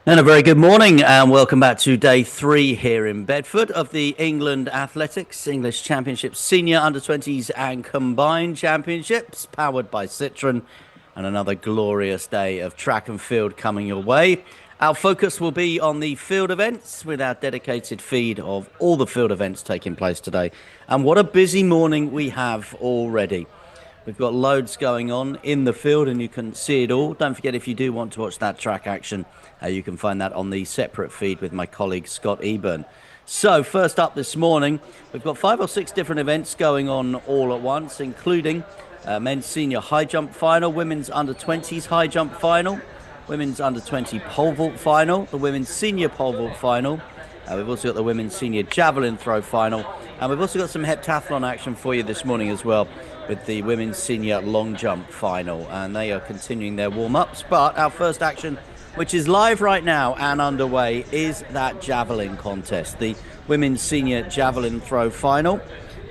And a very good morning, and welcome back to day three here in Bedford of the England Athletics English Championship Senior Under-20s and Combined Championships, powered by Citroën, and another glorious day of track and field coming your way. Our focus will be on the field events with our dedicated feed of all the field events taking place today. And what a busy morning we have already. We've got loads going on in the field and you can see it all. Don't forget, if you do want to watch that track action, you can find that on the separate feed with my colleague Scott Eburn. So first up this morning, we've got 5 or 6 different events going on all at once, including men's senior high jump final, women's under-20s high jump final, women's under-20 pole vault final, the women's senior pole vault final. We've also got the women's senior javelin throw final, and we've also got some heptathlon action for you this morning as well, with the women's senior long jump final, and they are continuing their warm-ups. But our first action, which is live right now and underway, is that javelin contest, the women's senior javelin throw final.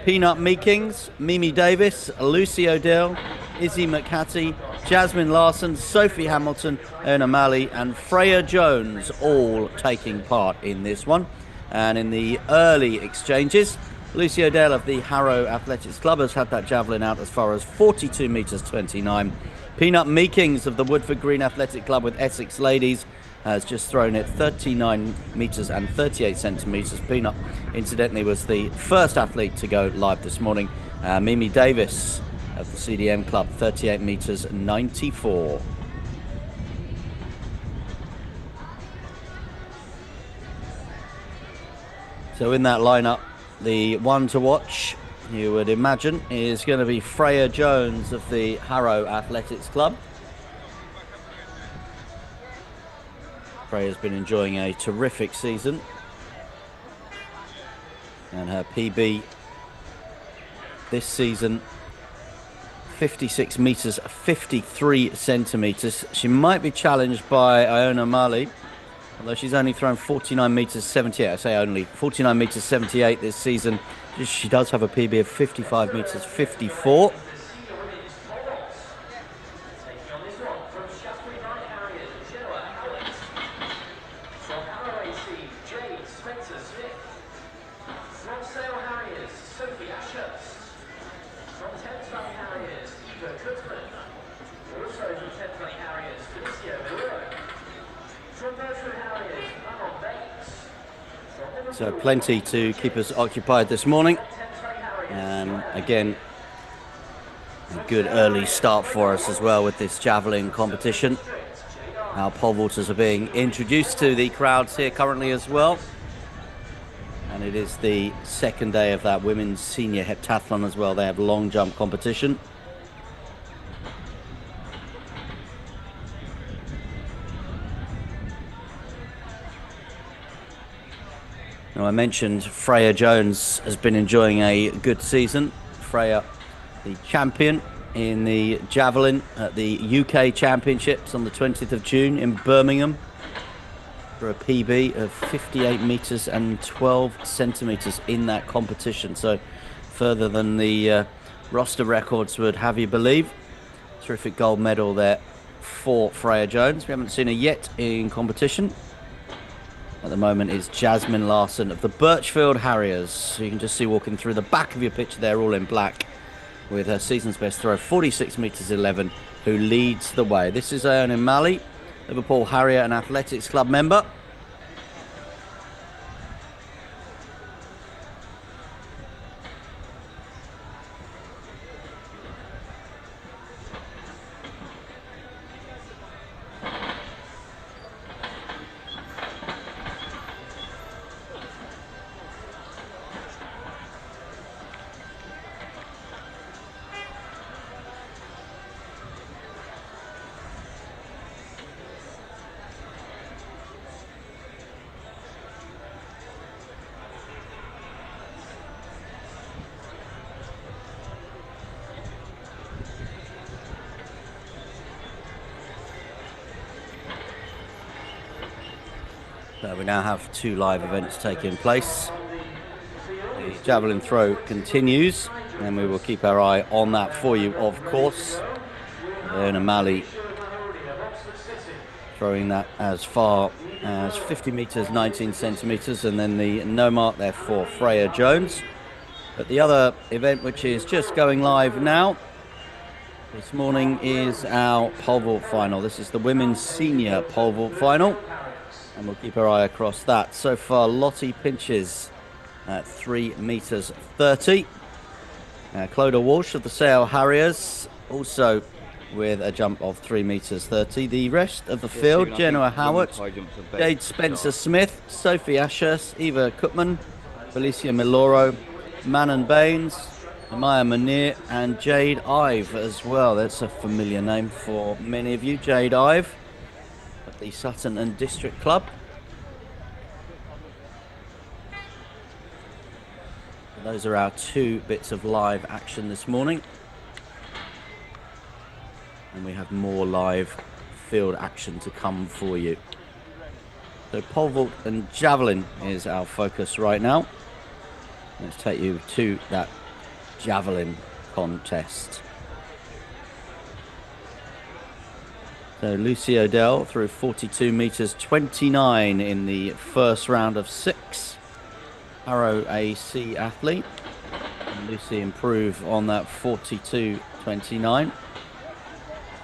Peanut Meekings, Mimi Davis, Lucy O'Dell, Izzy McCarthy, Jasmine Larson, Sophie Hamilton, Erna Malley and Freya Jones all taking part in this one. And in the early exchanges, Lucy O'Dell of the Harrow Athletics Club has had that javelin out as far as 42 metres 29. Peanut Meekings of the Woodford Green Athletic Club with Essex Ladies has just thrown it 39 metres and 38 centimetres. Peanut, incidentally, was the first athlete to go live this morning. Mimi Davis of the CDM Club, 38 metres 94. So in that lineup, the one to watch, you would imagine, is going to be Freya Jones of the Harrow Athletics Club. Freya's been enjoying a terrific season, and her PB this season, 56 metres 53 centimetres. She might be challenged by Iona Mali, although she's only thrown 49 metres 78. I say only 49 metres 78 this season. She does have a PB of 55 metres 54. So plenty to keep us occupied this morning, and again a good early start for us as well with this javelin competition. Our pole vaulters are being introduced to the crowds here currently as well, and it is the second day of that women's senior heptathlon as well. They have long jump competition. Now, I mentioned Freya Jones has been enjoying a good season. Freya, the champion in the javelin at the UK Championships on the 20th of June in Birmingham for a PB of 58 metres and 12 centimetres in that competition. So further than the roster records would have you believe. Terrific gold medal there for Freya Jones. We haven't seen her yet in competition. At the moment is Jasmine Larson of the Birchfield Harriers. So you can just see walking through the back of your picture there, all in black, with her season's best throw, 46 metres 11, who leads the way. This is Erna Malley, Liverpool Harrier and Athletics Club member. So we now have 2 live events taking place. The javelin throw continues, and we will keep our eye on that for you, of course. Erna Malley throwing that as far as 50 meters, 19 centimeters, and then the no mark there for Freya Jones. But the other event, which is just going live now this morning, is our pole vault final. This is the women's senior pole vault final, and we'll keep our eye across that. So far, Lottie Pinches at 3 meters 30. Clodagh Walsh of the Sale Harriers also with a jump of 3 meters 30. The rest of the field: Genoa Howard, Jade Spencer-Smith, Sophie Ashurst, Eva Koopman, Felicia Miloro, Manon Baines, Amaya Munir, and Jade Ive as well. That's a familiar name for many of you. Jade Ive at the Sutton and District Club. Those are our 2 bits of live action this morning. And we have more live field action to come for you. So pole vault and javelin is our focus right now. Let's take you to that javelin contest. So Lucy Odell threw 42 meters 29 in the first round of 6. Harrow AC athlete. And Lucy improve on that 42.29.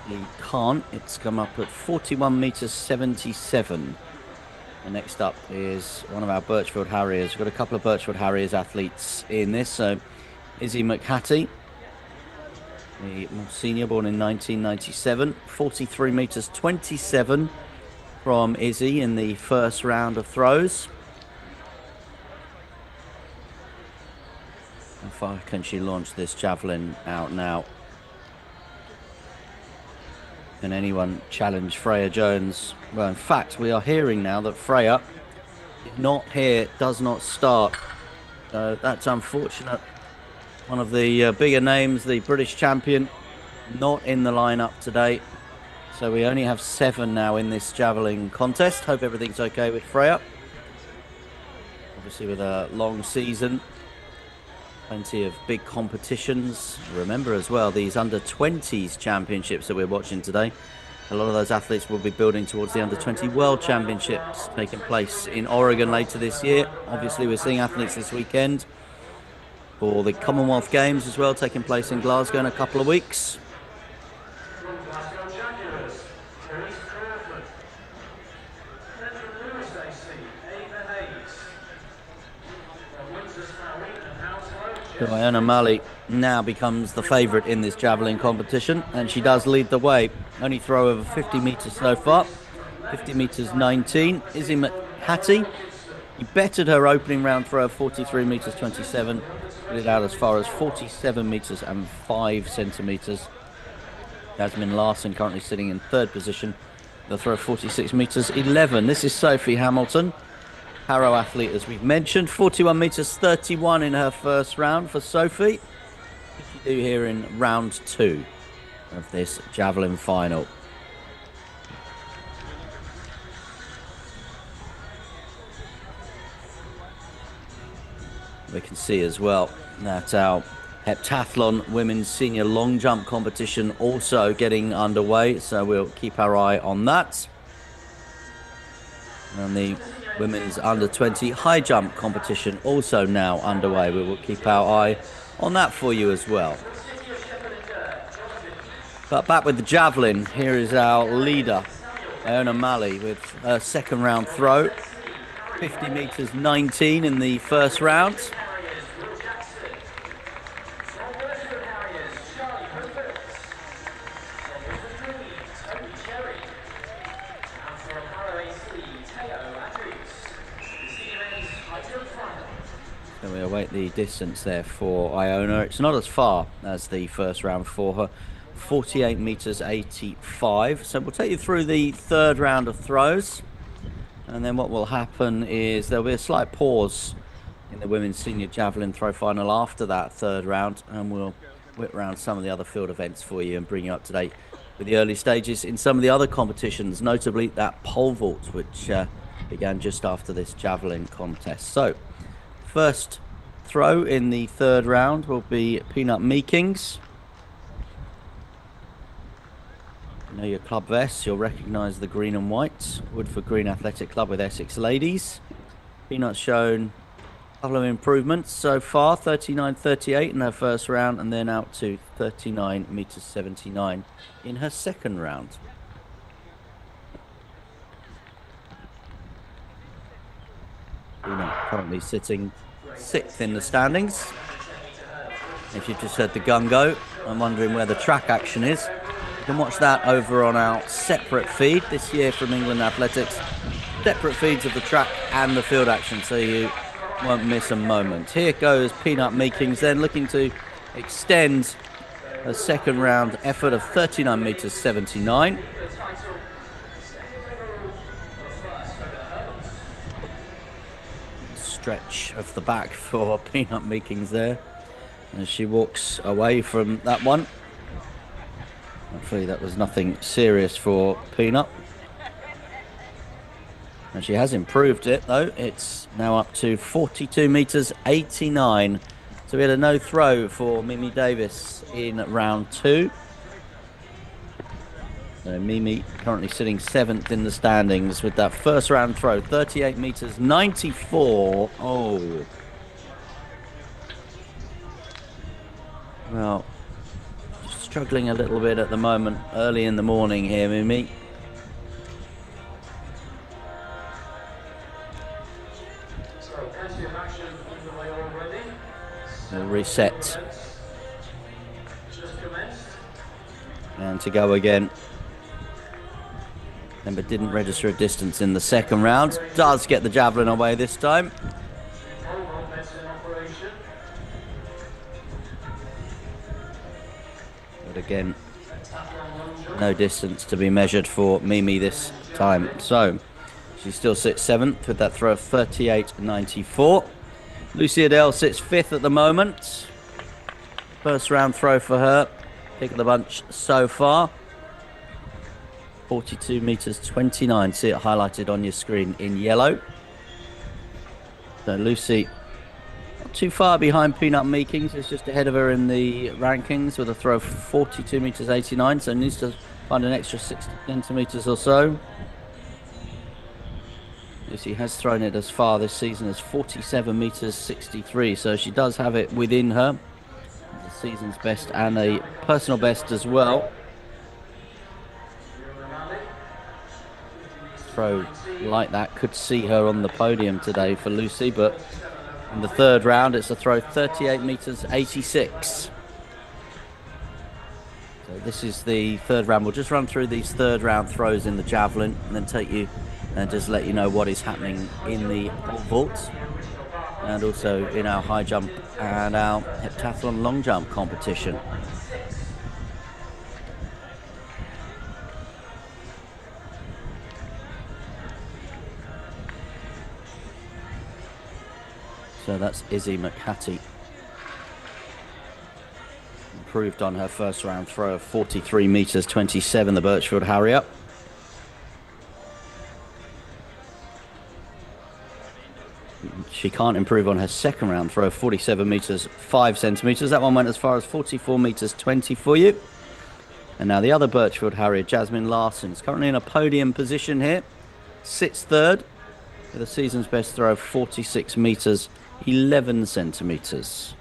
Lee can't. It's come up at 41 meters 77. And next up is one of our Birchfield Harriers. We've got a couple of Birchfield Harriers athletes in this. So Izzy McHattie, the senior, born in 1997, 43 meters 27 from Izzy in the first round of throws. How far can she launch this javelin out now? Can anyone challenge Freya Jones? Well, in fact, we are hearing now that Freya is not here, does not start. That's unfortunate. One of the bigger names, the British champion, not in the lineup today. So we only have 7 now in this javelin contest. Hope everything's okay with Freya. Obviously with a long season. Plenty of big competitions. Remember as well, these under-20s championships that we're watching today. A lot of those athletes will be building towards the under-20 World Championships taking place in Oregon later this year. Obviously, we're seeing athletes this weekend for the Commonwealth Games as well, taking place in Glasgow in a couple of weeks. Iona Malley now becomes the favourite in this javelin competition, and she does lead the way. Only throw over 50 metres so far, 50 metres 19. Izzy McHattie, he bettered her opening round throw of 43 metres 27, put it out as far as 47 metres and 5 centimetres. Jasmine Larson currently sitting in 3rd position, the throw of 46 metres 11. This is Sophie Hamilton, Harrow athlete, as we've mentioned. 41 metres 31 in her first round for Sophie. What did she do here in round 2 of this javelin final? We can see as well that our heptathlon women's senior long jump competition also getting underway, so we'll keep our eye on that. And the women's under-20 high jump competition also now underway. We will keep our eye on that for you as well. But back with the javelin, here is our leader, Iona Malley, with her second round throw. 50 metres 19 in the first round. So we await the distance there for Iona. It's not as far as the first round for her. 48 metres 85. So we'll take you through the third round of throws. And then what will happen is there'll be a slight pause in the women's senior javelin throw final after that third round. And we'll whip around some of the other field events for you and bring you up to date with the early stages in some of the other competitions, notably that pole vault, which began just after this javelin contest. So first throw in the third round will be Peanut Meekings. know your club vests, you'll recognise the green and white. Woodford Green Athletic Club with Essex Ladies. Peanut's shown a couple of improvements so far, 39.38 in her first round, and then out to 39 meters 79 in her second round. Peanut currently sitting 6th in the standings. If you've just heard the gun go, I'm wondering where the track action is. You can watch that over on our separate feed this year from England Athletics. Separate feeds of the track and the field action, so you won't miss a moment. Here goes Peanut Meekings, then looking to extend a second round effort of 39 meters 79. Stretch of the back for Peanut Meekings there as she walks away from that one. Hopefully that was nothing serious for Peanut. And she has improved it though. It's now up to 42 meters 89. So we had a no throw for Mimi Davis in round 2. So Mimi currently sitting 7th in the standings with that first round throw, 38 meters 94. Oh. Well, struggling a little bit at the moment, early in the morning here, Mimi. We'll reset. And to go again. But didn't register a distance in the second round. Does get the javelin away this time. But again, no distance to be measured for Mimi this time. So she still sits 7th with that throw of 38.94. Lucy Adele sits 5th at the moment. First round throw for her. Pick of the bunch so far. 42 meters 29. See it highlighted on your screen in yellow. So Lucy not too far behind Peanut Meekings. It's just ahead of her in the rankings with a throw of 42 meters 89. So needs to find an extra 60 centimeters or so. Lucy has thrown it as far this season as 47 meters 63. So she does have it within her. The season's best and a personal best as well. Throw like that could see her on the podium today for Lucy, but in the third round it's a throw 38 meters 86. So this is the third round. We'll just run through these third round throws in the javelin and then take you and just let you know what is happening in the vault and also in our high jump and our heptathlon long jump competition. So that's Izzy McHattie. Improved on her first round throw of 43 meters 27, the Birchfield Harrier. She can't improve on her second round throw of 47 meters 5 centimeters. That one went as far as 44 meters 20 for you. And now the other Birchfield Harrier, Jasmine Larson, is currently in a podium position here. Sits third with a season's best throw of 46 meters 11 centimeters.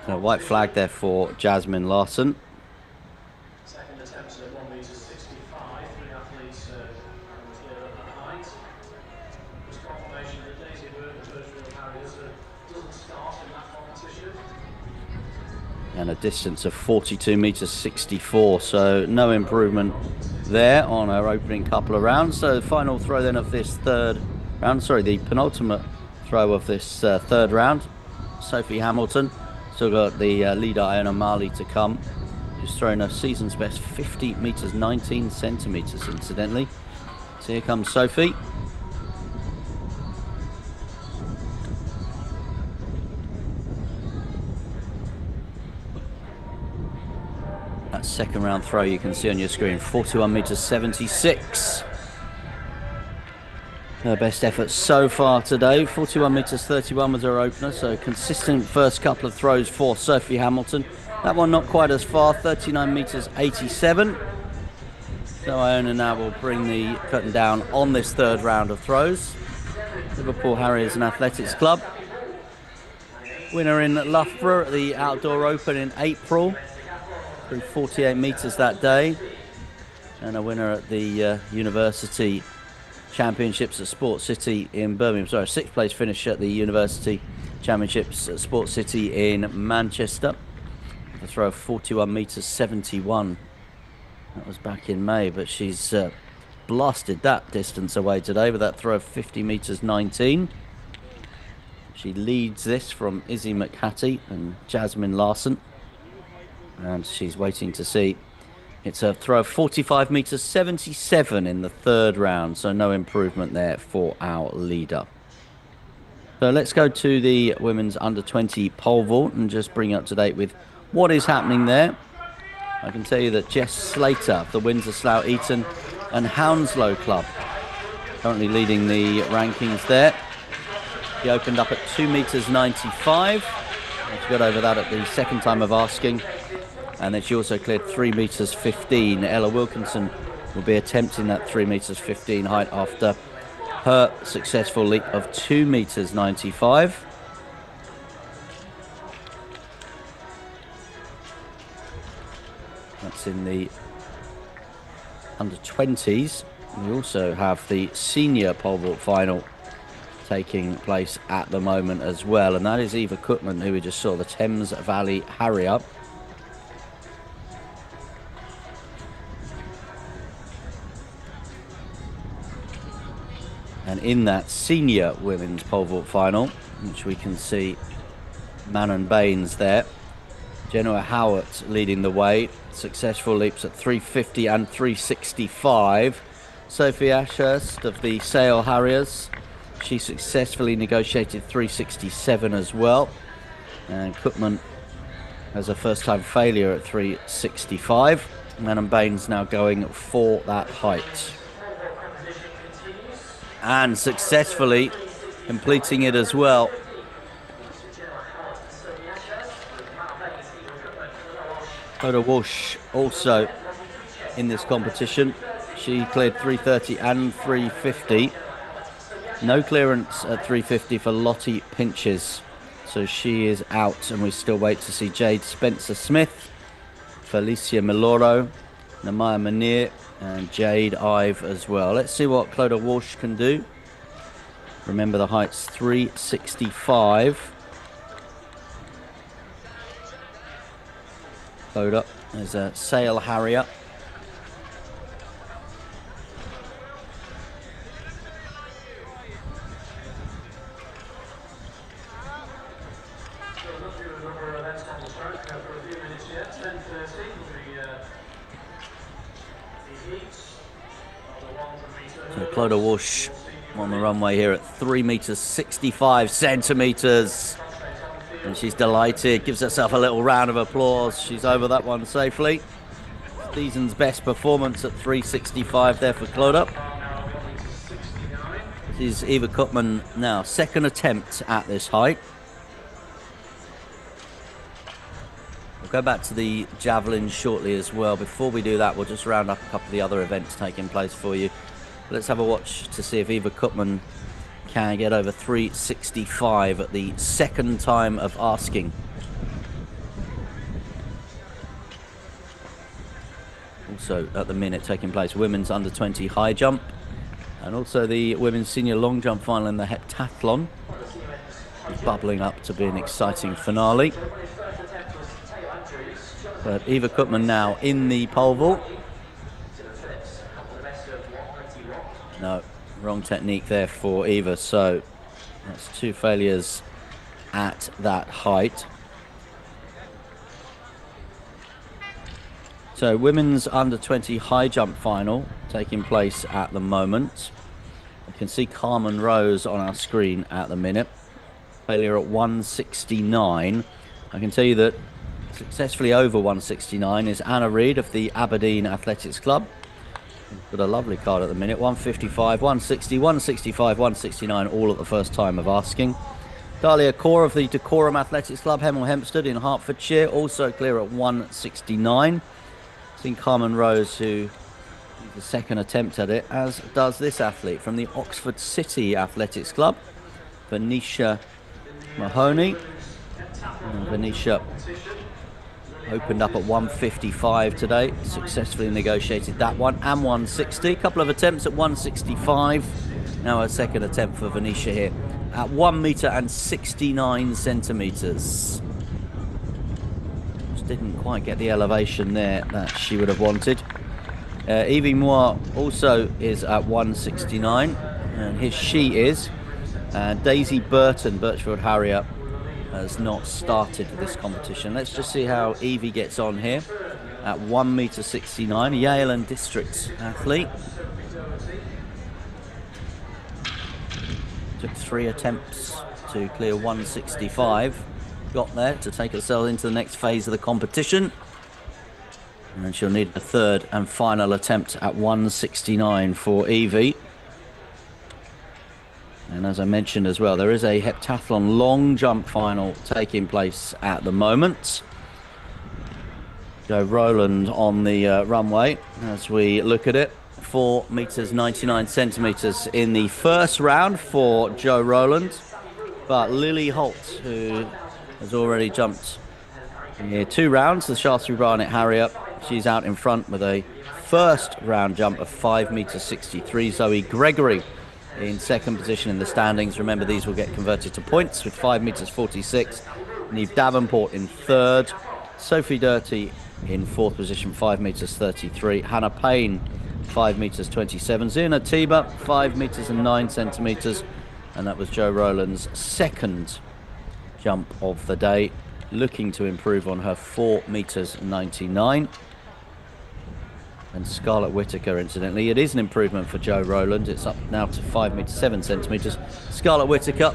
So white flag there for Jasmine Larson. Second attempt at 1 meter 65. 3 athletes clear at that height. There's confirmation that Daisy Bird and Birchfield Harriers doesn't start in that competition. And a distance of 42 meters 64, so no improvement there on her opening couple of rounds. So the final throw then of this third round, the penultimate throw of this third round, Sophie Hamilton. Still got the leader Iona Marley to come. She's thrown her season's best 50 meters 19 centimeters incidentally. So here comes Sophie. second round throw you can see on your screen, 41 meters 76. Her best effort so far today. 41 meters 31 was her opener, so consistent first couple of throws for Sophie Hamilton. That one not quite as far, 39 meters 87. So Iona now will bring the curtain down on this third round of throws. Liverpool Harriers and Athletics Club. Winner in Loughborough at the Outdoor Open in April, through 48 meters that day. And a winner at the University Championships at Sport City in Birmingham. Sorry, 6th place finish at the University Championships at Sport City in Manchester. A throw of 41 meters 71. That was back in May, but she's blasted that distance away today with that throw of 50 meters 19. She leads this from Izzy McHattie and Jasmine Larson. And she's waiting to see. It's a throw of 45 meters 77 in the third round, so no improvement there for our leader. So let's go to the women's under-20 pole vault and just bring you up to date with what is happening there. I can tell you that Jess Slater of the Windsor Slough Eton and Hounslow Club currently leading the rankings there. He opened up at 2 meters 95. She got over that at the second time of asking. And then she also cleared 3 meters 15. Ella Wilkinson will be attempting that 3 meters 15 height after her successful leap of 2 meters 95. That's in the under 20s. We also have the senior pole vault final taking place at the moment as well, and that is Eva Cookman, who we just saw, the Thames Valley Harrier. And in that senior women's pole vault final, which we can see Manon Baines there, Genoa Howard leading the way, successful leaps at 350 and 365. Sophie Ashurst of the Sale Harriers, she successfully negotiated 367 as well. And Cookman has a first-time failure at 365. Manon Baines now going for that height. And successfully completing it as well. Clodagh Walsh also in this competition. She cleared 330 and 350. No clearance at 350 for Lottie Pinches. So she is out, and we still wait to see Jade Spencer-Smith, Felicia Miloro, Namaya Munir, and Jade Ive as well. Let's see what Clodagh Walsh can do. Remember the height's 365. Clodagh is a Sale Harrier. So Clodagh Walsh on the runway here at 3 meters 65 centimeters. And she's delighted, gives herself a little round of applause. She's over that one safely. Season's best performance at 365 there for Clodagh. This is Eva Cookman now, second attempt at this height. We'll go back to the javelin shortly as well. Before we do that, we'll just round up a couple of the other events taking place for you. Let's have a watch to see if Eva Cookman can get over 365 at the second time of asking. Also at the minute taking place, women's under 20 high jump, and also the women's senior long jump final in the heptathlon. It's bubbling up to be an exciting finale. But Eva Cookman now in the pole vault. No, wrong technique there for Eva, so that's 2 failures at that height. So women's under 20 high jump final taking place at the moment. You can see Carmen Rose on our screen at the minute. Failure at 169. I can tell you that Successfully over 169 is Anna Reid of the Aberdeen Athletics Club. Got a lovely card at the minute. 155, 160, 165, 169, all at the first time of asking. Dahlia Kaur of the Decorum Athletics Club, Hemel Hempstead in Hertfordshire, also clear at 169. Seen Carmen Rose, who the second attempt at it, as does this athlete from the Oxford City Athletics Club, Venetia Mahoney. Venetia opened up at 155 today, successfully negotiated that one, and 160. A couple of attempts at 165. Now a second attempt for Venetia here at 1 metre and 69 centimetres. Just didn't quite get the elevation there that she would have wanted. Evie Moore also is at 169, and here she is. Daisy Burton, Birchfield Harrier, has not started this competition. Let's just see how Evie gets on here at 1 metre 69, a Yale and District athlete. Took 3 attempts to clear 165. Got there to take herself into the next phase of the competition. And she'll need a third and final attempt at 169 for Evie. And as I mentioned as well, there is a heptathlon long jump final taking place at the moment. Joe Rowland on the runway as we look at it. 4 metres 99 centimetres in the first round for Joe Rowland. But Lily Holt, who has already jumped in 2 rounds, the Shaftesbury Barnet Harrier, she's out in front with a first round jump of 5 metres 63. Zoe Gregory in second position in the standings. Remember, these will get converted to points with 5 metres 46. Neve Davenport in third. Sophie Dirty in fourth position, 5 metres 33. Hannah Payne, 5 metres 27. Zina Tiba, 5 metres and 9 centimetres. And that was Joe Rowland's second jump of the day, looking to improve on her 4 metres 99. And Scarlett Whittaker, incidentally, it is an improvement for Joe Rowland. It's up now to 5 metres 7 centimetres. Scarlett Whittaker,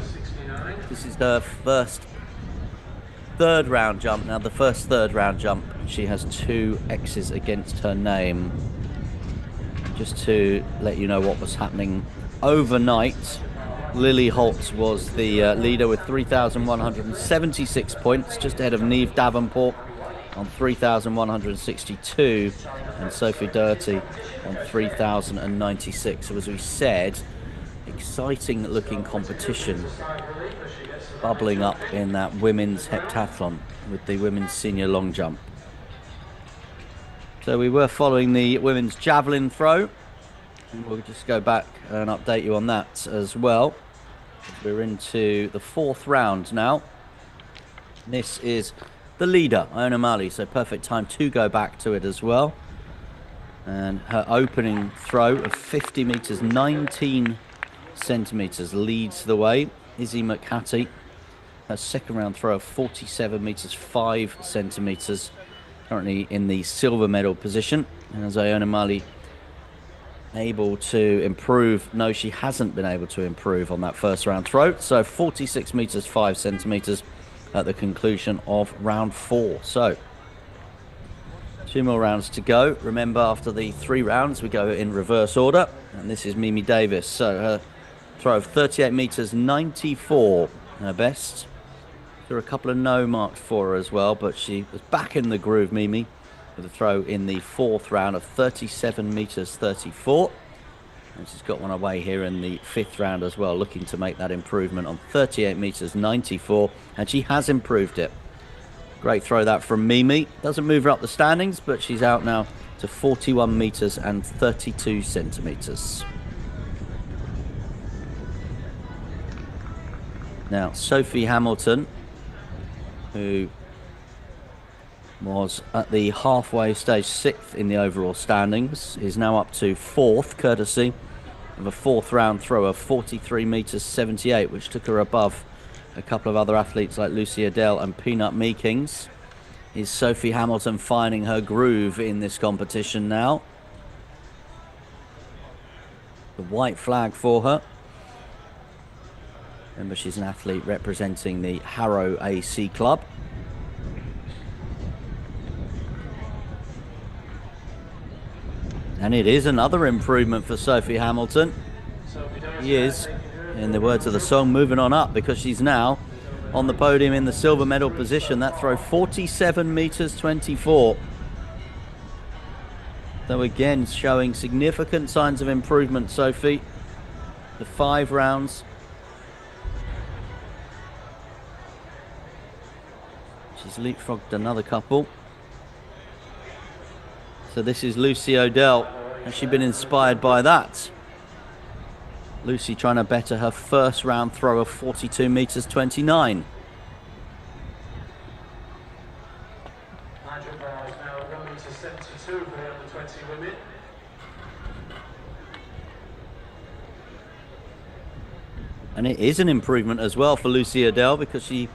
this is her first third round jump. Now, the first third round jump, she has 2 X's against her name. Just to let you know what was happening overnight, Lily Holt was the leader with 3,176 points, just ahead of Neve Davenport on 3,162, and Sophie Dirty on 3,096. So as we said, exciting looking competition bubbling up in that women's heptathlon with the women's senior long jump. So we were following the women's javelin throw, and we'll just go back and update you on that as well. We're into the 4th round now. This is the leader, Iona Mali, so perfect time to go back to it as well. And her opening throw of 50 metres 19 centimetres leads the way. Izzy McHattie, her second round throw of 47 metres 5 centimetres, currently in the silver medal position. And as Iona Mali able to improve, no, she hasn't been able to improve on that first round throw. So 46 metres 5 centimetres at the conclusion of round 4. So 2 more rounds to go. Remember, after the 3 rounds, we go in reverse order. And this is Mimi Davis. So her throw of 38 metres 94, her best. There were a couple of no marks for her as well, but she was back in the groove, Mimi, with a throw in the 4th round of 37 metres 34. And she's got one away here in the 5th round as well, looking to make that improvement on 38 metres 94, and she has improved it. Great throw that from Mimi. Doesn't move her up the standings, but she's out now to 41 metres and 32 centimetres. Now, Sophie Hamilton, who was at the halfway stage 6th in the overall standings, is now up to 4th, courtesy of a 4th round throw of 43 metres 78, which took her above a couple of other athletes like Lucy Adele and Peanut Meekings. Is Sophie Hamilton finding her groove in this competition now? The white flag for her. Remember, she's an athlete representing the Harrow AC Club. And it is another improvement for Sophie Hamilton. Sophie Davis She is, taking her in the words of the song, moving on up, because she's now on the podium in the silver medal position. That throw 47 meters 24. So again, showing significant signs of improvement, Sophie. The 5 rounds. She's leapfrogged another couple. So this is Lucy O'Dell. Has she been inspired by that? Lucy trying to better her first round throw of 42 meters 29. Nigel Barr is now 1 meter 72 for the under 20 women. And it is an improvement as well for Lucy O'Dell, because she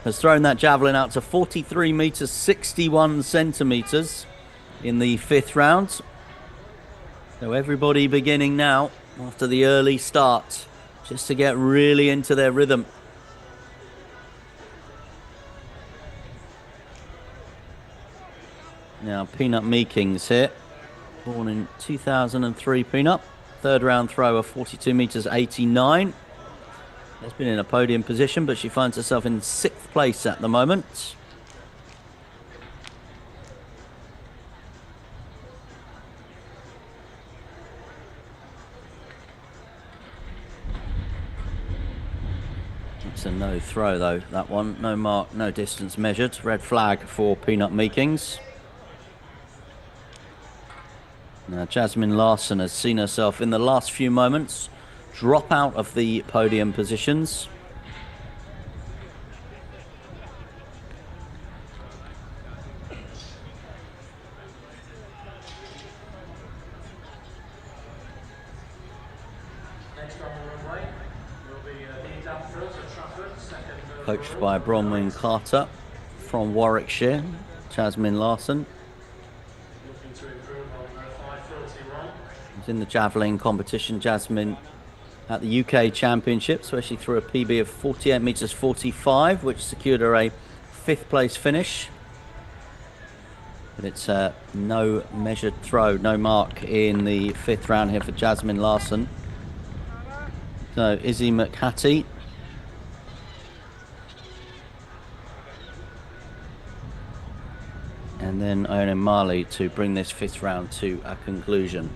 has thrown that javelin out to 43 meters 61 centimeters in the 5th round. So everybody beginning now after the early start, just to get really into their rhythm. Now Peanut Meekings here, born in 2003. Peanut, 3rd round throw of 42 meters 89. Has been in a podium position, but she finds herself in 6th place at the moment. It's a no throw though, that one. No mark, no distance measured. Red flag for Peanut Meekings. Now Jasmine Larson has seen herself in the last few moments drop out of the podium positions. Next on the runway will be Dean Danforth at Trafford, second. Coached by Bronwyn Carter from Warwickshire, Jasmine Larson. Looking to improve on 5:31. She's in the javelin competition, Jasmine, at the UK Championships, where she threw a PB of 48 meters 45, which secured her a 5th place finish. But it's no measured throw, no mark in the 5th round here for Jasmine Larson. So Izzy McHattie. And then Iona Marley to bring this 5th round to a conclusion.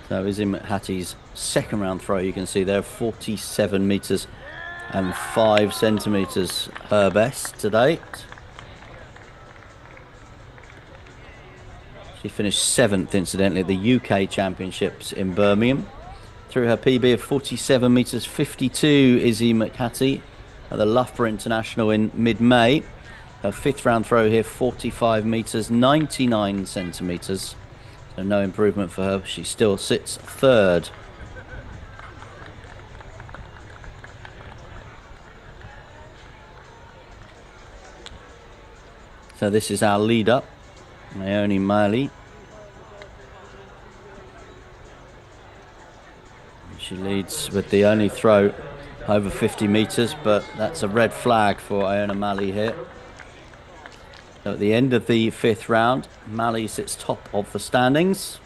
So Izzy McHattie's 2nd round throw, you can see there, 47 meters and 5 centimeters, her best to date. She finished 7th, incidentally, at the UK Championships in Birmingham. Through her PB of 47 meters 52, Izzy McHattie at the Loughborough International in mid-May. Her 5th round throw here, 45 meters 99 centimeters. So no improvement for her. She still sits 3rd. So this is our leader, Naomi Marley. She leads with the only throw over 50 meters, but that's a red flag for Iona Malley here. So at the end of the 5th round, Malley sits top of the standings.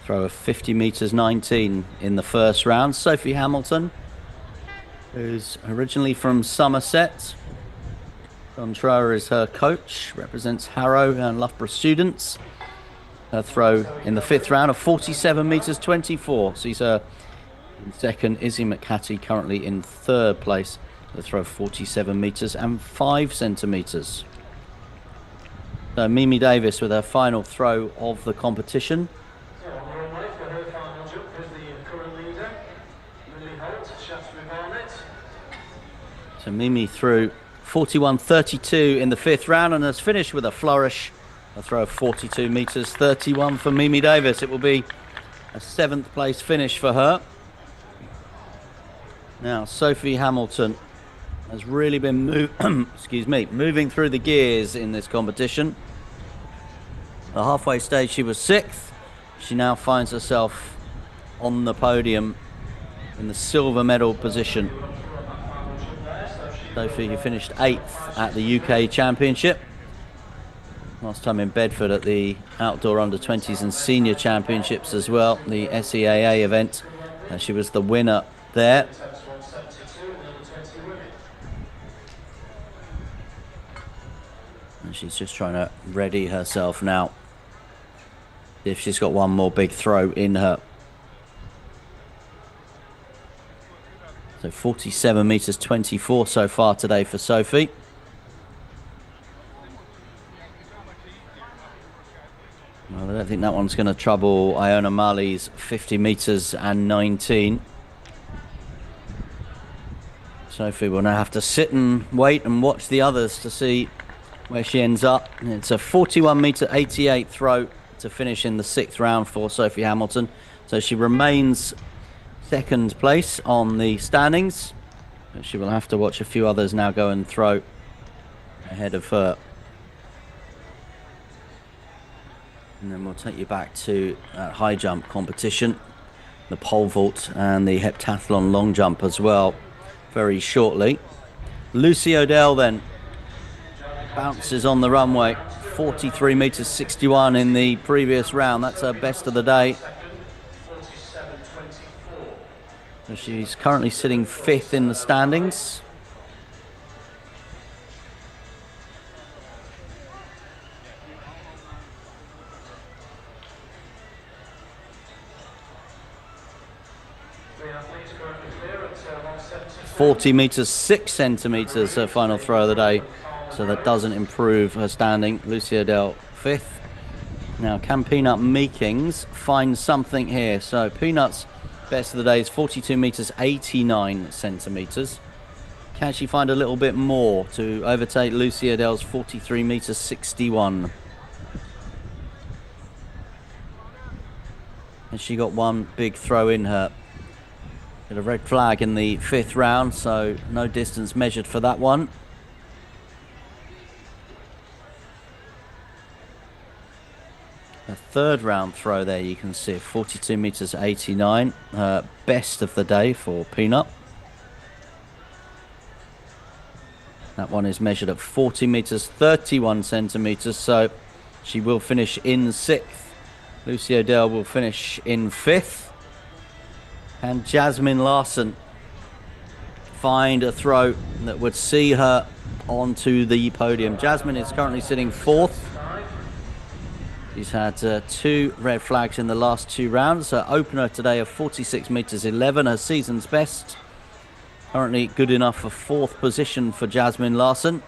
Throw of 50 meters 19 in the 1st round. Sophie Hamilton, who's originally from Somerset. John Trower is her coach, represents Harrow and Loughborough students. Her throw in the 5th round of 47 meters 24. Sees her in 2nd. Izzy McHattie currently in 3rd place. The throw of 47 meters and 5 centimeters. So Mimi Davis with her final throw of the competition. So on the runway for her final jump is the current leader, Lily Holt, Shaftesbury Barnet. So Mimi threw 41.32 in the 5th round and has finished with a flourish. A throw of 42 meters 31 for Mimi Davis. It will be a 7th place finish for her. Now Sophie Hamilton has really been moving through the gears in this competition. The halfway stage, she was 6th. She now finds herself on the podium in the silver medal position. Sophie, who finished 8th at the UK Championship. Last time in Bedford at the Outdoor Under-20s and Senior Championships as well, the SEAA event. She was the winner there. And she's just trying to ready herself now. If she's got one more big throw in her. So 47 meters 24 so far today for Sophie. Well, I don't think that one's going to trouble Iona Mali's 50 meters and 19. Sophie will now have to sit and wait and watch the others to see where she ends up. It's a 41 meter 88 throw to finish in the 6th round for Sophie Hamilton. So she remains 2nd place on the standings. But she will have to watch a few others now go and throw ahead of her. And then we'll take you back to high jump competition, the pole vault and the heptathlon long jump as well very shortly. Lucy O'Dell then bounces on the runway. 43 meters 61 in the previous round. That's her best of the day. So she's currently sitting 5th in the standings. 40 meters 6 centimeters her final throw of the day. So that doesn't improve her standing. Lucy O'Dell 5th. Now, can Peanut Meekings find something here? So Peanut's best of the day is 42 meters 89 centimeters. Can she find a little bit more to overtake Lucy O'Dell's 43 meters 61? And she got one big throw in her. Got a red flag in the 5th round, so no distance measured for that one. A 3rd round throw there, you can see 42 meters 89, best of the day for Peanut. That one is measured at 40 meters 31 centimeters, so she will finish in 6th. Lucy O'Dell will finish in 5th. And Jasmine Larson find a throw that would see her onto the podium. Jasmine is currently sitting 4th. She's had 2 red flags in the last 2 rounds. Her opener today of 46 meters 11, her season's best. Currently good enough for 4th position for Jasmine Larson.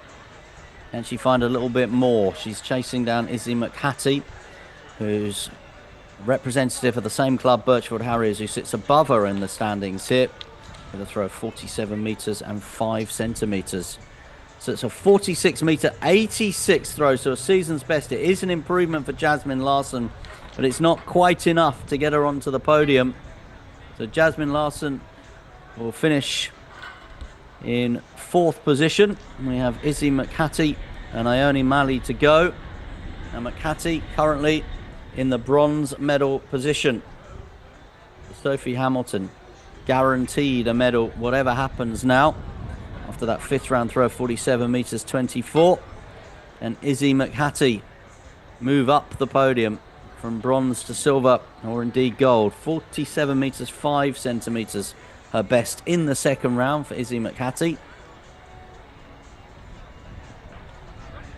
And she find a little bit more. She's chasing down Izzy McHattie, who's representative of the same club, Birchfield Harriers, who sits above her in the standings here with a throw of 47 meters and 5 centimeters. So it's a 46 meter 86 throw, so a season's best. It is an improvement for Jasmine Larson, but it's not quite enough to get her onto the podium. So Jasmine Larson will finish in 4th position. We have Izzy McHattie and Ione Mali to go. And McHattie currently in the bronze medal position. Sophie Hamilton guaranteed a medal whatever happens now after that 5th round throw of 47 meters 24. And Izzy McHattie move up the podium from bronze to silver, or indeed gold. 47 meters 5 centimeters her best in the 2nd round for Izzy McHattie.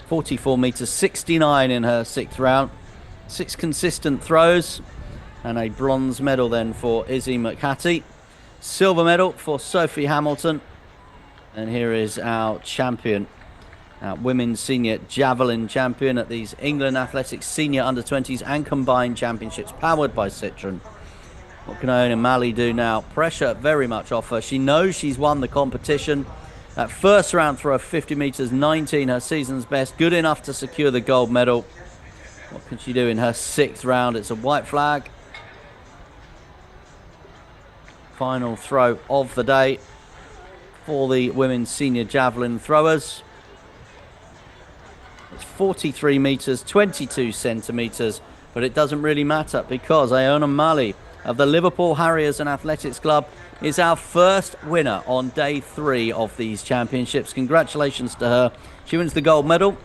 44 meters 69 in her 6th round. 6 consistent throws and a bronze medal then for Izzy McHattie. Silver medal for Sophie Hamilton. And here is our champion, our women's senior javelin champion at these England Athletics Senior Under-20s and Combined Championships powered by Citroen. What can Ione Mali do now? Pressure very much off her. She knows she's won the competition. That 1st round throw of 50 meters 19, her season's best, good enough to secure the gold medal. What can she do in her 6th round? It's a white flag. Final throw of the day for the women's senior javelin throwers. It's 43 meters 22 centimeters, but it doesn't really matter because Iona Mali of the Liverpool Harriers and Athletics Club is our first winner on day 3 of these championships. Congratulations to her. She wins the gold medal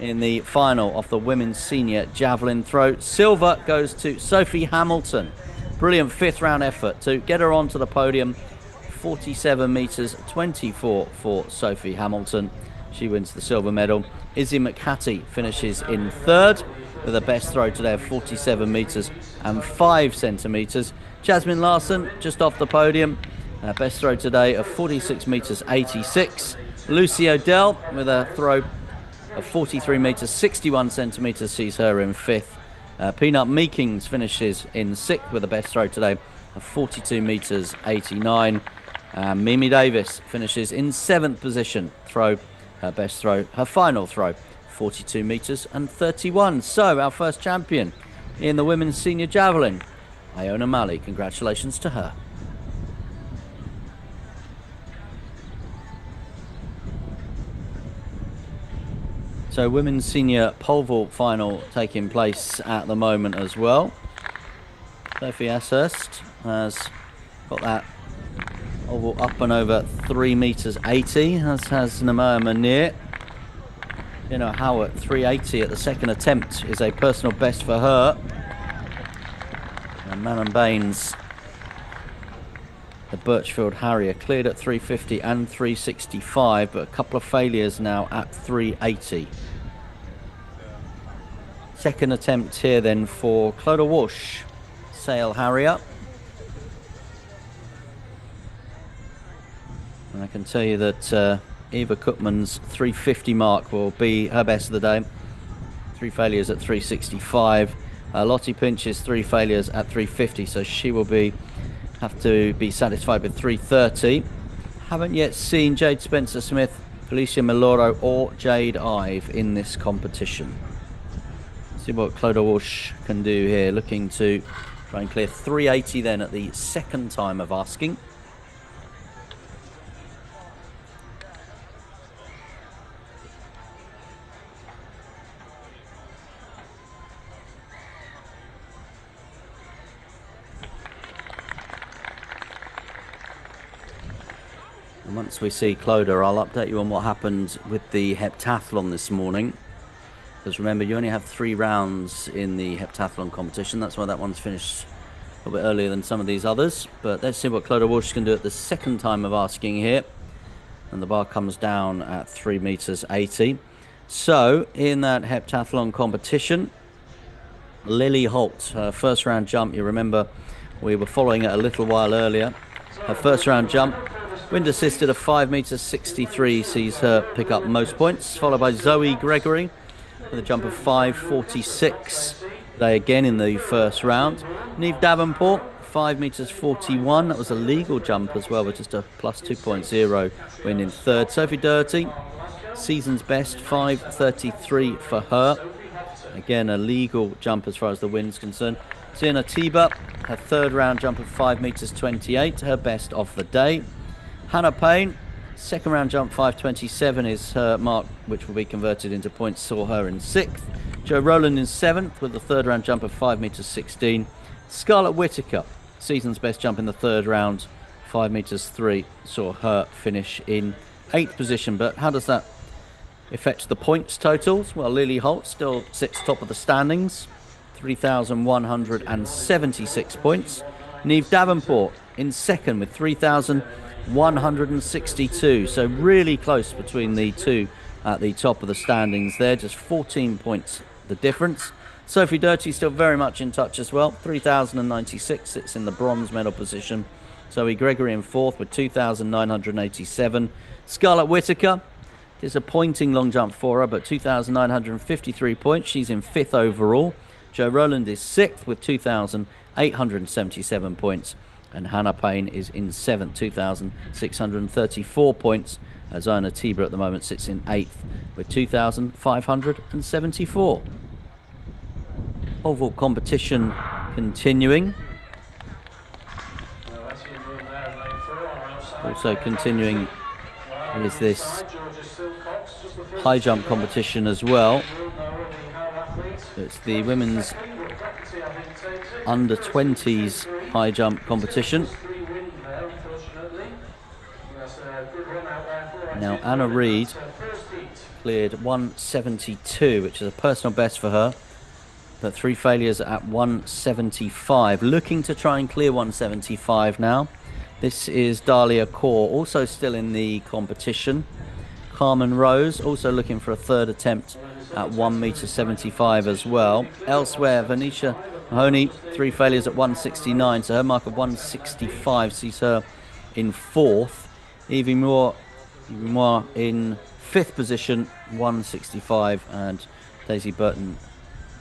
in the final of the women's senior javelin throw. Silver goes to Sophie Hamilton. Brilliant 5th round effort to get her onto the podium. 47 meters 24 for Sophie Hamilton. She wins the silver medal. Izzy McHattie finishes in 3rd with a best throw today of 47 meters and 5 centimeters. Jasmine Larson just off the podium. Best throw today of 46 meters 86. Lucy O'Dell with a throw of 43 meters 61 centimeters sees her in 5th. Peanut Meekings finishes in 6th with a best throw today of 42 meters 89. Mimi Davis finishes in 7th position. Throw her best throw, her final throw, 42 meters and 31. So our first champion in the women's senior javelin, Iona Mali. Congratulations to her. So women's senior pole vault final taking place at the moment as well. Sophie Ashurst has got that pole vault up and over 3 meters 80, as has Namaya Munir. You know, Howard 380 at the second attempt is a personal best for her. And Manon Baines, the Birchfield Harrier, cleared at 350 and 365, but a couple of failures now at 380. Second attempt here then for Clodagh Walsh, Sale Harrier. And I can tell you that Eva Cookman's 350 mark will be her best of the day. 3 failures at 365. Lottie Pinch's 3 failures at 350, so she will have to be satisfied with 330. Haven't yet seen Jade Spencer-Smith, Felicia Miloro or Jade Ive in this competition. See what Clodagh Walsh can do here, looking to try and clear 380 then at the second time of asking. Once we see Clodagh, I'll update you on what happened with the heptathlon this morning. Because remember, you only have 3 rounds in the heptathlon competition. That's why that one's finished a little bit earlier than some of these others. But let's see what Clodagh Walsh can do at the second time of asking here. And the bar comes down at 3 meters 80. So, in that heptathlon competition, Lily Holt, her first round jump, you remember we were following it a little while earlier. Her first round jump, wind assisted of 5 meters 63, sees her pick up most points, followed by Zoe Gregory with a jump of 5.46. They again in the first round. Neve Davenport, 5 meters 41. That was a legal jump as well, with just a plus 2.0 win in 3rd. Sophie Doherty, season's best, 5.33 for her. Again, a legal jump as far as the win's concerned. Sienna Tiba, her 3rd round jump of 5 meters 28, her best of the day. Hannah Payne, 2nd round jump 5.27 is her mark, which will be converted into points, saw her in 6th. Jo Rowland in 7th with the 3rd round jump of 5 meters 16. Scarlett Whittaker, season's best jump in the 3rd round, 5 meters 3, saw her finish in 8th position. But how does that affect the points totals? Well, Lily Holt still sits top of the standings, 3,176 points. Neve Davenport in 2nd with 3,162. So really close between the two at the top of the standings there, just 14 points the difference. Sophie Doherty still very much in touch as well, 3,096, sits in the bronze medal position. Zoe Gregory in 4th with 2,987. Scarlett Whittaker, disappointing long jump for her, but 2,953 points. She's in 5th overall. Jo Rowland is 6th with 2,877 points. And Hannah Payne is in 7th, 2,634 points. Zona Tiba at the moment sits in 8th with 2,574. Oval competition continuing. Also continuing is this high jump competition as well. It's the women's under 20s high jump competition. Now Anna Reid cleared 172, which is a personal best for her, but 3 failures at 175. Looking to try and clear 175 now. This is Dahlia Kaur, also still in the competition. Carmen Rose also looking for a third attempt at 1m75 as well. Elsewhere, Venetia Mahoney, 3 failures at 169, so her mark of 165 sees her in 4th. Evie Moore in 5th position, 165, and Daisy Burton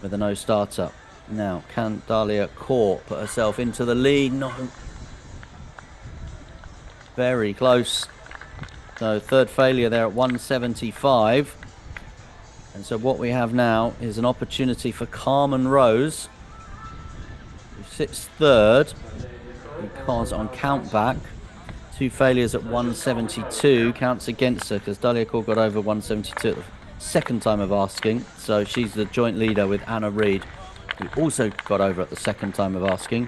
with a no starter. Now, can Dahlia Kaur put herself into the lead? No. Very close. So 3rd failure there at 175. And so what we have now is an opportunity for Carmen Rose, who sits 3rd, because on count back, 2 failures at 172 counts against her, because Dahlia Kaur got over 172 at the 2nd time of asking. So she's the joint leader with Anna Reid, who also got over at the 2nd time of asking.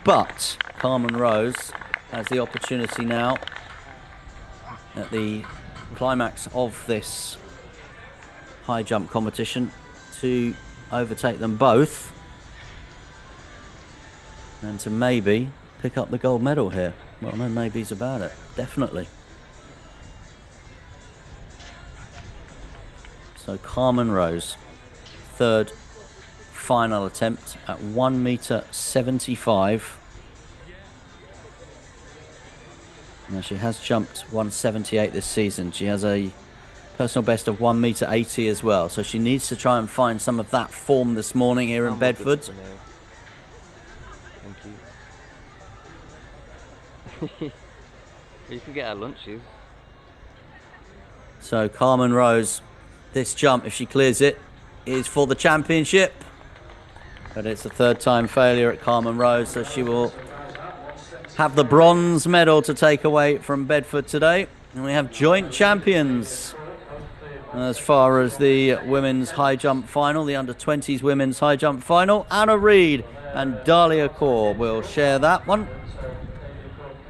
But Carmen Rose has the opportunity now at the climax of this high jump competition to overtake them both and to maybe pick up the gold medal here. Well, no maybes about it. Definitely. So Carmen Rose, 3rd final attempt at 1m75. Now, she has jumped 178 this season. She has a personal best of 1m80 as well. So she needs to try and find some of that form this morning here in Bedford. Thank you. You can get our lunches. So Carmen Rose, this jump, if she clears it, is for the championship. But it's a 3rd time failure at Carmen Rose, so she will have the bronze medal to take away from Bedford today. And we have joint champions as far as the women's high jump final, the under 20s women's high jump final. Anna Reid and Dahlia Kaur will share that one.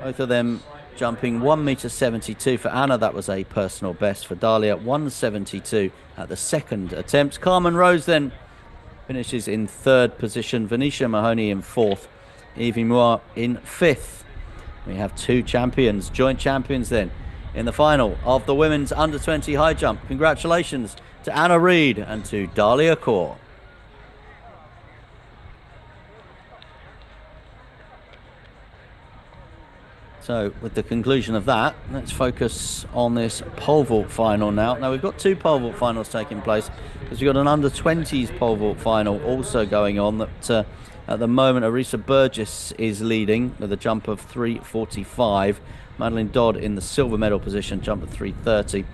Both of them jumping 1m72 for Anna. That was a personal best for Dahlia, 172 at the 2nd attempt. Carmen Rose then finishes in 3rd position. Venetia Mahoney in 4th. Evie Moore in 5th. We have 2 champions, joint champions then, in the final of the women's under 20 high jump. Congratulations to Anna Reid and to Dahlia Kaur. So with the conclusion of that, let's focus on this pole vault final now. Now we've got 2 pole vault finals taking place, because we've got an under 20s pole vault final also going on that at the moment Arisa Burgess is leading with a jump of 3:45. Madeline Dodd in the silver medal position, jump of 3:30.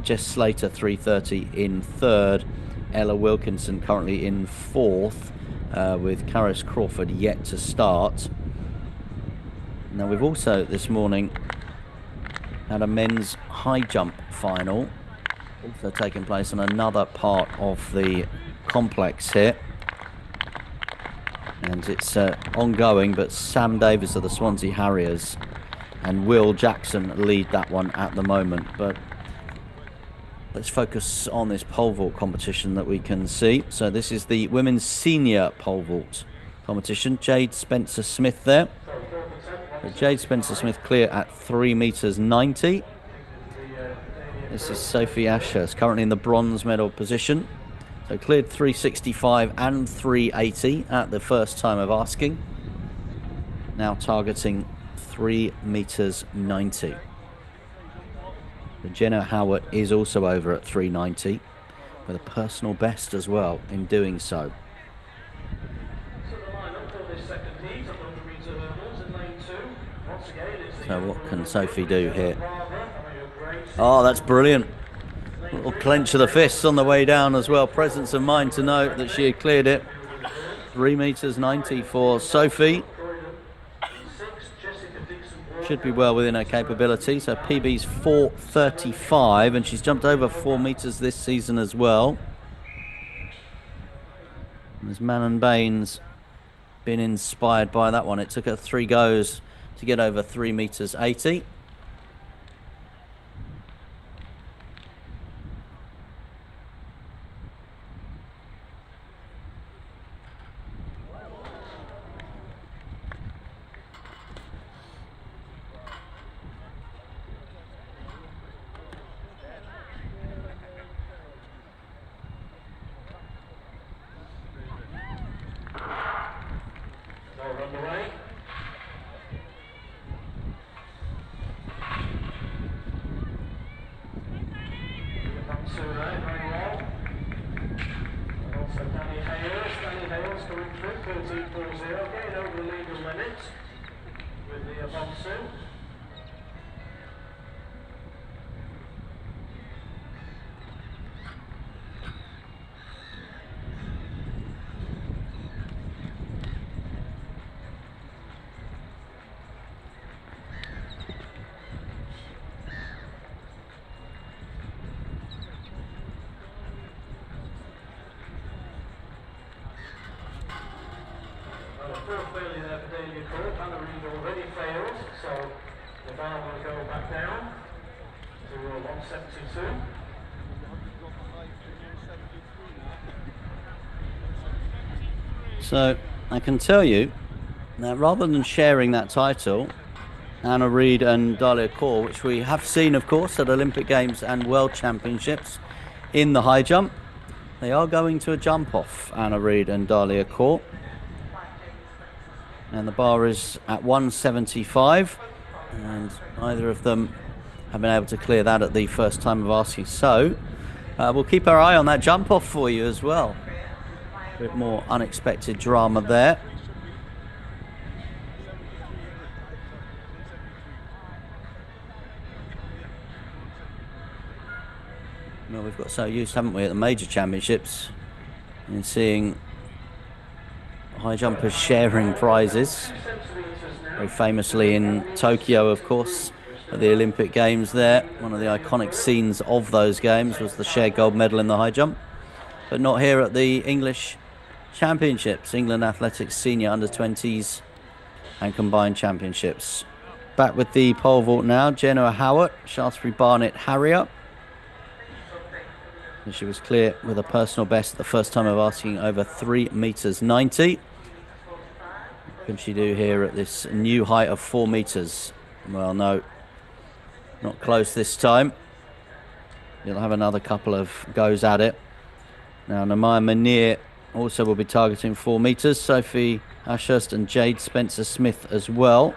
Jess Slater 3:30 in 3rd. Ella Wilkinson currently in 4th, with Karis Crawford yet to start. Now we've also this morning had a men's high jump final also taking place on another part of the complex here. And it's ongoing, but Sam Davis of the Swansea Harriers and Will Jackson lead that one at the moment. But let's focus on this pole vault competition that we can see. So this is the women's senior pole vault competition. Jade Spencer-Smith there. So Jade Spencer-Smith clear at 3m90. This is Sophie Ashurst, currently in the bronze medal position. So cleared 365 and 380 at the 1st time of asking. Now targeting 3m90. Jenna Howard is also over at 390 with a personal best as well in doing so. So what can Sophie do here? Oh, that's brilliant. Little clench of the fists on the way down as well. Presence of mind to note that she had cleared it. 3m90 for Sophie. should be well within her capability. So PB's 4:35, and she's jumped over 4 meters this season as well. As Manon Baines been inspired by that one. It took her 3 goes to get over 3 meters 80. Failure there for Daily Court. Anna Reid already failed, so the bar will go back down to 172. So I can tell you that rather than sharing that title, Anna Reid and Dahlia Kaur, which we have seen, of course, at Olympic Games and World Championships in the high jump, they are going to a jump off, Anna Reid and Dahlia Kaur. And the bar is at 175, and neither of them have been able to clear that at the first time of asking. So we'll keep our eye on that jump off for you as well. A bit more unexpected drama there. Well, we've got so used, haven't we, at the major championships in seeing high jumpers sharing prizes. Very famously in Tokyo, of course, at the Olympic Games there. One of the iconic scenes of those games was the shared gold medal in the high jump. But not here at the English Championships, England Athletics Senior Under-20s and Combined Championships. Back with the pole vault now, Genoa Howard, Shaftesbury Barnet Harrier. And she was clear with a personal best the first time of asking over 3 meters 90. What can she do here at this new height of 4 meters? Well, no, not close this time. You'll have another couple of goes at it. Now, Namaya Munir also will be targeting 4 meters. Sophie Ashurst and Jade Spencer-Smith as well.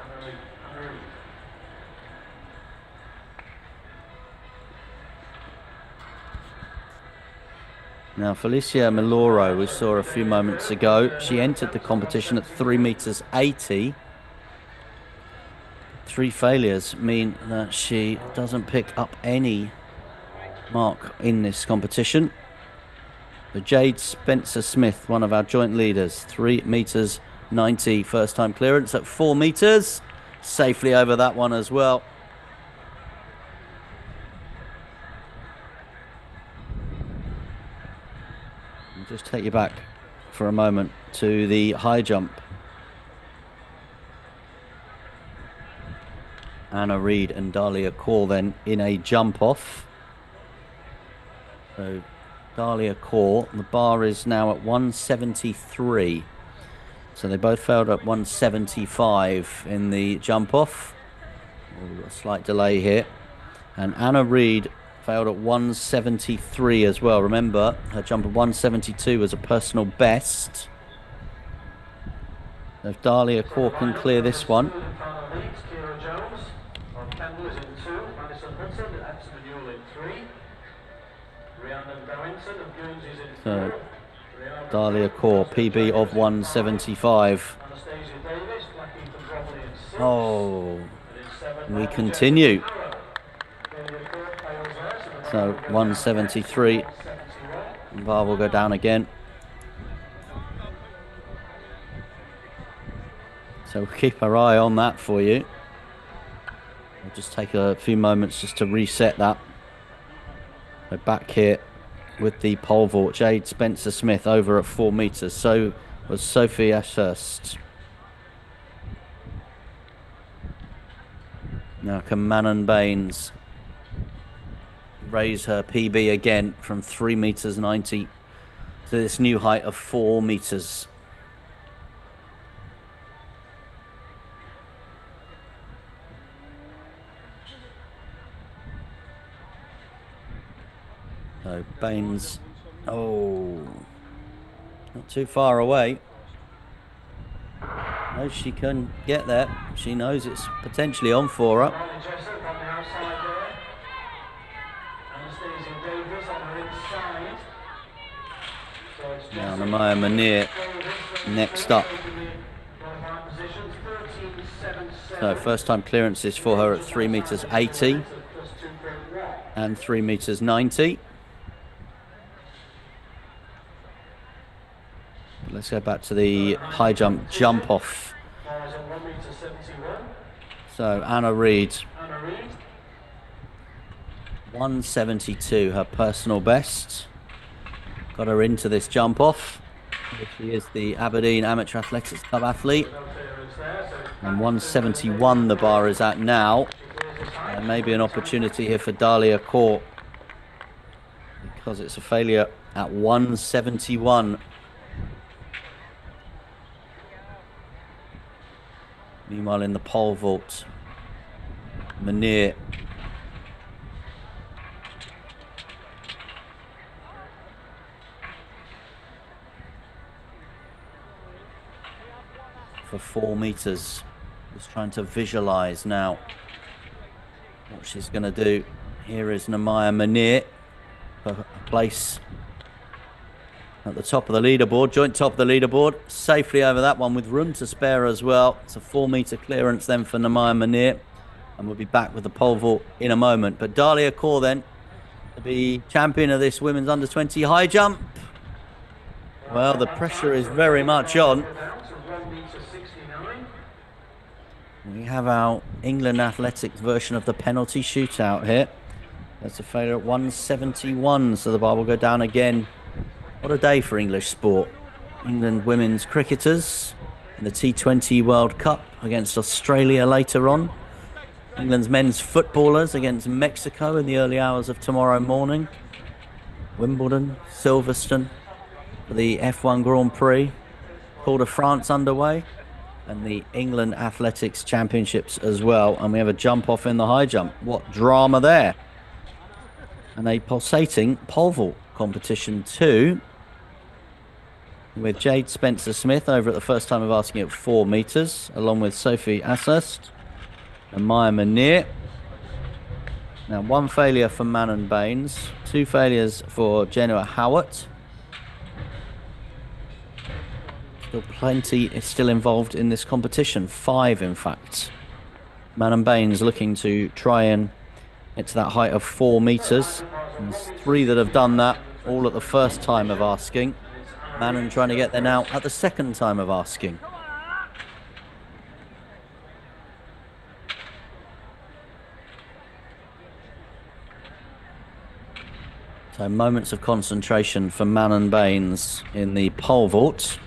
Now, Felicia Miloro, we saw a few moments ago, she entered the competition at 3 meters 80. 3 failures mean that she doesn't pick up any mark in this competition. But Jade Spencer-Smith, one of our joint leaders, 3 meters 90, first time clearance at 4 meters. Safely over that one as well. Just take you back for a moment to the high jump. Anna Reid and Dahlia Kaur then in a jump off. So Dahlia Kaur, the bar is now at 173. So they both failed at 175 in the jump off. Oh, a slight delay here. And Anna Reid failed at 173 as well. Remember, her jump of 172 was a personal best. If Dahlia Kaur can clear this one. So, Dahlia Kaur, PB of 175. Oh, we continue. So 173. The bar will go down again. So we'll keep our eye on that for you. I'll just take a few moments just to reset that. We're back here with the pole vault. Jade Spencer-Smith over at 4 meters. So was Sophie Ashurst. Now can Manon Baines raise her PB again from 3 meters 90 to this new height of 4 meters. So Baines, oh, not too far away. No, she can get there. She knows it's potentially on for her. Now Namaya Munir next up. So first time clearances for her at 3 meters 80 and 3 meters 90. Let's go back to the high jump off. So Anna Reid, 172, her personal best. Got her into this jump off. She is the Aberdeen Amateur Athletics Club athlete. And 171 the bar is at now. There may be an opportunity here for Dahlia Court, because it's a failure at 171. Meanwhile, in the pole vault, Munir. For 4 meters. Just trying to visualize now what she's going to do. Here is Namaya Munir, her place at the top of the leaderboard, joint top of the leaderboard, safely over that one with room to spare as well. It's a 4 meter clearance then for Namaya Munir, and we'll be back with the pole vault in a moment. But Dahlia Kaur then to be champion of this women's under 20 high jump. Well, the pressure is very much on. We have our England Athletics version of the penalty shootout here. That's a failure at 171, so the bar will go down again. What a day for English sport. England women's cricketers in the T20 World Cup against Australia later on. England's men's footballers against Mexico in the early hours of tomorrow morning. Wimbledon, Silverstone for the F1 Grand Prix. Tour de France underway. And the England Athletics Championships as well. And we have a jump off in the high jump. What drama there. And a pulsating pole vault competition too, with Jade Spencer-Smith over at the first time of asking at 4 meters, along with Sophie Ashurst and Maya Munir. Now 1 failure for Manon Baines, 2 failures for Genoa Howard. Still plenty is still involved in this competition, 5 in fact. Manon Baines looking to try and get to that height of 4 meters. There's 3 that have done that, all at the first time of asking. Manon trying to get there now at the second time of asking. So moments of concentration for Manon Baines in the pole vault.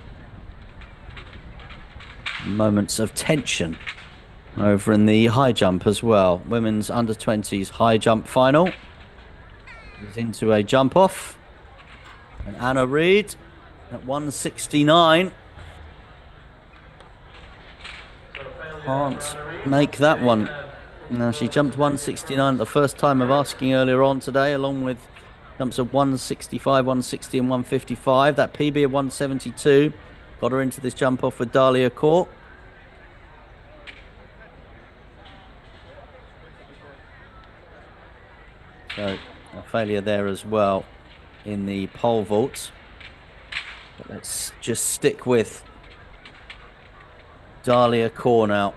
Moments of tension over in the high jump as well. Women's under 20s high jump final is into a jump off, and Anna Reid at 169 can't make that one. Now she jumped 169 at the first time of asking earlier on today, along with jumps of 165, 160 and 155. That PB of 172 got her into this jump off with Dahlia Kaur. So a failure there as well in the pole vault. But let's just stick with Dahlia Kaur now.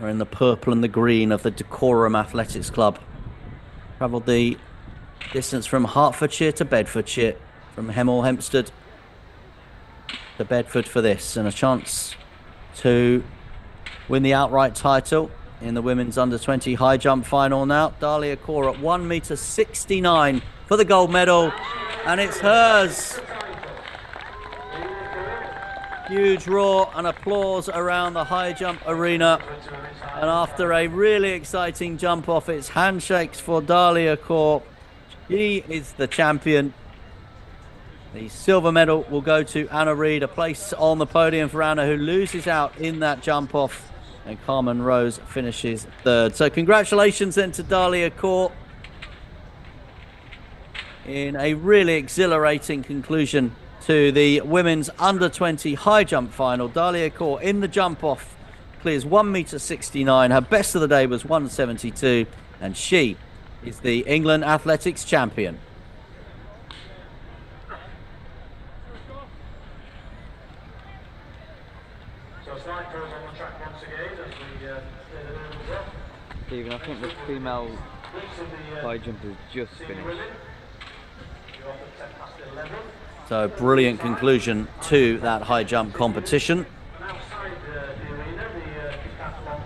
We're in the purple and the green of the Decorum Athletics Club. Travelled the distance from Hertfordshire to Bedfordshire, from Hemel Hempstead to Bedford for this, and a chance to win the outright title in the women's under-20 high jump final now. Dahlia Kaur at 1m69 for the gold medal, and it's hers. Huge roar and applause around the high jump arena. And after a really exciting jump off, it's handshakes for Dahlia Kaur. She is the champion. The silver medal will go to Anna Reid, a place on the podium for Anna, who loses out in that jump off. And Carmen Rose finishes third. So congratulations then to Dahlia Kaur in a really exhilarating conclusion to the women's under-20 high jump final. Dahlia Kaur in the jump off clears 1m69. Her best of the day was 172, and she is the England Athletics champion. So slide goes on the track once again as we clear the hurdles up. Stephen, I think the female high jump has just finished. You're off at 10 past 11. So brilliant conclusion to that high jump competition. And outside the arena, the decathlon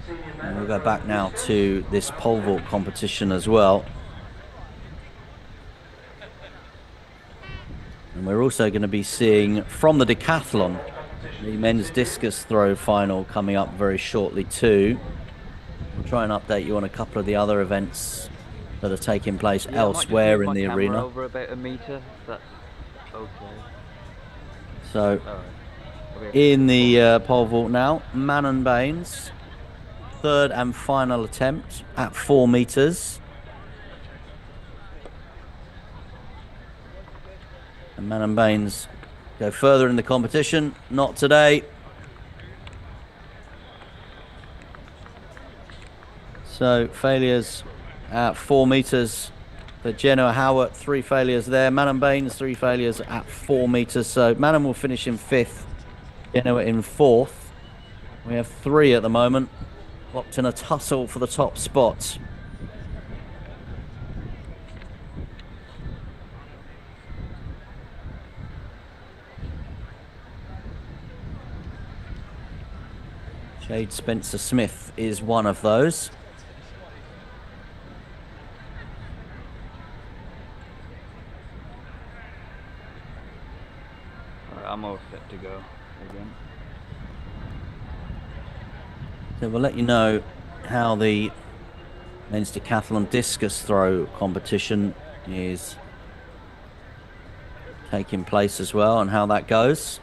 senior men. And we'll go back now to this pole vault competition as well. And we're also going to be seeing from the decathlon the men's discus throw final coming up very shortly too. We'll try and update you on a couple of the other events that are taking place elsewhere in the arena. Over about a meter. That's okay. So Alright. in the pole vault now, Manon Baines, third and final attempt at 4 meters. And Manon Baines go further in the competition. Not today. So failures at 4 meters for Genoa Howard, 3 failures there. Manon Baines, 3 failures at 4 meters. So Manon will finish in 5th, Genoa in 4th. We have 3 at the moment, locked in a tussle for the top spot. Jade Spencer-Smith is one of those. I'm all set to go again. So we'll let you know how the men's decathlon discus throw competition is taking place as well and how that goes.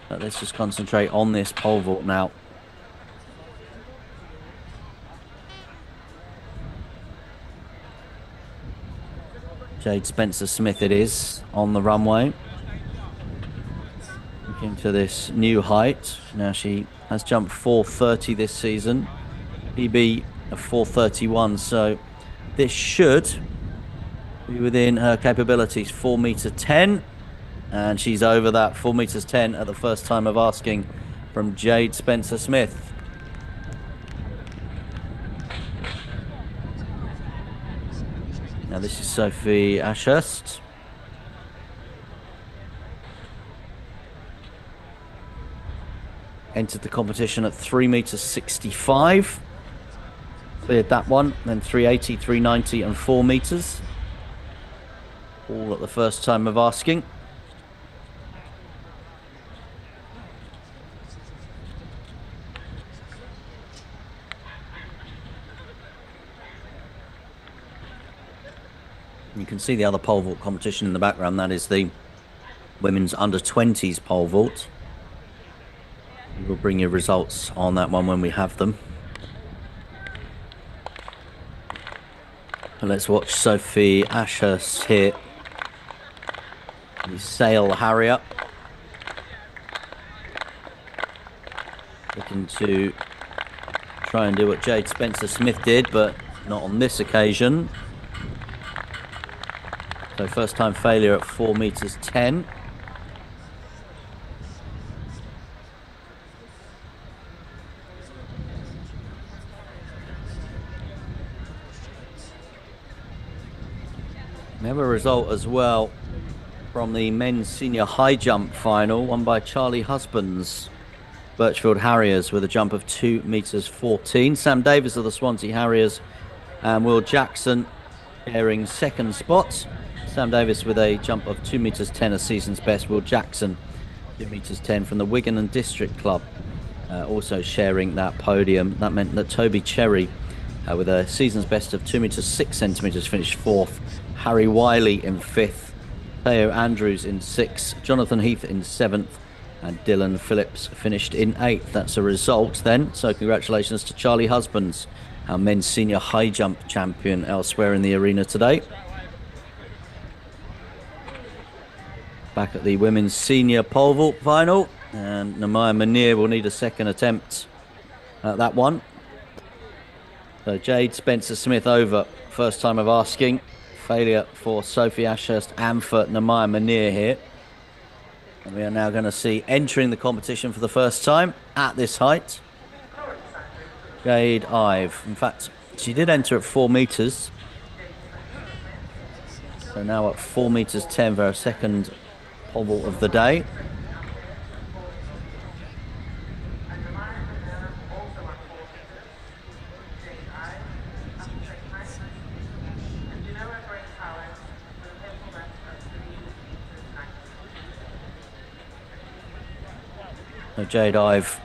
But let's just concentrate on this pole vault now. Jade Spencer-Smith it is on the runway. Looking to this new height. Now she has jumped 430 this season. PB of 431, so this should be within her capabilities. 4m10, and she's over that 4m10 at the first time of asking from Jade Spencer-Smith. Now this is Sophie Ashurst. Entered the competition at 3m65. Cleared that one, then 380, 390 and 4 meters. All at the first time of asking. You can see the other pole vault competition in the background. That is the women's under-20s pole vault. We'll bring you results on that one when we have them. And let's watch Sophie Ashurst here. The Sail Harrier. Looking to try and do what Jade Spencer-Smith did, but not on this occasion. So first time failure at 4m10. We have a result as well from the men's senior high jump final, won by Charlie Husbands. Birchfield Harriers with a jump of 2 meters 14. Sam Davis of the Swansea Harriers and Will Jackson sharing second spot. Sam Davis with a jump of 2 meters 10, a season's best. Will Jackson 2 meters 10 from the Wigan and District Club, also sharing that podium. That meant that Toby Cherry with a season's best of 2 meters 6 centimeters finished fourth. Harry Wiley in fifth. Theo Andrews in sixth. Jonathan Heath in seventh. And Dylan Phillips finished in eighth. That's a result then. So congratulations to Charlie Husbands, our men's senior high jump champion elsewhere in the arena today. Back at the women's senior pole vault final. And Namaya Munir will need a second attempt at that one. So Jade Spencer-Smith over. First time of asking. Failure for Sophie Ashurst and for Namaya Munir here. And we are now going to see entering the competition for the first time at this height, Jade Ive. In fact, she did enter at 4 meters. So now at 4 meters 10 for her second pole vault of the day. So Jade Ive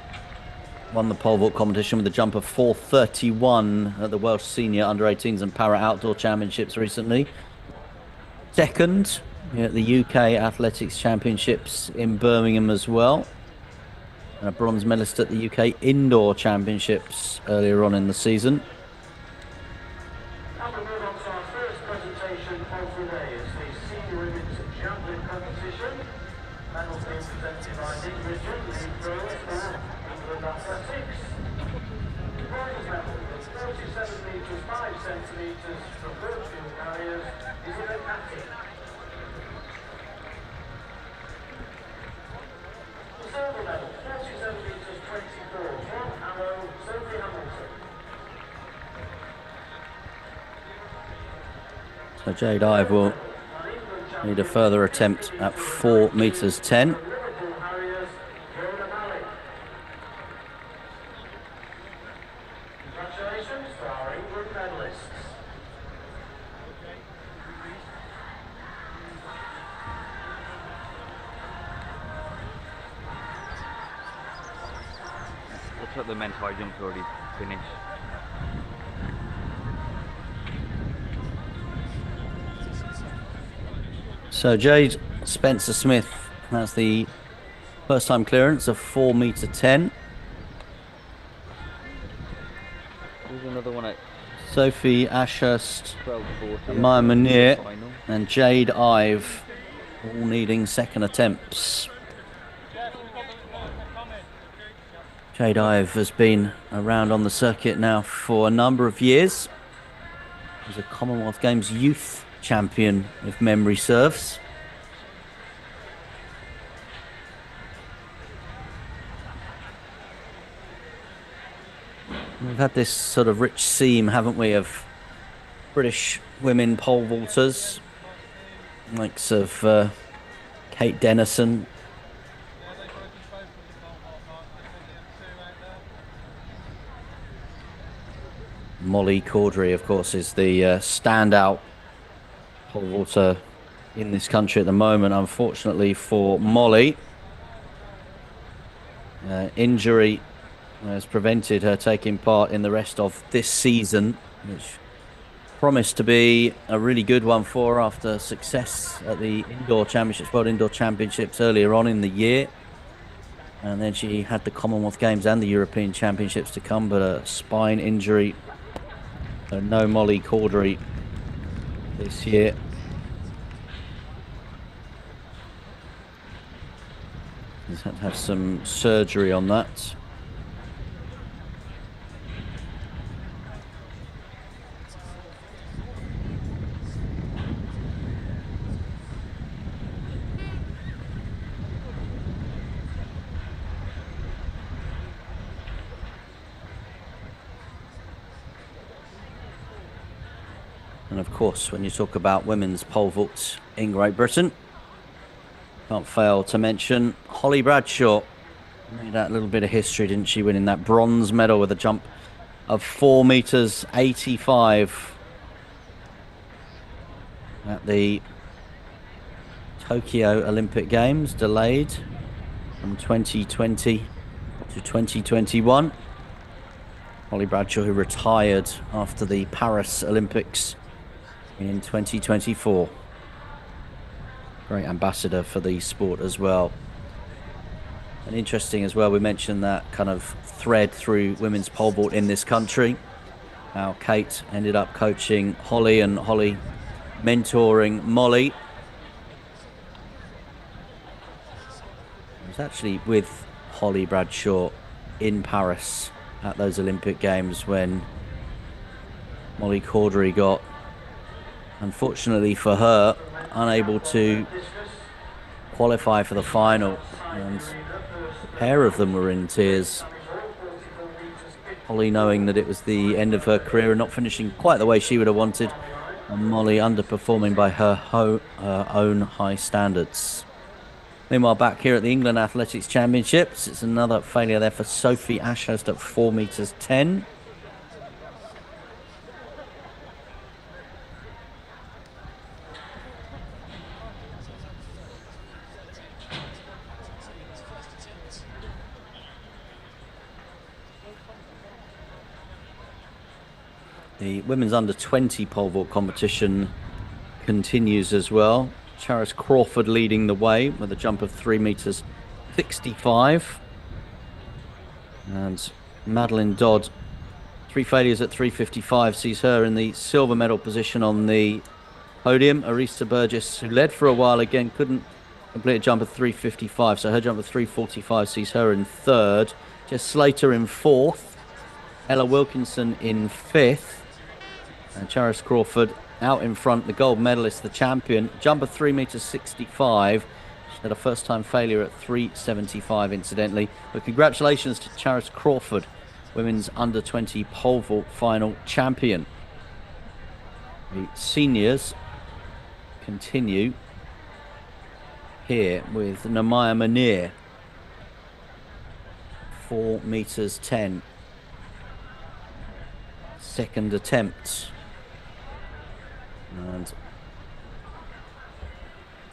won the pole vault competition with a jump of 4:31 at the Welsh Senior Under-18s and Para Outdoor Championships recently. Second at the UK Athletics Championships in Birmingham as well. And a bronze medalist at the UK Indoor Championships earlier on in the season. And we move on to our first presentation of the day. It's the Senior Women's Javelin Competition. Medals being presented by Nick Richard, lead thrower for England Athletics. The bronze medal of 47 metres 5 centimetres from Birchfield Harriers is in a Hattie. The silver medal, 47 metres 24 from Arrow, Sophie Hamilton. So Jade Ive will need a further attempt at 4 meters 10. Congratulations to our England medalists. Looks like the men's high jump's already finished. So Jade Spencer-Smith has the first time clearance of 4 meter 10. There's another one at Sophie Ashurst, 12:40. Maya Munir Final. and Jade Ive all needing second attempts. Jade Ive has been around on the circuit now for a number of years. She's a Commonwealth Games youth champion, if memory serves. We've had this sort of rich seam, haven't we, of British women pole vaulters, likes of Kate Dennison, Molly Caudry, of course, is the standout pole vaulter in this country at the moment. Unfortunately for Molly, injury has prevented her taking part in the rest of this season, which promised to be a really good one for her after success at the Indoor Championships, World Indoor Championships earlier on in the year. And then she had the Commonwealth Games and the European Championships to come, but a spine injury. So no Molly Caudry this year. He's had to have some surgery on that. And of course, when you talk about women's pole vaults in Great Britain, can't fail to mention Holly Bradshaw, Made that little bit of history, didn't she, winning that bronze medal with a jump of 4 meters 85 at the Tokyo Olympic Games, delayed from 2020 to 2021. Holly Bradshaw, who retired after the Paris Olympics in 2024. Great ambassador for the sport as well. And interesting as well, we mentioned that kind of thread through women's pole vault in this country. How Kate ended up coaching Holly and Holly mentoring Molly. I was actually with Holly Bradshaw in Paris at those Olympic Games when Molly Cordery got, unfortunately for her, unable to qualify for the final, and a pair of them were in tears. Holly knowing that it was the end of her career and not finishing quite the way she would have wanted, and Molly underperforming by her own high standards. Meanwhile, back here at the England Athletics Championships, it's another failure there for Sophie Ashurst at 4 meters 10. The women's under-20 pole vault competition continues as well. Charis Crawford leading the way with a jump of 3 meters 65. And Madeline Dodd, 3 failures at 3:55, sees her in the silver medal position on the podium. Arisa Burgess, who led for a while, again couldn't complete a jump of 3:55, so her jump of 3:45 sees her in third. Jess Slater in fourth. Ella Wilkinson in fifth. And Charis Crawford out in front, the gold medalist, the champion. Jump of 3 meters 65. She had a first-time failure at 3:75, incidentally. But congratulations to Charis Crawford, women's under-20 pole vault final champion. The seniors continue here with Namaya Munir, 4 meters 10. Second attempt. And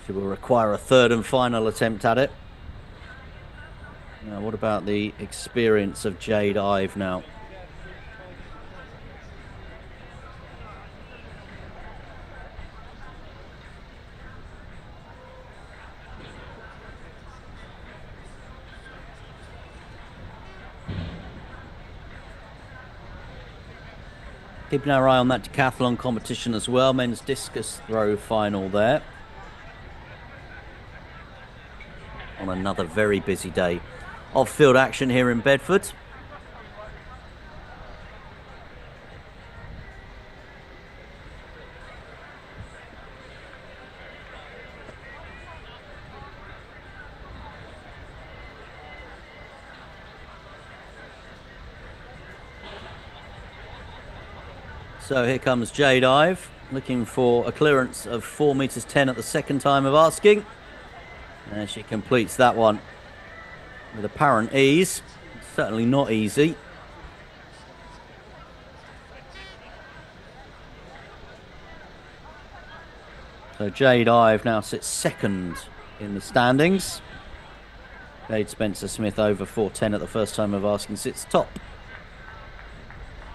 she will require a third and final attempt at it. Now, what about the experience of Jade Ive now? Keeping our eye on that decathlon competition as well. Men's discus throw final there. On another very busy day of field action here in Bedford. So here comes Jade Ive, looking for a clearance of 4 meters 10 at the second time of asking. And she completes that one with apparent ease. Certainly not easy. So Jade Ive now sits second in the standings. Jade Spencer Smith over 4:10 at the first time of asking sits top.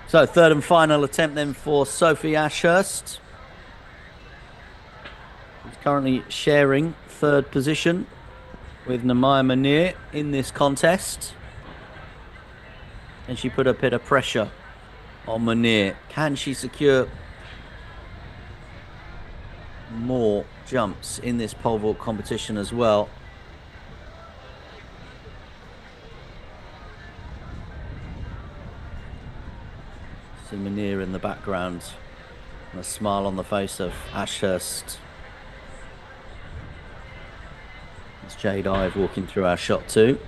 So third and final attempt then for Sophie Ashurst. She's currently sharing third position with Namaya Munir in this contest. And she put a bit of pressure on Munir. Can she secure more jumps in this pole vault competition as well? See Munir in the background, and a smile on the face of Ashurst. It's Jade Ive walking through our shot too.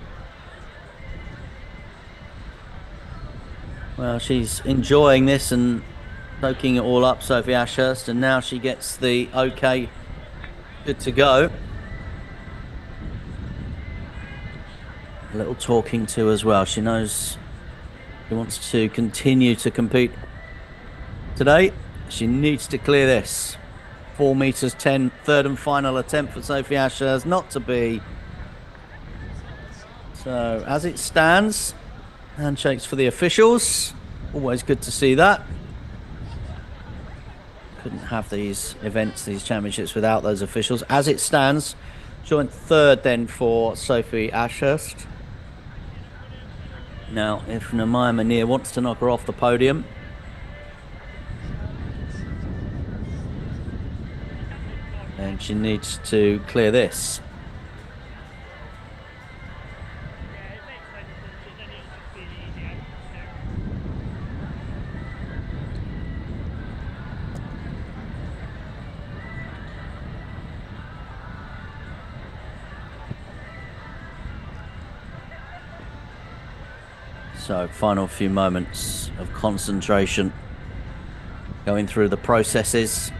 Well, she's enjoying this and soaking it all up, Sophie Ashurst, and now she gets the okay, good to go. a little talking to as well. She knows she wants to continue to compete today. She needs to clear this. 4 meters 10, third and final attempt for Sophie Ashurst, not to be. So as it stands, handshakes for the officials. Always good to see that. Couldn't have these events, these championships, without those officials. As it stands, joint third then for Sophie Ashurst. Now, if Namaya Munir wants to knock her off the podium, then she needs to clear this. So, final few moments of concentration, going through the processes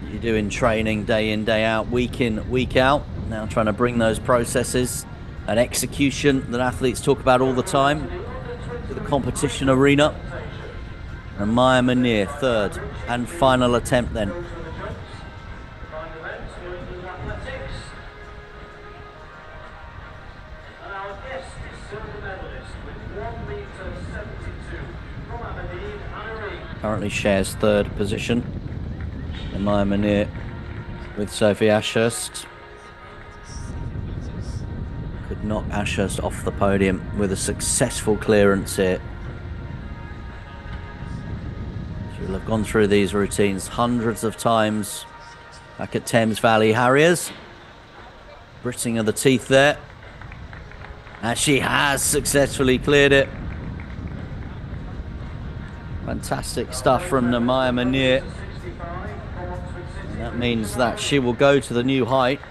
you do in training, day in, day out, week in, week out. Now trying to bring those processes and execution that athletes talk about all the time to the competition arena. And Maya Munir, third and final attempt then. Currently shares third position. And Maya Munir with Sophie Ashurst. Could knock Ashurst off the podium with a successful clearance here. She will have gone through these routines hundreds of times back at Thames Valley Harriers. Gritting of the teeth there. And she has successfully cleared it. Fantastic stuff from Namaya Munir. And that means that she will go to the new height.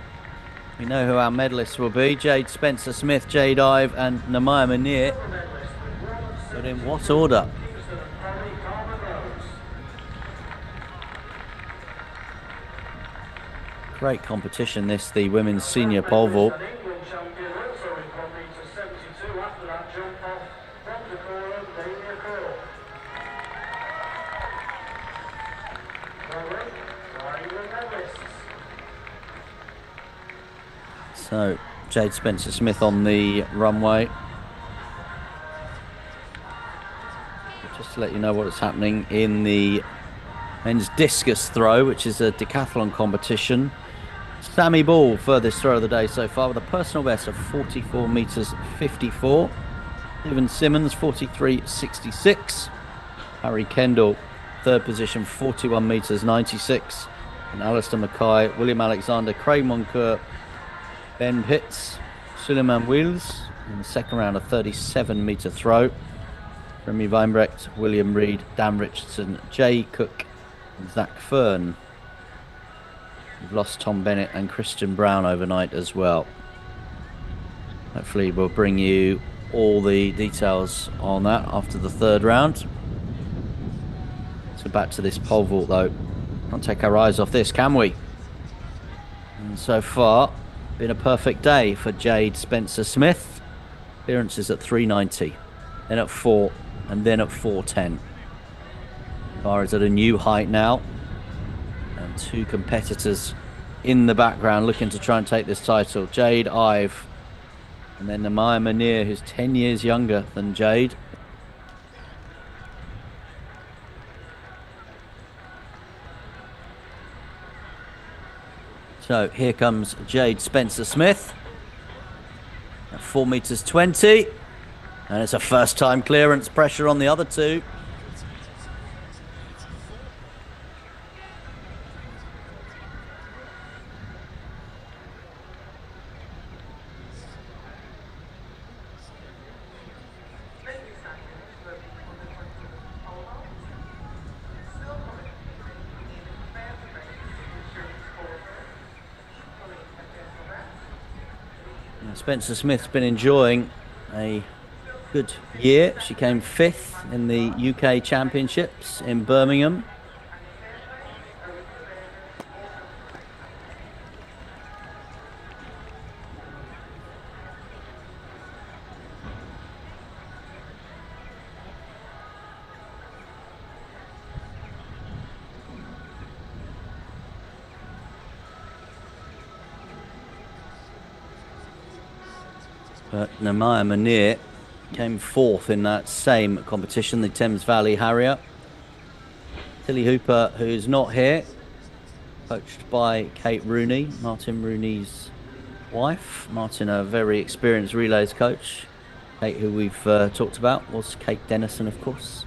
We know who our medalists will be. Jade Spencer-Smith, Jade Ive and Namaya Munir. But in what order? Great competition this, the women's senior pole vault. So, Jade Spencer-Smith on the runway. Just to let you know what is happening in the men's discus throw, which is a decathlon competition. Sammy Ball, furthest throw of the day so far, with a personal best of 44 meters 54. Stephen Simmons, 43.66. Harry Kendall, third position, 41 meters 96. And Alistair Mackay, William Alexander, Craig Moncur, Ben Pitts, Suleiman Wills in the second round, a 37-meter throw. Remy Weinbrecht, William Reed, Dan Richardson, Jay Cook, and Zach Fern. We've lost Tom Bennett and Christian Brown overnight as well. Hopefully we'll bring you all the details on that after the third round. So back to this pole vault though. Can't take our eyes off this, can we? And so far, been a perfect day for Jade Spencer-Smith. Clearances at 390, then at 4, and then at 410. Bar is at a new height now, and two competitors in the background looking to try and take this title. Jade Ive, and then Namaya Munir, who's 10 years younger than Jade. So here comes Jade Spencer-Smith at 4 meters 20, and it's a first time clearance. Pressure on the other two. Spencer-Smith's been enjoying a good year. She came 5th in the UK Championships in Birmingham. But Namaya Munir came fourth in that same competition, the Thames Valley Harrier. Tilly Hooper, who's not here, coached by Kate Rooney, Martin Rooney's wife. Martin, a very experienced relays coach. Kate, who we've talked about, was Kate Dennison, of course.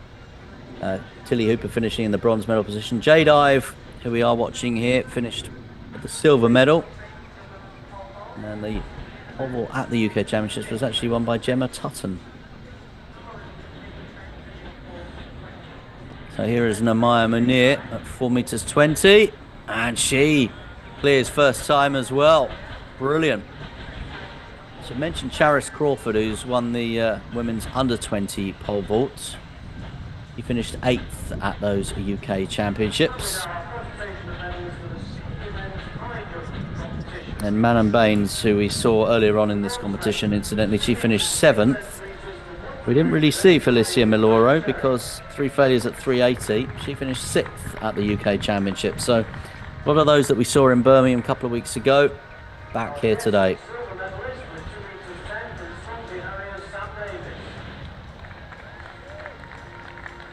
Tilly Hooper finishing in the bronze medal position. Jade Ive, who we are watching here, finished with the silver medal. And the pole vault at the UK Championships was actually won by Gemma Tutton. So here is Namaya Munir at 4.20 meters, and she clears first time as well. Brilliant. So I mentioned Charis Crawford, who's won the women's under-20 pole vault. He finished 8th at those UK Championships. And Manon Baines, who we saw earlier on in this competition, incidentally, she finished 7th. We didn't really see Felicia Miloro because 3 failures at 380. She finished 6th at the UK Championship. So a lot of those that we saw in Birmingham a couple of weeks ago, back here today.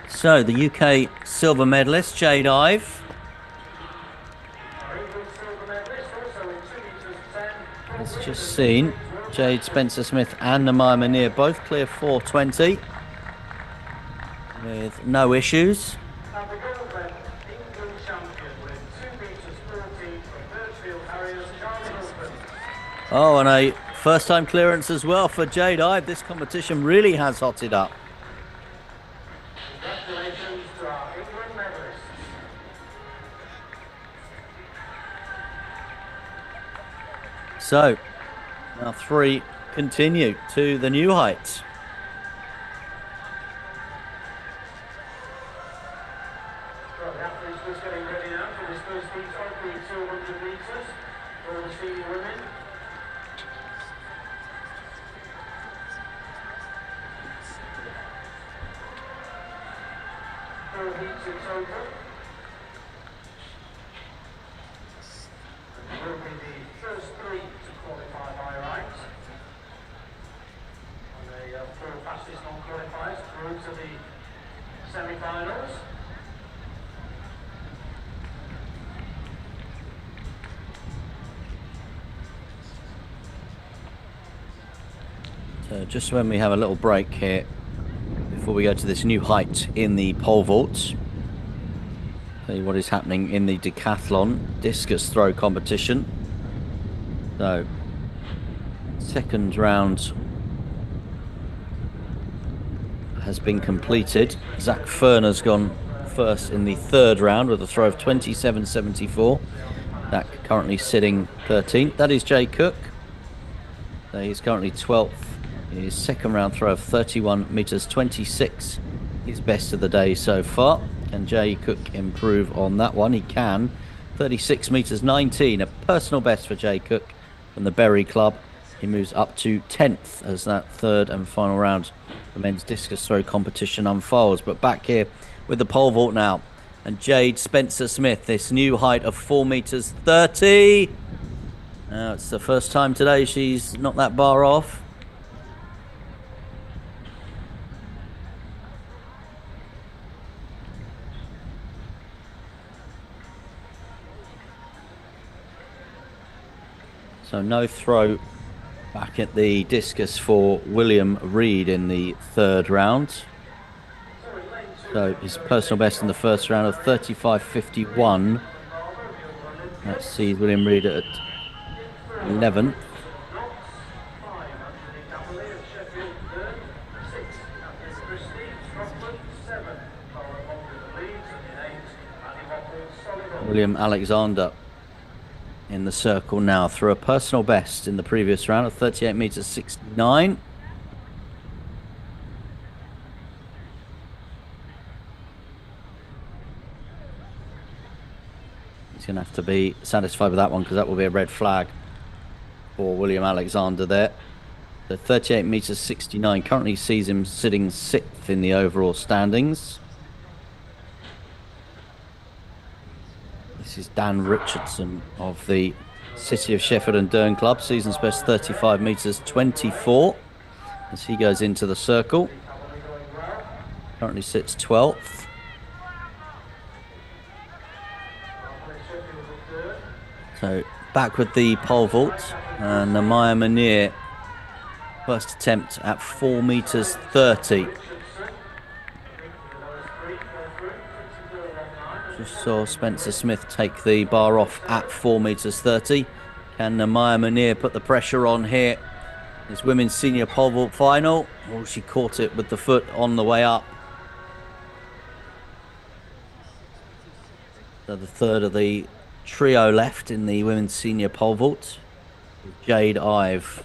So the UK silver medalist, Jade Ive, has just seen Jade Spencer-Smith and Namaya Munir both clear 4.20 with no issues. Oh, and a first-time clearance as well for Jade Ive. This competition really has hotted up. Congratulations to our England medalists. So, now 3 continue to the new heights. Well, the athletes just getting ready now for this first heat of the 200 metres for the senior women. Four heats in total. And will be the first 3 to qualify by right. And the 4 fastest non-qualifiers through to the semi-finals. So just when we have a little break here, before we go to this new height in the pole vault, tell you what is happening in the decathlon discus throw competition. So, second round has been completed. Zach Ferner's gone first in the third round with a throw of 27.74. Zach currently sitting 13th. That is Jay Cook. So he's currently 12th. His second round throw of 31.26 meters, his best of the day so far. Can Jay Cook improve on that one? He can. 36.19 meters, a personal best for Jay Cook from the Berry Club. He moves up to 10th as that third and final round of the men's discus throw competition unfolds. But back here with the pole vault now, and Jade Spencer-Smith, this new height of 4.30 meters. Now it's the first time today she's not that bar off. So no throw back at the discus for William Reed in the third round. So his personal best in the first round of 35.51. Let's see William Reed at 11th. William Alexander in the circle now through a personal best in the previous round of 38.69 meters. He's going to have to be satisfied with that one because that will be a red flag for William Alexander there. The 38.69 meters currently sees him sitting 6th in the overall standings. This is Dan Richardson of the City of Sheffield and Durham Club, season's best 35.24 meters. as he goes into the circle. Currently sits 12th. So back with the pole vault, and Maya Munir, first attempt at 4 meters 30. Just saw Spencer Smith take the bar off at 4 meters 30. Can Maya Munir put the pressure on here? This women's senior pole vault final. Oh, she caught it with the foot on the way up. So the third of the trio left in the women's senior pole vault. Jade Ive.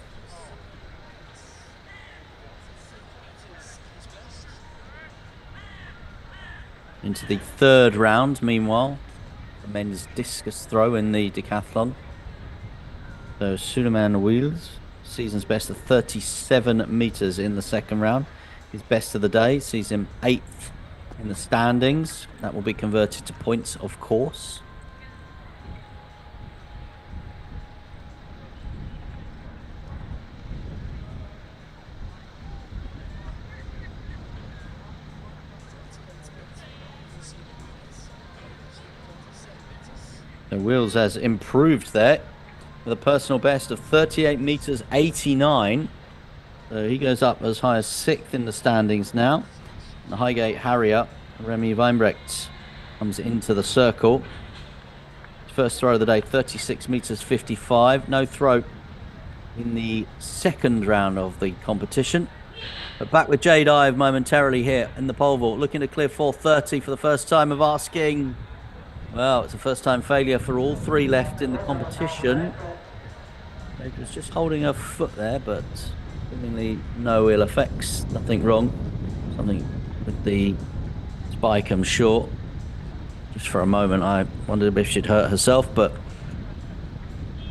Into the third round, meanwhile, the men's discus throw in the decathlon. So Suleiman Wheels, season's best of 37 meters in the second round. His best of the day, sees him 8th in the standings. That will be converted to points, of course. So Wheels has improved there with a personal best of 38 meters 89. So he goes up as high as 6th in the standings now. The Highgate Harrier, Remy Weinbrecht, comes into the circle. First throw of the day, 36 meters 55. No throw in the second round of the competition. But back with Jade Ive momentarily here in the pole vault, looking to clear 4:30 for the first time of asking. Well, it's a first-time failure for all three left in the competition. Jade was just holding her foot there, but seemingly no ill effects. Nothing wrong. Something with the spike, I'm sure. Just for a moment, I wondered if she'd hurt herself, but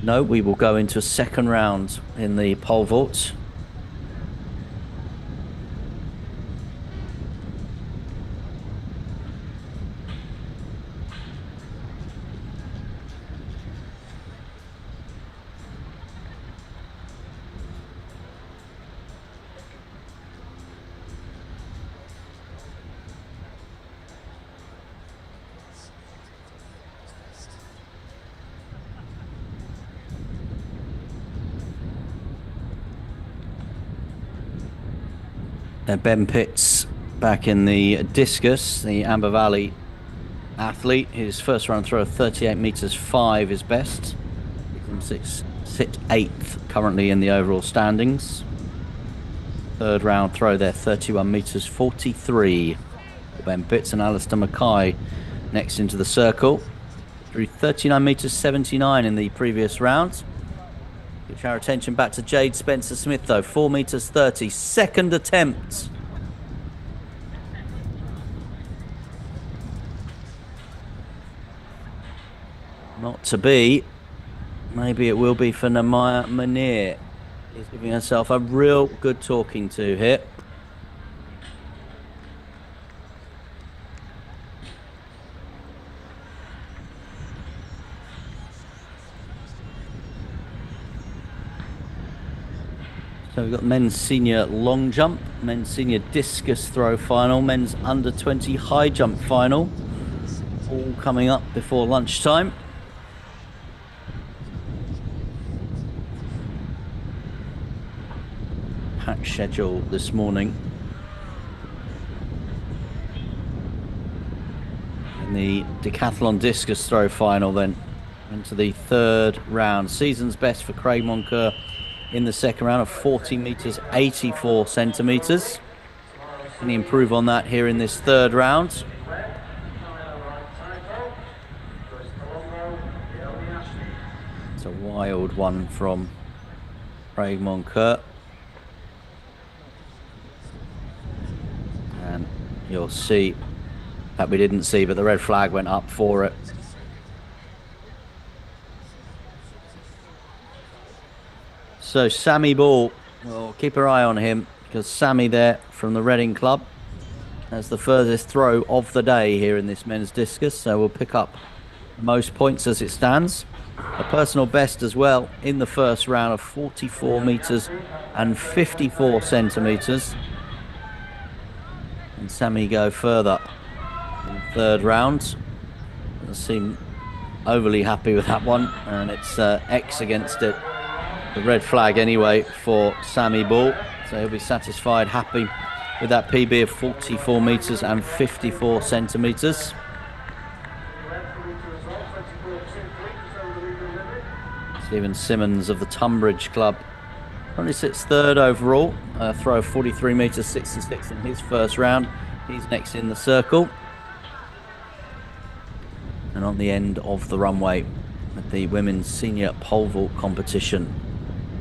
no, we will go into a second round in the pole vault. Ben Pitts back in the discus, the Amber Valley athlete. His first round throw of 38 meters 5 is best. Sit 8th currently in the overall standings. Third round throw there, 31 meters 43. Ben Pitts and Alistair Mackay next into the circle. Through 39 meters 79 in the previous round. Switch our attention back to Jade Spencer Smith though, 4 meters 30, second attempt. Not to be. Maybe it will be for Maya Munir. She's giving herself a real good talking to here. So we've got men's senior long jump, men's senior discus throw final, men's under 20 high jump final, all coming up before lunchtime. Packed schedule this morning. In the decathlon discus throw final then, into the third round. Season's best for Craig Moncur in the second round of 40 meters 84 centimeters. Can he improve on that here in this third round? It's a wild one from Craig Moncur. And you'll see that we didn't see, but the red flag went up for it. So Sammy Ball, we'll keep our eye on him because Sammy there from the Reading Club has the furthest throw of the day here in this men's discus. So we'll pick up most points as it stands. A personal best as well in the first round of 44 meters and 54 centimeters. And Sammy go further in the third round. Doesn't seem overly happy with that one, and it's X against it. The red flag anyway for Sammy Ball, so he'll be satisfied, happy with that PB of 44 meters and 54 centimeters. Stephen Simmons of the Tunbridge Club only sits third overall, throw of 43 meters 66 in his first round. He's next in the circle. And on the end of the runway at the women's senior pole vault competition,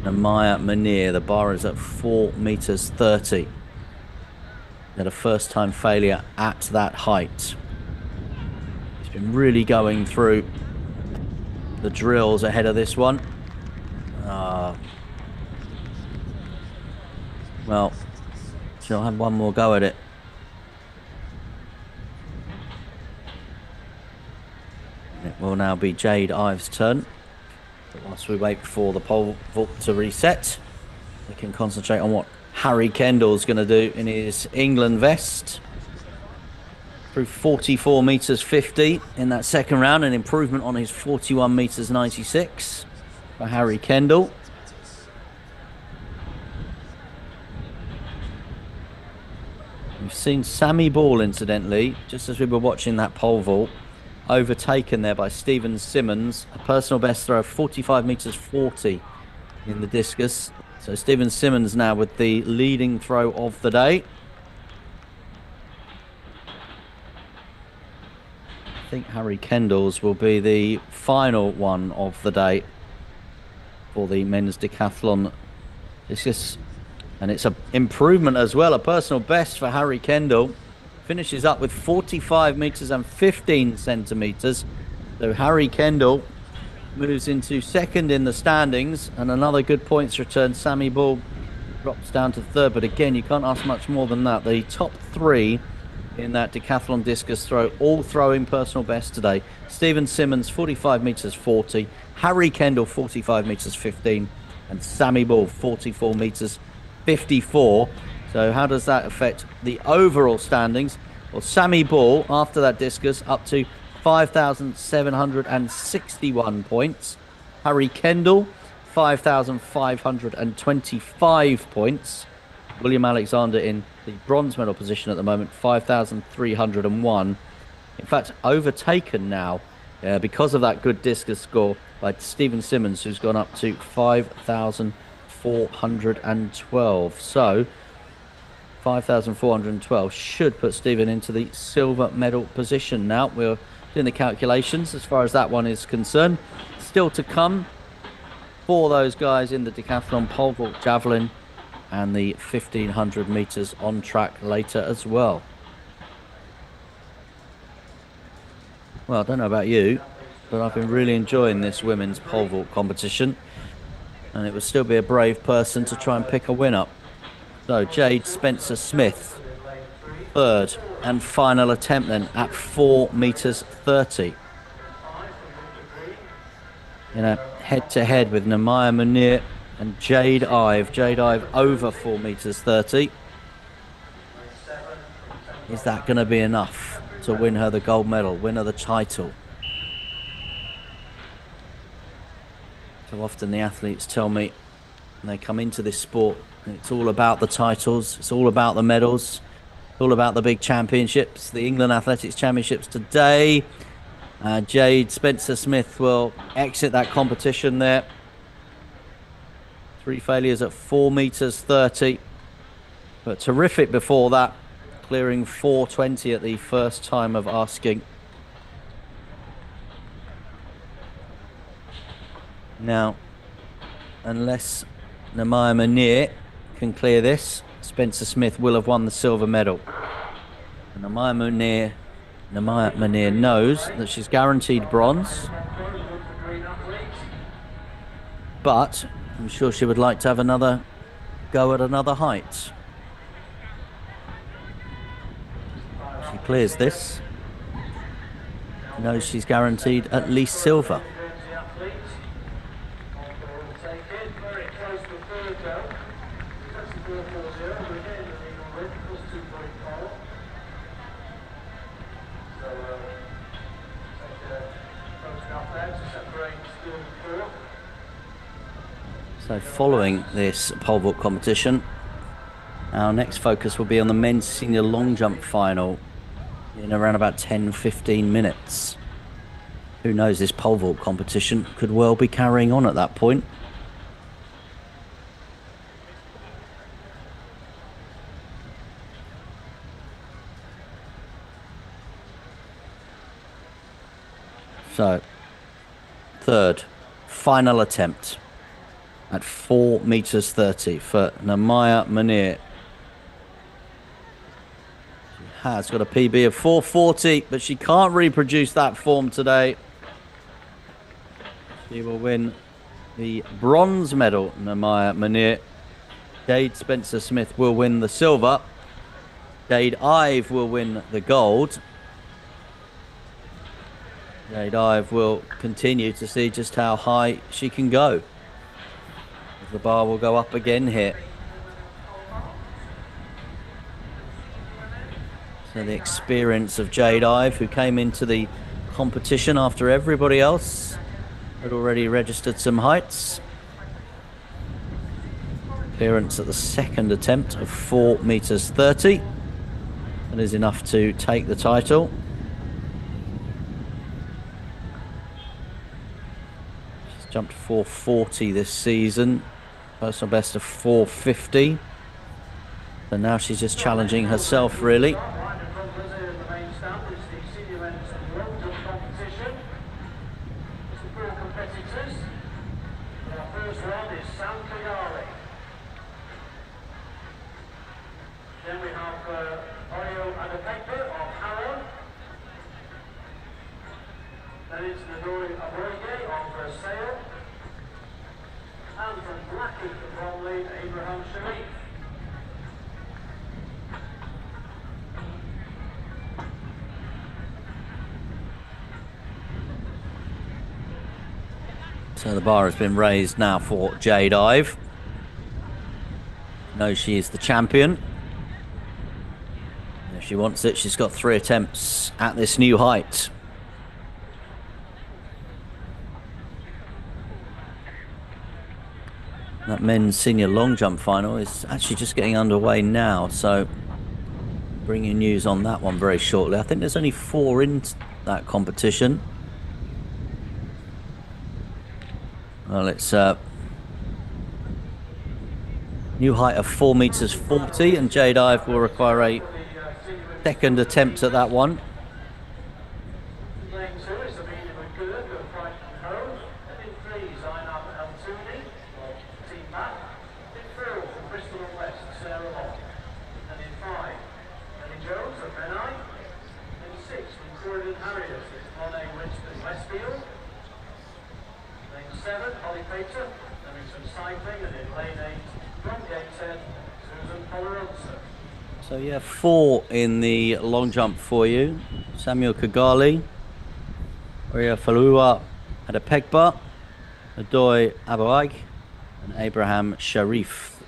Namaya Munir, the bar is at 4 meters 30. Had a first time failure at that height. He's been really going through the drills ahead of this one. Well, she'll have one more go at it. It will now be Jade Ives' turn. But whilst we wait for the pole vault to reset, we can concentrate on what Harry Kendall's going to do in his England vest. Through 44 meters 50 in that second round, an improvement on his 41 meters 96 for Harry Kendall. We've seen Sammy Ball, incidentally, just as we were watching that pole vault, overtaken there by Stephen Simmons, a personal best throw of 45 meters 40 in the discus. So Stephen Simmons now with the leading throw of the day. I think Harry Kendall's will be the final one of the day for the men's decathlon discus. And it's an improvement as well, a personal best for Harry Kendall. Finishes up with 45 meters and 15 centimeters. So Harry Kendall moves into second in the standings, and another good points return. Sammy Ball drops down to third, but again, you can't ask much more than that. The top three in that decathlon discus throw, all throwing personal best today. Stephen Simmons, 45 meters 40. Harry Kendall, 45 meters 15. And Sammy Ball, 44 meters 54. So how does that affect the overall standings? Well, Sammy Ball, after that discus, up to 5,761 points. Harry Kendall, 5,525 points. William Alexander in the bronze medal position at the moment, 5,301. In fact, overtaken now because of that good discus score by Stephen Simmons, who's gone up to 5,412. So 5,412 should put Stephen into the silver medal position now. We're doing the calculations as far as that one is concerned. Still to come for those guys in the decathlon, pole vault, javelin, and the 1,500 meters on track later as well. Well, I don't know about you, but I've been really enjoying this women's pole vault competition, and it would still be a brave person to try and pick a win up. So Jade Spencer Smith, third and final attempt then at 4 meters 30. In a head-to-head with Namaya Munir and Jade Ive. Jade Ive over 4 meters 30. Is that going to be enough to win her the gold medal, win her the title? So often the athletes tell me when they come into this sport, it's all about the titles, it's all about the medals, it's all about the big championships, the England Athletics Championships today. Jade Spencer Smith will exit that competition there. 3 failures at 4 meters 30, but terrific before that, clearing 4:20 at the first time of asking. Now, unless Namaya Munir can clear this, Spencer Smith will have won the silver medal. And Namaya Munir knows that she's guaranteed bronze, but I'm sure she would like to have another go at another height. She clears this. knows she's guaranteed at least silver. So following this pole vault competition, our next focus will be on the men's senior long jump final in around about 10-15 minutes. Who knows, this pole vault competition could well be carrying on at that point. So, third, final attempt at 4 meters 30 for Namaya Munir. She has got a PB of 4:40, but she can't reproduce that form today. She will win the bronze medal, Namaya Munir. Jade Spencer-Smith will win the silver. Jade Ive will win the gold. Jade Ive will continue to see just how high she can go. The bar will go up again here. So the experience of Jade Ive, who came into the competition after everybody else had already registered some heights. Appearance at the second attempt of 4 meters 30. That is enough to take the title. She's jumped 4:40 this season. Personal best of 4:50. So now she's just challenging herself, really. Then we have Oreo Adepekpe of Harrow. Then it's Nadori Aboige of Sale. And from Blackheath of Bromley, Abraham Sharif. So the bar has been raised now for Jade Ive. Knows she is the champion. If she wants it, she's got 3 attempts at this new height. That men's senior long jump final is actually just getting underway now, so bring you news on that one very shortly. I think there's only 4 in that competition. Well, it's new height of 4 meters 40, and Jade Ive will require a second attempt at that one. So yeah, 4 in the long jump for you. Samuel Kigali, Oria Falua Adepekpa, Adoy Aboag, and Abraham Sharif.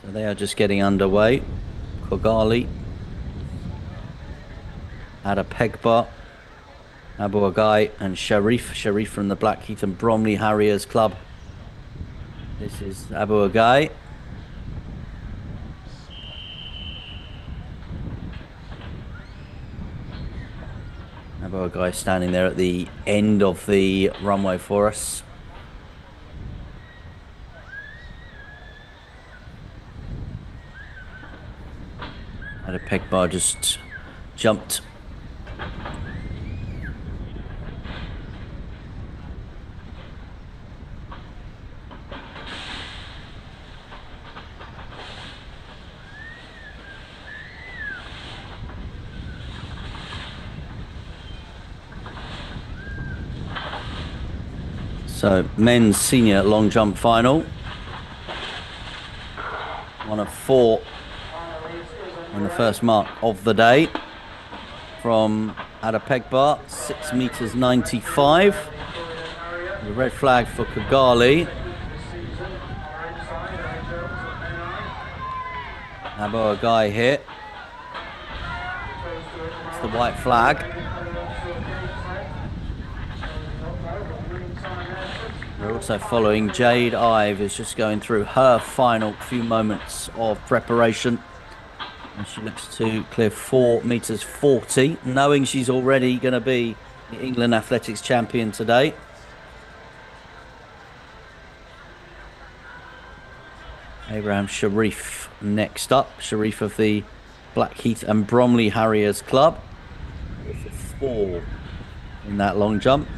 So they are just getting underway. Kigali, Adepekpa, Aboagai, and Sharif. Sharif from the Blackheath and Bromley Harriers Club. This is Aboagai. Aboagai standing there at the end of the runway for us. Adepekpa just jumped. So, men's senior long jump final. One of 4 And the first mark of the day from Ada Pegbar, 6 meters 95. The red flag for Kigali. Abo a guy here. It's the white flag. We're also following Jade Ive, is just going through her final few moments of preparation. And she looks to clear 4 meters 40, knowing she's already going to be the England Athletics champion today. Abraham Sharif next up. Sharif of the Blackheath and Bromley Harriers Club. 4 in that long jump.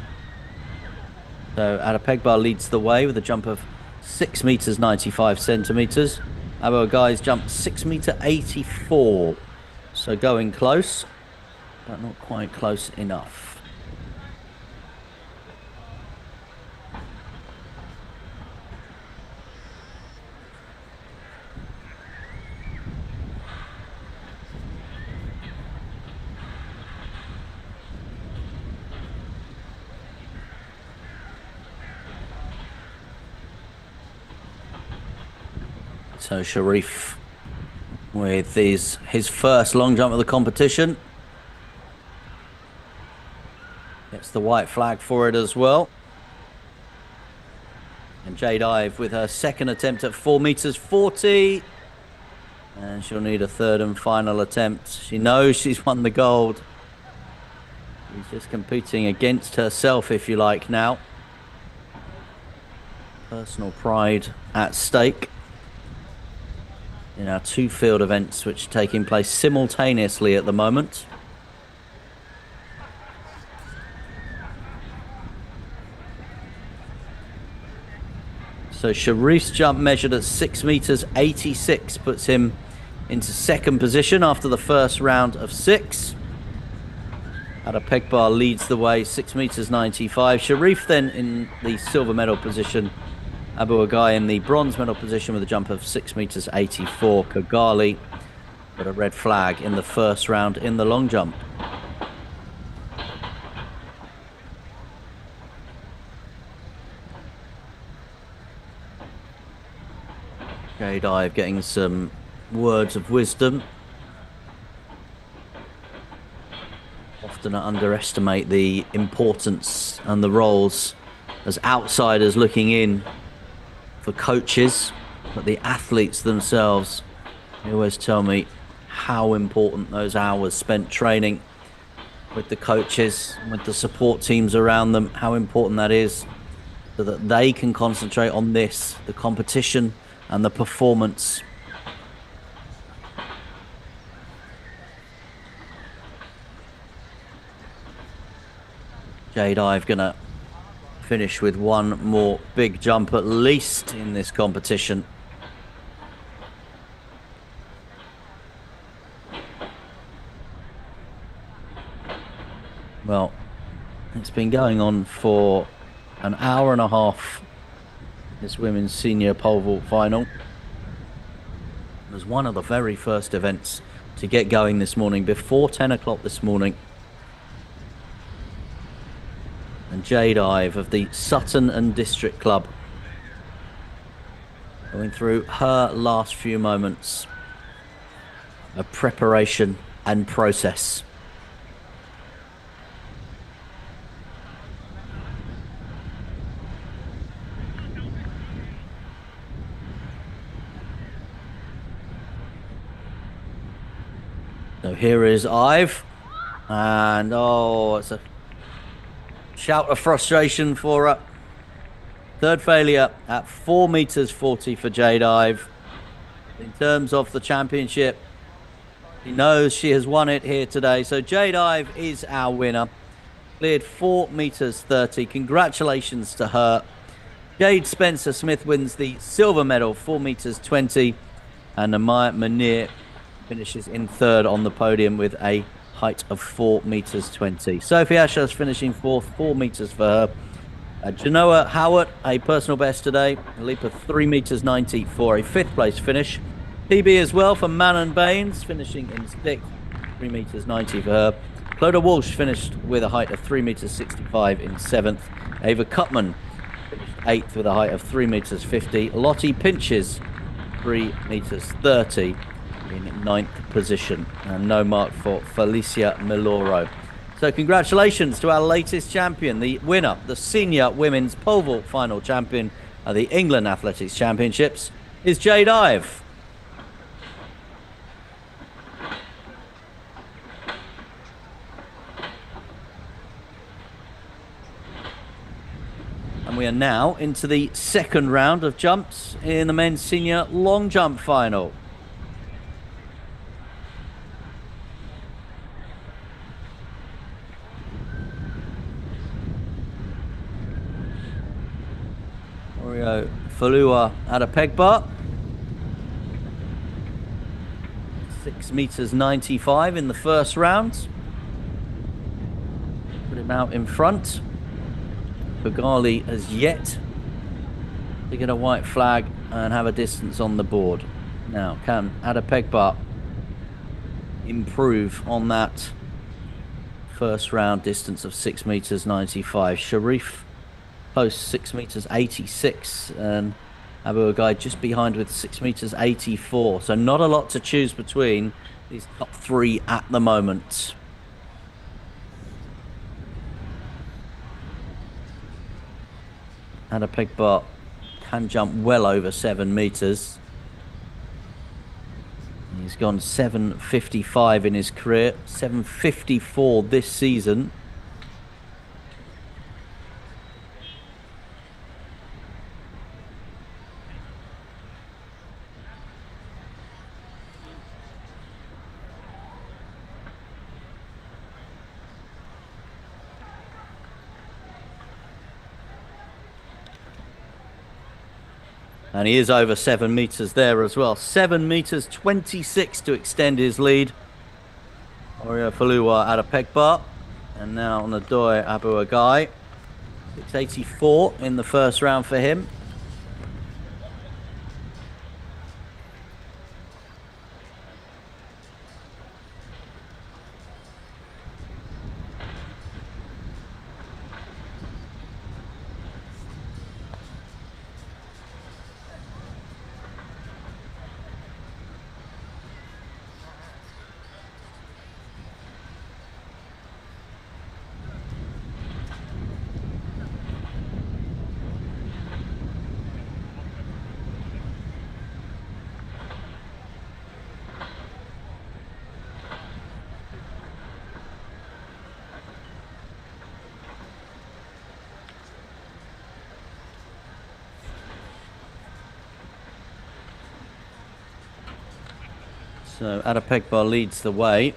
So Ada Pegbar leads the way with a jump of 6 meters 95 centimeters. Our guys jumped 6 meter 84. So going close, but not quite close enough. So Sharif with his first long jump of the competition. Gets the white flag for it as well. And Jade Ive with her second attempt at 4 meters 40. And she'll need a third and final attempt. She knows she's won the gold. She's just competing against herself, if you like, now. Personal pride at stake in our 2 field events which are taking place simultaneously at the moment. So Sharif's jump measured at 6 meters 86 puts him into second position after the first round of 6. Ada Pegbar leads the way, 6 meters 95. Sharif then in the silver medal position. Abu Agai in the bronze medal position with a jump of 6 meters 84. Kigali got a red flag in the first round in the long jump. Jade Ive getting some words of wisdom. Often underestimate the importance and the roles as outsiders looking in for coaches, but the athletes themselves, they always tell me how important those hours spent training with the coaches, with the support teams around them, how important that is so that they can concentrate on this, the competition and the performance. Jade Ive gonna finish with one more big jump at least in this competition. Well, it's been going on for an hour and a half, this women's senior pole vault final. It was one of the very first events to get going this morning, before 10 o'clock this morning. And Jade Ive of the Sutton and District Club going through her last few moments of preparation and process. So here is Ive, and oh, it's a shout of frustration for her. Third failure at 4 meters 40 for Jade Ive. In terms of the championship, she knows she has won it here today. So Jade Ive is our winner. Cleared 4 meters 30. Congratulations to her. Jade Spencer Smith wins the silver medal, 4 meters 20. And Amaya Munir finishes in third on the podium with a height of 4 meters 20. Sophie Asher's finishing fourth, 4 meters for her. Genoa Howard, a personal best today, a leap of 3 meters 90 for a 5th place finish. PB as well for Manon Baines, finishing in 6th, 3 meters 90 for her. Clodagh Walsh finished with a height of 3 meters 65 in 7th. Ava Cutman finished 8th with a height of 3 meters 50. Lottie Pinches, 3 meters 30 in 9th position. And no mark for Felicia Miloro. So congratulations to our latest champion, the winner, the senior women's pole vault final champion of the England Athletics Championships, is Jade Ive. And we are now into the second round of jumps in the men's senior long jump final. Oreo Falua Adepegba. 6 meters 95 in the first round. Put him out in front. Bugali has yet to get a white flag and have a distance on the board. Now, can Adepegba improve on that first round distance of 6 meters 95? Sharif posts 6 meters 86 and Abu Agai just behind with 6 meters 84. So not a lot to choose between these top 3 at the moment. Adepegba can jump well over 7 meters. He's gone 7.55 in his career, 7.54 this season. And he is over 7 meters there as well. 7 meters 26 to extend his lead. Oreo Falua Adepegba. And now on the Doi Abu Agai. 6.84 in the first round for him. So Adepegba leads the way.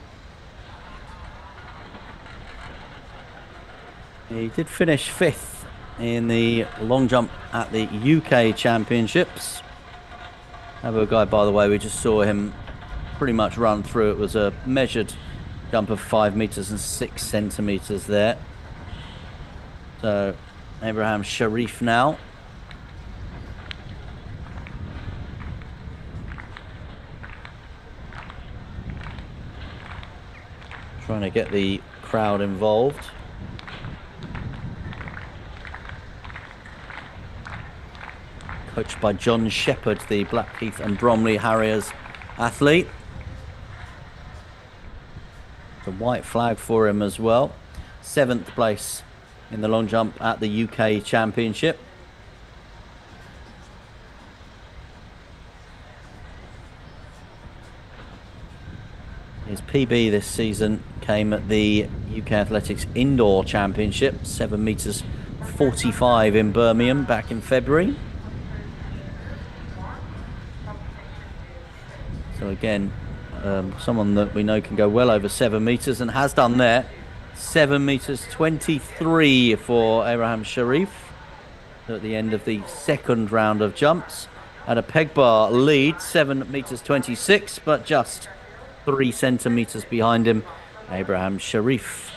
He did finish 5th in the long jump at the UK Championships. Abu Agai, by the way, we just saw him pretty much run through. It was a measured jump of 5 meters and 6 centimeters there. So Abraham Sharif now. Trying to get the crowd involved. Coached by John Shepherd, the Blackheath and Bromley Harriers athlete. The white flag for him as well. 7th place in the long jump at the UK Championship. His PB this season came at the UK Athletics Indoor Championship, 7 meters 45 in Birmingham back in February. So again, someone that we know can go well over 7 meters and has done there. 7 meters 23 for Abraham Sharif at the end of the second round of jumps. Adepegba leads 7 meters 26, but just 3 centimeters behind him, Abraham Sharif.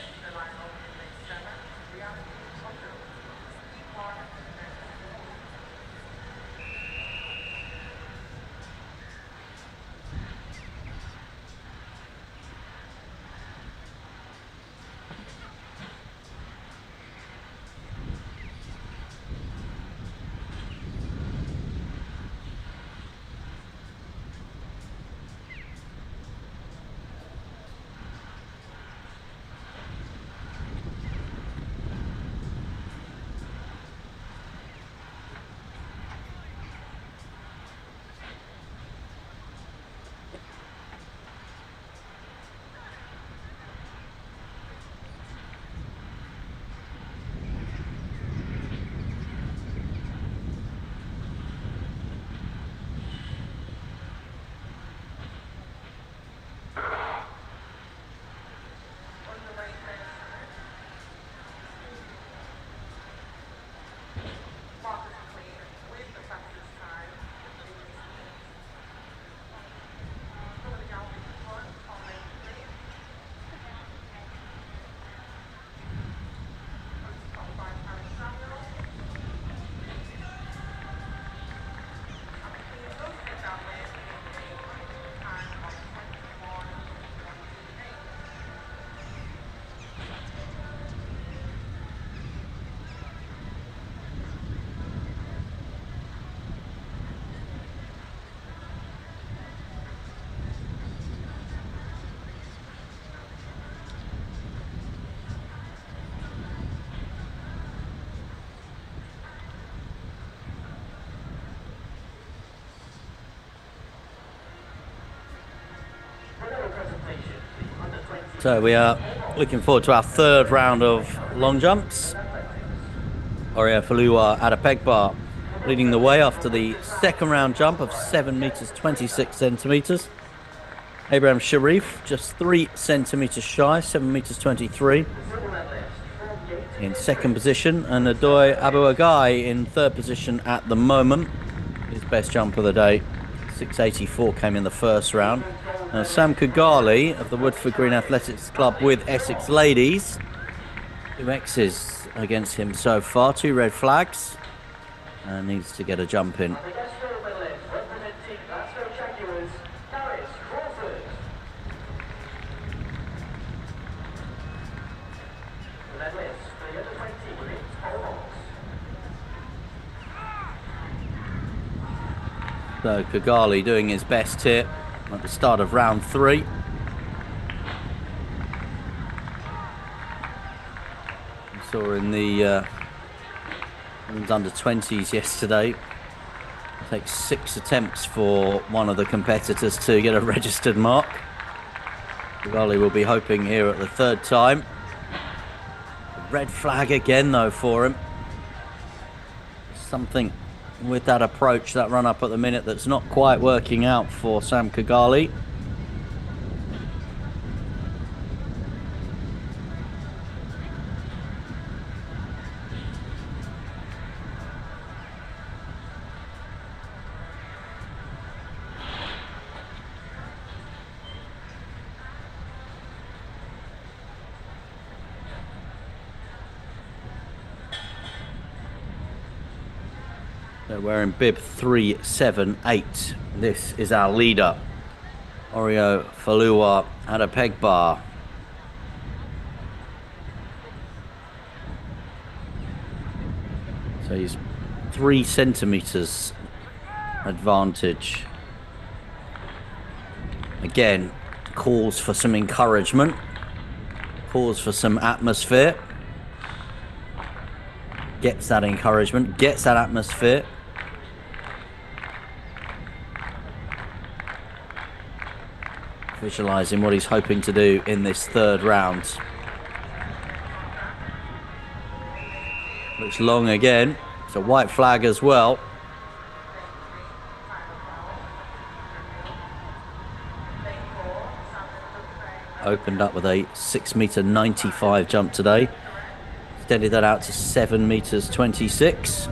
So we are looking forward to our third round of long jumps. Oria Falua Adepegbar leading the way after the second round jump of 7 meters 26 centimeters. Abraham Sharif just 3 centimeters shy, 7 meters 23 in second position, and Adoy Abu Agai in third position at the moment. His best jump of the day, 684, came in the first round. Now, Sam Kugali of the Woodford Green Athletics Club with Essex Ladies. 2 X's against him so far, 2 red flags. And needs to get a jump in. So Kugali doing his best here at the start of round 3. We saw in the under 20s yesterday, it takes 6 attempts for one of the competitors to get a registered mark. Kugali will be hoping here at the third time. Red flag again though for him. Something with that approach, that run up at the minute, that's not quite working out for Sam Kugali. So we're in bib 378. This is our leader, Orio Falua Adepegbar. So he's 3 centimeters advantage. Again, calls for some encouragement, calls for some atmosphere. Gets that encouragement, gets that atmosphere. Visualizing what he's hoping to do in this third round. Looks long again. It's a white flag as well. Opened up with a 6 meter 95 jump today. Extended that out to 7 meters 26.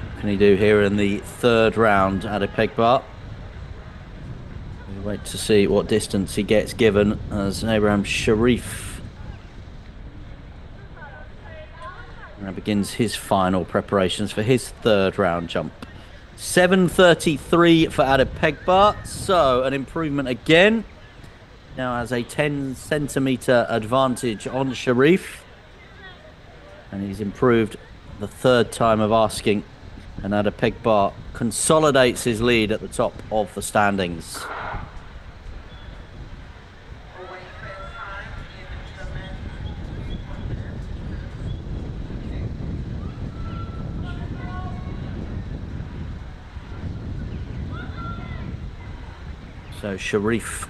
What can he do here in the third round at Adepegbar? We'll wait to see what distance he gets given as Abraham Sharif now begins his final preparations for his third round jump. 7:33 for Adepegbar, so an improvement again. Now has a 10 centimeter advantage on Sharif, and he's improved the third time of asking, and Adepegbar consolidates his lead at the top of the standings. So Sharif,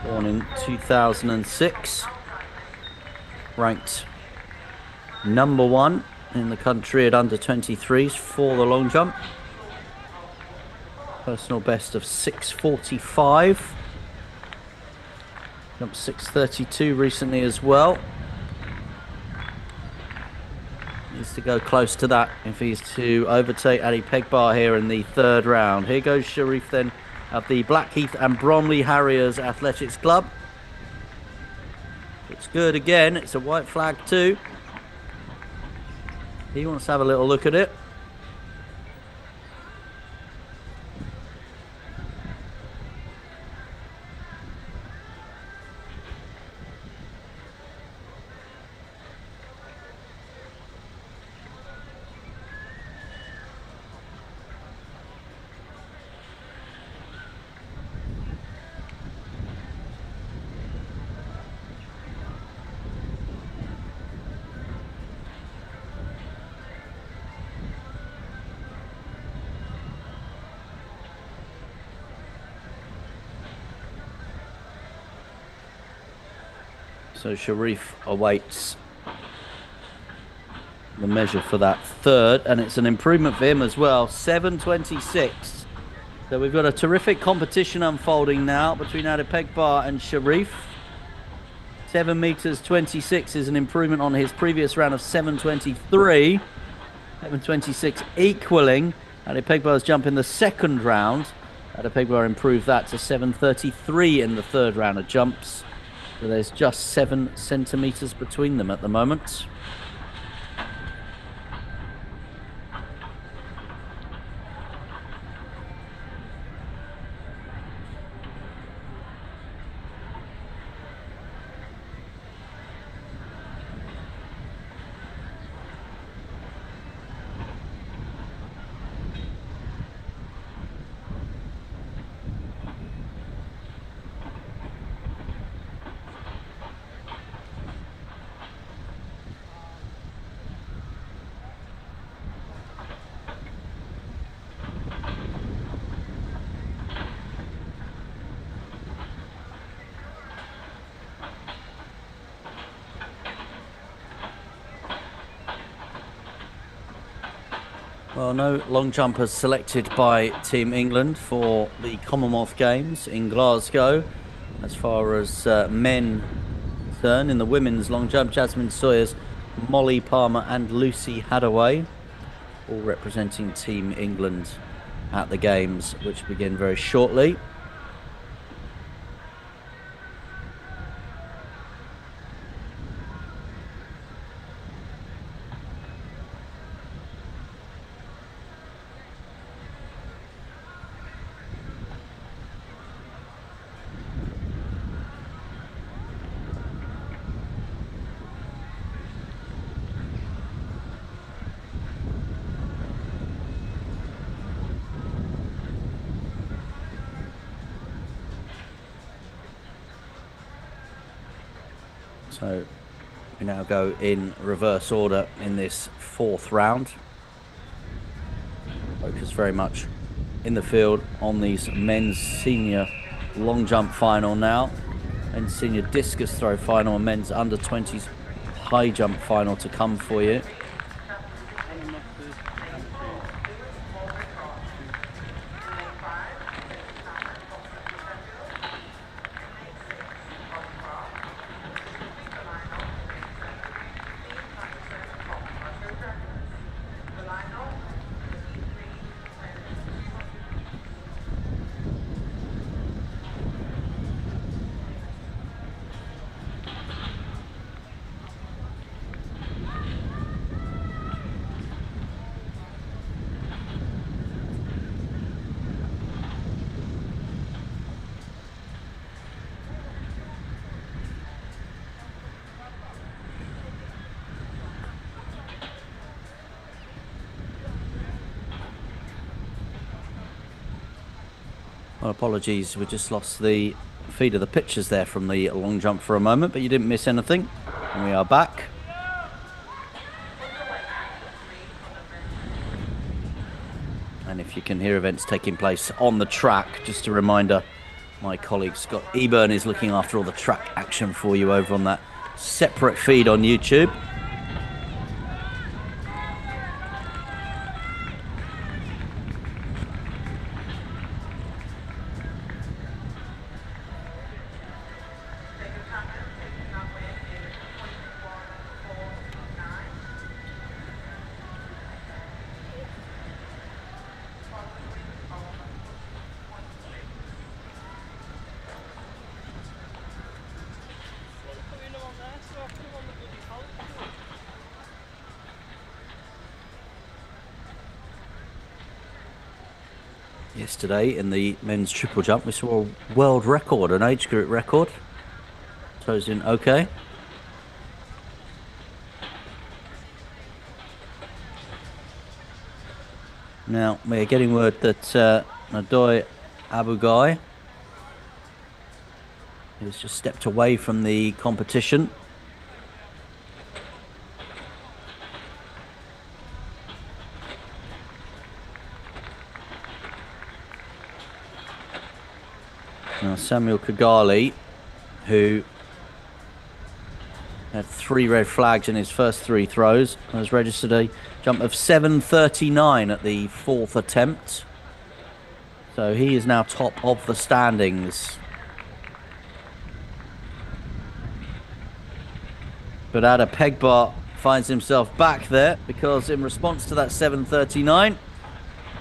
born in 2006, ranked number 1 in the country at under 23s for the long jump. Personal best of 6:45. Jumped 6:32 recently as well. Needs to go close to that if he's to overtake Adepegbar here in the third round. Here goes Sharif then of the Blackheath and Bromley Harriers Athletics Club. Looks good again. It's a white flag too. He wants to have a little look at it. So Sharif awaits the measure for that third, and it's an improvement for him as well. 7:26. So we've got a terrific competition unfolding now between Adepegbar and Sharif. 7 meters 26 is an improvement on his previous round of 7:23. 7:26 equaling Adepegbar's jump in the second round. Adepegbar improved that to 7:33 in the third round of jumps. So there's just 7 centimeters between them at the moment. Well, no long jumpers selected by Team England for the Commonwealth Games in Glasgow. As far as men concerned, in the women's long jump, Jasmine Sawyers, Molly Palmer and Lucy Hadaway, all representing Team England at the Games, which begin very shortly. So we now go in reverse order in this fourth round. Focus very much in the field on these men's senior long jump final now, men's senior discus throw final, and men's under 20s high jump final to come for you. Well, apologies, we just lost the feed of the pictures there from the long jump for a moment, but you didn't miss anything. And we are back. And if you can hear events taking place on the track, just a reminder, my colleague Scott Eburn is looking after all the track action for you over on that separate feed on YouTube. Yesterday in the men's triple jump, we saw a world record, an age group record. Toes in okay. Now, we are getting word that Nadoy Abugai has just stepped away from the competition. Now, Samuel Kigali, who Had 3 red flags in his first 3 throws. Has registered a jump of 7:39 at the 4th attempt. So he is now top of the standings. But Adepegbar finds himself back there because in response to that 7:39,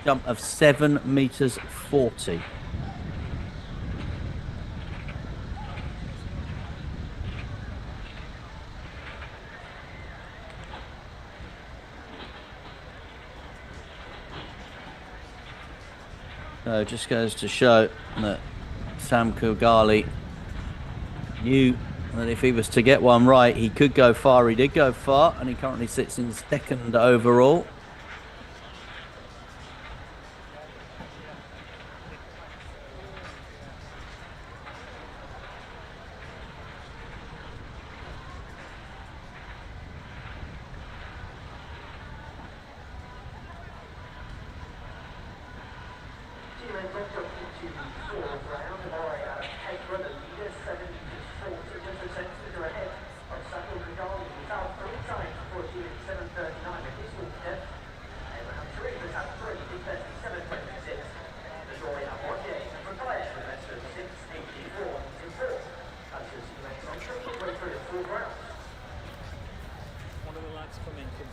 jump of 7:40. So it just goes to show that Sam Kurgali knew that if he was to get one right, he could go far. He did go far, and he currently sits in 2nd overall.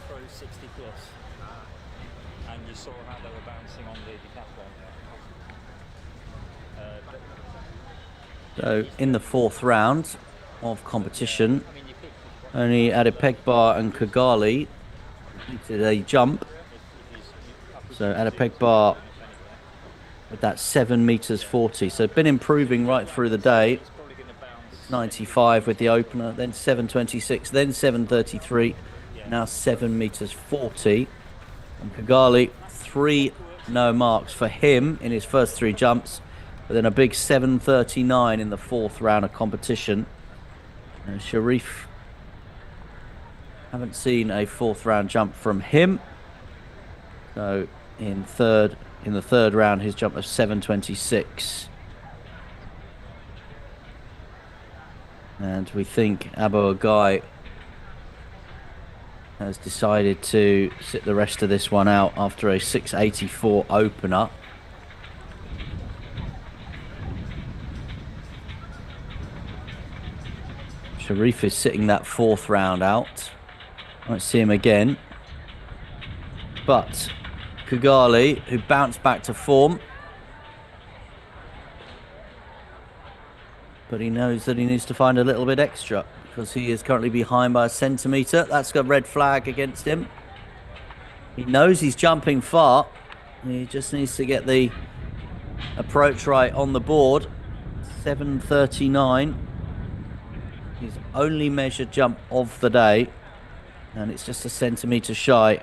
Through 60 plus, and you saw how they were bouncing on the decathlon. So in the 4th round of competition, only Adepegbar and Kurgali completed a jump. So Adepegbar with that 7:40. So been improving right through the day. 95 with the opener, then 7:26, then 7:33. Now 7:40. And Kurgali, 3 no marks for him in his first 3 jumps, but then a big 7:39 in the 4th round of competition. And Sharif, haven't seen a 4th round jump from him. So in the third round, his jump of 7:26. And we think Abo Agai has decided to sit the rest of this one out after a 6:84 opener. Sharif is sitting that 4th round out. Won't see him again. But Kurgali, who bounced back to form, but he knows that he needs to find a little bit extra because he is currently behind by a centimetre. That's got a red flag against him. He knows he's jumping far. He just needs to get the approach right on the board. 7:39. His only measured jump of the day. And it's just a centimetre shy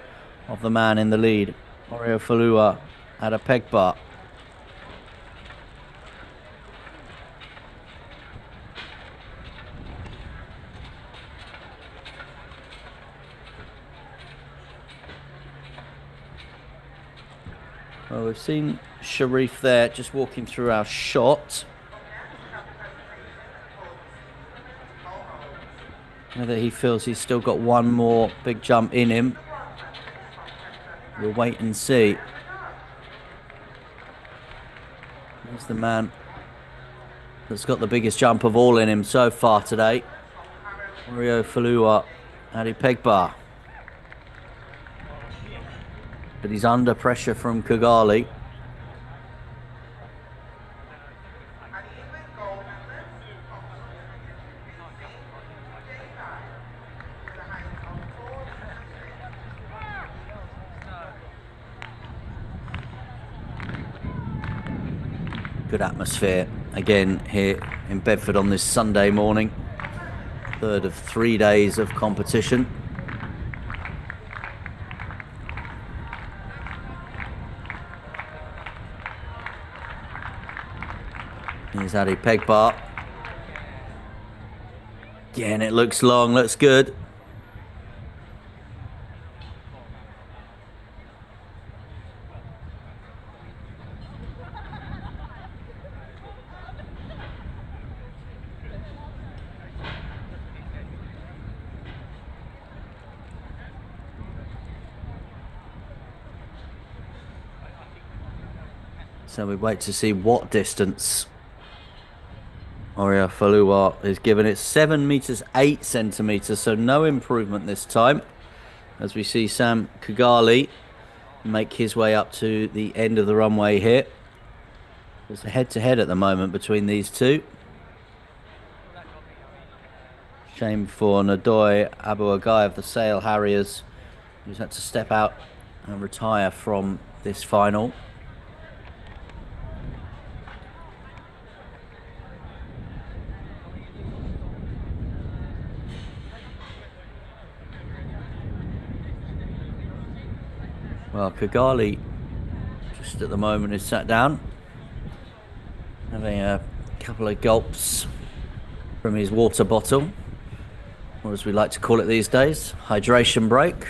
of the man in the lead, Oreo Falua Adepegbar. Well, we've seen Sharif there just walking through our shot. Whether he feels he's still got one more big jump in him, we'll wait and see. He's the man that's got the biggest jump of all in him so far today, Oreo Falua Adepegbar. But he's under pressure from Kurgali. Good atmosphere again here in Bedford on this Sunday morning. 3rd of 3 days of competition. Here's Adepegbar. Again, it looks long, looks good. So we wait to see what distance Oria Falua is given. It's 7 meters 8 centimeters, so no improvement this time. As we see Sam Kigali make his way up to the end of the runway here. There's a head-to-head at the moment between these two. Shame for Nadoy Abuagai of the Sail Harriers, who's had to step out and retire from this final. Well, Kigali just at the moment is sat down, having a couple of gulps from his water bottle, or as we like to call it these days, hydration break.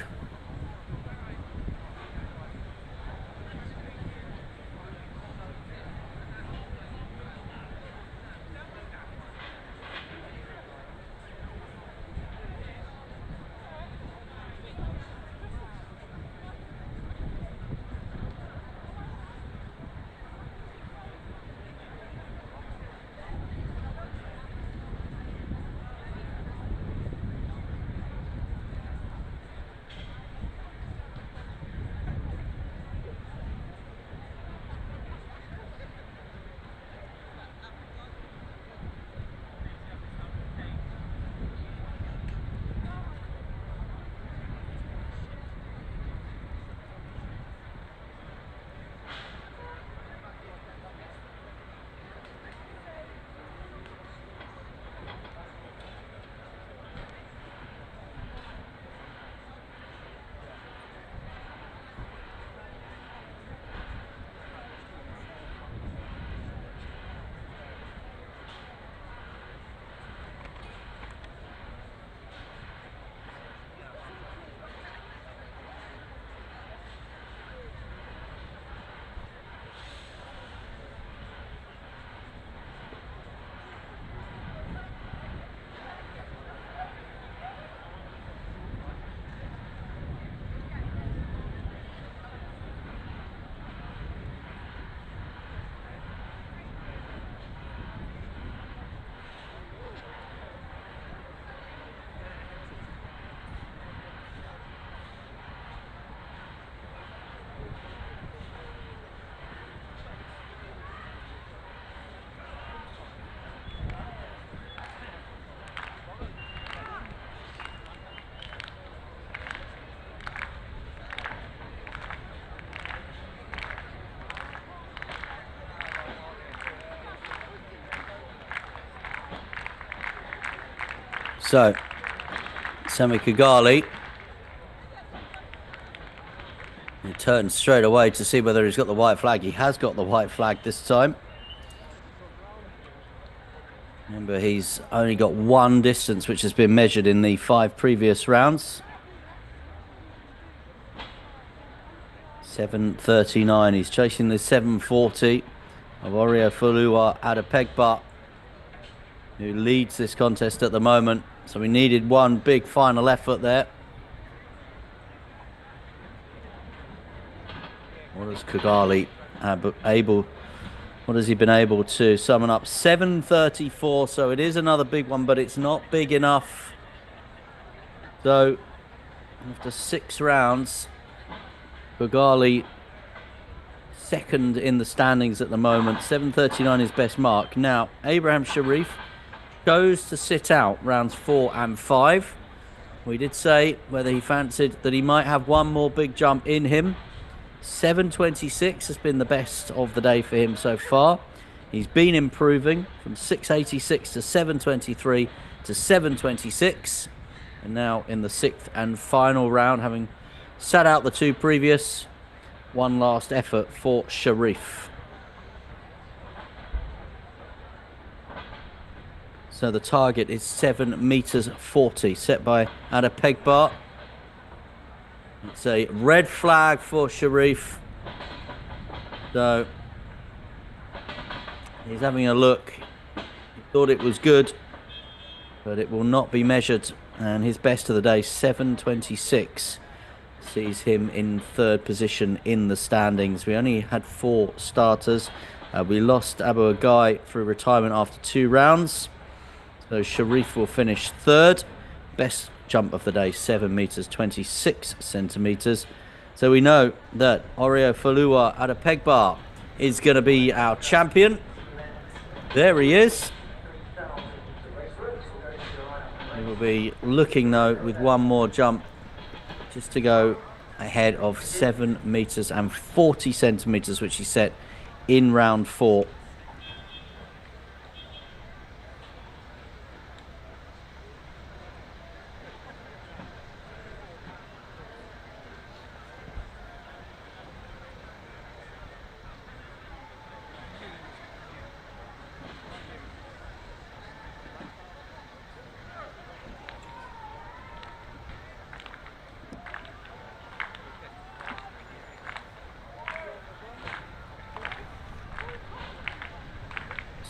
So, Sami Kigali, he turns straight away to see whether he's got the white flag. He has got the white flag this time. Remember, he's only got one distance which has been measured in the 5 previous rounds. 7:39. He's chasing the 7:40 of Orio Fulua Adepegba, who leads this contest at the moment. So we needed one big final effort there. What has Kigali what has he been able to summon up? 7:34, so it is another big one, but it's not big enough. So after 6 rounds, Kigali second in the standings at the moment. 7:39 his best mark. Now, Abraham Sharif chose to sit out rounds 4 and 5. We did say whether he fancied that he might have one more big jump in him. 7:26 has been the best of the day for him so far. He's been improving from 6:86 to 7:23 to 7:26. And now in the 6th and final round, having sat out the 2 previous, one last effort for Sharif. So the target is 7:40 set by Adepegba. It's a red flag for Sharif. So he's having a look. He thought it was good, but it will not be measured. And his best of the day, 7:26. sees him in third position in the standings. We only had 4 starters. We lost Abu Agai through retirement after 2 rounds. So Sharif will finish third. Best jump of the day, 7 meters 26 centimeters. So we know that Oreo Falua at a peg bar is going to be our champion. There he is. He will be looking though with one more jump just to go ahead of 7 meters and 40 centimeters, which he set in round 4.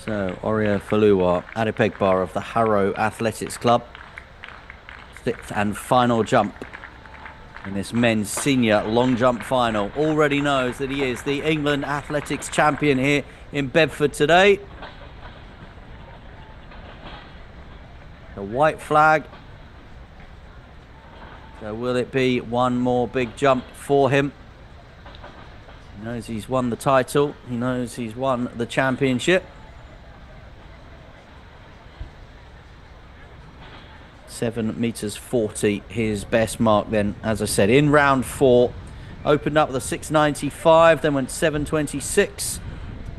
So, Oreo Falua at a peg bar of the Harrow Athletics Club. 6th and final jump in this men's senior long jump final. Already knows that he is the England Athletics champion here in Bedford today. The white flag. So will it be one more big jump for him? He knows he's won the title. He knows he's won the championship. 7 meters 40, his best mark then, as I said, in round 4. Opened up with a 695, then went 726,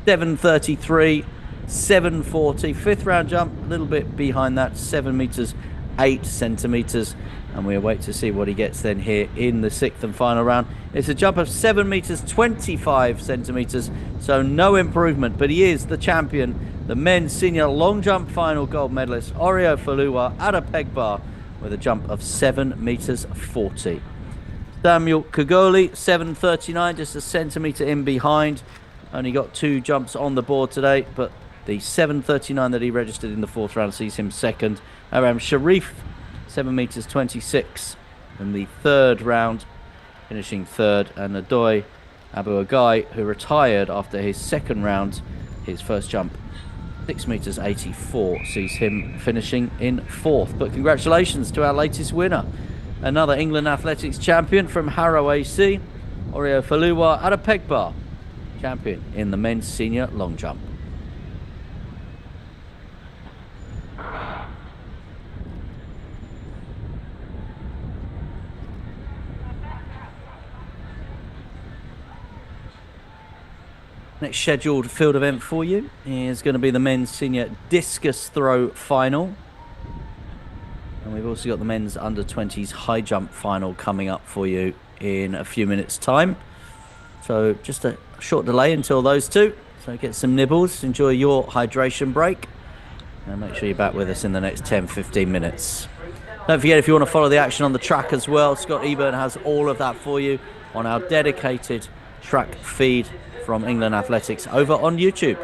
733, 740. 5th round jump, a little bit behind that, 7 meters 8 centimeters. And we await to see what he gets then here in the 6th and final round. It's a jump of 7 meters 25 centimeters, so no improvement, but he is the champion. The men's senior long jump final gold medalist, Oreo Falua, at a peg bar with a jump of 7 meters 40. Samuel Kagoli, 7.39, just a centimetre in behind. Only got 2 jumps on the board today, but the 7.39 that he registered in the 4th round sees him second. Aram Sharif, 7 meters 26 in the 3rd round, finishing 3rd. And Adoy Abu Agai, who retired after his 2nd round, his first jump, 6 meters 84, sees him finishing in 4th. But congratulations to our latest winner, another England Athletics champion from Harrow AC, Oreo Falua at a peg bar, champion in the men's senior long jump. Next scheduled field event for you is going to be the men's senior discus throw final. And we've also got the men's under-20s high jump final coming up for you in a few minutes' time. So just a short delay until those two. So get some nibbles, enjoy your hydration break, and make sure you're back with us in the next 10-15 minutes. Don't forget, if you want to follow the action on the track as well, Scott Eburn has all of that for you on our dedicated track feed from England Athletics over on YouTube.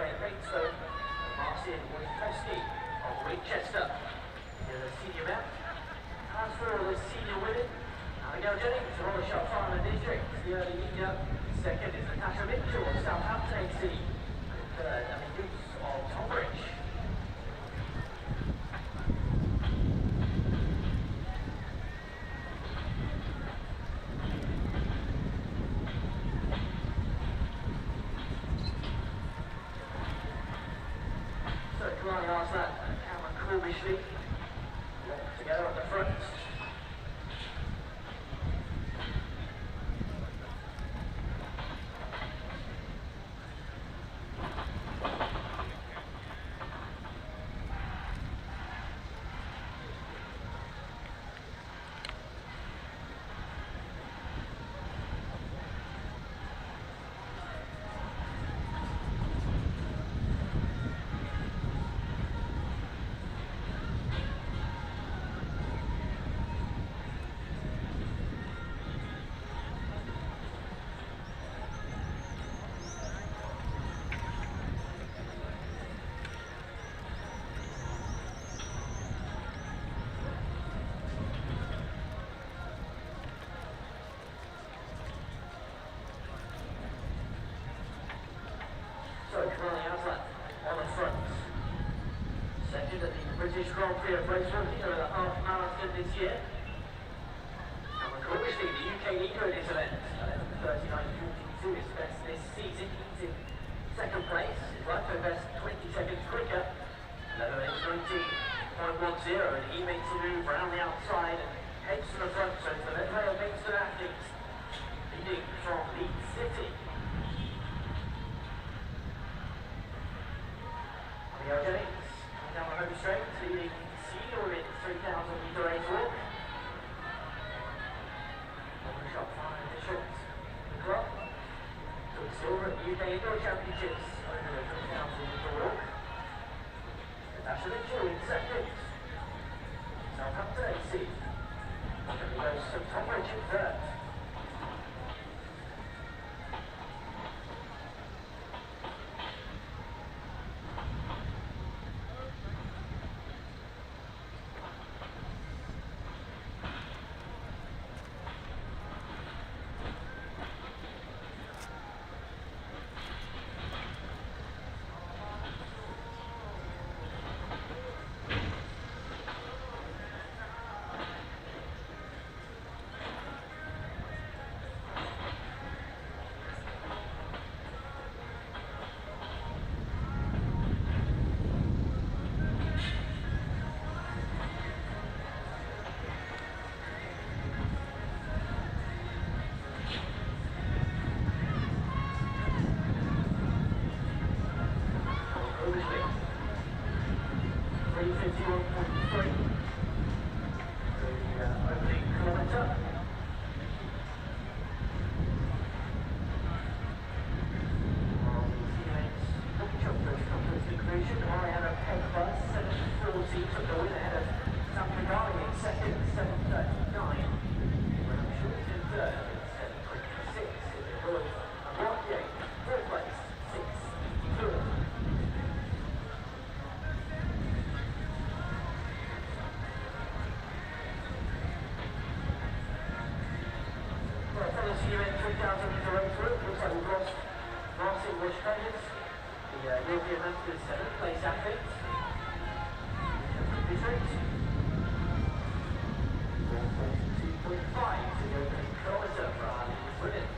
Ronnie Aslan on the front. Second at the British Grand Prix of Racewalk, leader of the half marathon this year. And obviously the UK leader in this event, 11:39.42 is best this season. He's in second place, his right to best 20 seconds quicker. 11:19.10, and he makes a move around the outside and heads to the front. So it's the Medway Kingston athletes leading from Leeds City. Leo Jennings coming down the home straight, leading Senior in 3,000 metre race walk. Shot fine officials. The club took silver at the UK Indoor Championships over the 3,000 metre walk. Natasha Mitchell in second. Southampton AC. And it goes to Tom Rich in third. European Masters 7th place athlete. 4:42.5 to the opening kilometre for our leading women.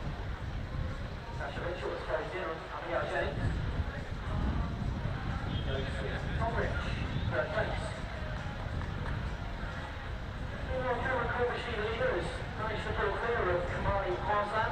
Natasha Mitchell has closed in on Abigail Jennings. Goes with Tom Rich, third place. Meanwhile, Cameron Cornish leaders managed to pull clear of Kamali Arslan.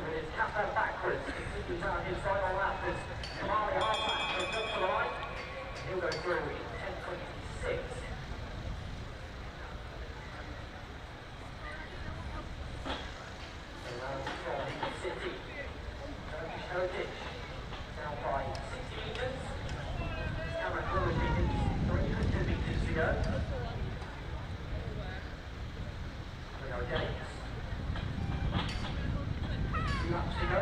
with his capper backwards. Continues on his final lap as Kamali Arfak comes up to the line. He'll go through in 10.26. City, Turkish Heritage, down by 60 metres. Cameron Lewis meters, 300 metres to go. We go James. 2 laps to go.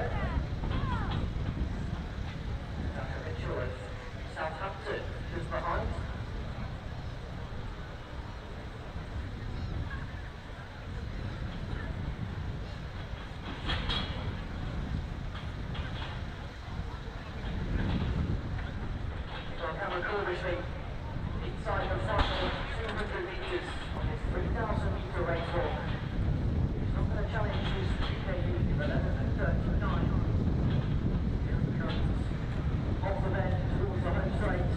Dr. Mitchell of Southampton just behind. Inside the final 200 metres on his 3,000 metre race walk. He's not going to challenge his UK lead of 11:39. Here he comes off the bend towards the home straight.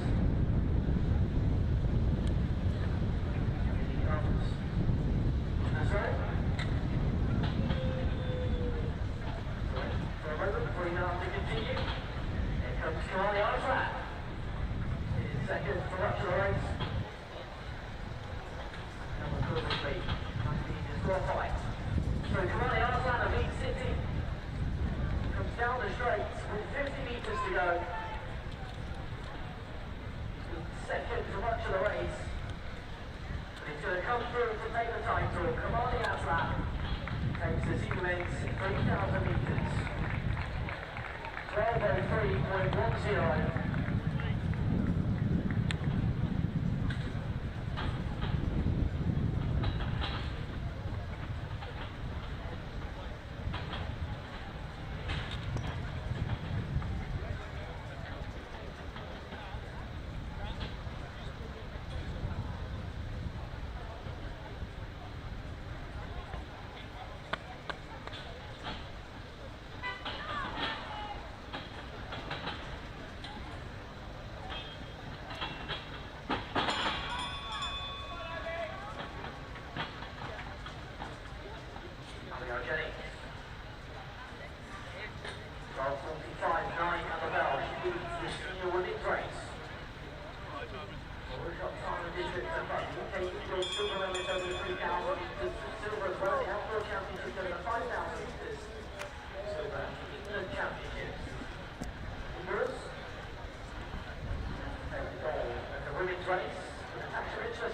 Here he comes. That's right. For a moment, 3 yards to continue. Here comes Kamali Arfak. Second to watch the race. Number 2 lead. 19 is draw fight. So Kamali Arfak of Leeds City comes down the straight with 50 metres to go. Second to watch the race. And he's going to come through to take the title. Kamali Arfak takes the Siemens 3,000 metres. 12:03.10.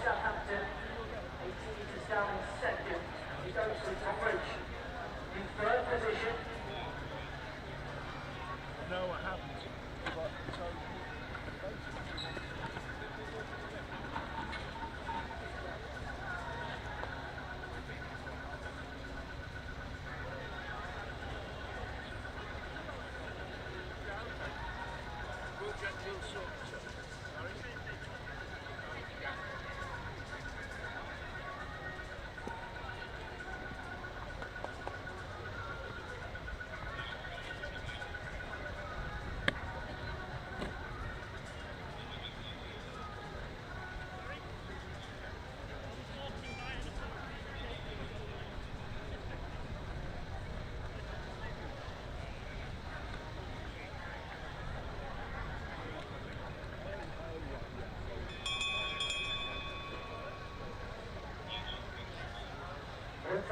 Southampton, 18 metres down in second. He goes to the top bridge in third position. I know what happened, but so we'll get real short.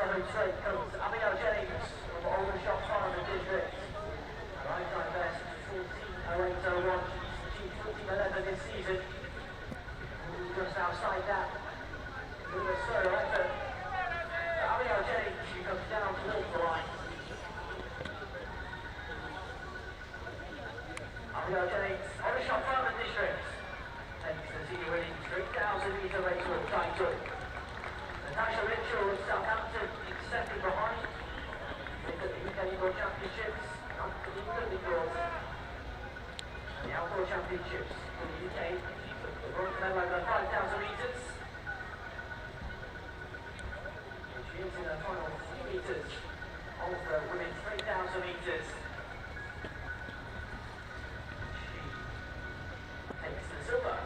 Home straight comes Abigail James from Aldershot Farm and District. Right time best 14.08.01. She's 14.11 this season. Just outside that with a solo effort. Abigail James, she comes down towards the line. Abigail James, Aldershot Farm and District takes the senior winning 3,000 metre race walk title. Natasha Mitchell of Southampton in second behind. They've got the UK Indoor Championships and the England Indoors. The Outdoor Championships for the UK. The bronze medal over 5,000 metres. She is in the final 3 metres of the women's 3,000 metres. She takes the silver.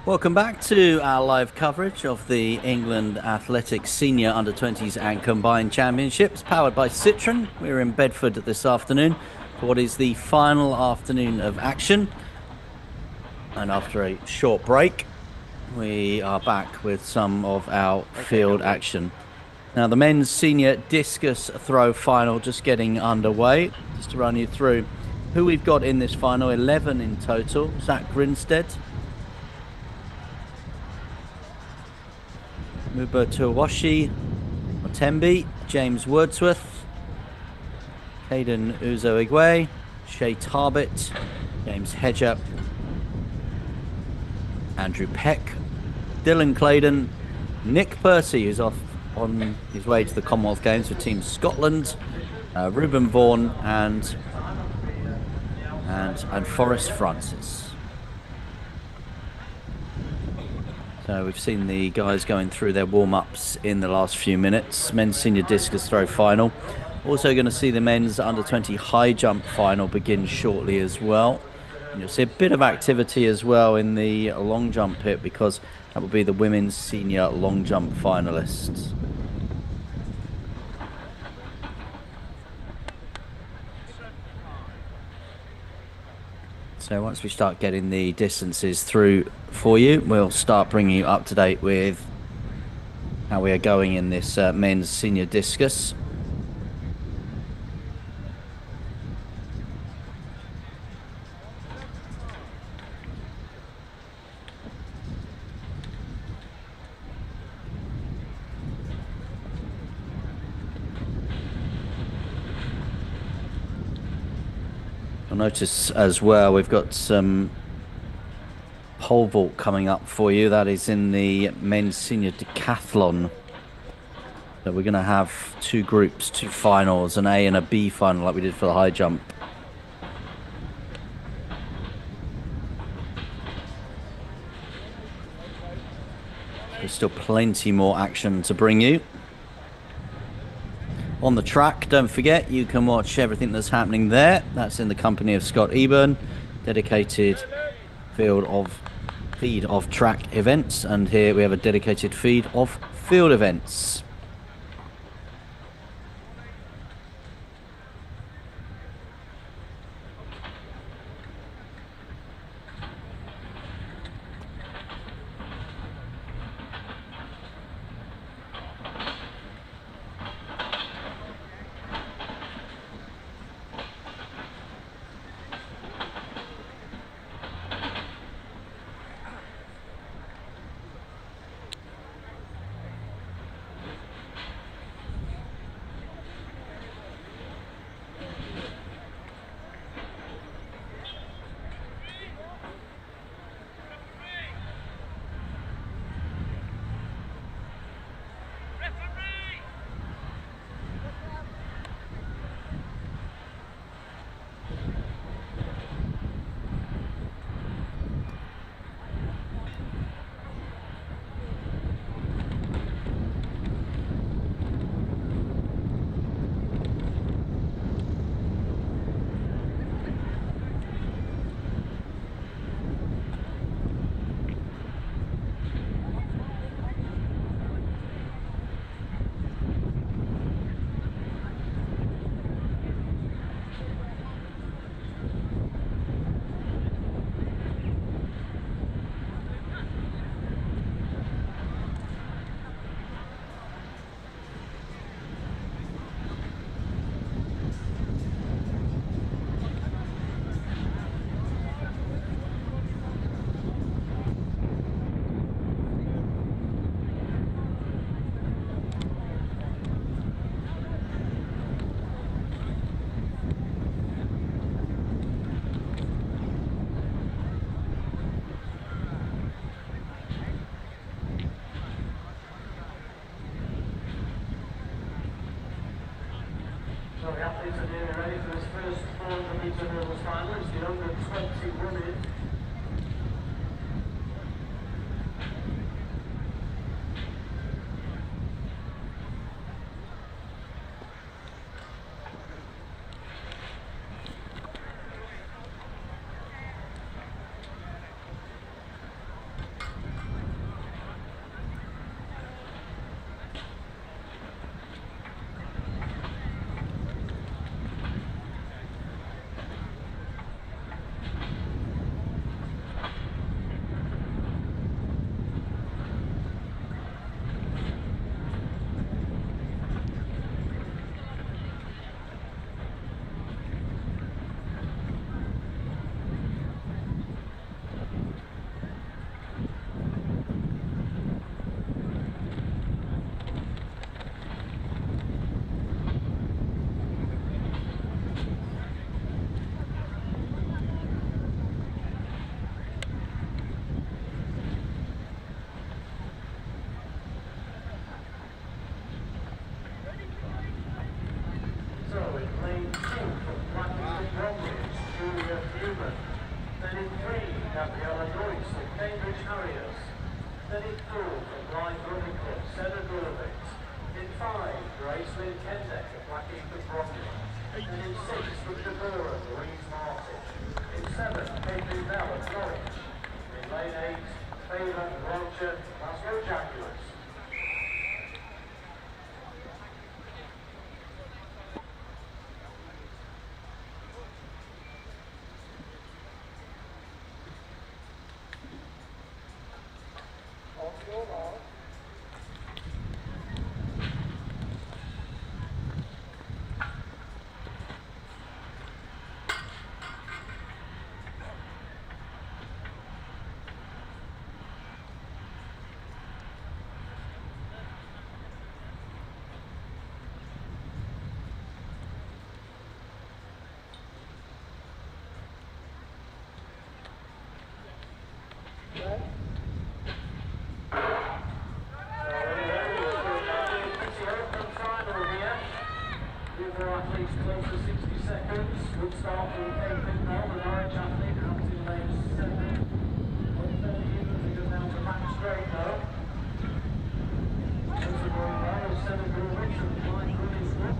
Welcome back to our live coverage of the England Athletics Senior Under-20s and Combined Championships, powered by Citroën. We're in Bedford this afternoon for what is the final afternoon of action. And after a short break, we are back with some of our field action. Now, the men's senior discus throw final just getting underway. Just to run you through who we've got in this final, 11 in total. Zach Grinstead, Mubatuwashi Otembi, James Wordsworth, Caden Uzo-Igwe, Shay Tarbett, James Hedger, Andrew Peck, Dylan Claydon, Nick Percy, who's off on his way to the Commonwealth Games for Team Scotland, Ruben Vaughan, and Forrest Francis. So we've seen the guys going through their warm-ups in the last few minutes. Men's senior discus throw final. Also going to see the men's under-20 high jump final begin shortly as well. And you'll see a bit of activity as well in the long jump pit, because that will be the women's senior long jump finalists. So once we start getting the distances through for you, we'll start bringing you up to date with how we are going in this men's senior discus. You'll notice as well we've got some pole vault coming up for you. That is in the men's senior decathlon. So we're going to have two groups, two finals, an A and a B final like we did for the high jump. There's still plenty more action to bring you. On the track, don't forget, you can watch everything that's happening there. That's in the company of Scott Eburn, dedicated feed of track events. And here we have a dedicated feed of field events. So the athletes are nearly ready for this first 400 metre hurdles final. It's the under 20 women. Cambridge Harriers. Then in 4 from Blind Running Club, Senna Gurvit. In 5, Graceland Kendek of Blackheath and Bromley. And in 6 from Deborah, Louise Martin. In 7, Cambridge Bell of Norwich. In lane 8, Favour and Roger, Glasgow Jaguars. Athletes close to 60 seconds. Good start from Cambridge Bell, the Norwich athlete, out in lane 7. 130 even to go down to back straight though. Those are going well, Senna Gurvit from Blind Running Club.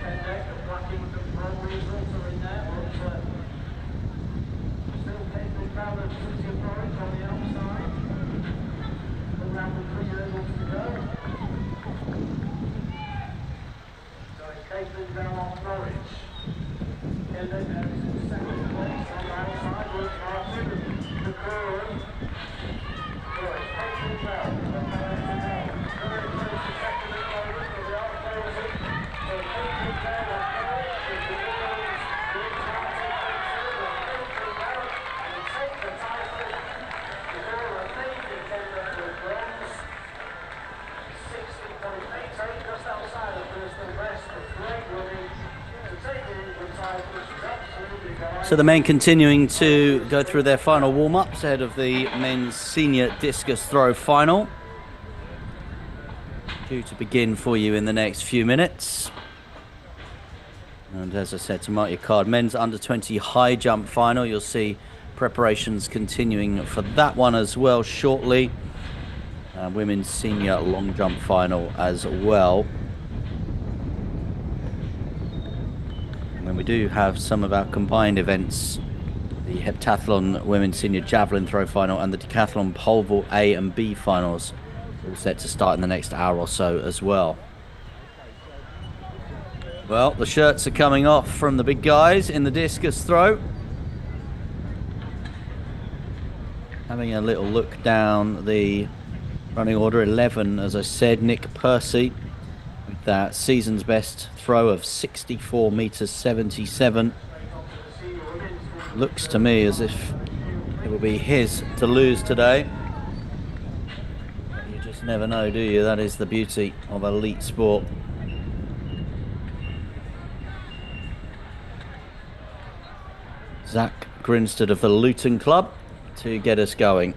Kendek of Blackheath and Bromley is also in there, but still Cambridge Bell and City of Norwich on the outside. Around the 3 hurdles to go. So it's Caitlin down off Norwich. Kendek now is in second place on the outside. Works Martin and the Curran. So it's Caitlin Bell. Very close to second at the moment, but they are closing. So Caitlin Bell on Norwich with the Willows. Works Martin takes over. Caitlin Bell will take the title. Before a faded Kendek with bronze. 60.88, just outside of personal best, but great running to take the England title. She's absolutely gone. So the men continuing to go through their final warm-ups ahead of the men's senior discus throw final. Due to begin for you in the next few minutes. And as I said, to mark your card, men's under 20 high jump final. You'll see preparations continuing for that one as well shortly. Women's senior long jump final as well. And then we do have some of our combined events, the heptathlon women's senior javelin throw final and the decathlon pole vault A and B finals, all set to start in the next hour or so as well. Well, the shirts are coming off from the big guys in the discus throw. Having a little look down the running order, 11, as I said, Nick Percy with that season's best throw of 64 meters 77. Looks to me as if it will be his to lose today. You just never know, do you? That is the beauty of elite sport. Zach Grinstead of the Luton Club to get us going.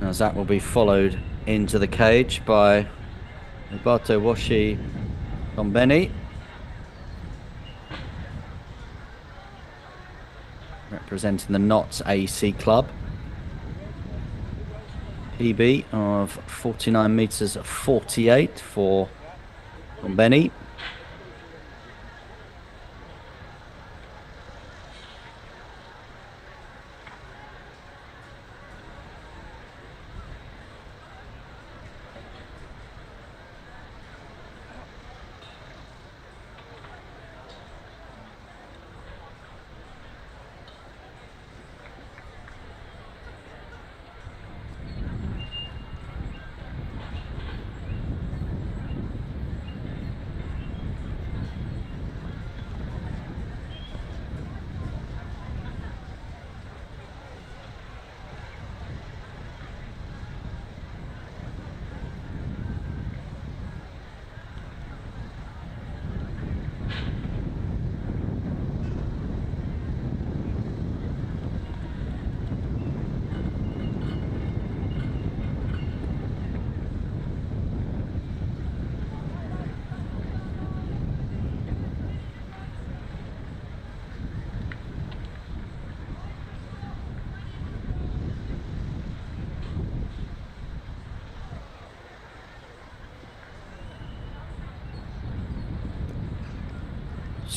Now Zach will be followed into the cage by Roberto Washi Gombeni, representing the Notts AC Club. PB of 49 meters 48 for Gombeni.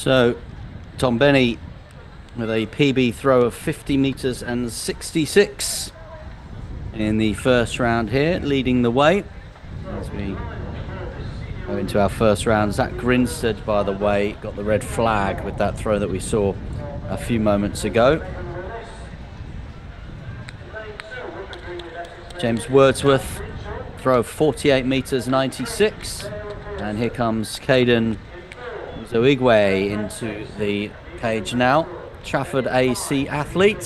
So, Tom Benny with a PB throw of 50 meters and 66 in the first round here, leading the way as we go into our first round. Zach Grinstead, by the way, got the red flag with that throw that we saw a few moments ago. James Wordsworth, throw of 48 meters 96, and here comes Caden Zoigwe into the cage now. Trafford AC athlete.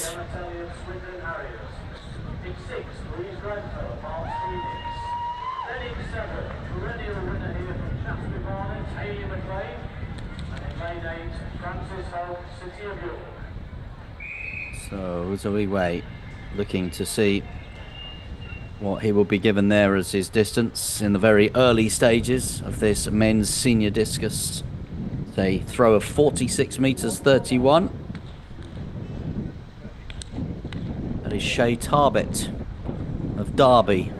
So Zoigwe looking to see what he will be given there as his distance in the very early stages of this men's senior discus. A throw of 46 meters 31. That is Shay Tarbett of Derby.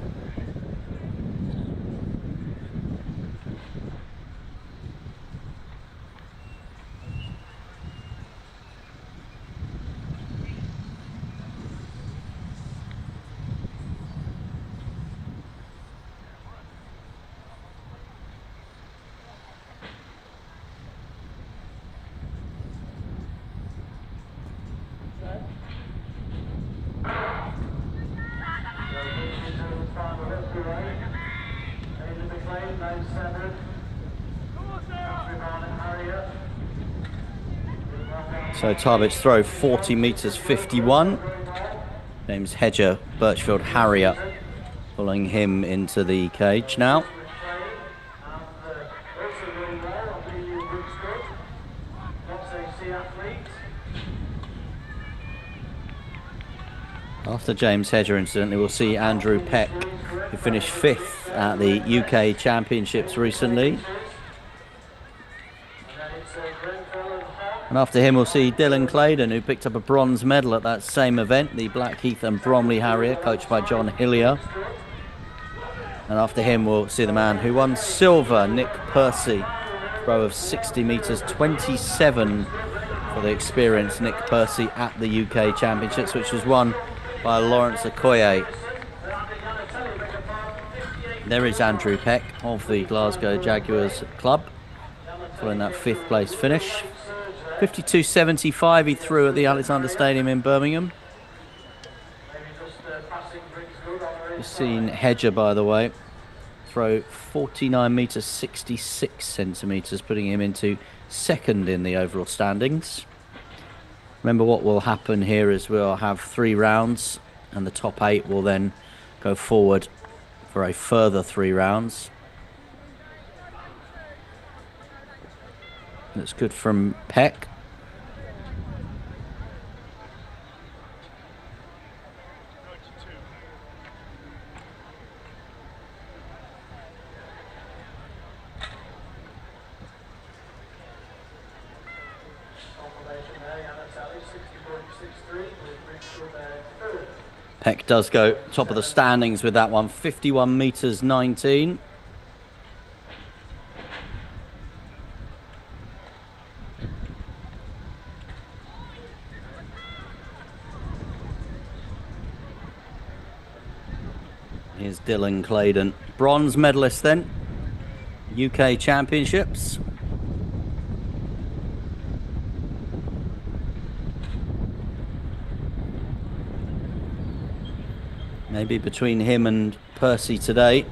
So Tarbett's throw 40 meters 51. James Hedger, Birchfield Harrier, following him into the cage now. After James Hedger, incidentally, we'll see Andrew Peck, who finished 5th at the UK Championships recently. And after him, we'll see Dylan Claydon, who picked up a bronze medal at that same event, the Blackheath and Bromley Harrier, coached by John Hillier. And after him, we'll see the man who won silver, Nick Percy, throw of 60 meters 27 for the experienced Nick Percy at the UK Championships, which was won by Lawrence Okoye. There is Andrew Peck of the Glasgow Jaguars club, following that 5th place finish. 52.75 he threw at the Alexander Stadium in Birmingham. You've seen Hedger, by the way, throw 49 meters 66 centimeters, putting him into 2nd in the overall standings. Remember, what will happen here is we'll have 3 rounds, and the top 8 will then go forward for a further 3 rounds. That's good from Peck. Peck does go top of the standings with that one, 51 meters 19. Here's Dylan Claydon, bronze medalist then, UK Championships. Maybe between him and Percy today.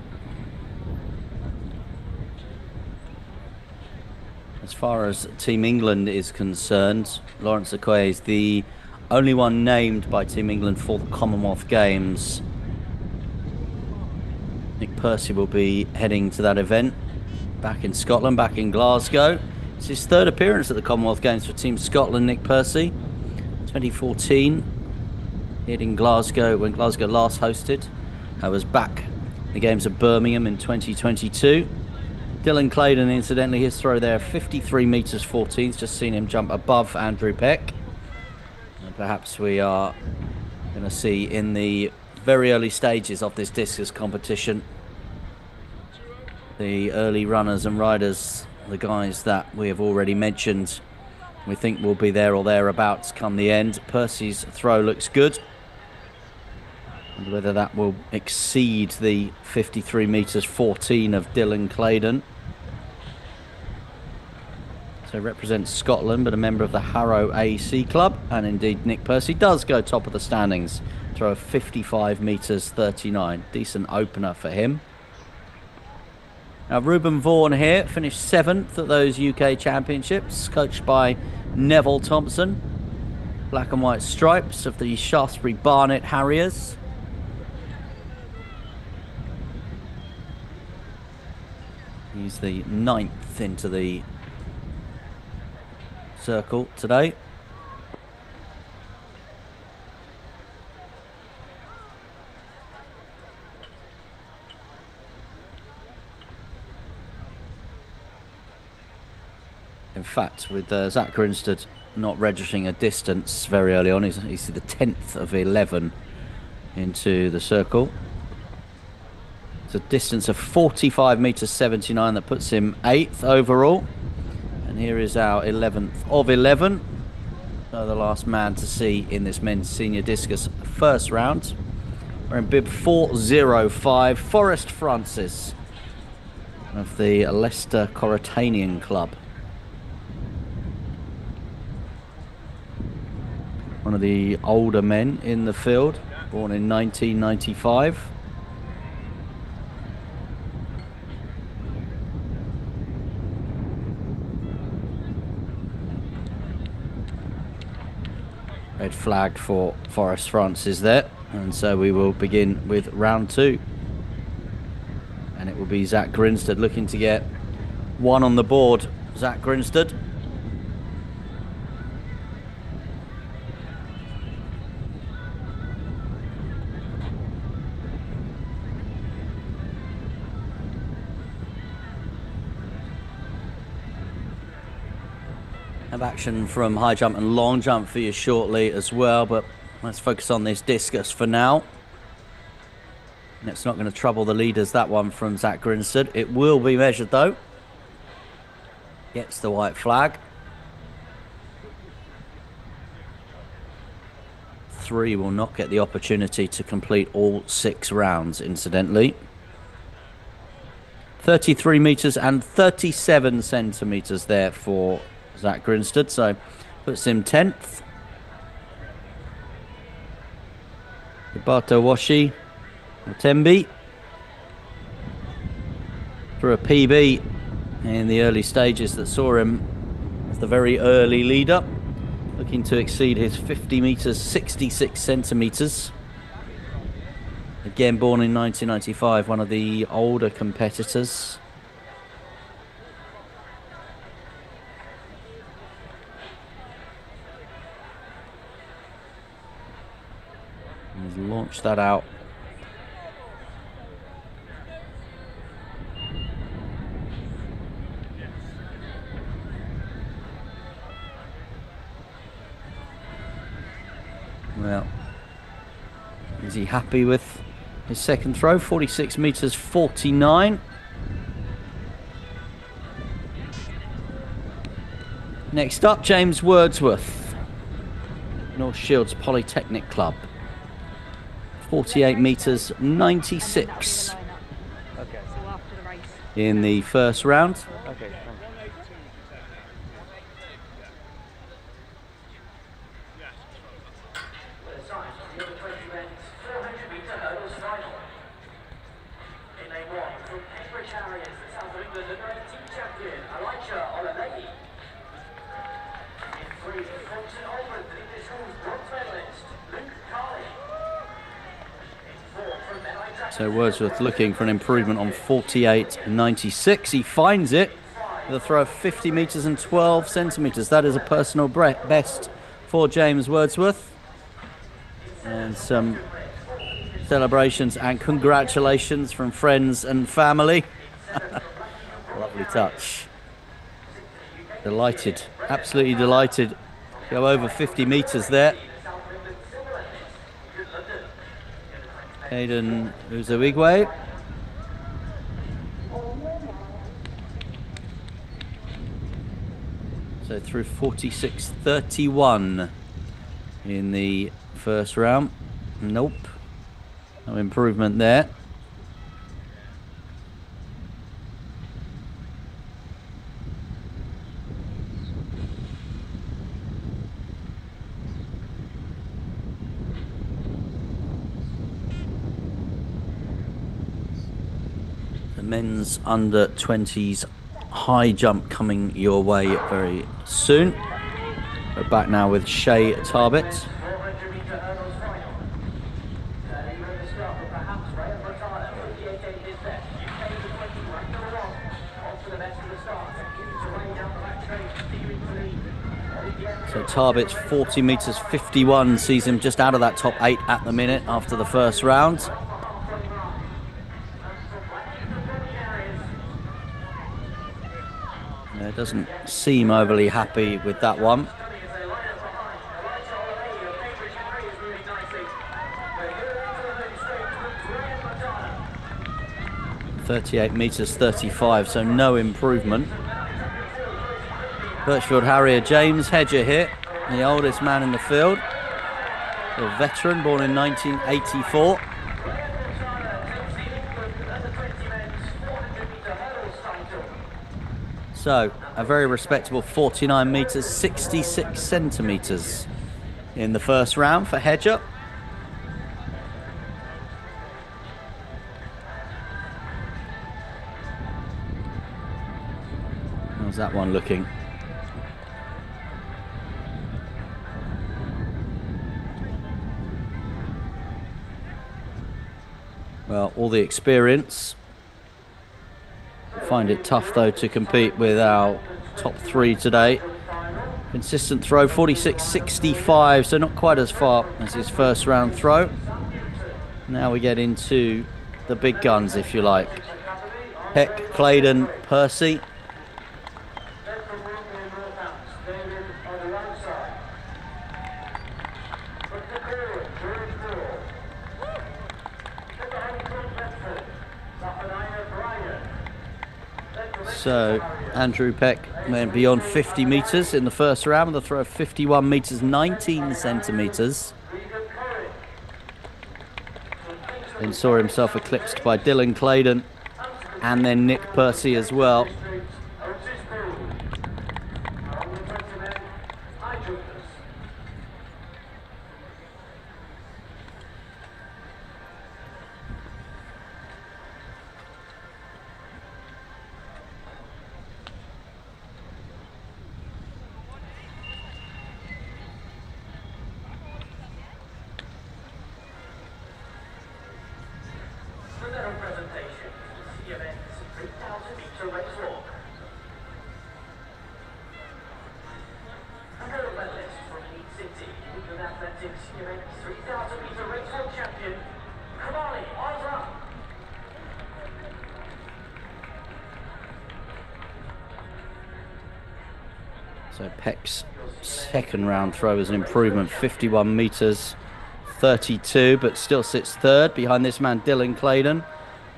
As far as Team England is concerned, Lawrence Okoye is the only one named by Team England for the Commonwealth Games. Nick Percy will be heading to that event back in Scotland, back in Glasgow. It's his 3rd appearance at the Commonwealth Games for Team Scotland, Nick Percy. 2014. In Glasgow, when Glasgow last hosted. I was back the games of Birmingham in 2022. Dylan Claydon, incidentally, his throw there, 53 meters 14. Just seen him jump above Andrew Peck. And perhaps we are going to see in the very early stages of this discus competition, the early runners and riders, the guys that we have already mentioned we think will be there or thereabouts come the end. Percy's throw looks good. And whether that will exceed the 53 metres 14 of Dylan Claydon. So represents Scotland, but a member of the Harrow AC Club. And indeed, Nick Percy does go top of the standings. Throw of 55 metres 39. Decent opener for him. Now, Reuben Vaughan here finished 7th at those UK Championships, coached by Neville Thompson. Black and white stripes of the Shaftesbury Barnet Harriers. He's the 9th into the circle today. In fact, with Zach Grinstead not registering a distance very early on, he's the 10th of 11 into the circle. It's a distance of 45 metres 79 that puts him 8th overall. And here is our 11th of 11. So the last man to see in this men's senior discus first round. We're in bib 405, Forrest Francis of the Leicester Coritanian Club. One of the older men in the field, born in 1995. Red flag for Forrest Francis there, and so we will begin with round 2. And it will be Zach Grinstead looking to get one on the board. Zach Grinstead. Have action from high jump and long jump for you shortly as well, but let's focus on this discus for now. And it's not going to trouble the leaders, that one from Zach Grinstead. It will be measured though. Gets the white flag. 3 will not get the opportunity to complete all 6 rounds, incidentally. 33 metres and 37 centimetres there for Zach Grinstead, so puts him 10th. Roberto Washi, Tembi, through a PB in the early stages that saw him as the very early leader, looking to exceed his 50 metres 66 centimetres. Again, born in 1995, one of the older competitors. He's launched that out. Well, is he happy with his second throw? 46 metres 49. Next up, James Wordsworth, North Shields Polytechnic Club. 48 metres 96 in the first round. Okay. So Wordsworth looking for an improvement on 48.96. He finds it with a throw of 50 metres and 12 centimetres. That is a personal best for James Wordsworth. And some celebrations and congratulations from friends and family. Lovely touch. Delighted, absolutely delighted. Go over 50 metres there. Hayden Uzawigwe. So through 46.31 in the first round. Nope. No improvement there. The men's under 20s high jump coming your way very soon. We're back now with Shay Tarbett. 400-metre hurdles final. Even the start, but perhaps Ray and Bratana, 48 is best. UK to 20, right number one. On to the best of the start. And keeps away down the back straight, continuing to lead. So Tarbett's 40 metres 51 sees him just out of that top 8 at the minute after the first round. Yeah, doesn't seem overly happy with that one. 38 metres 35, so no improvement. Birchfield Harrier James Hedger here, the oldest man in the field. A veteran, born in 1984. So, a very respectable 49 metres 66 centimetres in the first round for Hedger. How's that one looking? Well, all the experience. Find it tough though to compete with our top 3 today. Consistent throw, 46.65, so not quite as far as his first round throw. Now we get into the big guns, if you like. Peck, Claydon, Percy. So Andrew Peck went beyond 50 metres in the first round with a throw of 51 metres 19 centimetres. Then saw himself eclipsed by Dylan Claydon and then Nick Percy as well. So Peck's second round throw is an improvement, 51 metres 32, but still sits third behind this man Dylan Claydon.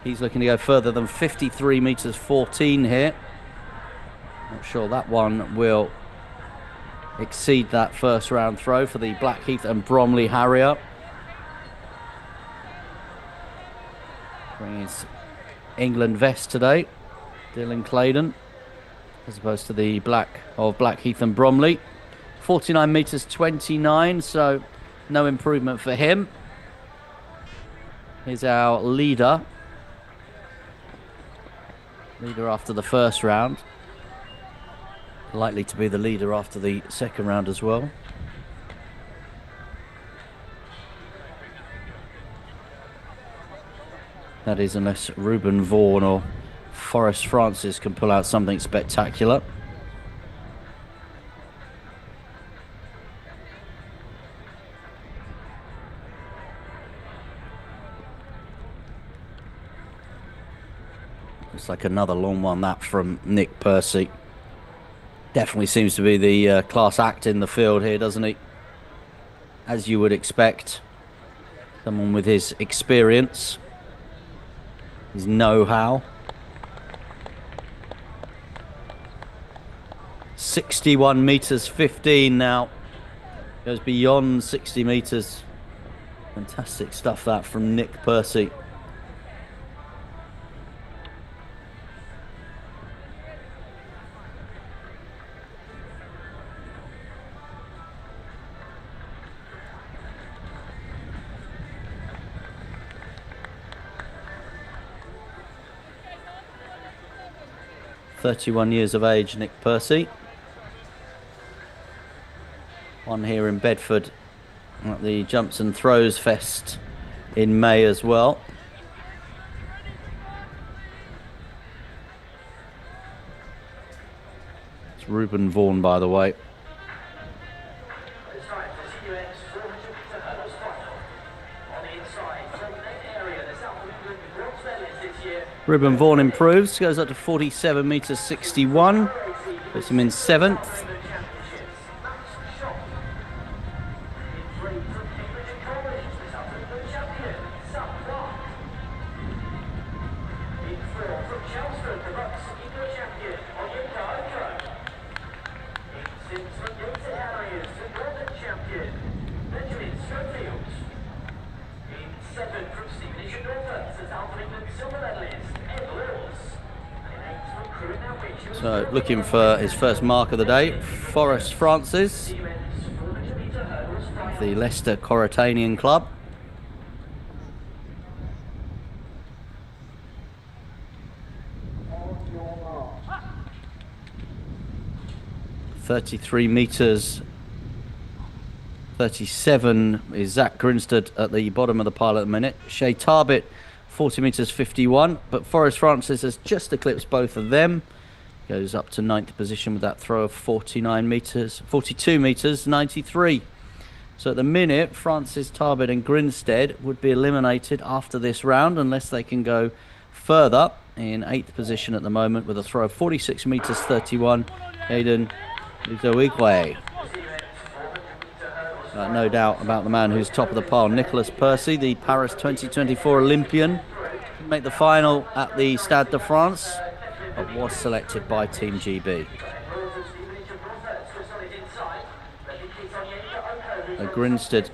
He's looking to go further than 53 metres 14 here. Not sure that one will exceed that first round throw for the Blackheath and Bromley Harrier. Wearing his England vest today, Dylan Claydon, as opposed to the black of Blackheath and Bromley. 49 metres 29, so no improvement for him. Here's our leader. Leader after the first round. Likely to be the leader after the second round as well. That is, unless Ruben Vaughan or Forrest Francis can pull out something spectacular. Looks like another long one, that from Nick Percy. Definitely seems to be the class act in the field here, doesn't he? As you would expect. Someone with his experience, his know-how. 61 meters 15 now. Goes beyond 60 meters. Fantastic stuff that from Nick Percy. "31 years of age, Nick Percy. One here in Bedford at the Jumps and Throws Fest in May as well. It's Ruben Vaughan, by the way. Ruben Vaughan improves, goes up to 47 meters 61, puts him in 7th. So looking for his first mark of the day, Forrest Francis, the Leicester Coritanian Club. "33 meters 37 is Zach Grinstead at the bottom of the pile at the minute. Shea Tarbit, 40 meters 51, but Forrest Francis has just eclipsed both of them. Goes up to 9th position with that throw of 42 meters 93. So at the minute, Francis, Tarbit and Grinstead would be eliminated after this round unless they can go further. In 8th position at the moment with a throw of 46 meters 31, Hayden Uzoigwe. No doubt about the man who's top of the pile, Nicholas Percy, the Paris 2024 Olympian. Didn't make the final at the Stade de France, but was selected by Team GB. Grinstead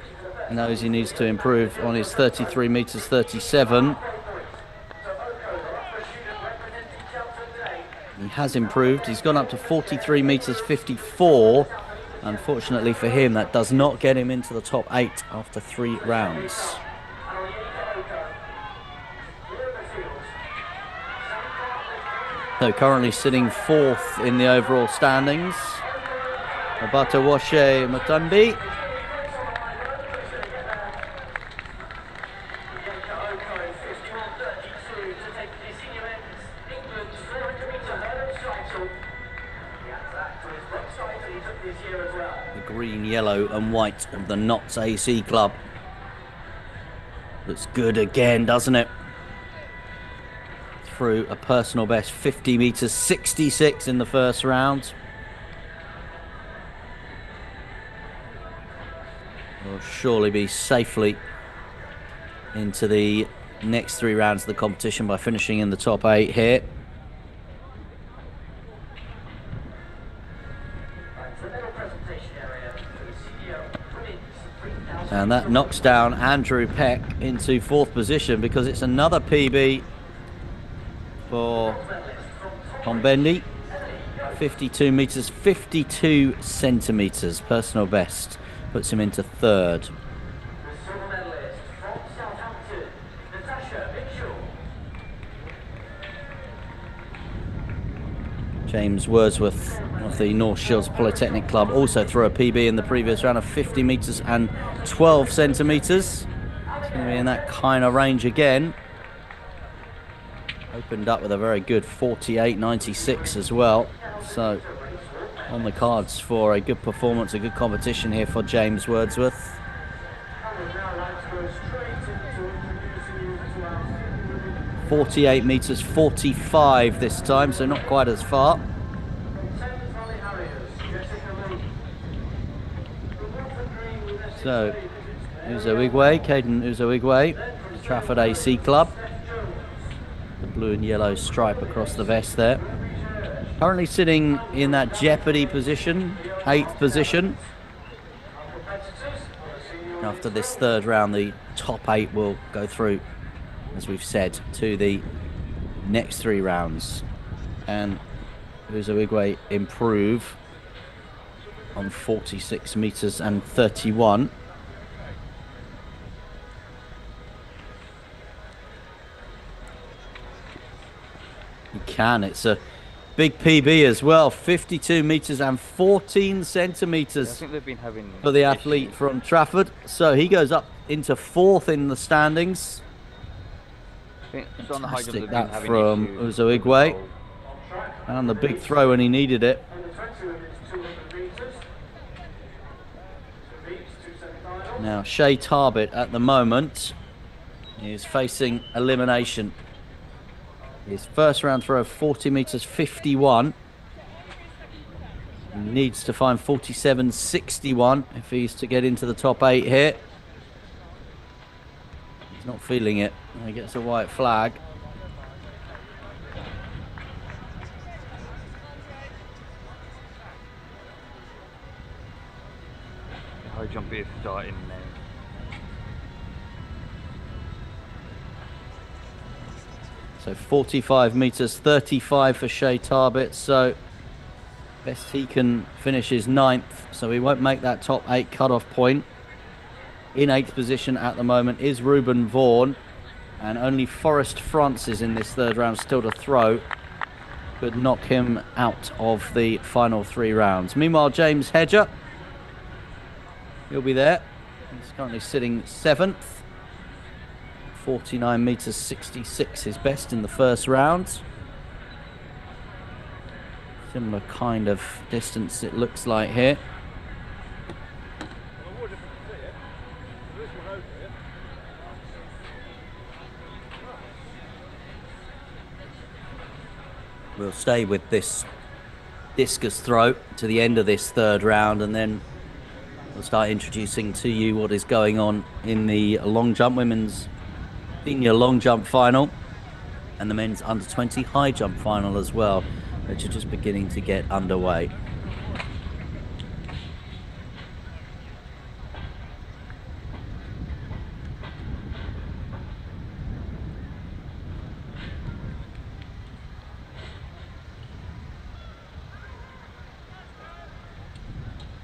knows he needs to improve on his 33 meters 37. He has improved. He's gone up to 43 meters 54. Unfortunately for him, that does not get him into the top 8 after 3 rounds. So currently sitting 4th in the overall standings, Obatawashe Mutambi. The green, yellow and white of the Notts AC Club. Looks good again, doesn't it? Through a personal best 50 meters 66 in the first round. Will surely be safely into the next 3 rounds of the competition by finishing in the top 8 here. And that knocks down Andrew Peck into 4th position because it's another PB for Pombendi. 52 meters 52 centimeters personal best, puts him into 3rd. James Wordsworth of the North Shields Polytechnic Club also threw a PB in the previous round of 50 meters and 12 centimeters. It's going to be in that kind of range again. Opened up with a very good 48.96 as well. So on the cards for a good performance, a good competition here for James Wordsworth. 48 meters 45 this time, so not quite as far. So Uzoigwe, Caden Uzoigwe, Trafford AC Club. The blue and yellow stripe across the vest there. Currently sitting in that jeopardy position, 8th position. After this third round, the top 8 will go through, as we've said, to the next 3 rounds. And Uzawigwe improve on 46 meters and 31. He can. It's a big PB as well. 52 meters and 14 centimeters. I think they've been having for the athlete from Trafford. So he goes up into 4th in the standings. I think it's on the high jump Fantastic, they've been that having from issues Uzawigwe. with And the big throw when he needed it. Now, Shea Tarbit at the moment is facing elimination. His first round throw of 40 meters 51. He needs to find 47.61 if he's to get into the top 8 here. He's not feeling it. He gets a white flag. the high jump is starting now. So 45 meters, 35 for Shea Tarbit. So best he can finish is 9th. So he won't make that top 8 cutoff point. In 8th position at the moment is Ruben Vaughan. And only Forrest Francis in this third round still to throw. Could knock him out of the final 3 rounds. Meanwhile, James Hedger, he'll be there. He's currently sitting 7th. 49 meters 66 his best in the first round. Similar kind of distance it looks like here. We'll stay with this discus throw to the end of this third round, and then we'll start introducing to you what is going on in the long jump women's senior long jump final and the men's under 20 high jump final as well, which are just beginning to get underway.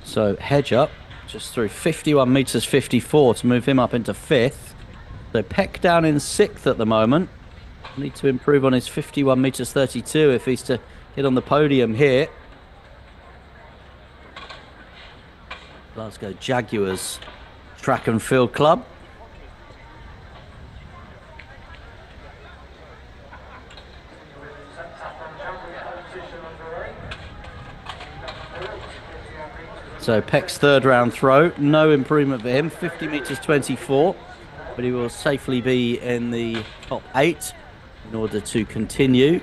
So Hedger just through 51 meters 54 to move him up into 5th. So Peck down in 6th at the moment. Need to improve on his 51 meters 32 if he's to get on the podium here. Glasgow Jaguars Track and Field Club. So Peck's third round throw, no improvement for him, 50 meters 24. But he will safely be in the top 8 in order to continue.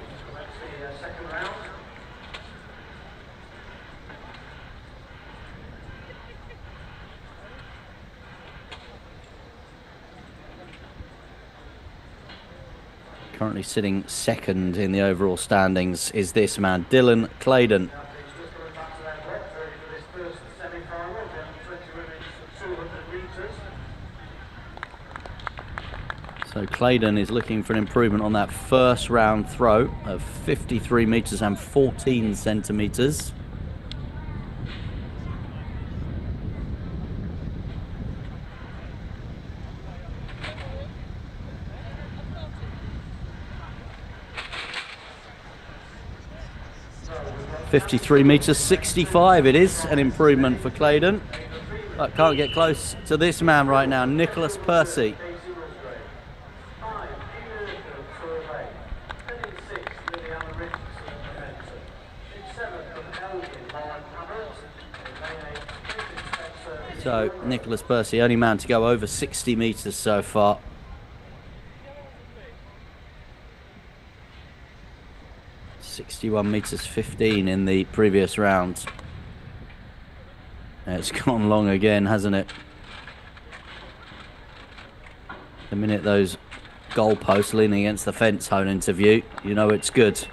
Currently sitting 2nd in the overall standings is this man, Dylan Claydon. So Claydon is looking for an improvement on that first round throw of 53 meters and 14 centimeters. .53 meters 65 it is, an improvement for Claydon. But can't get close to this man right now, Nicholas Percy. So Nicholas Percy, only man to go over 60 meters so far. .61 meters 15 in the previous round. It's gone long again, hasn't it? The minute those goalposts leaning against the fence hone into view, you know it's good.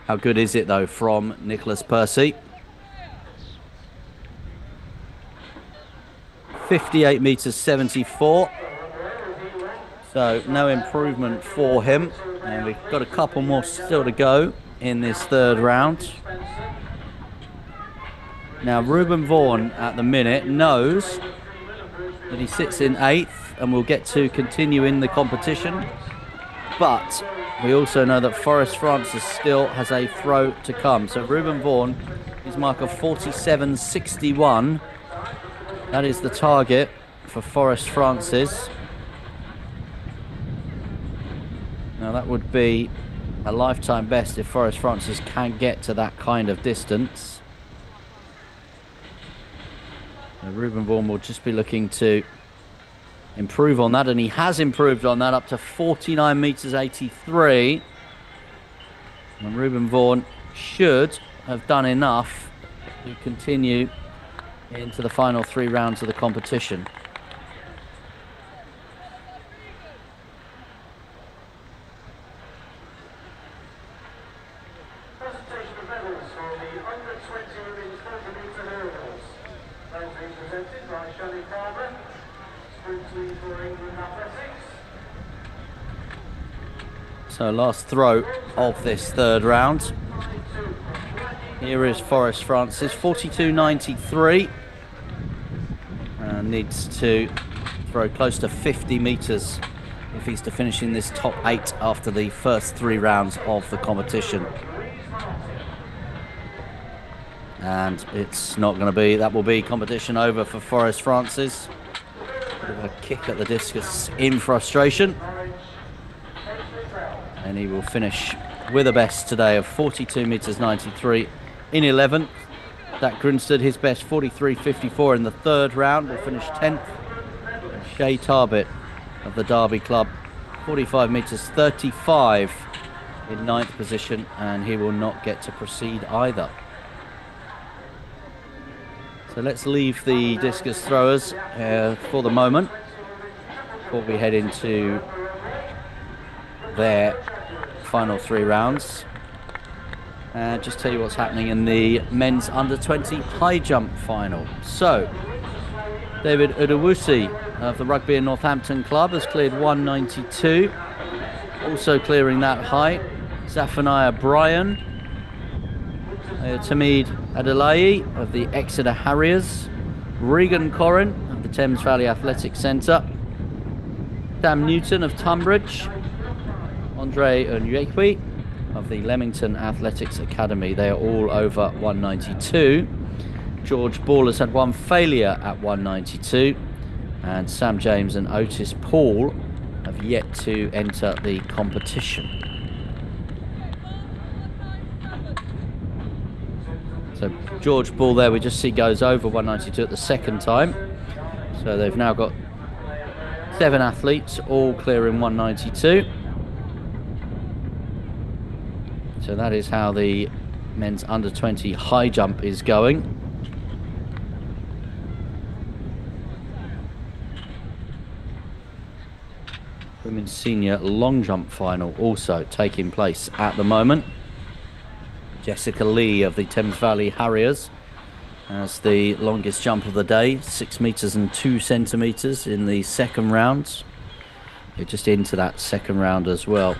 How good is it, though, from Nicholas Percy? 58 metres 74. So no improvement for him. And we've got a couple more still to go in this third round. Now, Reuben Vaughan at the minute knows that he sits in 8th and will get to continue in the competition. But we also know that Forrest Francis still has a throw to come. So Reuben Vaughan, his mark of 47.61. That is the target for Forrest Francis. Now that would be a lifetime best if Forrest Francis can get to that kind of distance. So Reuben Vaughan will just be looking to improve on that, and he has improved on that up to 49 metres 83. And Reuben Vaughan should have done enough to continue into the final 3 rounds of the competition. Presentation of medals for the under-20 women's 40-metre hurdles. Those being presented by Shelley Farber, sprint lead for England Athletics. So last throw of this third round. Here is Forrest Francis, 42.93. And needs to throw close to 50 metres if he's to finish in this top 8 after the first 3 rounds of the competition. And it's not going to be, that will be competition over for Forrest Francis. Bit of a kick at the discus in frustration. And he will finish with a best today of 42 metres 93 in 11th. That Grinstead, his best 43.54 in the third round, will finish 10th. And Shay Tarbit of the Derby Club, 45 metres 35 in 9th position, and he will not get to proceed either. So let's leave the discus throwers for the moment before we head into their final 3 rounds. Just tell you what's happening in the men's under-20 high jump final. So, David Udawusi of the Rugby and Northampton Club has cleared 192. Also clearing that height, Zephaniah Bryan, Tamid Adelayi of the Exeter Harriers, Regan Corrin of the Thames Valley Athletic Centre, Sam Newton of Tunbridge, Andre Onyekwe of the Leamington Athletics Academy. They are all over 192. George Ball has had one failure at 192, and Sam James and Otis Paul have yet to enter the competition. So George Ball there, we just see goes over 192 at the second time. So they've now got 7 athletes all clearing 192. So that is how the men's under-20 high jump is going. Women's senior long jump final also taking place at the moment. Jessica Lee of the Thames Valley Harriers has the longest jump of the day, 6 metres and 2 centimetres in the second round. You're just into that second round as well.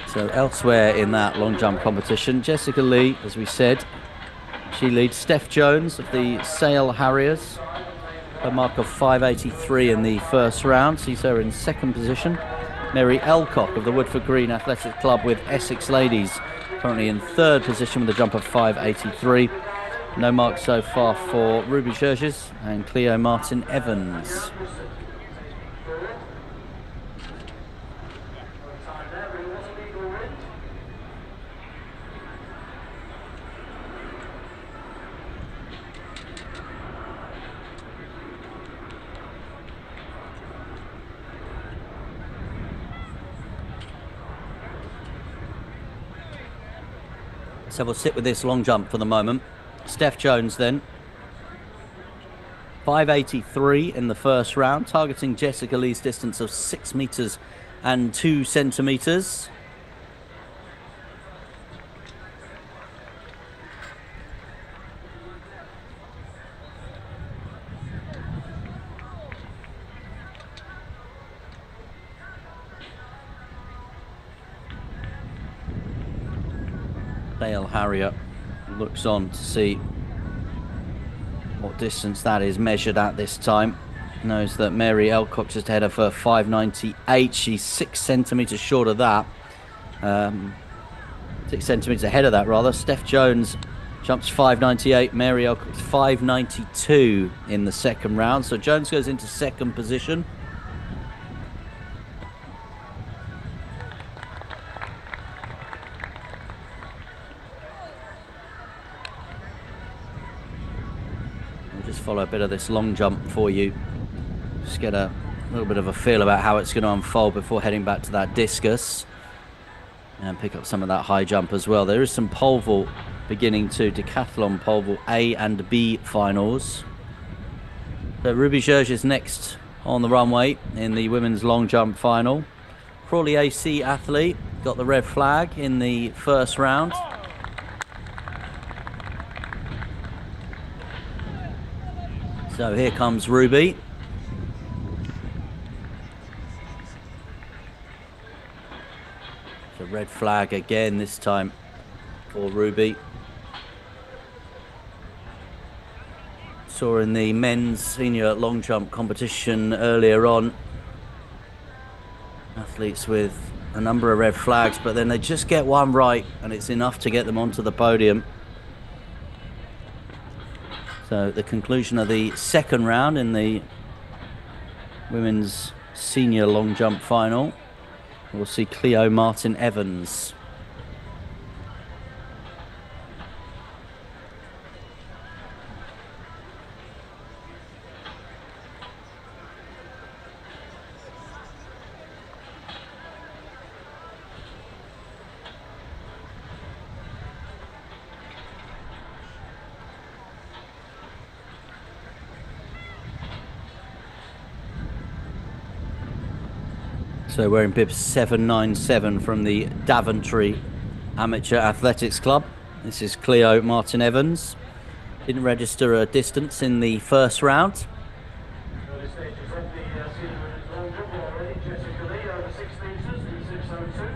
So elsewhere in that long jump competition, Jessica Lee, as we said, she leads Steph Jones of the Sale Harriers. Her mark of 5.83 in the first round sees her in second position. Mary Elcock of the Woodford Green Athletic Club with Essex Ladies, currently in third position with a jump of 5.83. No marks so far for Ruby Churches and Cleo Martin Evans. So we'll sit with this long jump for the moment. Steph Jones then. 5.83 in the first round, targeting Jessica Lee's distance of 6 meters and 2 centimeters. Dale Harrier looks on to see what distance that is measured at this time. Knows that Mary Elcock just ahead of her 5.98. She's 6 centimeters short of that. 6 centimeters ahead of that, rather. Steph Jones jumps 5.98. Mary Elcock's 5.92 in the second round. So Jones goes into second position. Just follow a bit of this long jump for you. Just get a little bit of a feel about how it's going to unfold before heading back to that discus. And pick up some of that high jump as well. There is some pole vault beginning to decathlon pole vault A and B finals. So Ruby Gerge is next on the runway in the women's long jump final. Crawley AC athlete got the red flag in the first round. So here comes Ruby. It's a red flag again this time for Ruby. Saw in the men's senior long jump competition earlier on, athletes with a number of red flags, but then they just get one right and it's enough to get them onto the podium. So the conclusion of the second round in the women's senior long jump final, we'll see Cleo Martin Evans. So wearing bib 797 from the Daventry Amateur Athletics Club. This is Cleo Martin Evans. Didn't register a distance in the first round. Early stages of the senior women's long jump already. Jessica Lee over 6 meters in 6.02.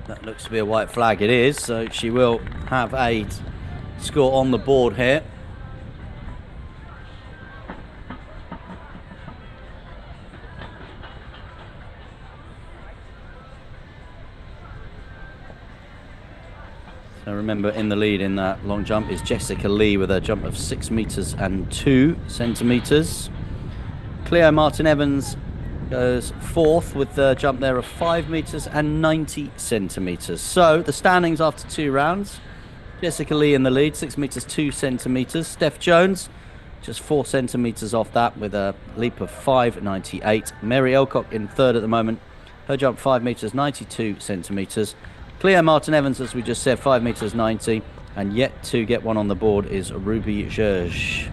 That looks to be a white flag. It is, so she will have a score on the board here. So remember, in the lead in that long jump is Jessica Lee with a jump of 6 meters and 2 centimeters. Cleo Martin Evans goes fourth with the jump there of 5 meters and 90 centimeters. So the standings after 2 rounds: Jessica Lee in the lead, 6 meters 2 centimeters. Steph Jones just 4 centimeters off that with a leap of 5.98. Mary Elcock in third at the moment, her jump 5 meters 92 centimeters. Cleo Martin Evans, as we just said, 5 meters 90, and yet to get one on the board is Ruby Gerge.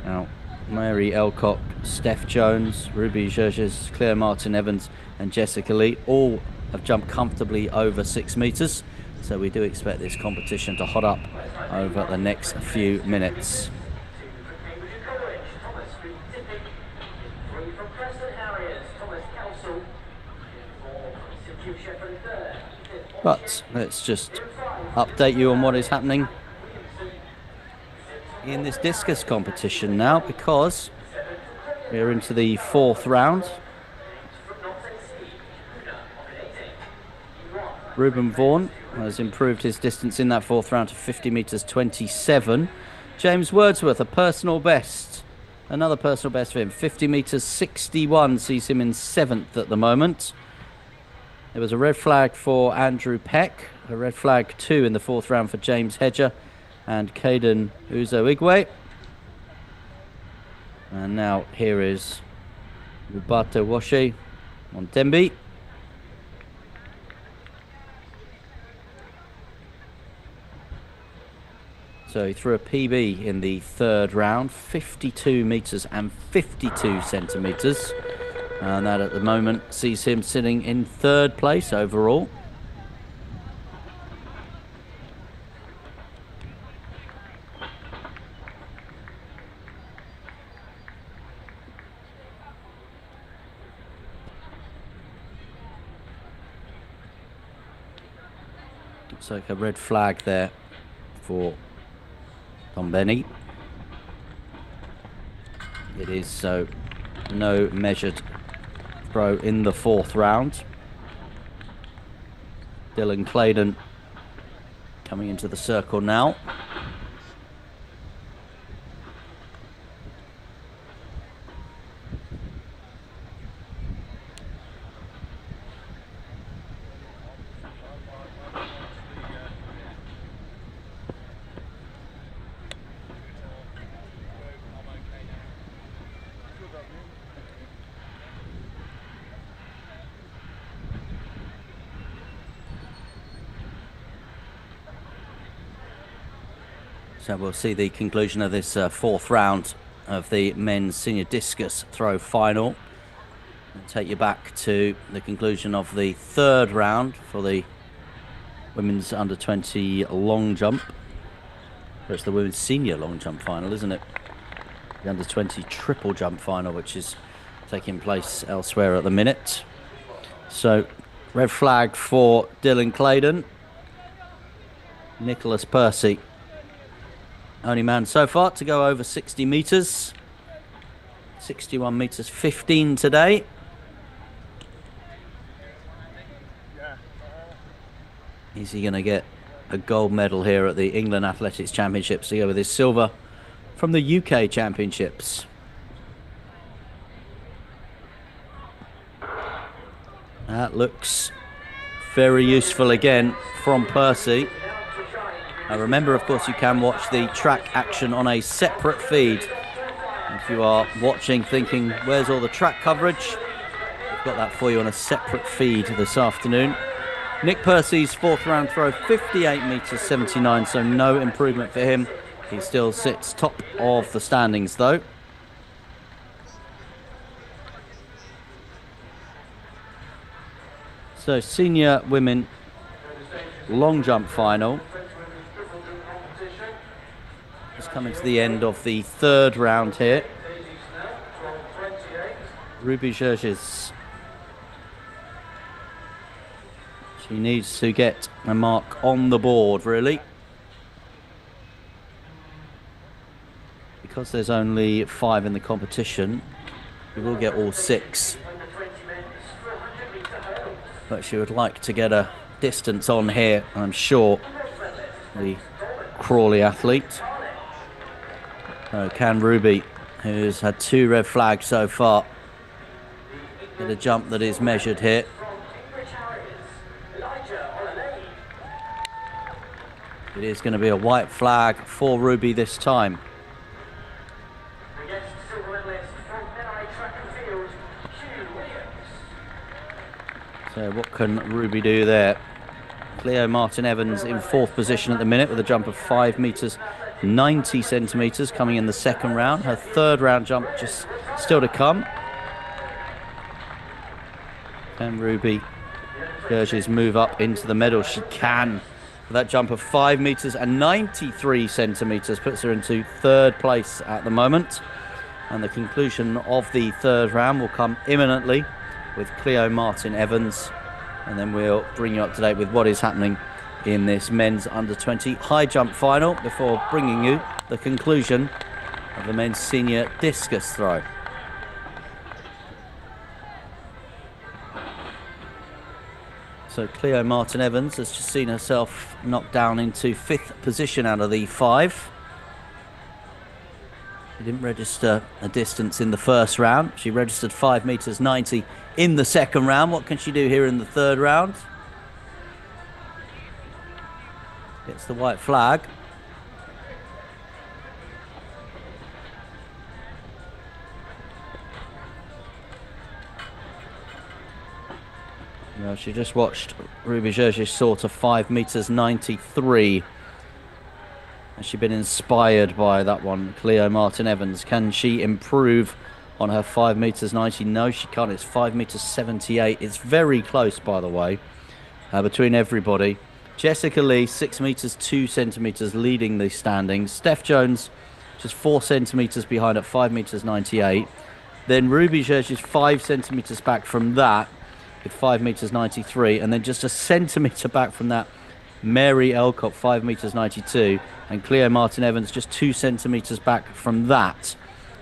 Now Mary Elcock, Steph Jones, Ruby Gerges, Cleo Martin Evans and Jessica Lee all have jumped comfortably over 6 meters. So we do expect this competition to hot up over the next few minutes. But let's just update you on what is happening in this discus competition now, because we're into the fourth round. Ruben Vaughan has improved his distance in that fourth round to 50 meters 27. James Wordsworth, a personal best, another personal best for him, 50 meters 61, sees him in seventh at the moment. There was a red flag for Andrew Peck, a red flag 2 in the fourth round for James Hedger and Caden Uzo Igwe. And now here is Rubato Washi on Demby. So he threw a PB in the third round, 52 metres and 52 centimetres. And that at the moment sees him sitting in third place overall. Looks like a red flag there for Tom Benny. It is, so no measured throw in the fourth round. Dylan Claydon coming into the circle now. So we'll see the conclusion of this fourth round of the men's senior discus throw final. I'll take you back to the conclusion of the third round for the women's under 20 long jump. It's the women's senior long jump final, isn't it? The under 20 triple jump final, which is taking place elsewhere at the minute. So red flag for Dylan Claydon. Nicholas Percy, only man so far to go over 60 metres. 61 metres 15 today. Is he going to get a gold medal here at the England Athletics Championships to go with his silver from the UK Championships? That looks very useful again from Percy. Now remember, of course, you can watch the track action on a separate feed. If you are watching thinking, where's all the track coverage? We've got that for you on a separate feed this afternoon. Nick Percy's fourth round throw, 58 metres 79, so no improvement for him. He still sits top of the standings though. So senior women long jump final. Just coming to the end of the third round here. Ruby Gerges. She needs to get a mark on the board, really. Because there's only 5 in the competition, we will get all 6. But she would like to get a distance on here, I'm sure, the Crawley athlete. Can Ruby, who's had 2 red flags so far, get a jump that is measured here? It is going to be a white flag for Ruby this time. So what can Ruby do there? Cleo Martin-Evans in 4th position at the minute with a jump of 5 metres 90 centimetres coming in the second round. Her third round jump just still to come. Can Ruby Gerges move up into the medal? She can. That jump of 5 metres and 93 centimetres puts her into third place at the moment. And the conclusion of the third round will come imminently with Cleo Martin-Evans. And then we'll bring you up to date with what is happening in this men's under 20 high jump final before bringing you the conclusion of the men's senior discus throw. So Cleo Martin-Evans has just seen herself knocked down into 5th position out of the 5. She didn't register a distance in the first round. She registered 5 metres 90 in the second round. What can she do here in the third round? It's the white flag. Well, she just watched Ruby Gerges soar to 5 meters 93. Has she been inspired by that one? Cleo Martin Evans. Can she improve on her 5 meters 90? No, she can't. It's 5 meters 78. It's very close, by the way, between everybody. Jessica Lee, 6 meters 2 centimeters, leading the standings. Steph Jones, just 4 centimeters behind at 5 meters 98. Then Ruby Gerges 5 centimeters back from that with 5 meters 93, and then just a centimeter back from that, Mary Elcott, 5 meters 92, and Cleo Martin Evans just 2 centimeters back from that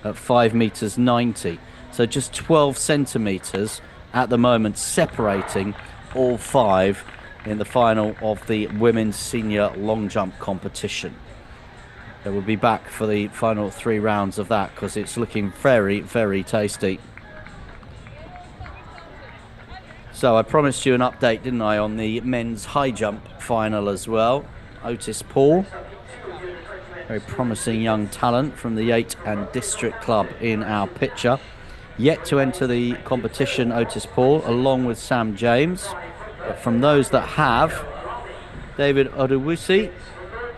at 5 meters 90. So just 12 centimeters at the moment separating all 5 in the final of the women's senior long jump competition. They will be back for the final 3 rounds of that because it's looking very, very tasty. So I promised you an update, didn't I, on the men's high jump final as well. Otis Paul, very promising young talent from the 8 and District Club in our picture. Yet to enter the competition, Otis Paul, along with Sam James. But from those that have, David Odewusi,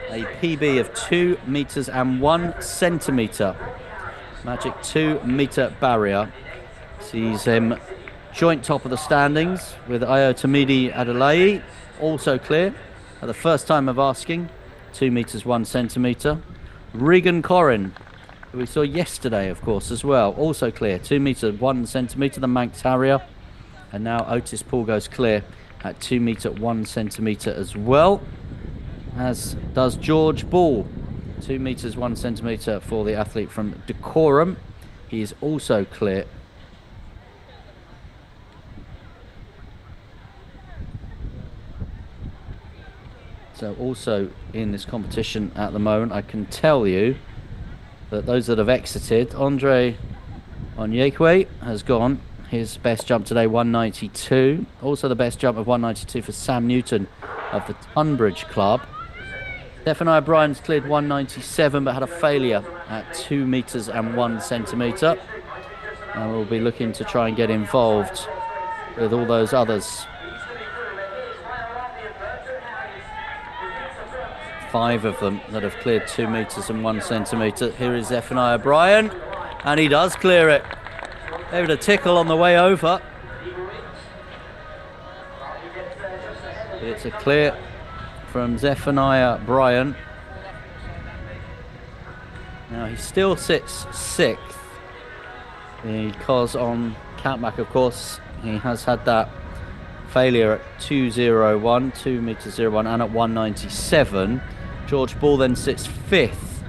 a PB of 2 meters and 1 centimeter. Magic 2 meter barrier. Sees him joint top of the standings with Ayotamidi Adelaide, also clear at the first time of asking, 2 meters 1 centimeter. Regan Corrin, who we saw yesterday, of course, as well, also clear, 2 meters 1 centimeter, the Manx Harrier. And now Otis Paul goes clear at 2 meter 1 centimeter as well, as does George Ball, 2 meters 1 centimeter for the athlete from Decorum. He is also clear. So also in this competition at the moment, I can tell you that those that have exited, Andre Onyekwe has gone. His best jump today, 192. Also the best jump of 192 for Sam Newton of the Tunbridge Club. Zephaniah Bryan's cleared 197 but had a failure at 2 meters and 1 centimeter. And we'll be looking to try and get involved with all those others. 5 of them that have cleared 2 meters and 1 centimeter. Here is Zephaniah Bryan, and he does clear it. Gave it a tickle on the way over. But it's a clear from Zephaniah Bryan. Now he still sits 6th because on countback, of course, he has had that failure at 201, 2 meters 01, and at 197. George Ball then sits 5th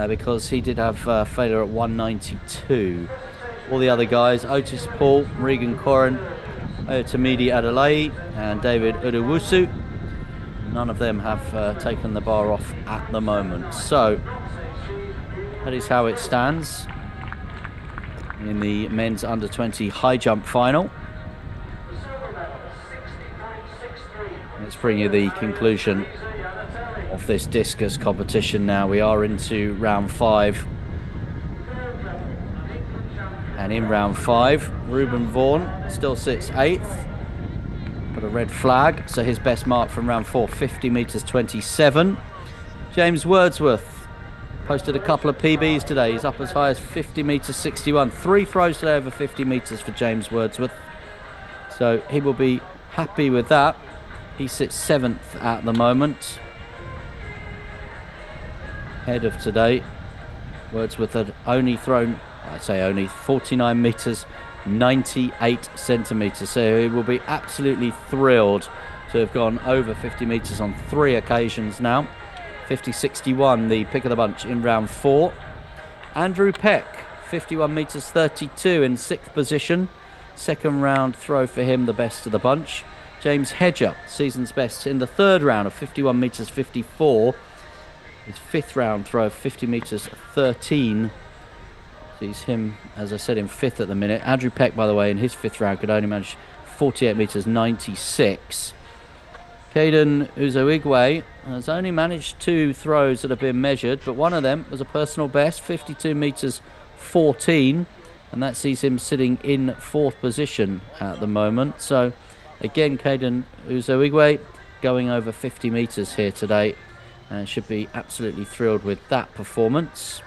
because he did have failure at 192. All the other guys, Otis Paul, Regan Corrin, Oyotamidi Adelaide and David Udewusu, none of them have taken the bar off at the moment. So that is how it stands in the men's under 20 high jump final. Let's bring you the conclusion of this discus competition now. We are into round 5. And in round 5, Reuben Vaughan still sits 8th. Got a red flag, so his best mark from round 4, 50 meters 27. James Wordsworth posted a couple of PBs today. He's up as high as 50 meters 61. 3 throws today over 50 meters for James Wordsworth. So he will be happy with that. He sits 7th at the moment. Head of today, Wordsworth had only thrown, I'd say only 49 meters 98 centimeters. So he will be absolutely thrilled to have gone over 50 meters on 3 occasions now. 50-61, the pick of the bunch in round 4. Andrew Peck, 51 meters 32 in 6th position. Second round throw for him, the best of the bunch. James Hedger, season's best in the 3rd round of 51 meters 54. His 5th round throw of 50 meters 13. Sees him, as I said, in 5th at the minute. Andrew Peck, by the way, in his 5th round could only manage 48 meters 96. Caden Uzoigwe has only managed 2 throws that have been measured, but one of them was a personal best, 52 meters 14, and that sees him sitting in 4th position at the moment. So Again, Caden Uzoigwe going over 50 metres here today, and should be absolutely thrilled with that performance.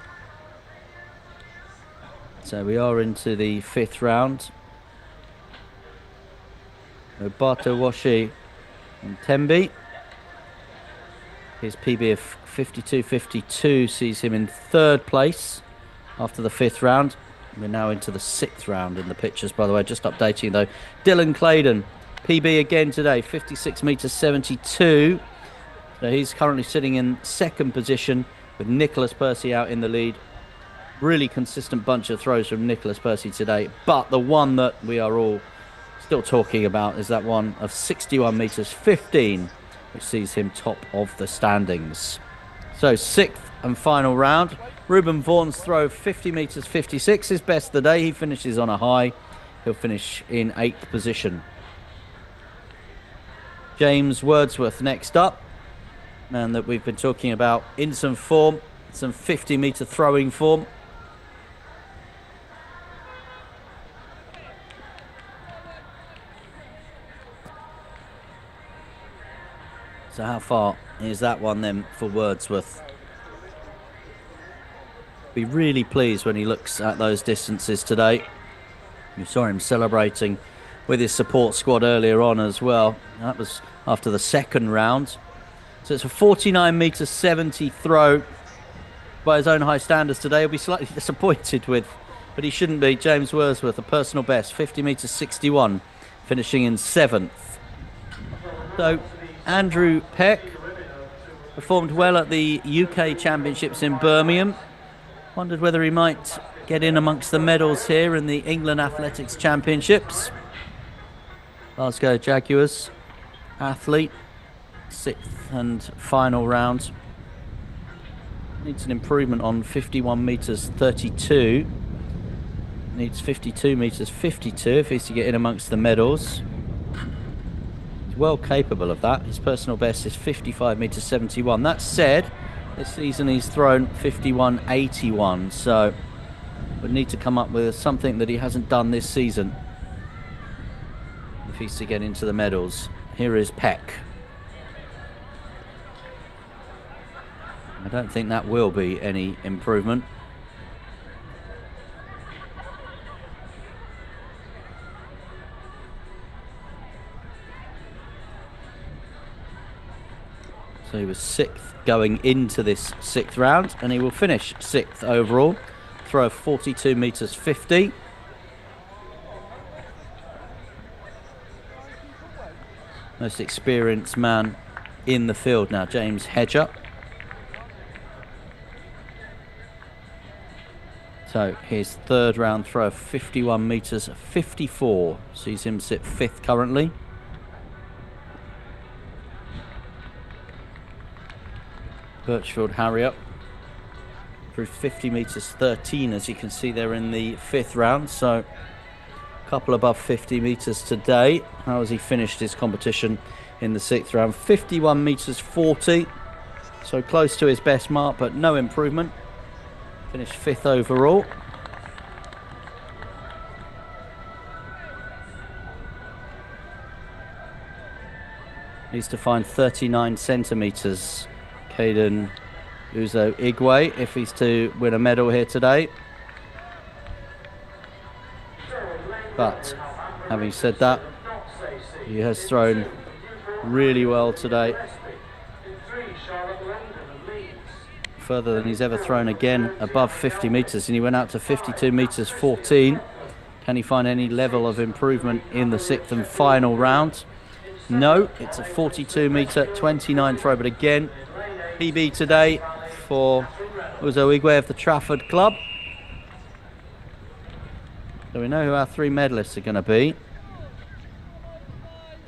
So we are into the 5th round. Roberto Washi and Tembi. His PB of 52.52 sees him in 3rd place after the 5th round. We're now into the 6th round in the pictures, by the way. Just updating though. Dylan Claydon, PB again today, 56 metres 72. So he's currently sitting in 2nd position with Nicholas Percy out in the lead. Really consistent bunch of throws from Nicholas Percy today. But the one that we are all still talking about is that one of 61 metres 15, which sees him top of the standings. So 6th and final round. Ruben Vaughan's throw 50 metres 56, his best of the day. He finishes on a high. He'll finish in 8th position. James Wordsworth next up. Man that we've been talking about in some form, some 50 metre throwing form. So how far is that one then for Wordsworth? Be really pleased when he looks at those distances today. You saw him celebrating with his support squad earlier on as well. That was after the 2nd round. So it's a 49 metre 70 throw by his own high standards today. He'll be slightly disappointed with, but he shouldn't be. James Wordsworth, a personal best, 50 metre 61, finishing in 7th. So Andrew Peck performed well at the UK Championships in Birmingham. Wondered whether he might get in amongst the medals here in the England Athletics Championships. Glasgow Jaguars athlete, 6th and final round. Needs an improvement on 51 metres 32. Needs 52 metres 52 if he's to get in amongst the medals. He's well capable of that. His personal best is 55 metres 71. That said, this season he's thrown 51.81, so would need to come up with something that he hasn't done this season if he's to get into the medals. Here is Peck. I don't think that will be any improvement. So he was 6th going into this 6th round, and he will finish 6th overall. Throw of 42 metres 50. Most experienced man in the field now, James Hedger. So his 3rd round throw of 51 metres 54 sees him sit 5th currently. Birchfield Harrier through 50 metres 13, as you can see there in the 5th round. So a couple above 50 metres today. How has he finished his competition in the 6th round? 51 metres 40. So close to his best mark, but no improvement. Finished 5th overall. Needs to find 39 centimetres. Caden Uzoigwe, if he's to win a medal here today. But having said that, he has thrown really well today. Further than he's ever thrown again, above 50 metres, and he went out to 52 metres 14. Can he find any level of improvement in the 6th and final round? No, it's a 42 metre 29 throw, but again, PB today for Uzoigwe of the Trafford Club. So we know who our 3 medalists are going to be.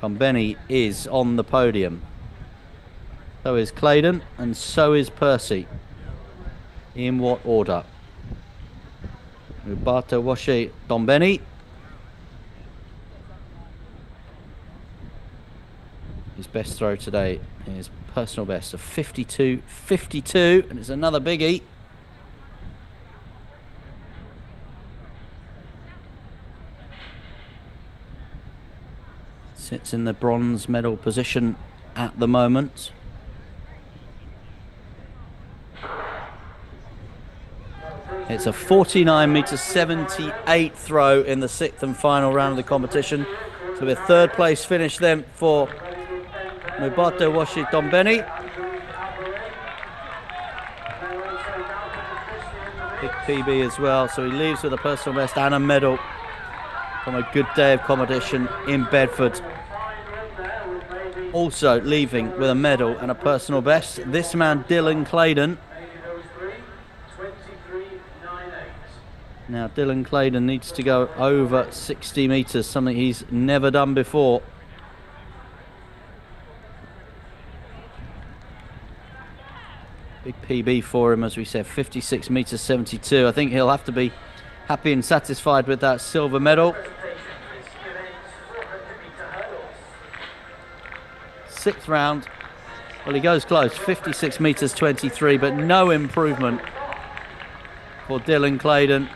Bombeni is on the podium. So is Claydon, and so is Percy. In what order? Roberto Washi Bombeni. His best throw today is personal best of 52.52, and it's another biggie. Sits in the bronze medal position at the moment. It's a 49m78 throw in the 6th and final round of the competition. So a third place finish then for Mubato Washi Tombeni. Big PB as well, so he leaves with a personal best and a medal from a good day of competition in Bedford. Also leaving with a medal and a personal best, this man Dylan Claydon. Now Dylan Claydon needs to go over 60 metres, something he's never done before. Big PB for him, as we said, 56m72. I think he'll have to be happy and satisfied with that silver medal. 6th round. Well, he goes close, 56m23, but no improvement for Dylan Claydon.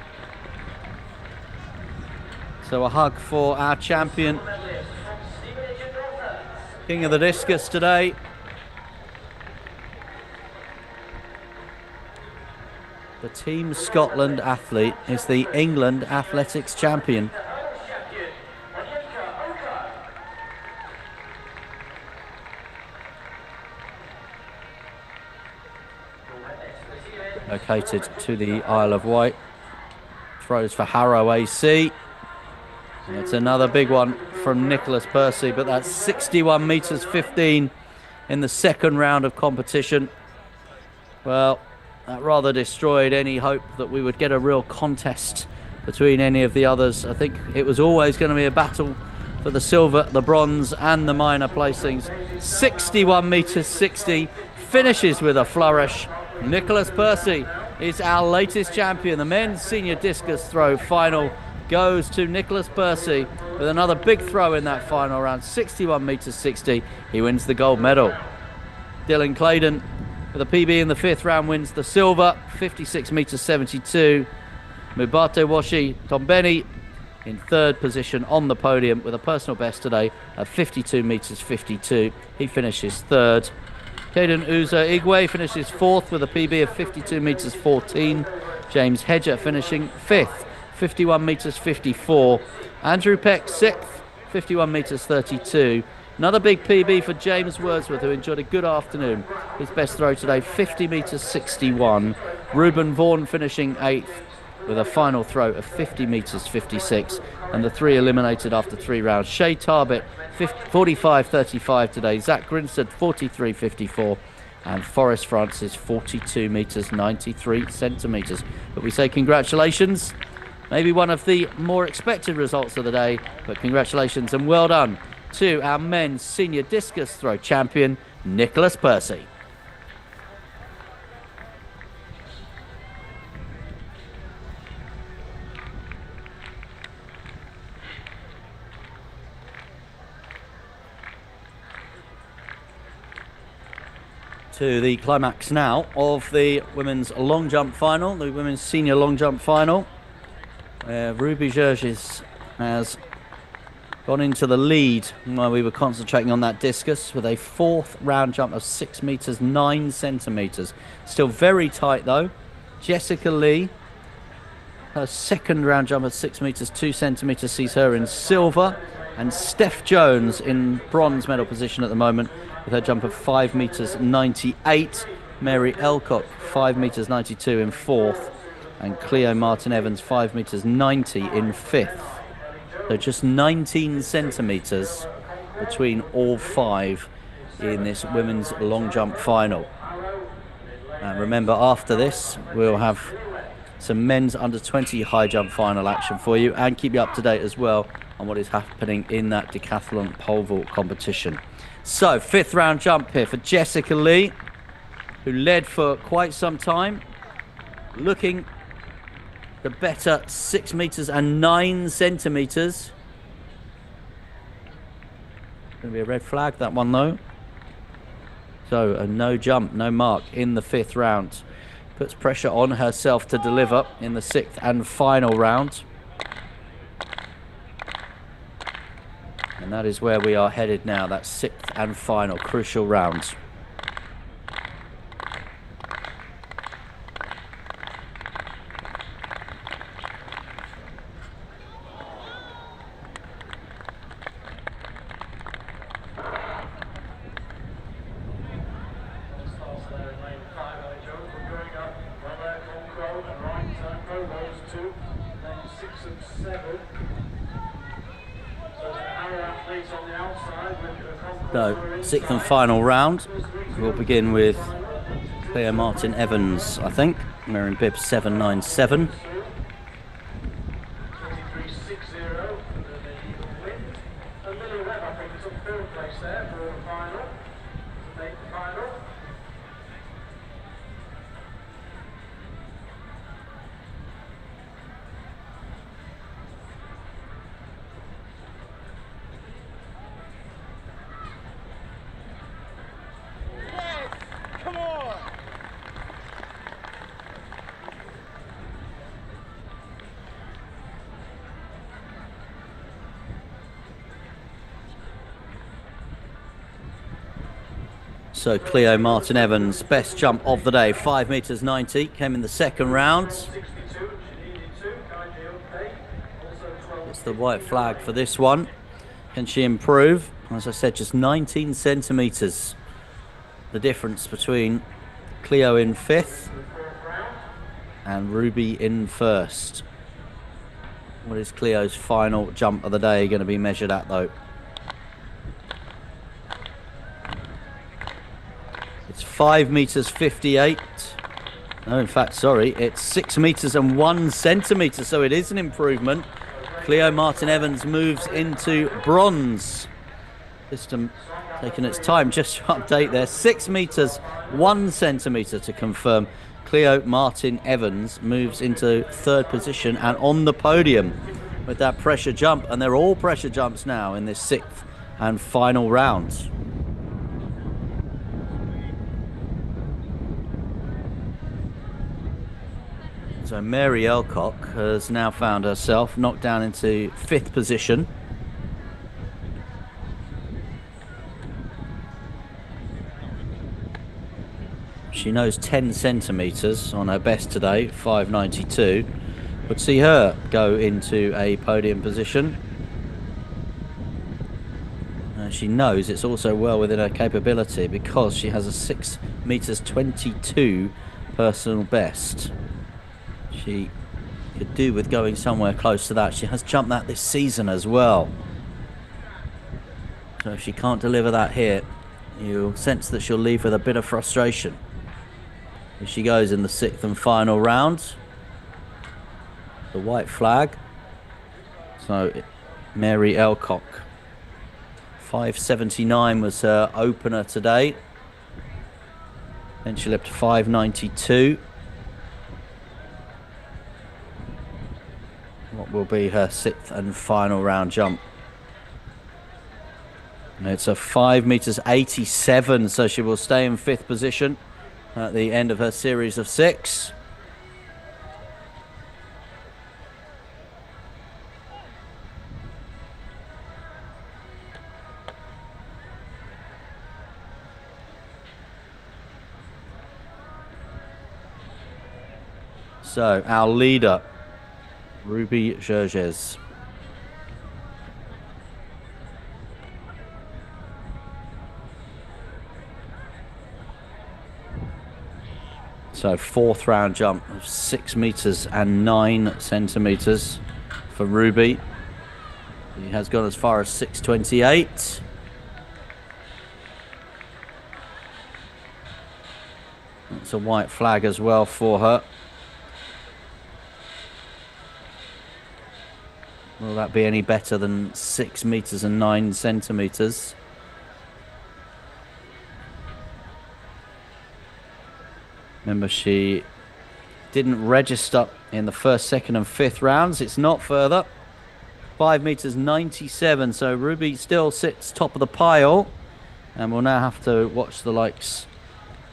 So a hug for our champion, king of the discus today. The Team Scotland athlete is the England Athletics champion. Located to the Isle of Wight. Throws for Harrow AC. And it's another big one from Nicholas Percy, but that's 61m15 in the 2nd round of competition. Well, that rather destroyed any hope that we would get a real contest between any of the others. I think it was always going to be a battle for the silver, the bronze and the minor placings. 61m60, finishes with a flourish. Nicholas Percy is our latest champion. The men's senior discus throw final goes to Nicholas Percy with another big throw in that final round, 61m60. He wins the gold medal. Dylan Claydon with a PB in the 5th round wins the silver, 56m72. Mubato Washi Tombeni in 3rd position on the podium with a personal best today of 52m52. He finishes 3rd. Caden Uza Igwe finishes 4th with a PB of 52m14. James Hedger finishing 5th, 51m54. Andrew Peck 6th, 51m32. Another big PB for James Wordsworth, who enjoyed a good afternoon. His best throw today, 50m61. Reuben Vaughan finishing 8th with a final throw of 50m56. And the 3 eliminated after 3 rounds. Shay Tarbett, 45.35 today. Zach Grinstead, 43.54. And Forrest Francis, 42m93. But we say congratulations. Maybe one of the more expected results of the day, but congratulations and well done to our men's senior discus throw champion, Nicholas Percy. To the climax now of the women's long jump final, the women's senior long jump final. Ruby Georges has gone into the lead while we were concentrating on that discus with a 4th round jump of 6m9. Still very tight though. Jessica Lee, her 2nd round jump of 6m2 sees her in silver, and Steph Jones in bronze medal position at the moment with her jump of 5m98. Mary Elcock 5m92 in 4th, and Cleo Martin Evans 5m90 in 5th. So just 19 centimetres between all 5 in this women's long jump final. And remember, after this we'll have some men's under 20 high jump final action for you, and keep you up to date as well on what is happening in that decathlon pole vault competition. So 5th round jump here for Jessica Lee, who led for quite some time, looking the better 6m9. Going to be a red flag, that one though. So a no jump, no mark in the 5th round. Puts pressure on herself to deliver in the 6th and final round. And that is where we are headed now. That sixth and final crucial round. So, sixth and final round. We'll begin with Cleo Martin Evans, I think. Wearing bib 797. Come on! So Cleo Martin Evans, best jump of the day, 5 meters 90, came in the second round. It's the white flag for this one. Can she improve? As I said, just 19 centimeters. The difference between Cleo in fifth and Ruby in first. What is Cleo's final jump of the day going to be measured at, though? It's 5 meters 58. No, in fact, sorry, it's 6 meters and 1 centimeter, so it is an improvement. Cleo Martin Evans moves into bronze. System taking its time just to update there. 6 meters 1 centimeter to confirm. Cleo Martin Evans moves into third position and on the podium with that pressure jump. And they're all pressure jumps now in this sixth and final round. So Mary Elcock has now found herself knocked down into fifth position. She knows 10 centimetres on her best today, 5.92. Would see her go into a podium position. She knows it's also well within her capability because she has a 6 meters 22 personal best. She could do with going somewhere close to that. She has jumped that this season as well. So if she can't deliver that here, you'll sense that she'll leave with a bit of frustration. Here she goes in the sixth and final round. The white flag. So Mary Elcock. 5.79 was her opener today. Then she leapt 5.92. What will be her sixth and final round jump? And it's a 5 meters 87, so she will stay in fifth position at the end of her series of 6. So our leader, Ruby Gerges. So fourth round jump of 6 meters and 9 centimeters for Ruby. He has gone as far as 6.28. That's a white flag as well for her. Will that be any better than 6 meters and 9 centimeters? Remember, she didn't register in the first, second and fifth rounds. It's not further. 5 meters 97. So Ruby still sits top of the pile. And we'll now have to watch the likes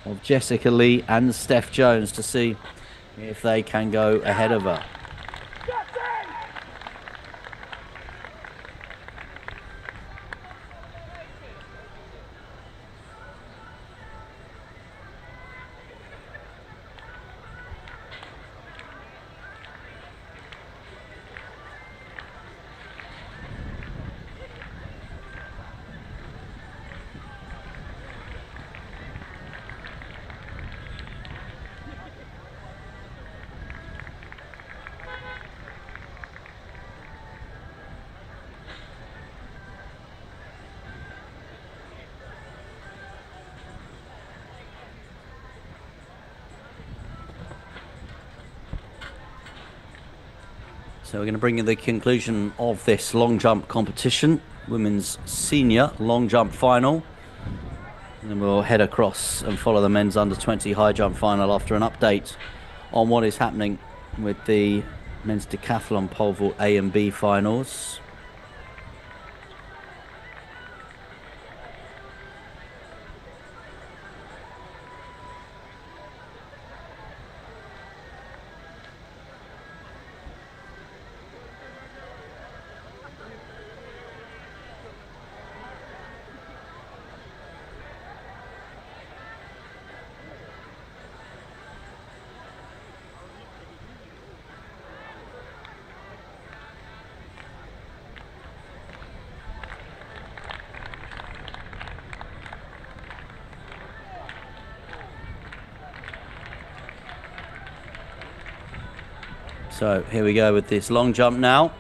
of Jessica Lee and Steph Jones to see if they can go ahead of her. So we're going to bring you the conclusion of this long jump competition, women's senior long jump final. And then we'll head across and follow the men's under 20 high jump final after an update on what is happening with the men's decathlon pole vault A and B finals. So here we go with this long jump now.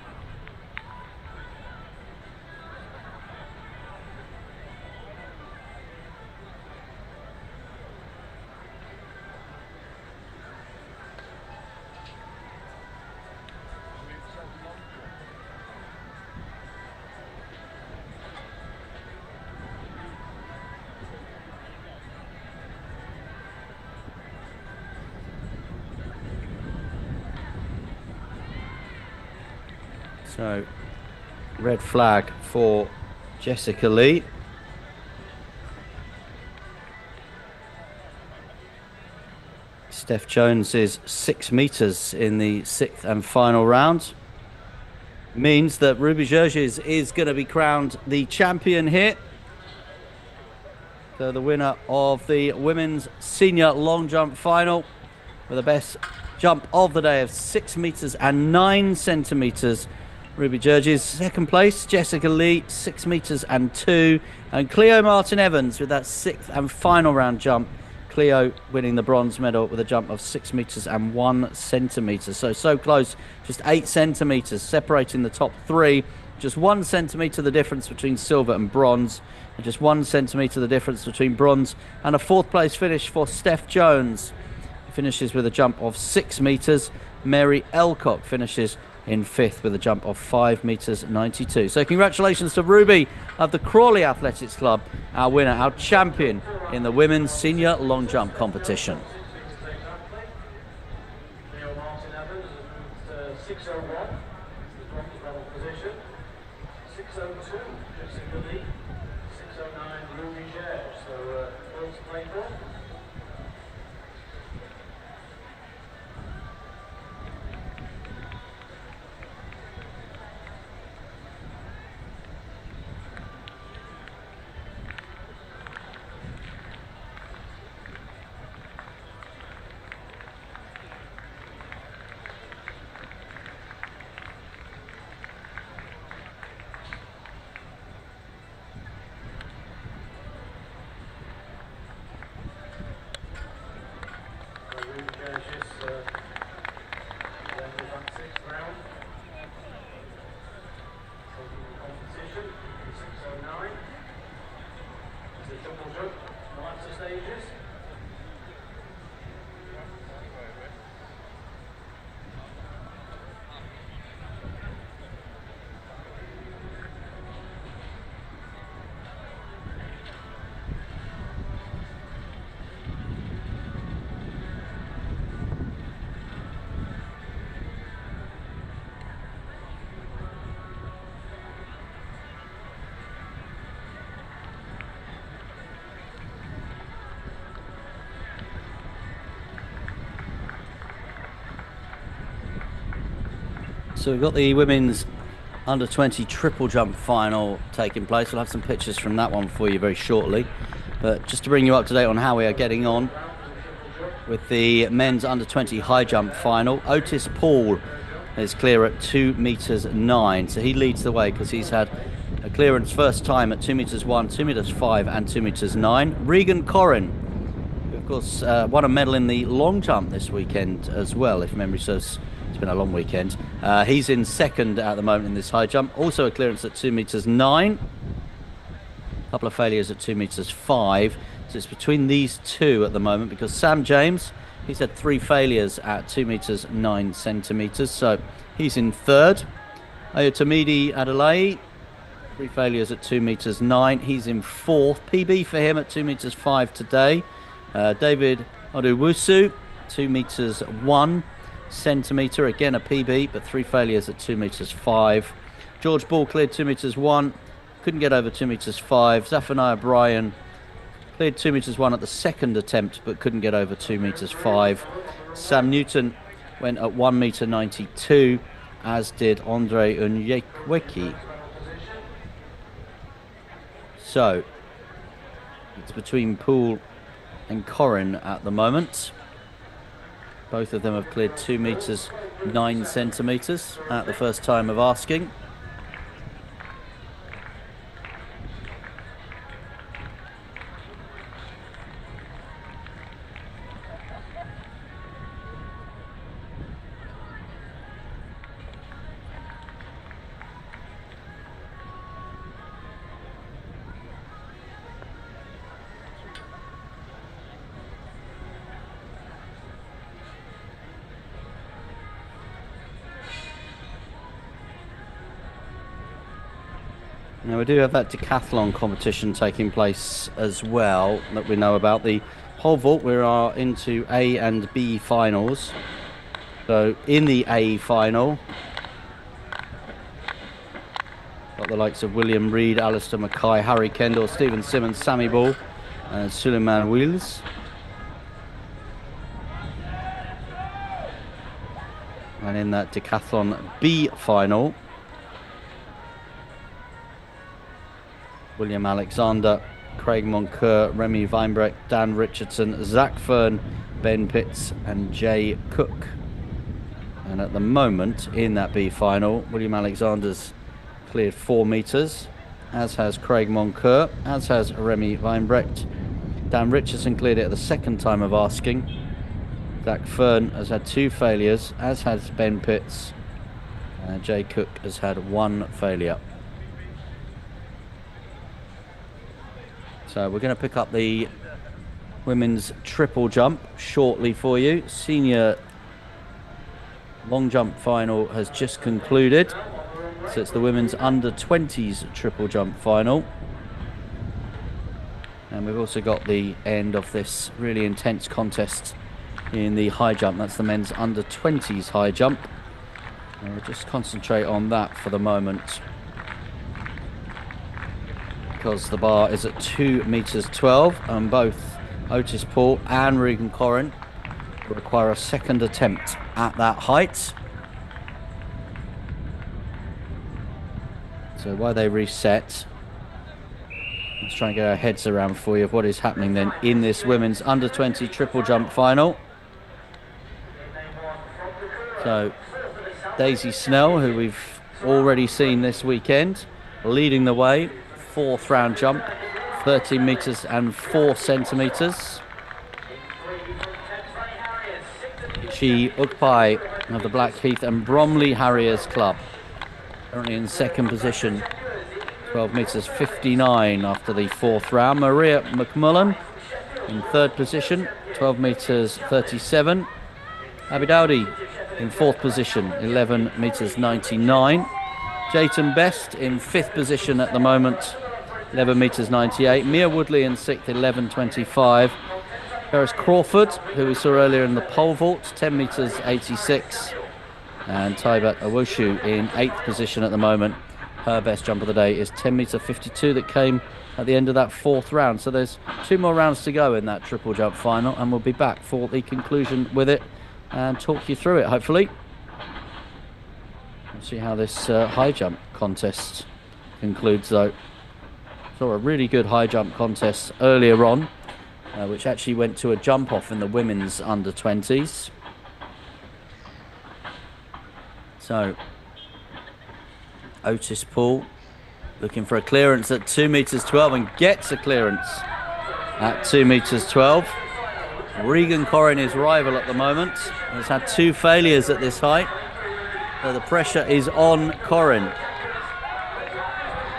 So, red flag for Jessica Lee. Steph Jones is 6 meters in the 6th and final round. Means that Ruby Gerges is going to be crowned the champion here. So the winner of the women's senior long jump final with the best jump of the day of 6 meters and 9 centimeters. Ruby Gerges, second place. Jessica Lee, 6 meters and 2. And Cleo Martin-Evans with that 6th and final round jump. Cleo winning the bronze medal with a jump of 6 meters and 1 centimeter. So close, just 8 centimeters separating the top 3. Just 1 centimeter the difference between silver and bronze. And just 1 centimeter the difference between bronze and a 4th place finish for Steph Jones. Finishes with a jump of 6 meters. Mary Elcock finishes in 5th with a jump of 5 meters 92. So congratulations to Ruby of the Crawley Athletics Club, our winner, our champion in the women's senior long jump competition. Leo Martin-Evans has moved 6:01, the bronze medal position. 6:02, Jessica Lee. 6:09, Ruby Gerges. So, points to play for. So we've got the women's under 20 triple jump final taking place. We'll have some pictures from that one for you very shortly. But just to bring you up to date on how we are getting on with the men's under 20 high jump final. Otis Paul is clear at 2 meters 9. So he leads the way because he's had a clearance first time at 2 meters 1, 2 meters 5 and 2 meters 9. Regan Corrin, who of course won a medal in the long jump this weekend as well, if memory serves. It's been a long weekend. He's in 2nd at the moment in this high jump. Also a clearance at 2 meters 9. A couple of failures at 2 meters 5. So it's between these two at the moment because Sam James, he's had 3 failures at 2 meters 9 centimeters. So He's in third. Ayotomidi Adelaide, 3 failures at 2 meters 9. He's in fourth. PB for him at 2 meters 5 today. David Oduwusu, 2 meters 1 centimeter, again a PB, but 3 failures at 2 meters 5. George Ball cleared 2 meters 1, couldn't get over 2 meters 5. Zephaniah Bryan cleared 2 meters 1 at the second attempt, but couldn't get over 2 meters 5. Sam Newton went at 1 meter 92, as did Andre Unyekweki. So it's between Poole and Corin at the moment. Both of them have cleared 2 meters 9 centimeters at the first time of asking. Now we do have that decathlon competition taking place as well that we know about. The pole vault, we are into A and B finals. So in the A final, got the likes of William Reed, Alistair Mackay, Harry Kendall, Stephen Simmons, Sammy Ball and Suleiman Wills. And in that decathlon B final, William Alexander, Craig Moncur, Remy Weinbrecht, Dan Richardson, Zach Fern, Ben Pitts and Jay Cook. And at the moment in that B final, William Alexander's cleared 4 meters, as has Craig Moncur, as has Remy Weinbrecht. Dan Richardson cleared it at the second time of asking. Zach Fern has had 2 failures, as has Ben Pitts. Jay Cook has had 1 failure. So we're going to pick up the women's triple jump shortly for you. Senior long jump final has just concluded. So it's the women's under 20s triple jump final. And we've also got the end of this really intense contest in the high jump. That's the men's under 20s high jump. And we'll just concentrate on that for the moment, because the bar is at 2 meters 12, and both Otis Poole and Regan Corrin will require a second attempt at that height. So while they reset, let's try and get our heads around for you of what is happening then in this women's under 20 triple jump final. So Daisy Snell, who we've already seen this weekend, leading the way. 4th round jump, 13 meters and 4 centimeters. Chi Ukpai of the Blackheath and Bromley Harriers Club, currently in 2nd position, 12 meters 59 after the 4th round. Maria McMullen in 3rd position, 12 meters 37. Abby Dowdy in 4th position, 11 meters 99. Jayton Best in 5th position at the moment, 11 meters 98. Mia Woodley in 6th, 11.25. Paris Crawford, who we saw earlier in the pole vault, 10 meters 86. And Taibat Awoshu in 8th position at the moment. Her best jump of the day is 10 meter 52 that came at the end of that 4th round. So there's 2 more rounds to go in that triple jump final, and we'll be back for the conclusion with it and talk you through it, hopefully. We'll see how this high jump contest concludes, though. Saw a really good high jump contest earlier on, which actually went to a jump off in the women's under 20s. So Otis Poole looking for a clearance at 2 meters 12 and gets a clearance at 2 meters 12. Regan Corrin, his rival at the moment, has had 2 failures at this height. So the pressure is on Corrin.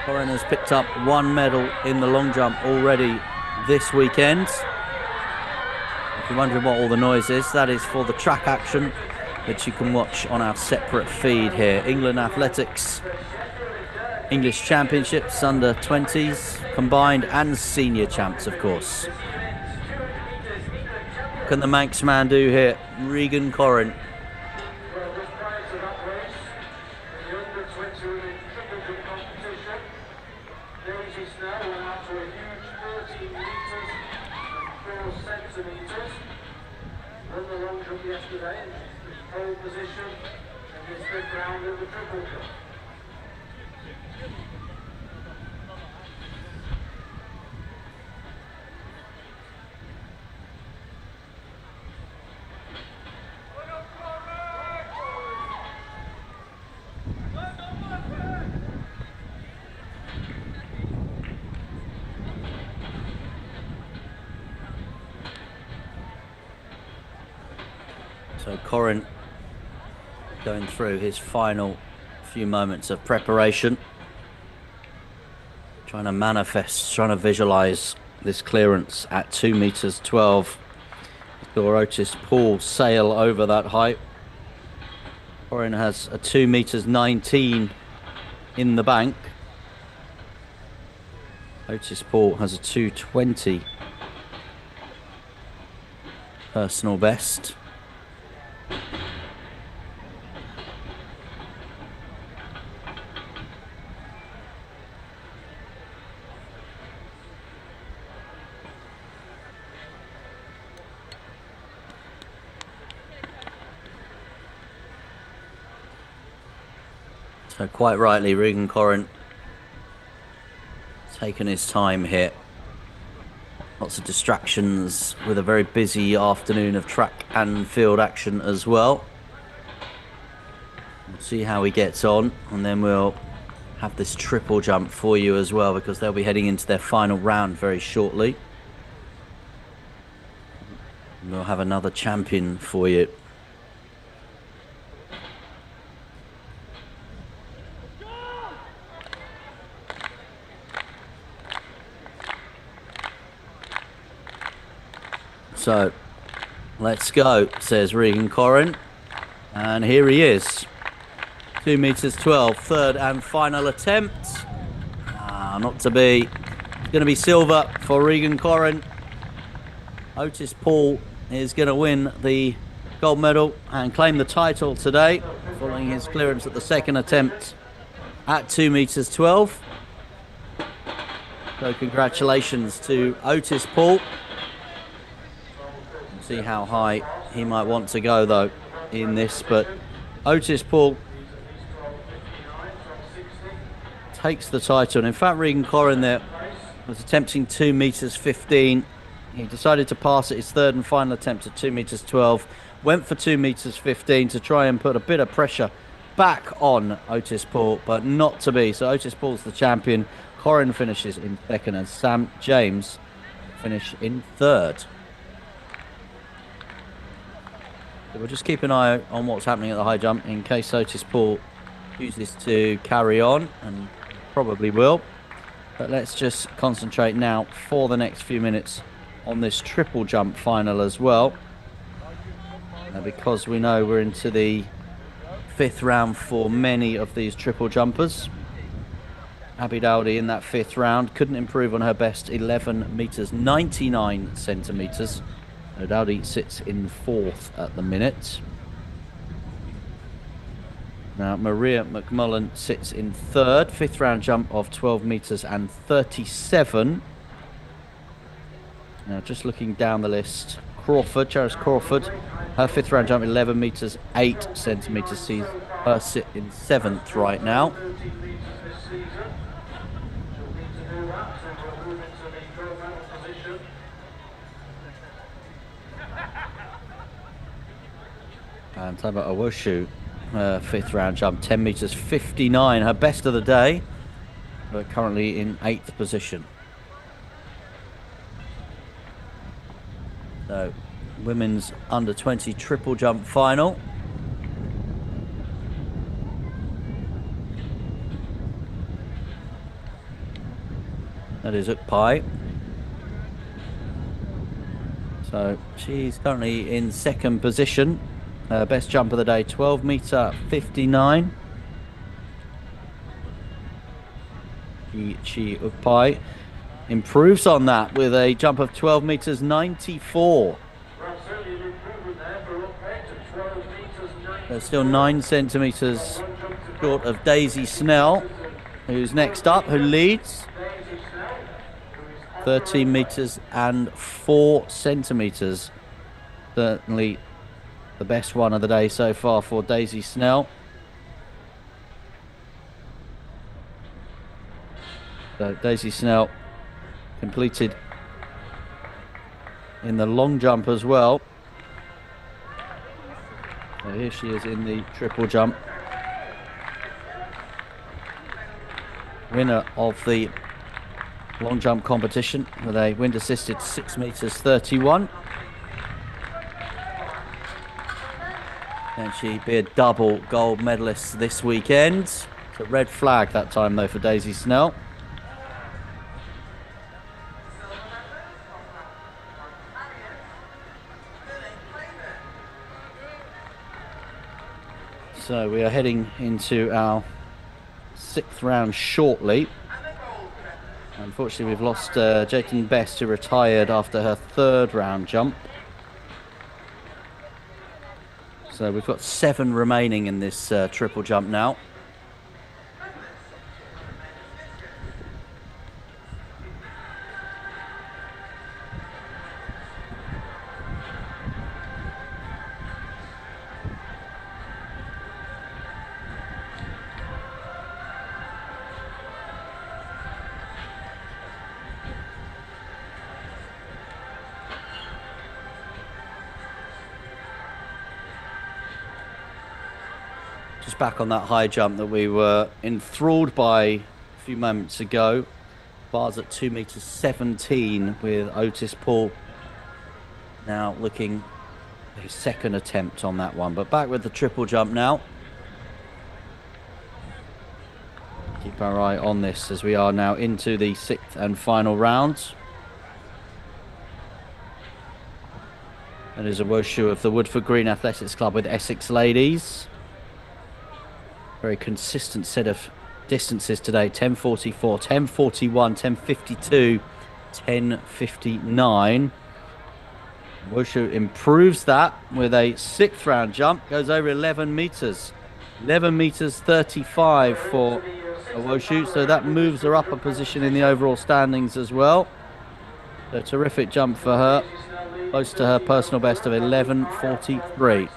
Corrin has picked up 1 medal in the long jump already this weekend. If you're wondering what all the noise is, that is for the track action that you can watch on our separate feed here. England Athletics English Championships under 20s combined and senior champs, of course. What can the Manx man do here? Regan Corrin. Well, just prior to that race, in the under 20 triple jump competition, Daisy Snell went out to a huge 13 metres and 4 centimetres. Won the long jump yesterday in pole position in this fifth round of the triple jump. So Corrin going through his final few moments of preparation, trying to manifest, trying to visualize this clearance at 2 meters 12. Saw Otis Paul sail over that height. Corrin has a 2 meters 19 in the bank. Otis Paul has a 2:20 personal best. So quite rightly, Regan Corrin taking his time here. Lots of distractions with a very busy afternoon of track and field action as well. We'll see how he gets on, and then we'll have this triple jump for you as well, because they'll be heading into their final round very shortly. And we'll have another champion for you. So, let's go, says Regan Corrin. And here he is. 2 meters 12, third and final attempt. Not to be. It's going to be silver for Regan Corrin. Otis Paul is going to win the gold medal and claim the title today, following his clearance at the second attempt at 2 meters 12. So congratulations to Otis Paul. See how high he might want to go though in this, but Otis Paul takes the title. And in fact, Regan Corrin there was attempting 2 meters 15. He decided to pass at his third and final attempt at 2 meters 12. Went for 2 meters 15 to try and put a bit of pressure back on Otis Paul, but not to be. So Otis Paul's the champion. Corrin finishes in second, and Sam James finish in third. So we'll just keep an eye on what's happening at the high jump in case Otis Paul chooses to carry on, and probably will. But let's just concentrate now for the next few minutes on this triple jump final as well. Because we know we're into the fifth round for many of these triple jumpers. Abby Dowdy in that fifth round couldn't improve on her best 11 meters 99 centimeters. Dowdy sits in fourth at the minute. Now Maria McMullen sits in third, fifth round jump of 12 meters and 37. Now just looking down the list, Charis Crawford, her fifth round jump 11 meters 8 centimeters, sees her sit in seventh right now. And Taba Owoshu, fifth round jump, 10 meters 59, her best of the day, but currently in 8th position. So, women's under 20 triple jump final. That is Ukpai. So she's currently in second position. Best jump of the day, 12 meter 59. Chi Upai improves on that with a jump of 12 meters 94. There's still 9 centimeters short of Daisy Snell, who's next up, who leads. 13 meters and 4 centimeters. Certainly the best one of the day so far for Daisy Snell. So Daisy Snell completed in the long jump as well. So here she is in the triple jump. Winner of the long jump competition with a wind assisted 6 meters 31. And she'd be a double gold medalist this weekend. It's a red flag that time though for Daisy Snell. So we are heading into our 6th round shortly. Unfortunately, we've lost Jayton Best, who retired after her 3rd round jump. So we've got 7 remaining in this triple jump now. Just back on that high jump that we were enthralled by a few moments ago. Bars at 2 meters 17 with Otis Paul now looking a 2nd attempt on that one. But back with the triple jump now. Keep our eye on this as we are now into the 6th and final round. That is a wushu of the Woodford Green Athletics Club with Essex Ladies. Very consistent set of distances today. 10:44, 10:41, 10:52, 10:59. Wushu improves that with a 6th round jump. Goes over 11 meters. 11 meters 35 for a wushu. So that moves her up a position in the overall standings as well. A terrific jump for her. Close to her personal best of 11:43.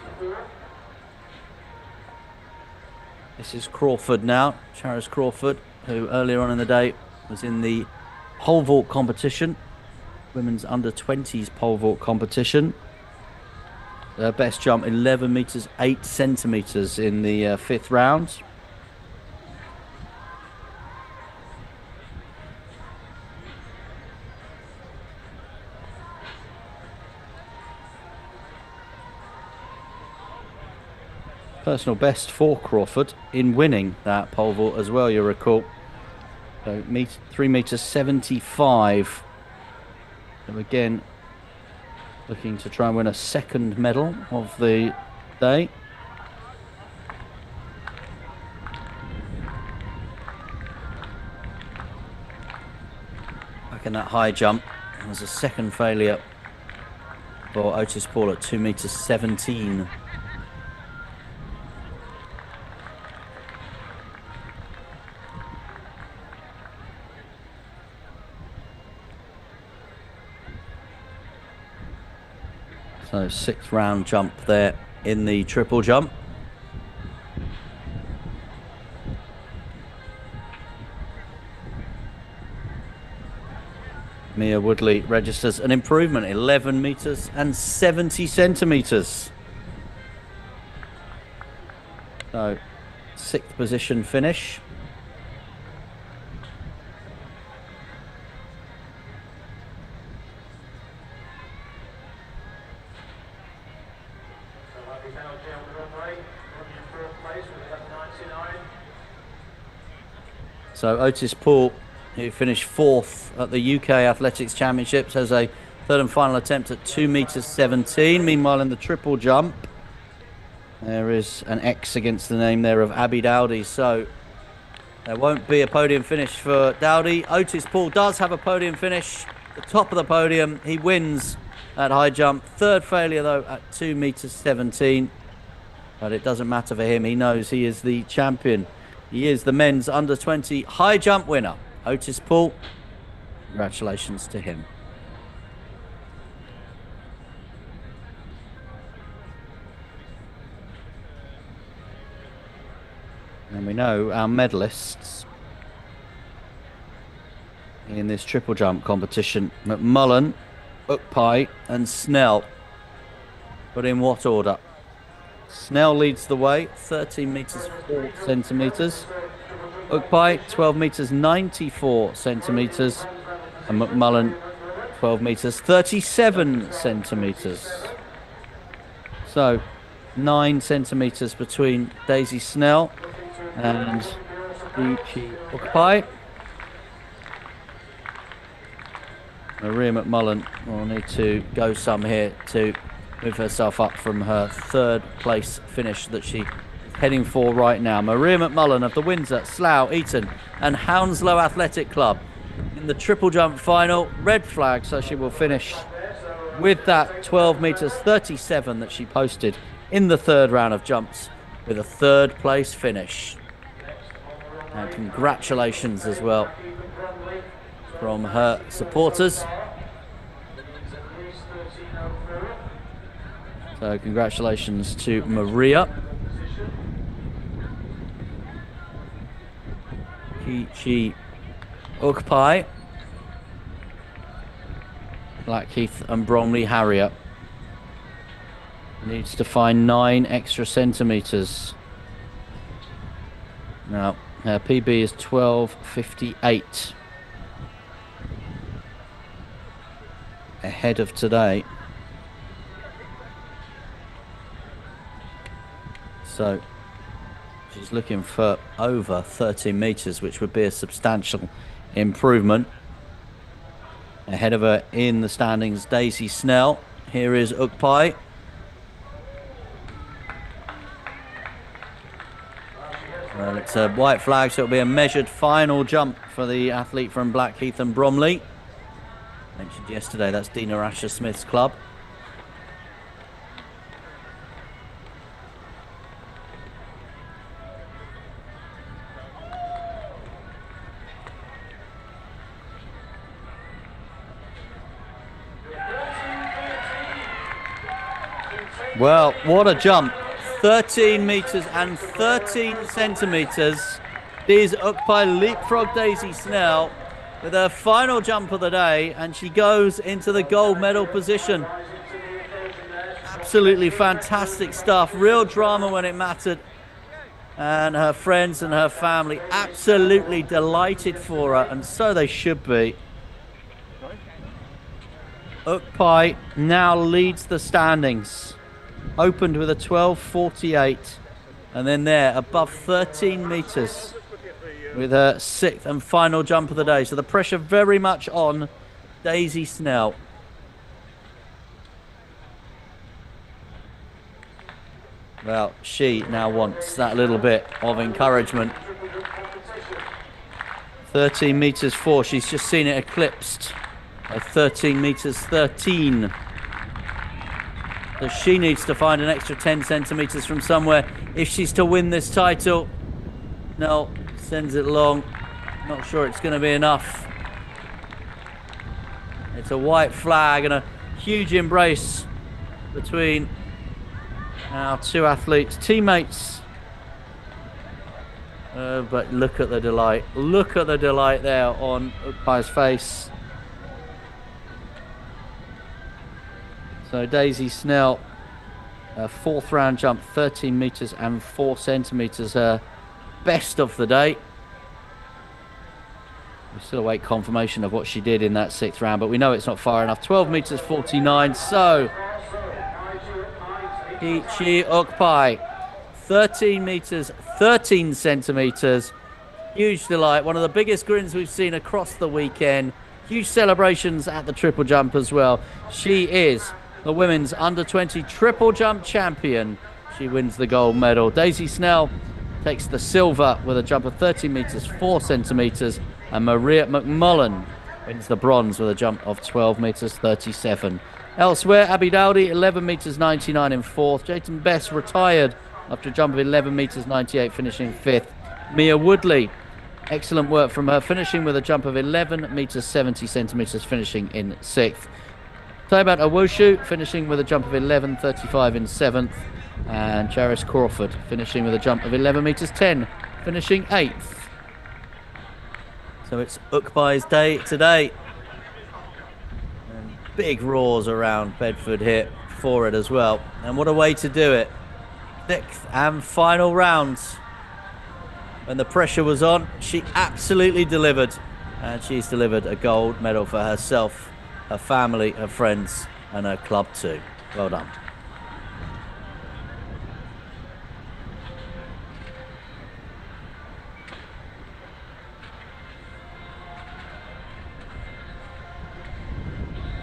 This is Crawford now, Charis Crawford, who earlier on in the day was in the pole vault competition, women's under 20s pole vault competition. Her best jump, 11 meters 8 centimeters in the 5th round. Personal best for Crawford in winning that pole vault as well, you recall. So 3 meters 75. So again, looking to try and win a 2nd medal of the day. Back in that high jump, there's a 2nd failure for Otis Paul at 2 meters 17. So 6th round jump there in the triple jump. Mia Woodley registers an improvement, 11 meters and 70 centimeters. So 6th position finish. So Otis Paul, who finished 4th at the UK Athletics Championships, has a 3rd and final attempt at 2 meters 17. Meanwhile, in the triple jump, There is an X against the name there of Abby Dowdy, so there won't be a podium finish for Dowdy. Otis Paul does have a podium finish, the top of the podium. He wins at high jump. Third failure, though, at 2 meters 17. But it doesn't matter for him. He knows he is the champion. He is the men's under-20 high jump winner. Otis Paul, congratulations to him. And we know our medalists in this triple jump competition, McMullen, Ukpai and Snell. But in what order? Snell leads the way, 13 meters 4 centimeters. Ukpai, 12 meters 94 centimeters. And McMullen, 12 meters 37 centimeters. So 9 centimeters between Daisy Snell and Ukpai. Maria McMullen will need to go some here to move herself up from her third place finish that she's heading for right now. Maria McMullen of the Windsor, Slough, Eton and Hounslow Athletic Club in the triple jump final. Red flag, so she will finish with that 12 meters 37 that she posted in the third round of jumps with a third place finish. And congratulations as well from her supporters. So congratulations to Maria. Kichi Ukpai, Blackheath and Bromley Harrier needs to find 9 extra centimeters. Now her PB is 12:58. Ahead of today. So she's looking for over 13 meters, which would be a substantial improvement. Ahead of her in the standings, Daisy Snell. Here is Ukpai. Well, it's a white flag, so it'll be a measured final jump for the athlete from Blackheath and Bromley. Mentioned yesterday, that's Dina Asher Smith's club. Well, what a jump. 13 meters and 13 centimeters. These Ukpai leapfrog Daisy Snell with her final jump of the day, and she goes into the gold medal position. Absolutely fantastic stuff. Real drama when it mattered. And her friends and her family absolutely delighted for her, and so they should be. Ukpai now leads the standings. Opened with a 12:48, and then there above 13 meters with her 6th and final jump of the day. So the pressure very much on Daisy Snell. Well, she now wants that little bit of encouragement. 13 meters 4, she's just seen it eclipsed at 13 meters 13. So she needs to find an extra 10 centimeters from somewhere if she's to win this title. No, sends it long. Not sure it's going to be enough. It's a white flag and a huge embrace between our two athletes, teammates. But look at the delight. Look at the delight there on Ukpai's face. So Daisy Snell, her 4th round jump, 13 meters and 4 centimeters, her best of the day. We still await confirmation of what she did in that 6th round, but we know it's not far enough. 12 meters 49. So Kichi Ukpai, 13 meters 13 centimeters. Huge delight. One of the biggest grins we've seen across the weekend. Huge celebrations at the triple jump as well. She is the women's under-20 triple jump champion. she wins the gold medal. Daisy Snell takes the silver with a jump of 13 metres 4 centimetres, and Maria McMullen wins the bronze with a jump of 12 metres 37. Elsewhere, Abby Dowdy 11 metres 99 in fourth. Jayton Bess retired after a jump of 11 metres 98, finishing fifth. Mia Woodley, excellent work from her, finishing with a jump of 11 metres 70 centimetres, finishing in sixth. Taibat Awoshu finishing with a jump of 11.35 in seventh, and Charis Crawford finishing with a jump of 11 metres 10, finishing eighth. So it's Ukbai's day today. And big roars around Bedford here for it as well. And what a way to do it. Sixth and final rounds. When the pressure was on, she absolutely delivered. And she's delivered a gold medal for herself, her family, her friends, and her club too. Well done.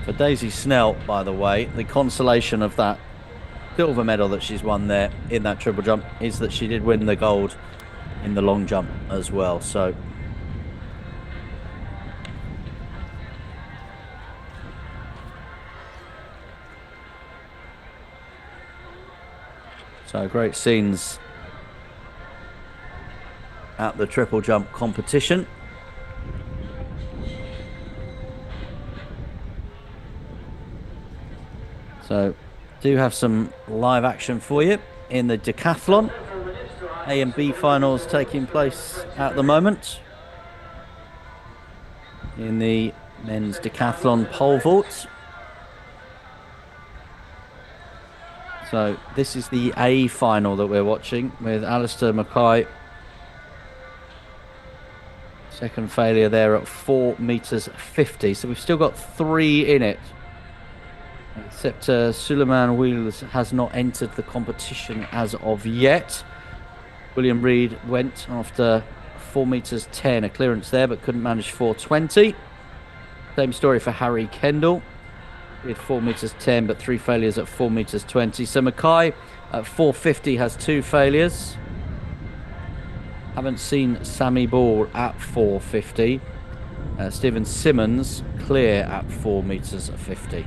For Daisy Snell, by the way, the consolation of that silver medal that she's won there in that triple jump is that she did win the gold in the long jump as well. So great scenes at the triple jump competition. So do have some live action for you in the decathlon. A and B finals taking place at the moment in the men's decathlon pole vault. So this is the A final that we're watching with Alistair Mackay. Second failure there at 4 metres 50. So we've still got 3 in it. Except Suleiman Wheels has not entered the competition as of yet. William Reid went after 4 metres 10, a clearance there, but couldn't manage 4:20. Same story for Harry Kendall. He had 4 metres 10, but 3 failures at 4 metres 20. So Mackay at 4:50 has 2 failures. Haven't seen Sammy Ball at 4:50. Stephen Simmons clear at 4 metres 50.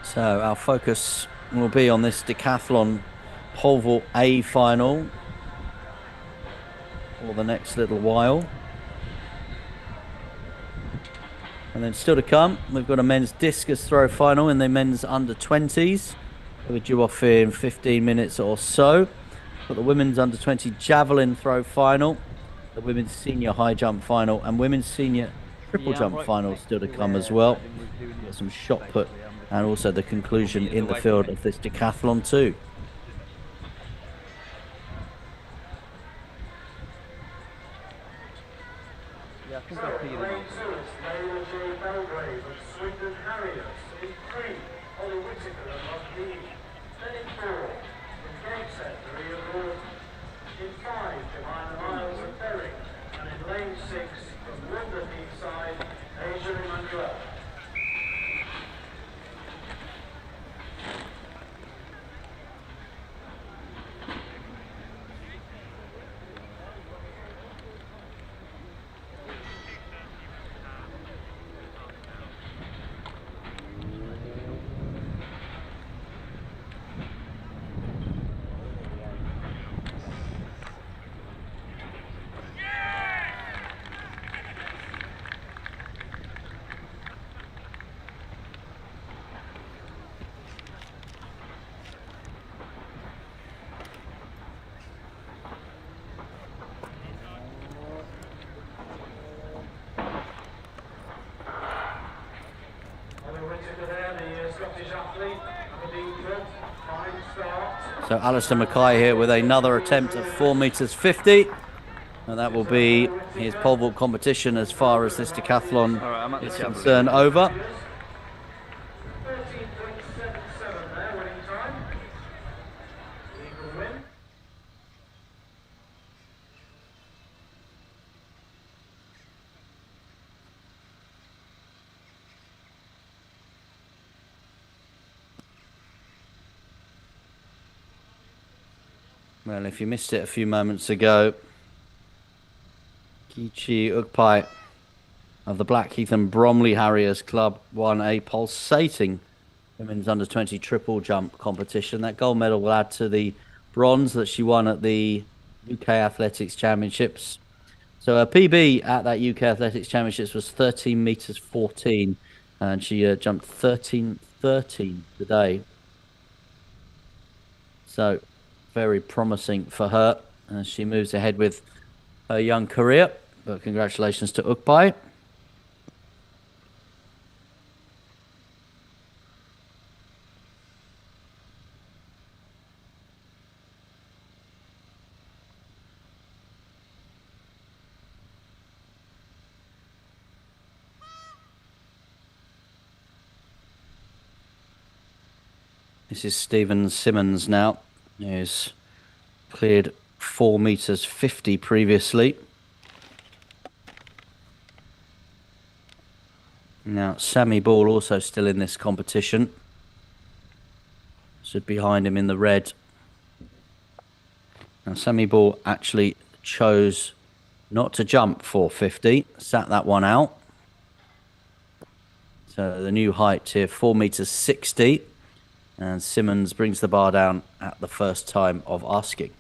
So our focus will be on this decathlon pole vault A final for the next little while. And then still to come, we've got a men's discus throw final in the men's under 20s. We're due off in 15 minutes or so. Got the women's under 20 javelin throw final, the women's senior high jump final, and women's senior triple jump final still to come as well. Got some shot put and also the conclusion in the field of this decathlon too. Yeah, I think I'll see you then. So Alistair Mackay here with another attempt at 4 metres 50. And that will be his pole vault competition as far as this decathlon is concerned over. Well, if you missed it a few moments ago, Kichi Ukpai of the Blackheath and Bromley Harriers Club won a pulsating women's under-20 triple jump competition. That gold medal will add to the bronze that she won at the UK Athletics Championships. So her PB at that UK Athletics Championships was 13 meters 14, and she jumped 13.13 today. So very promising for her as she moves ahead with her young career. But congratulations to Ukpai. This is Stephen Simmons now, who's cleared 4 meters 50 previously. Now, Sammy Ball also still in this competition. Stood behind him in the red. Now, Sammy Ball actually chose not to jump 450, sat that one out. So the new height here, 4 meters 60. And Simmons brings the bar down at the first time of asking.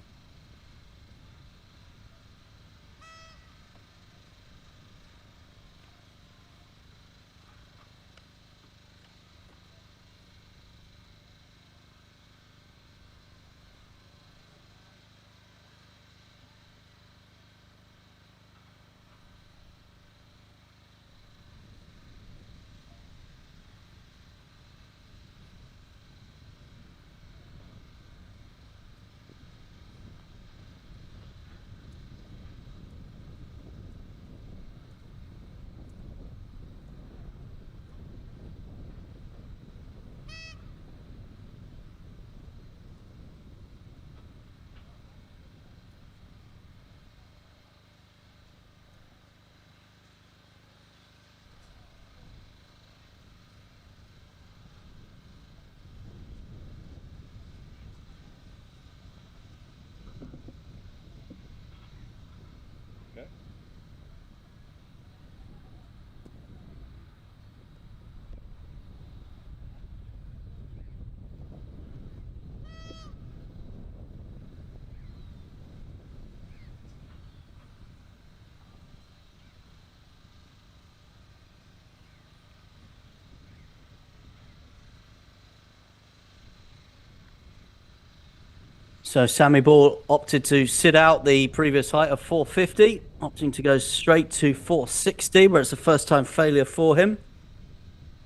So Sammy Ball opted to sit out the previous height of 450, opting to go straight to 460, where it's a first-time failure for him.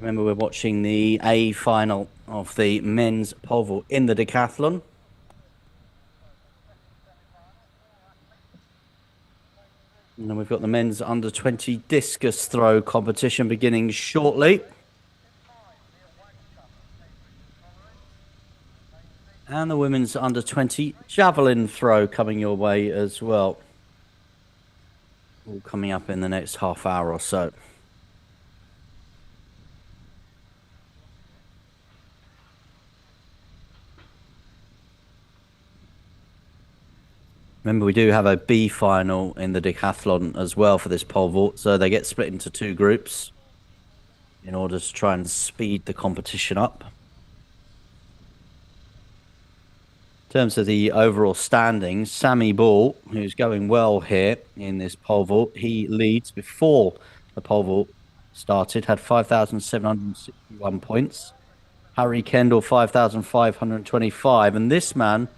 Remember, we're watching the A final of the men's pole vault in the decathlon. And then we've got the men's under-20 discus throw competition beginning shortly. And the women's under-20 javelin throw coming your way as well. All coming up in the next half hour or so. Remember, we do have a B final in the decathlon as well for this pole vault, so they get split into 2 groups in order to try and speed the competition up. In terms of the overall standings, Sammy Ball, who's going well here in this pole vault, he leads before the pole vault started, had 5,761 points. Harry Kendall, 5,525. And this man,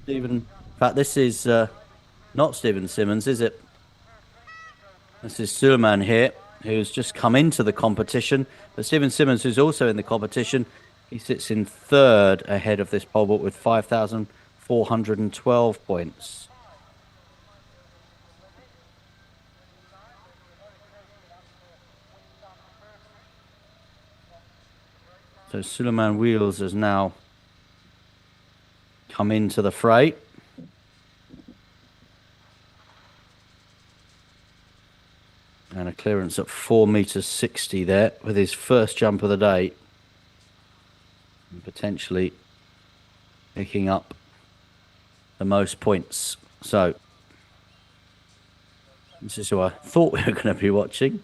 Stephen, in fact, this is not Stephen Simmons, is it? This is Suleiman here, who's just come into the competition. But Stephen Simmons, who's also in the competition, he sits in 3rd ahead of this pole vault with 5,412 points. So Suleiman Wheels has now come into the fray. And a clearance at 4 meters 60 there with his first jump of the day. And potentially picking up the most points. So this is who I thought we were going to be watching.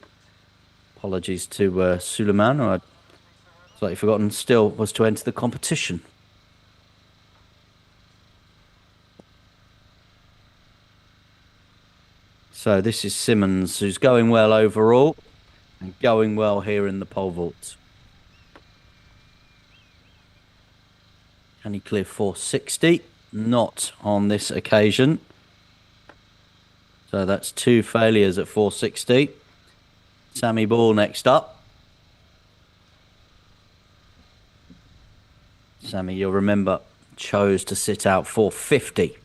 Apologies to Suleiman, who I'd slightly forgotten still was to enter the competition. So this is Simmons, who's going well overall and going well here in the pole vault. Can he clear 460? Not on this occasion. So that's 2 failures at 460. Sammy Ball next up. Sammy, you'll remember, chose to sit out 450.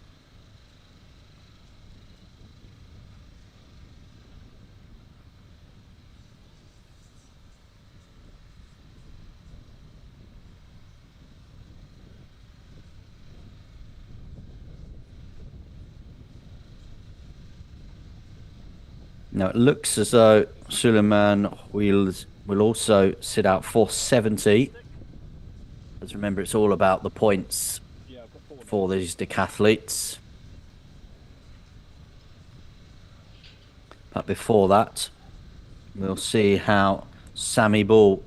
Now it looks as though Suleiman will also sit out 470. But remember, it's all about the points for these decathletes. But before that, we'll see how Sammy Ball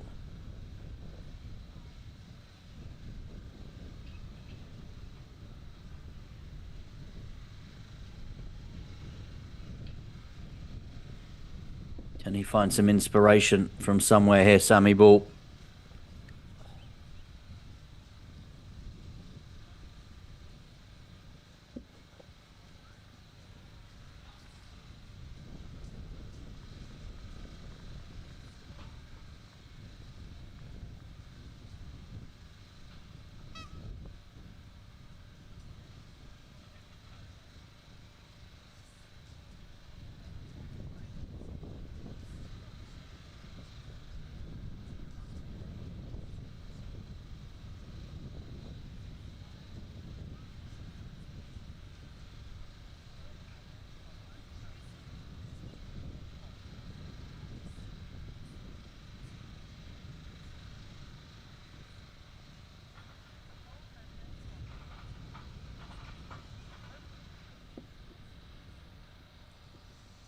can he find some inspiration from somewhere here, Sammy Ball?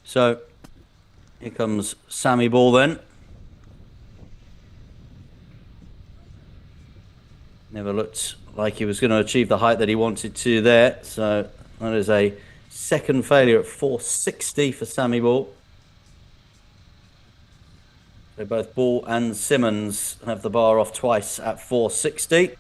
So here comes Sammy Ball then. Never looked like he was going to achieve the height that he wanted to there. So that is a second failure at 460 for Sammy Ball. So both Ball and Simmons have the bar off twice at 460.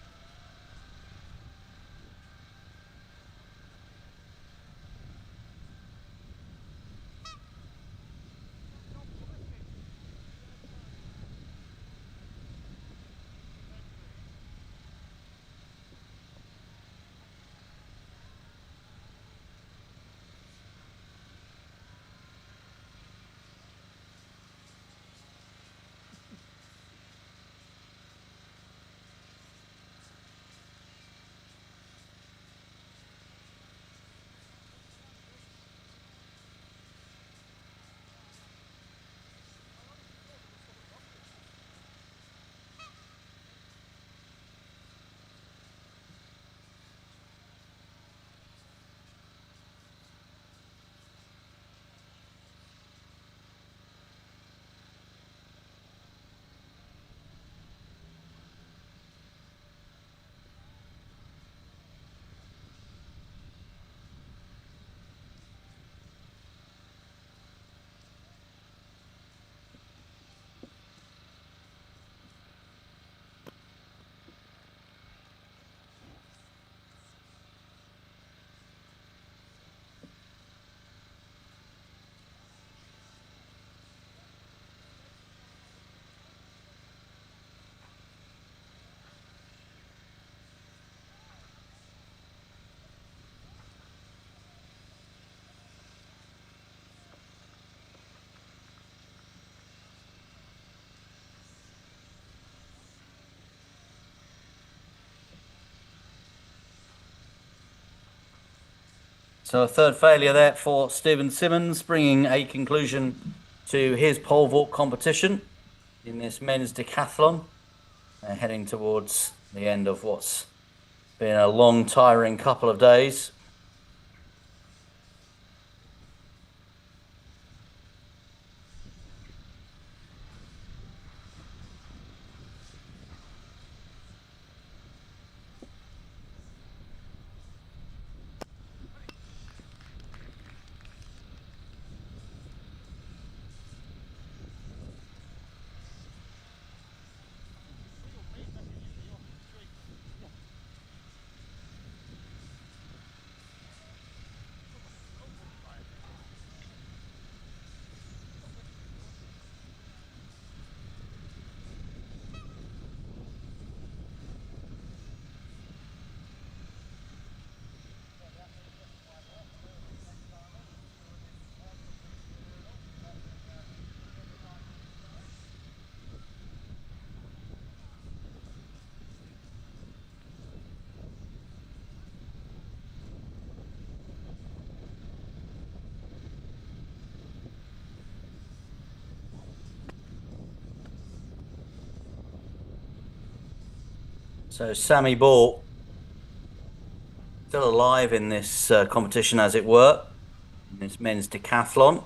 So a third failure there for Stephen Simmons, bringing a conclusion to his pole vault competition in this men's decathlon. Heading towards the end of what's been a long, tiring couple of days. So Sammy Ball still alive in this competition, as it were, in this men's decathlon.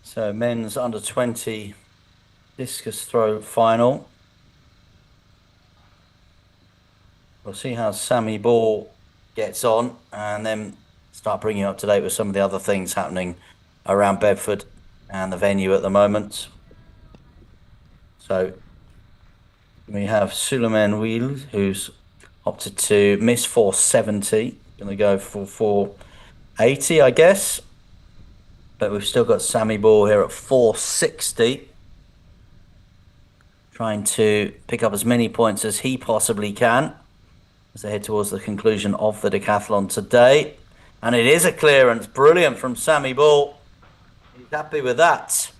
So men's under 20 discus throw final. We'll see how Sammy Ball gets on and then start bringing you up to date with some of the other things happening around Bedford and the venue at the moment. So we have Suleiman Wheel, who's opted to miss 470. Going to go for 480, I guess. But we've still got Sammy Ball here at 460. Trying to pick up as many points as he possibly can as they head towards the conclusion of the decathlon today. And it is a clearance. Brilliant from Sammy Ball. He's happy with that.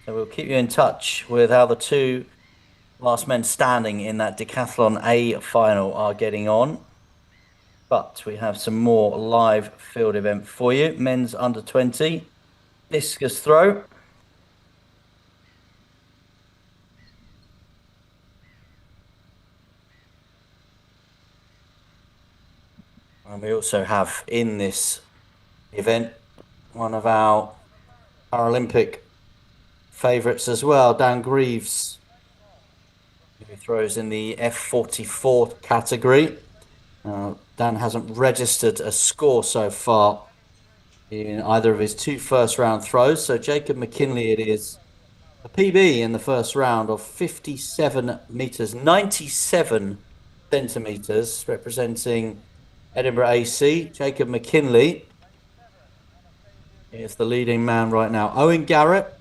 So we'll keep you in touch with how the two last men standing in that decathlon A final are getting on. But we have some more live field event for you. Men's under 20 discus throw. And we also have in this event one of our Paralympic favourites as well, Dan Greaves, who throws in the F44 category. Dan hasn't registered a score so far in either of his two first round throws. So Jacob McKinley, it is a PB in the first round of 57 metres, 97 centimetres, representing Edinburgh AC. Jacob McKinley is the leading man right now. Owen Garrett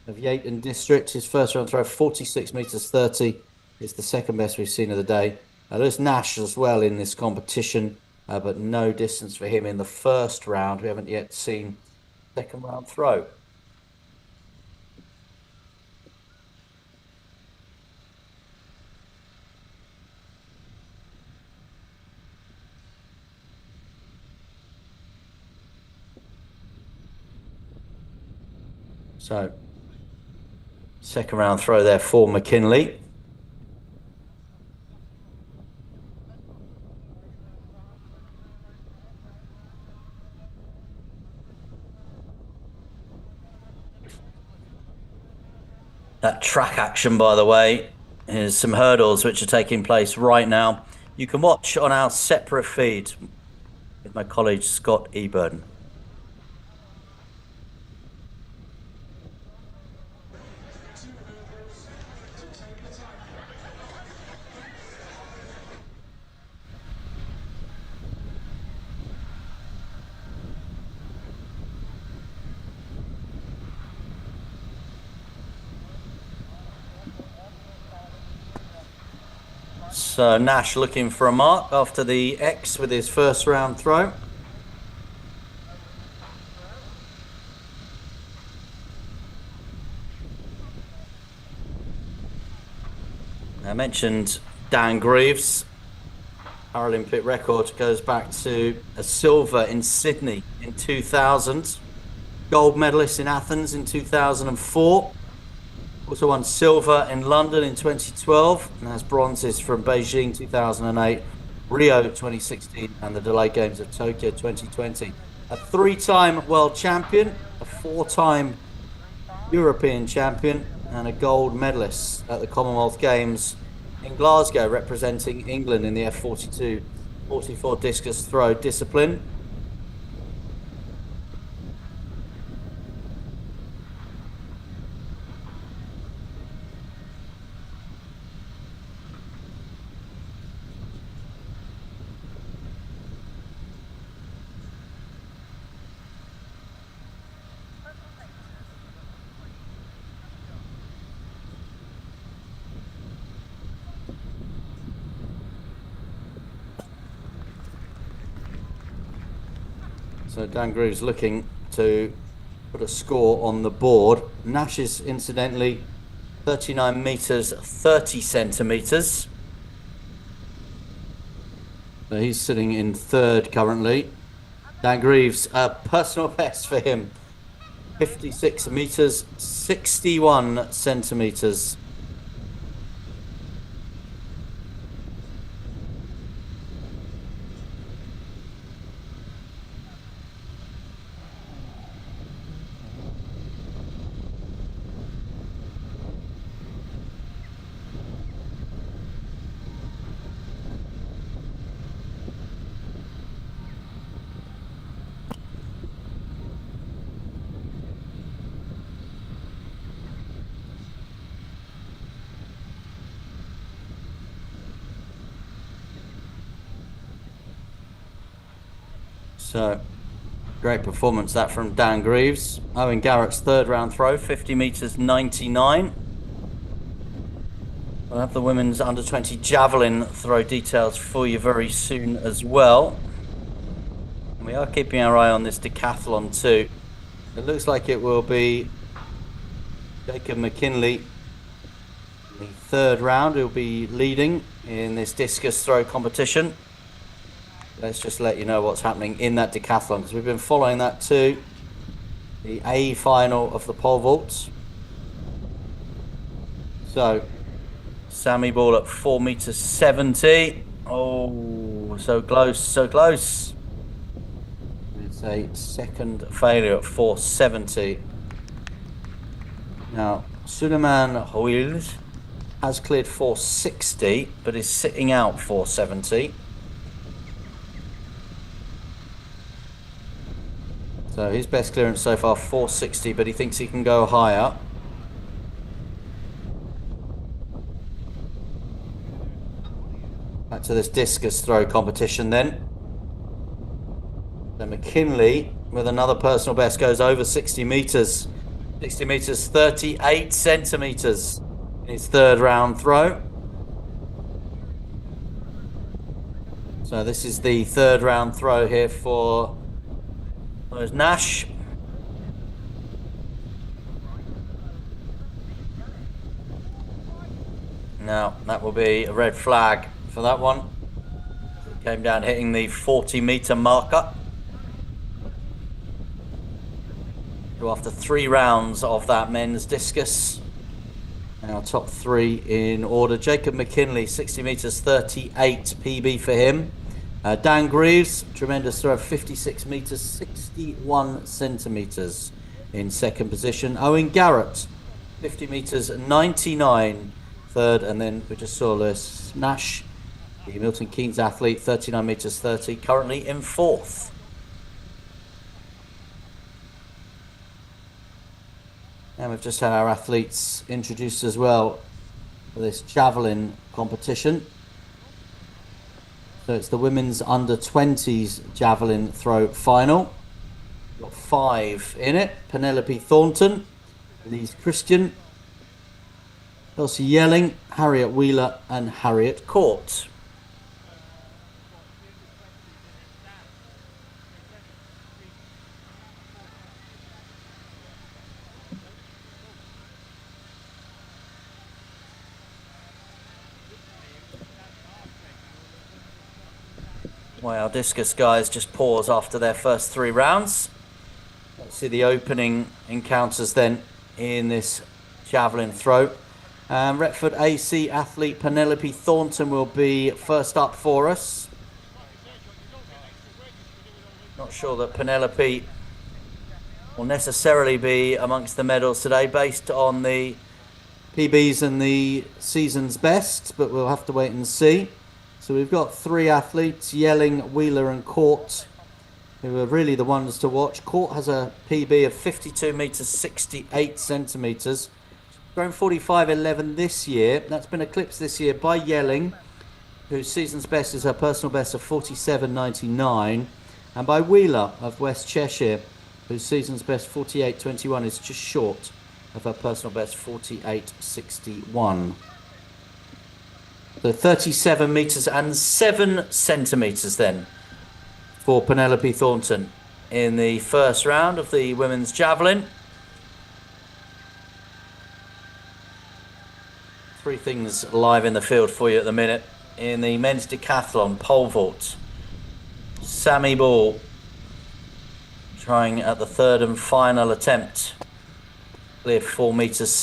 of Yayton District, his first round throw, 46 metres 30, is the second best we've seen of the day. There's Nash as well in this competition, but no distance for him in the first round. We haven't yet seen second round throw. So, second round throw there for McKinley. That track action, by the way, is some hurdles which are taking place right now. You can watch on our separate feed with my colleague Scott Eburn. So Nash looking for a mark after the X with his first round throw. I mentioned Dan Greaves. Paralympic record goes back to a silver in Sydney in 2000. Gold medalist in Athens in 2004. Also won silver in London in 2012 and has bronzes from Beijing 2008, Rio 2016 and the delayed games of Tokyo 2020. A three-time world champion, a four-time European champion and a gold medalist at the Commonwealth Games in Glasgow, representing England in the F42 44 discus throw discipline. So Dan Greaves looking to put a score on the board. Nash is incidentally 39 meters 30 centimeters. So he's sitting in third currently. Dan Greaves, personal best for him, 56 meters 61 centimeters. So, great performance that from Dan Greaves. Owen Garrett's third round throw, 50 meters 99. We'll have the women's under 20 javelin throw details for you very soon as well. And we are keeping our eye on this decathlon too. It looks like it will be Jacob McKinley in the third round. He'll be leading in this discus throw competition. Let's just let you know what's happening in that decathlon, because we've been following that too. The A final of the pole vault. So, Sammy Ball at 4 meters 70. Oh, so close, so close. It's a second failure at 470. Now, Suleiman Hoyles has cleared 460, but is sitting out 470. So his best clearance so far, 460, but he thinks he can go higher. Back to this discus throw competition then. So McKinley, with another personal best, goes over 60 meters. 60 meters, 38 centimeters in his third round throw. So this is the third round throw here for Nash. Now, that will be a red flag for that one. It came down hitting the 40-meter marker. So after 3 rounds of that men's discus, our top 3 in order. Jacob McKinley, 60 meters, 38 PB for him. Dan Greaves, tremendous throw, 56 meters, 61 centimeters in second position. Owen Garrett, 50 meters, 99, third. And then we just saw Lewis Nash, the Milton Keynes athlete, 39 meters, 30, currently in fourth. And we've just had our athletes introduced as well for this javelin competition. So it's the women's under 20s javelin throw final. Got 5 in it. Penelope Thornton, Elise Christian, Elsie Yelling, Harriet Wheeler and Harriet Court. Well, our discus guys just pause after their first 3 rounds. Let's see the opening encounters then in this javelin throw. Retford AC athlete Penelope Thornton will be first up for us. Not sure that Penelope will necessarily be amongst the medals today based on the PBs and the season's best, but we'll have to wait and see. So we've got 3 athletes, Yelling, Wheeler and Court, who are really the ones to watch. Court has a PB of 52 meters, 68 centimeters. Grown 45.11 this year. That's been eclipsed this year by Yelling, whose season's best is her personal best of 47.99. And by Wheeler of West Cheshire, whose season's best 48.21 is just short of her personal best 48.61. So 37 meters and 7 centimeters then for Penelope Thornton. in the first round of the women's javelin. Three things live in the field for you at the minute. In the men's decathlon pole vault, Sammy Ball trying at the third and final attempt. Clear 4.60 meters.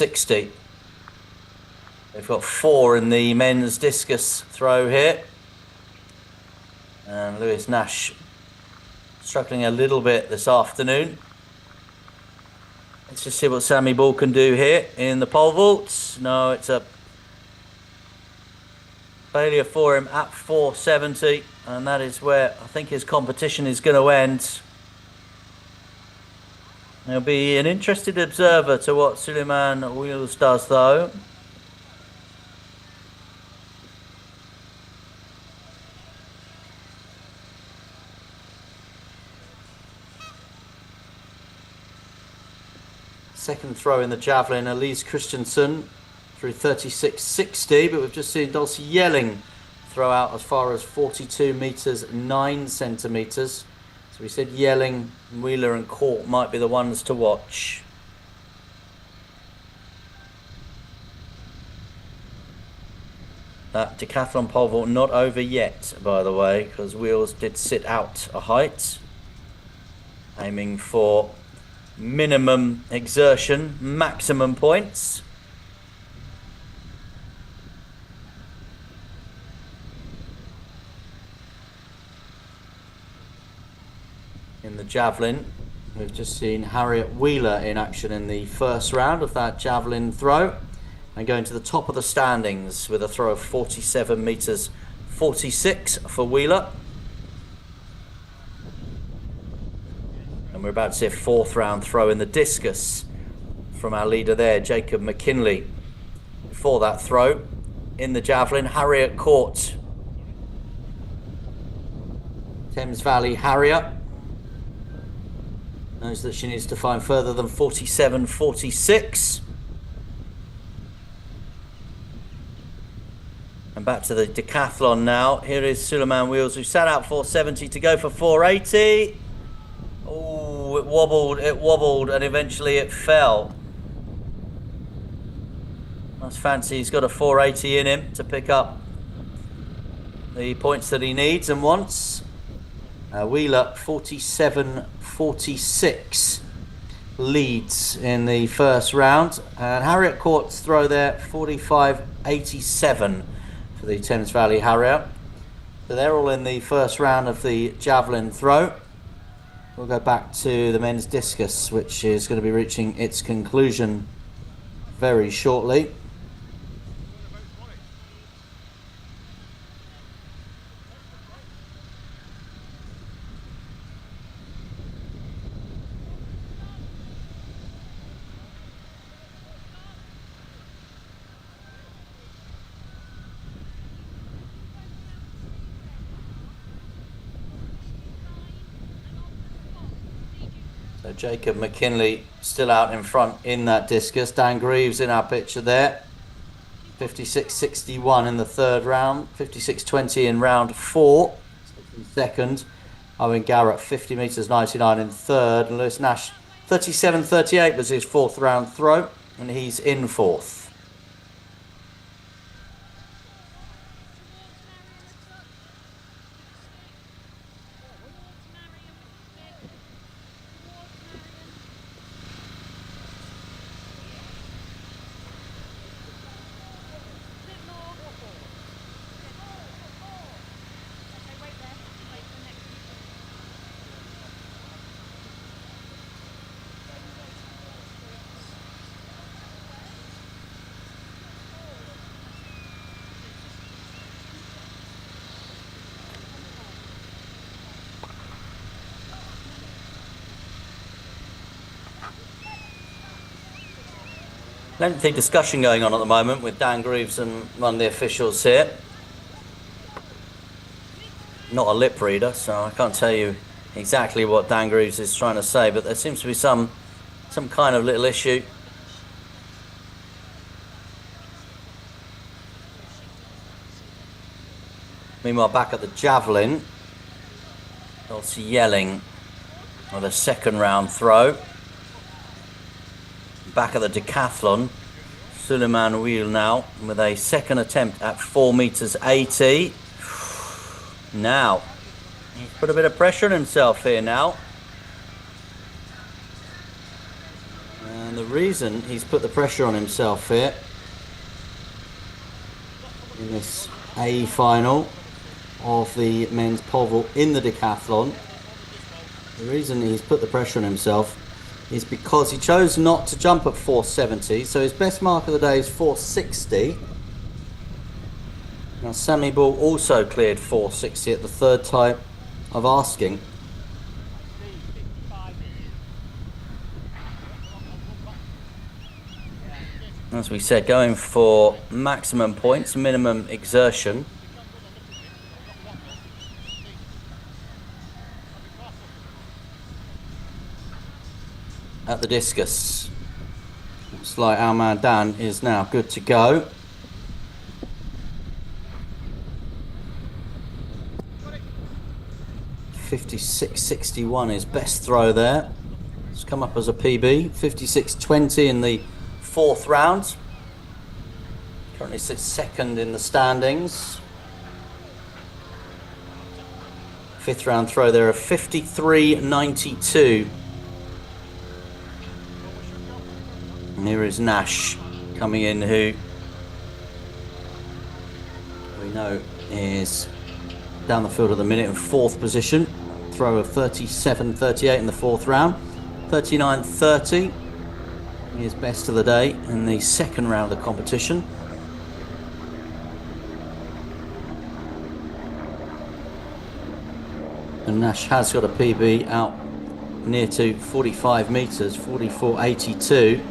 They've got 4 in the men's discus throw here. And Lewis Nash struggling a little bit this afternoon. Let's just see what Sammy Ball can do here in the pole vaults. No, it's a failure for him at 4.70, and that is where I think his competition is going to end. There'll be an interested observer to what Suleiman Wheels does, though. Second throw in the javelin, Elise Christensen through 36.60, but we've just seen Dulcie Yelling throw out as far as 42 meters 9 centimeters. So we said Yelling, Wheeler and Court might be the ones to watch. That decathlon pole vault not over yet, by the way, because Wheels did sit out a height, aiming for minimum exertion, maximum points. In the javelin, we've just seen Harriet Wheeler in action in the first round of that javelin throw, and going to the top of the standings with a throw of 47 meters 46 for Wheeler. And we're about to see a fourth round throw in the discus from our leader there, Jacob McKinley. Before that throw in the javelin, Harriet Court. Thames Valley Harriet knows that she needs to find further than 47.46. And back to the decathlon now. Here is Suleiman Wheels, who sat out 4.70 to go for 4.80. Oh, it wobbled, and eventually it fell. That's fancy. He's got a 4.80 in him to pick up the points that he needs and wants. Wheeler 47.46 leads in the first round, and Harriet Court's throw there 45.87 for the Thames Valley Harriet. So they're all in the first round of the javelin throw. We'll go back to the men's discus, which is going to be reaching its conclusion very shortly. So Jacob McKinley still out in front in that discus. Dan Greaves in our picture there. 56.61 in the third round. 56.20 in round 4. Second. Owen Garrett 50 meters 99 in third. And Lewis Nash 37.38 was his fourth round throw, and he's in fourth. Lengthy discussion going on at the moment with Dan Greaves and one of the officials here. Not a lip reader, so I can't tell you exactly what Dan Greaves is trying to say, but there seems to be some kind of little issue. Meanwhile, back at the javelin, Dulcie Yelling with a second round throw. Back at the decathlon, Suleiman Wheel now with a second attempt at 4 meters 80. Now, he's put a bit of pressure on himself here now. And the reason he's put the pressure on himself here in this A final of the men's pole in the decathlon, the reason he's put the pressure on himself is because he chose not to jump at 470. So his best mark of the day is 460. Now Sammy Ball also cleared 460 at the third time of asking. As we said, going for maximum points, minimum exertion. At the discus. Looks like our man Dan is now good to go. .56.61 his best throw there. It's come up as a PB. 56.20 in the fourth round. Currently sits second in the standings. Fifth round throw there of 53.92. And here is Nash coming in, who we know is down the field at the minute in fourth position. Throw of 37.38 in the fourth round. 39.30 his best of the day in the second round of the competition. And Nash has got a PB out near to 45 metres, 44.82.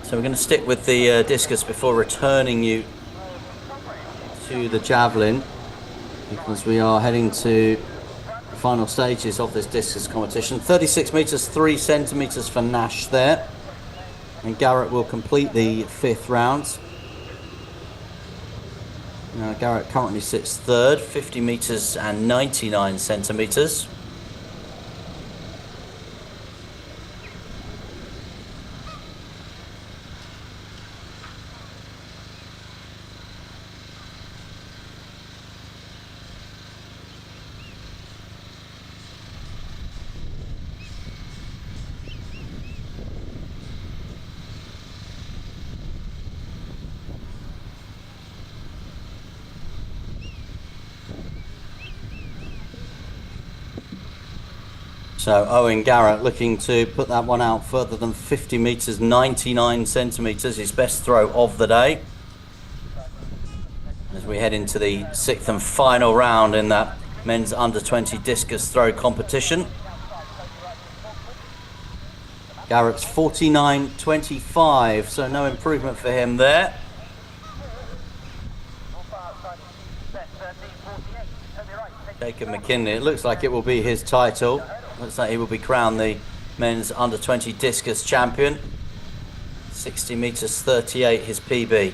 So we're going to stick with the discus before returning you to the javelin, because we are heading to the final stages of this discus competition. 36 metres 3 centimetres for Nash there, and Garrett will complete the fifth round. Now Garrett currently sits third, 50 metres and 99 centimetres. So Owen Garrett looking to put that one out further than 50 metres, 99 centimetres, his best throw of the day. As we head into the sixth and final round in that men's under-20 discus throw competition. Garrett's 49.25, so no improvement for him there. Jacob McKinley, it looks like it will be his title. Looks like he will be crowned the men's under-20 discus champion. 60 metres 38 his PB.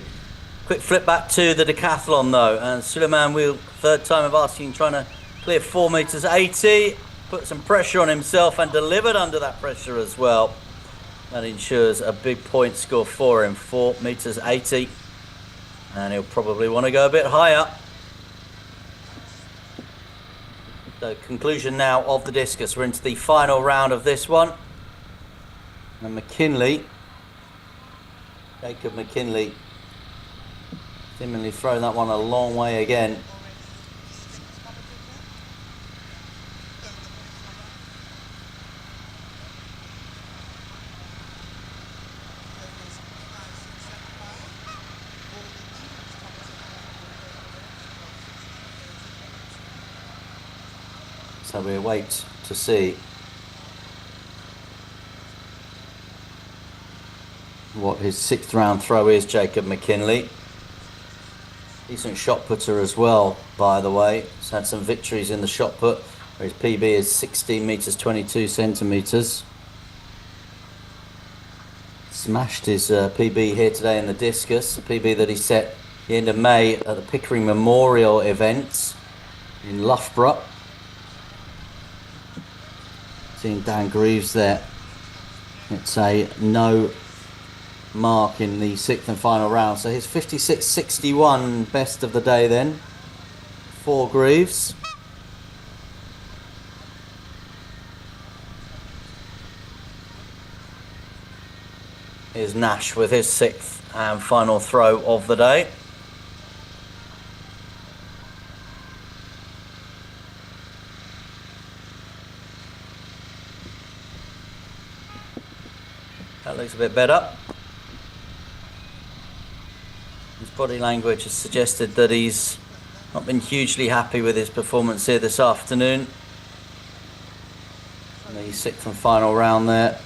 Quick flip back to the decathlon though, and Suleiman Wheel, third time of asking, trying to clear 4 meters 80. Put some pressure on himself and delivered under that pressure as well. That ensures a big point score for him, 4 meters 80. And he'll probably want to go a bit higher. The conclusion now of the discus. We're into the final round of this one. And McKinley, Jacob McKinley, seemingly thrown that one a long way again. So we wait to see what his sixth round throw is, Jacob McKinley. Decent shot putter as well, by the way. He's had some victories in the shot put, where his PB is 16 metres 22 centimetres. Smashed his PB here today in the discus, a PB that he set the end of May at the Pickering Memorial event in Loughborough. Seeing Dan Greaves there. It's a no mark in the 6th and final round. So his 56.61 best of the day then for Greaves. Here's Nash with his 6th and final throw of the day. That looks a bit better. His body language has suggested that he's not been hugely happy with his performance here this afternoon. In the 6th and final round there.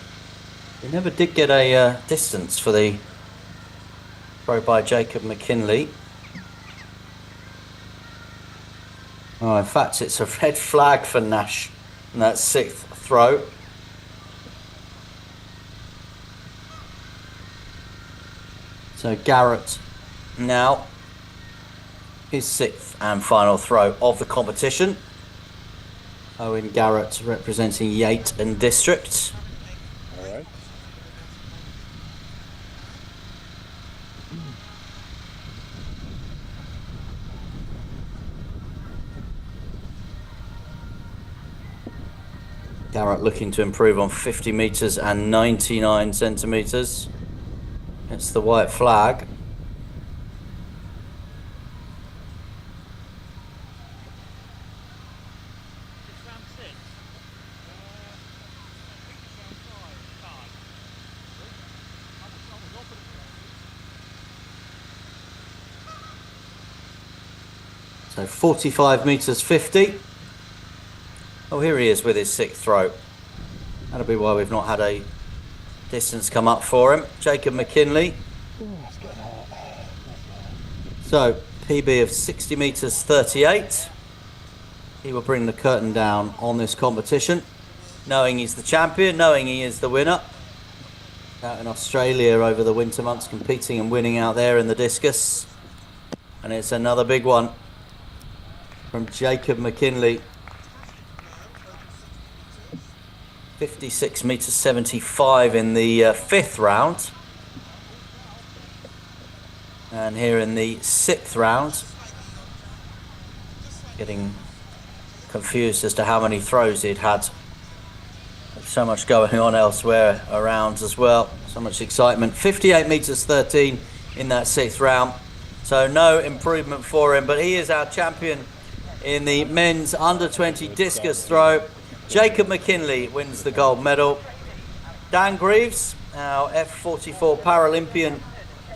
He never did get a distance for the throw by Jacob McKinley. Oh, in fact, it's a red flag for Nash in that 6th throw. So Garrett now his 6th and final throw of the competition. Owen Garrett representing Yate and District. All right. Garrett looking to improve on 50 metres and 99 centimetres. It's the white flag. So 45 metres 50. Oh, here he is with his 6th throw. That'll be why we've not had a distance come up for him. Jacob McKinley. So PB of 60 metres 38. He will bring the curtain down on this competition, knowing he's the champion, knowing he is the winner. Out in Australia over the winter months, competing and winning out there in the discus. And it's another big one from Jacob McKinley. 56 metres 75 in the 5th round. And here in the 6th round, getting confused as to how many throws he'd had. So much going on elsewhere around as well. So much excitement. 58 metres 13 in that 6th round. So no improvement for him, but he is our champion in the men's under-20 discus throw. Jacob McKinley wins the gold medal. Dan Greaves, our F44 Paralympian,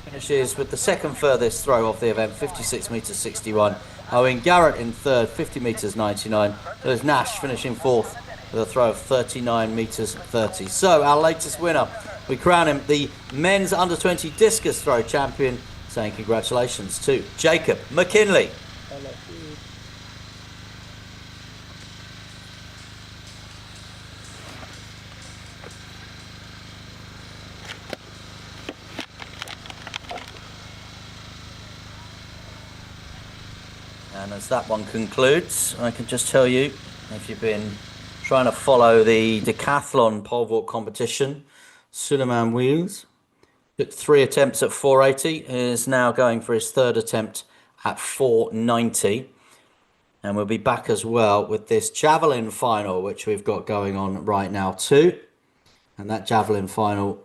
finishes with the 2nd furthest throw of the event, 56 metres 61. Owen Garrett in 3rd, 50 metres 99. There's Nash finishing 4th with a throw of 39 metres 30. So our latest winner, we crown him the men's under-20 discus throw champion, saying congratulations to Jacob McKinley. And as that one concludes, I can just tell you, if you've been trying to follow the decathlon pole vault competition, Suleiman Wheels took 3 attempts at 480, is now going for his 3rd attempt at 490. And we'll be back as well with this javelin final, which we've got going on right now too. And that javelin final,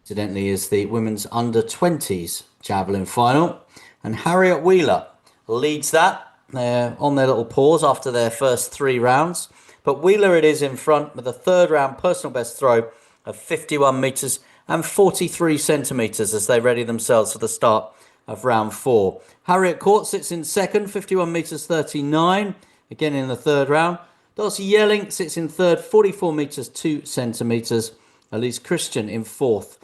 incidentally, is the women's under-20s javelin final. And Harriet Wheeler leads that. They're on their little pause after their first 3 rounds. But Wheeler it is in front with a 3rd round personal best throw of 51 metres and 43 centimetres as they ready themselves for the start of round 4. Harriet Court sits in 2nd, 51 metres 39, again in the 3rd round. Darcy Yelling sits in 3rd, 44 metres 2 centimetres. Elise Christian in 4th.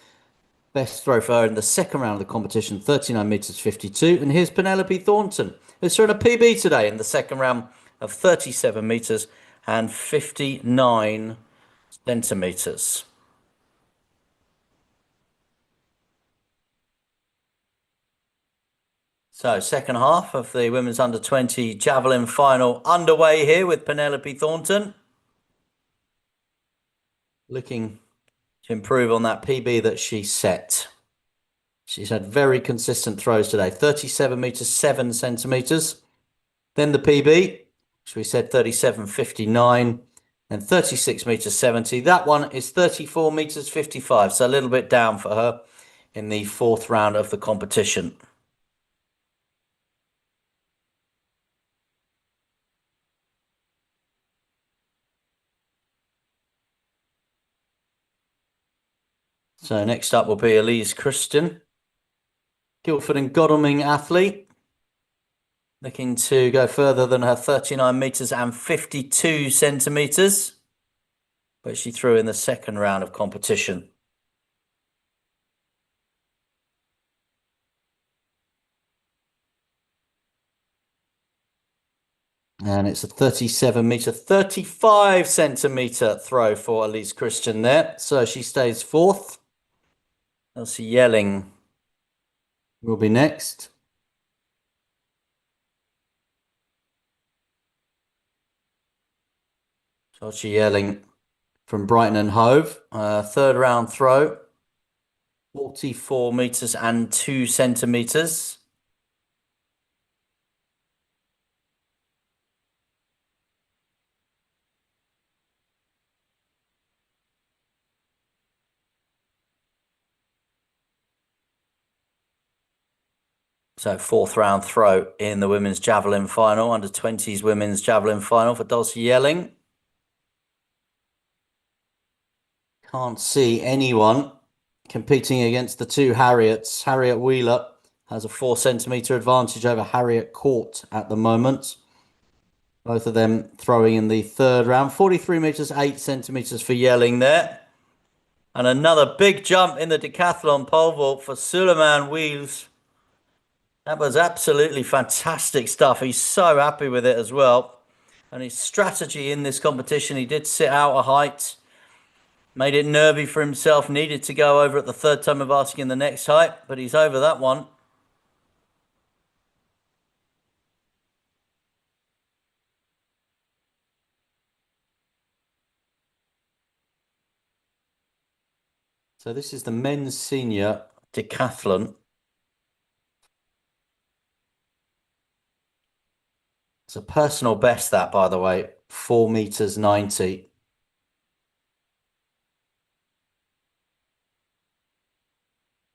Best throw for her in the 2nd round of the competition, 39 metres 52. And here's Penelope Thornton, who's thrown a PB today in the 2nd round of 37 metres and 59 centimetres. So, second half of the women's under-20 javelin final underway here with Penelope Thornton. Looking to improve on that PB that she set. She's had very consistent throws today. 37 meters, 7 centimeters. Then the PB, which we said 37.59, and 36 meters, 70. That one is 34 meters, 55. So a little bit down for her in the fourth round of the competition. So next up will be Elise Christian, Guildford and Godalming athlete, looking to go further than her 39 meters and 52 centimeters, but she threw in the second round of competition. And it's a 37 meter, 35 centimeter throw for Elise Christian there. So she stays fourth. Elsie Yelling will be next. Elsie Yelling from Brighton and Hove. Third round throw. 44 meters and 2 centimeters. So fourth round throw in the women's javelin final, under 20s women's javelin final for Dulcie Yelling. Can't see anyone competing against the two Harriets. Harriet Wheeler has a 4 centimeter advantage over Harriet Court at the moment. Both of them throwing in the third round. 43 meters, 8 centimeters for Yelling there. And another big jump in the decathlon pole vault for Suleiman Wheels. That was absolutely fantastic stuff. He's so happy with it as well. And his strategy in this competition, he did sit out a height. Made it nervy for himself. Needed to go over at the third time of asking the next height. But he's over that one. So this is the men's senior decathlon. It's a personal best, that, by the way, 4 meters 90.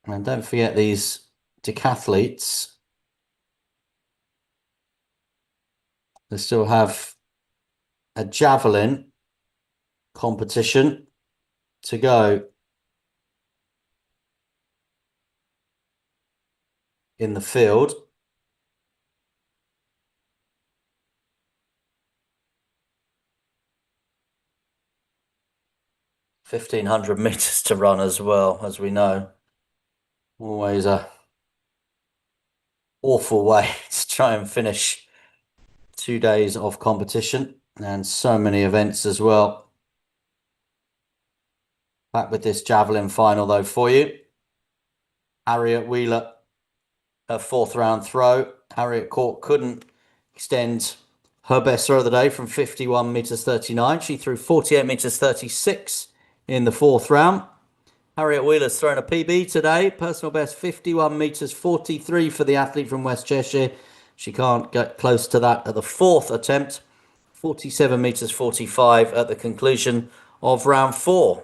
And don't forget these decathletes. They still have a javelin competition to go in the field. $1,500 meters to run as well, as we know. Always a awful way to try and finish 2 days of competition and so many events as well. Back with this javelin final though for you. Harriet Wheeler, her fourth round throw. Harriet Court couldn't extend her best throw of the day from 51 meters 39. She threw 48 meters 36 in the fourth round. Harriet Wheeler's thrown a PB today. Personal best 51 meters 43 for the athlete from West Cheshire. She can't get close to that at the fourth attempt. 47 meters 45 at the conclusion of round 4.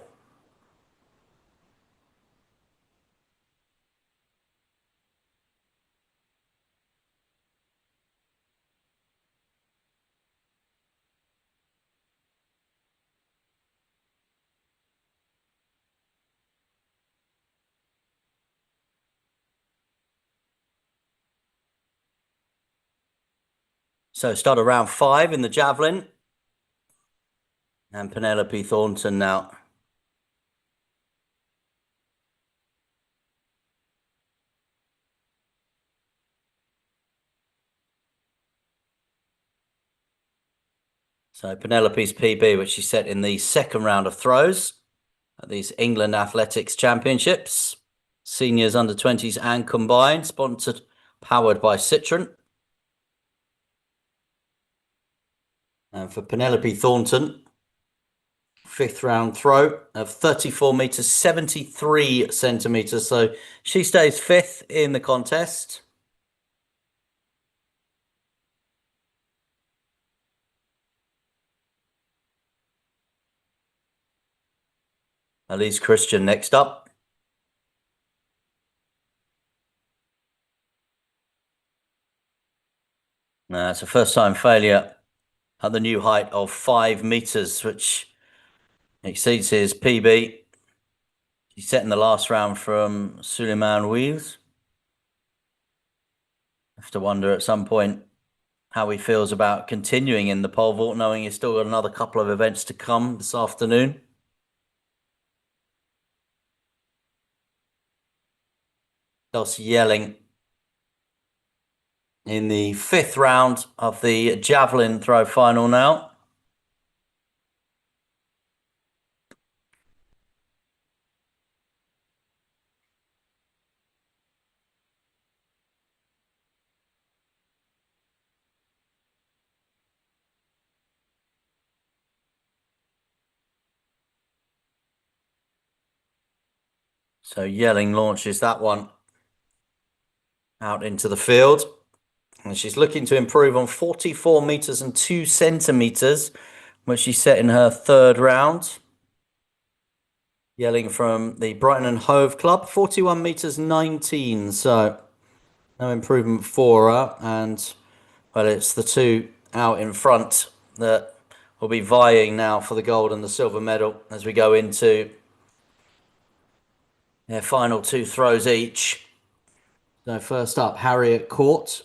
So start of round 5 in the javelin. And Penelope Thornton now. So Penelope's PB, which she set in the second round of throws at these England Athletics Championships, seniors, under 20s and combined, sponsored powered by Citroen. And for Penelope Thornton, fifth round throw of 34 meters, 73 centimeters. So she stays fifth in the contest. Elise Christian next up. It's a first time failure at the new height of 5 meters, which exceeds his PB. He's set in the last round from Suleiman Wheels. Have to wonder at some point how he feels about continuing in the pole vault, knowing he's still got another couple of events to come this afternoon. Elsie Yelling in the fifth round of the javelin throw final now. So Yelling launches that one out into the field. And she's looking to improve on 44 meters and 2 centimeters, which she set in her third round. Yelling from the Brighton and Hove Club, 41 meters 19. So no improvement for her. And well, it's the two out in front that will be vying now for the gold and the silver medal as we go into their final two throws each. So first up, Harriet Court.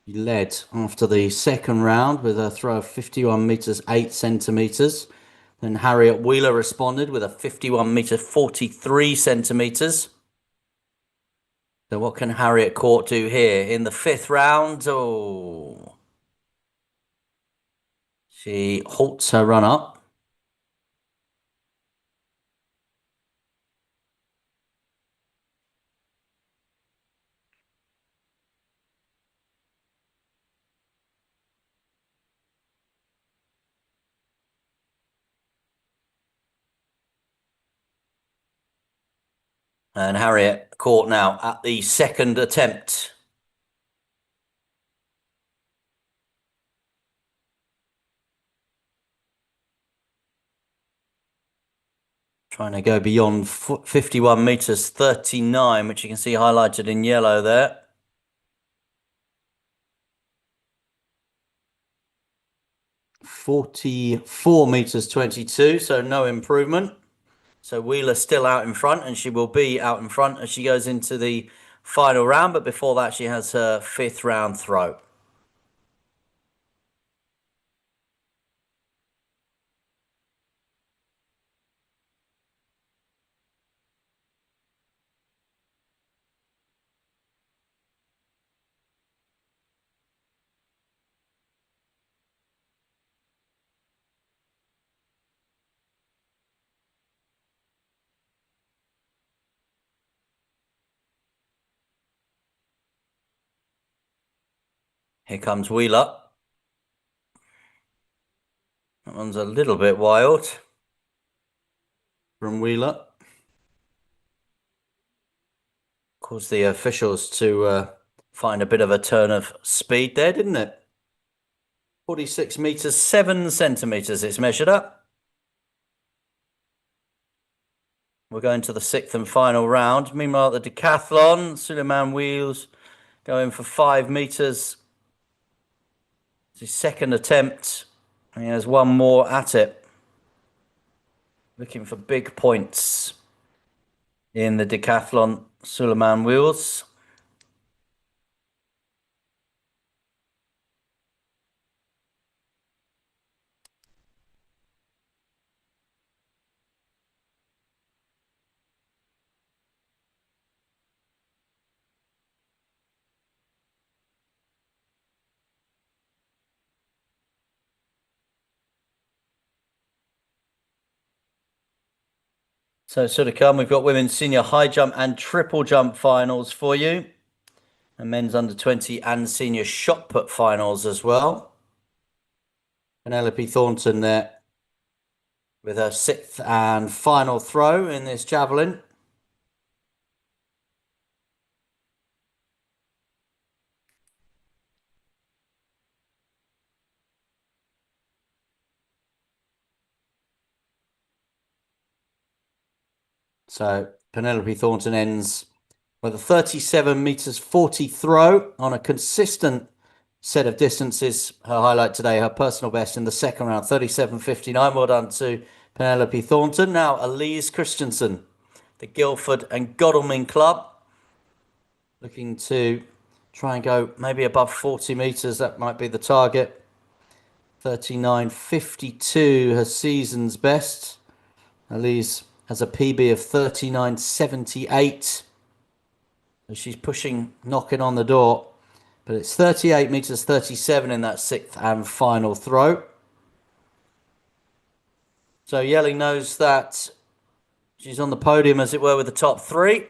He led after the second round with a throw of 51 meters 8 centimeters. Then Harriet Wheeler responded with a 51 meter 43 centimeters. So what can Harriet Court do here in the fifth round? Oh, she halts her run up. And Harriet Court now at the second attempt. Trying to go beyond 51 meters 39, which you can see highlighted in yellow there. .44 meters 22, so no improvement. So Wheeler still out in front, and she will be out in front as she goes into the final round. But before that, she has her fifth round throw. Here comes Wheeler. That one's a little bit wild from Wheeler. Caused the officials to find a bit of a turn of speed there, didn't it? 46 meters 7 centimeters it's measured up. We're going to the sixth and final round. Meanwhile, at the decathlon, Suleiman Wheels going for 5 meters. It's his second attempt. And he has one more at it. Looking for big points in the decathlon, Suleiman Wheels. So to come, we've got women's senior high jump and triple jump finals for you. and men's under 20 and senior shot put finals as well. Penelope Thornton there with her 6th and final throw in this javelin. So Penelope Thornton ends with a 37 meters 40 throw on a consistent set of distances. Her highlight today, her personal best in the second round, 37.59. Well done to Penelope Thornton. Now Elise Christensen, the Guildford and Godalming club, looking to try and go maybe above 40 meters. That might be the target. 39.52, her season's best. Elise has a PB of 39.78. So she's pushing, knocking on the door. But it's 38 meters 37 in that 6th and final throw. So Yelling knows that she's on the podium, as it were, with the top 3.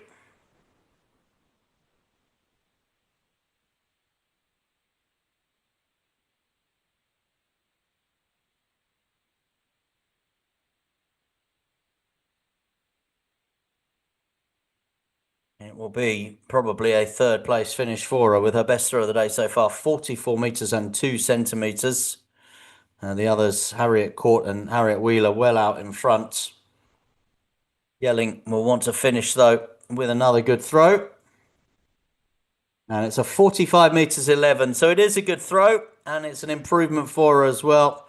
It will be probably a 3rd place finish for her with her best throw of the day so far, 44 meters and 2 centimeters. The others, Harriet Court and Harriet Wheeler, well out in front. Yelling will want to finish, though, with another good throw. And it's a 45 meters 11. So it is a good throw, and it's an improvement for her as well.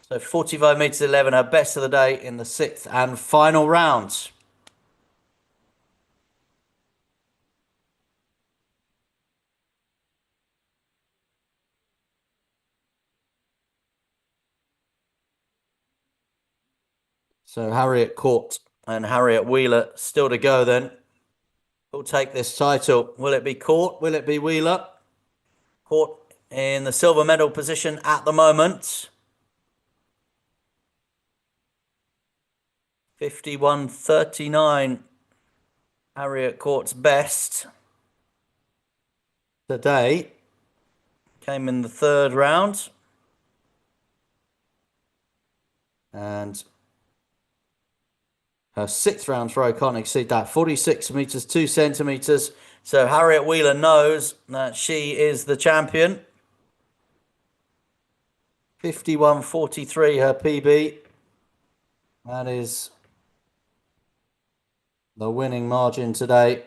So 45 meters 11, her best of the day in the 6th and final round. So Harriet Court and Harriet Wheeler still to go then. Who'll take this title? Will it be Court? Will it be Wheeler? Court in the silver medal position at the moment. 51.39. Harriet Court's best today. Came in the 3rd round. And her 6th round throw can't exceed that. 46 meters 2 centimeters. So Harriet Wheeler knows that she is the champion. 51.43 her PB. That is the winning margin today.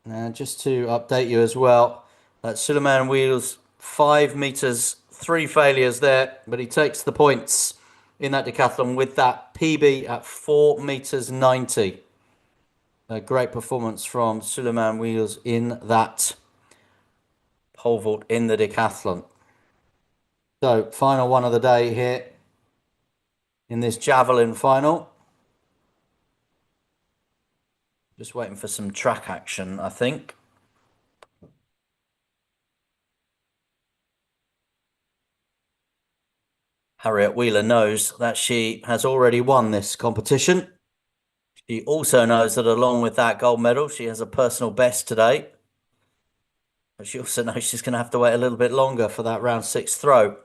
And just to update you as well, that Suleiman Wheels 5 meters 3 failures there, but he takes the points in that decathlon with that PB at 4 meters 90. A great performance from Suleiman Wheels in that pole vault in the decathlon. So final one of the day here in this javelin final. Just waiting for some track action, I think. Harriet Wheeler knows that she has already won this competition. She also knows that along with that gold medal, she has a personal best today. But she also knows she's going to have to wait a little bit longer for that round 6 throw.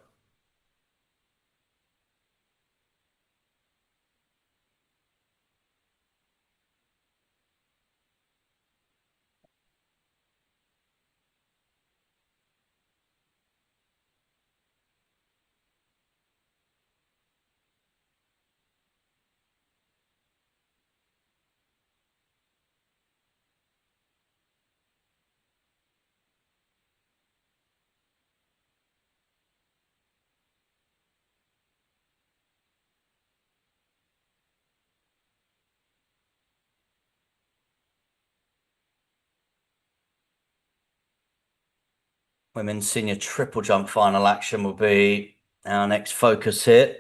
Women's senior triple jump final action will be our next focus here.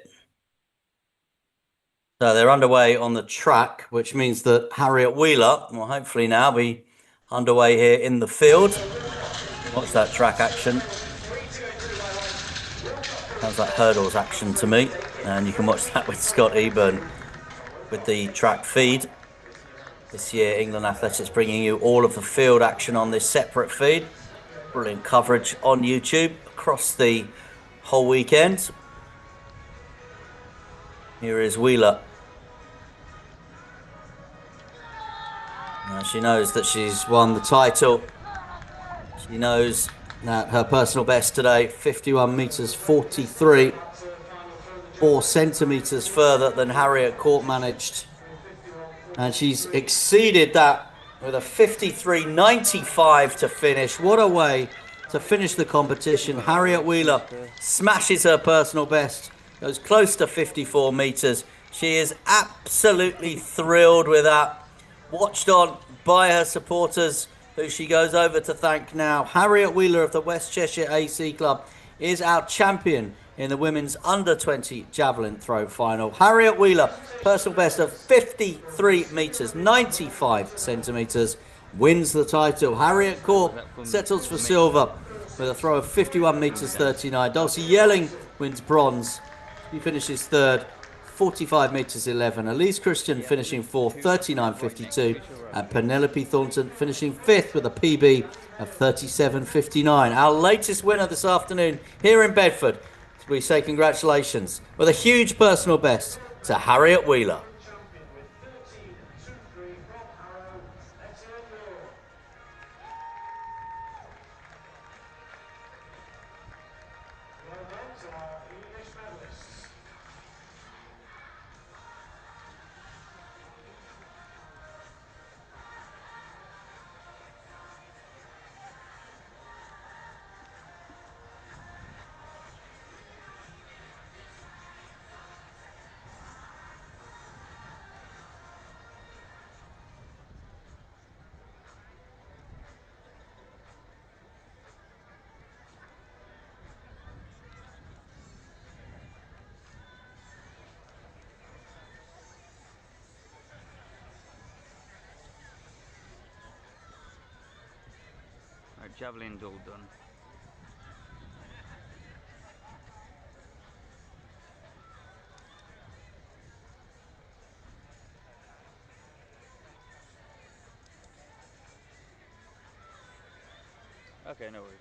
So they're underway on the track, which means that Harriet Wheeler will hopefully now be underway here in the field. Watch that track action. Sounds like hurdles action to me. And you can watch that with Scott Eburn with the track feed. This year, England Athletics bringing you all of the field action on this separate feed. Brilliant coverage on YouTube across the whole weekend. Here is Wheeler. Now she knows that she's won the title. She knows that her personal best today, 51 meters 43, 4 centimeters further than Harriet Court managed. And she's exceeded that with a 53.95 to finish. What a way to finish the competition. Harriet Wheeler smashes her personal best, goes close to 54 meters. She is absolutely thrilled with that. Watched on by her supporters, who she goes over to thank now. Harriet Wheeler of the West Cheshire AC Club is our champion in the women's under-20 javelin throw final. Harriet Wheeler, personal best of 53 metres, 95 centimetres, wins the title. Harriet Court settles for silver with a throw of 51 metres 39. Dulcie Yelling wins bronze. She finishes third, 45 metres 11. Elise Christian finishing fourth, 39.52. And Penelope Thornton finishing fifth with a PB of 37.59. Our latest winner this afternoon here in Bedford. We say congratulations with a huge personal best to Harriet Wheeler. Right, javelin's all done. Okay, no worries.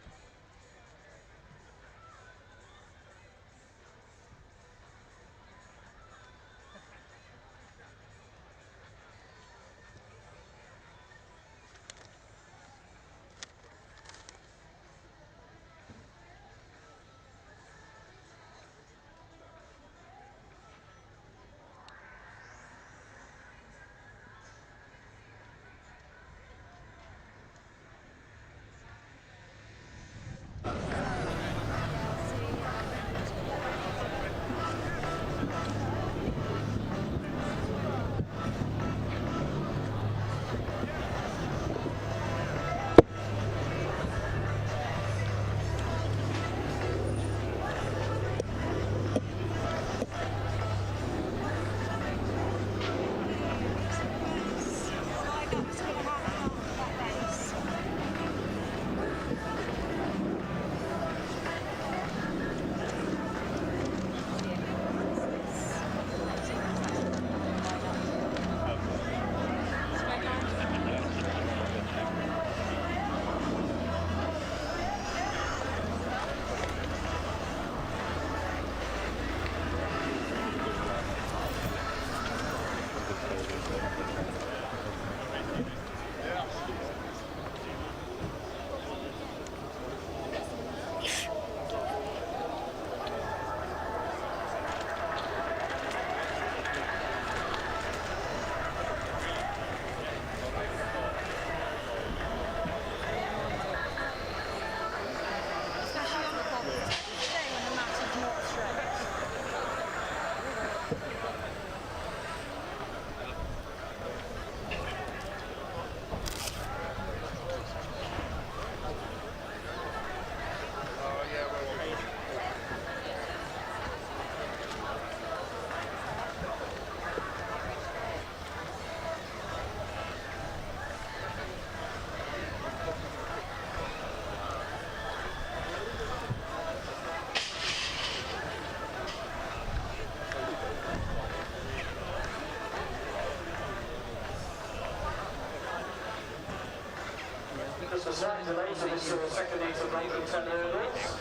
the side delay, so this is the second heat of 110 hurdles.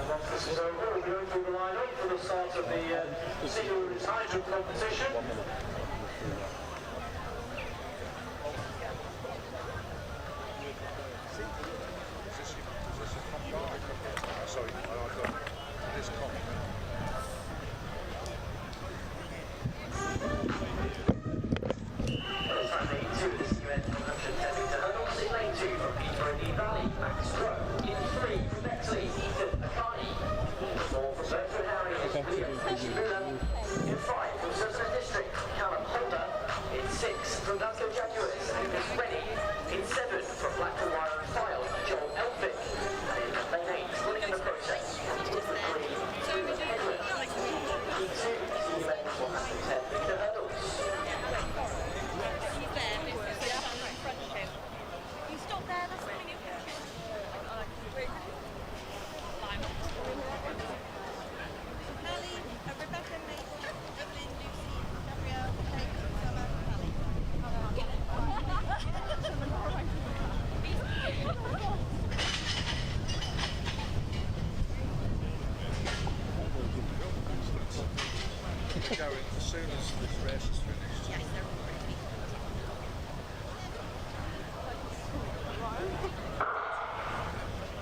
Once this is over, we'll go through the line-up for the start of the senior women's high jump competition. Going as soon as this race is finished.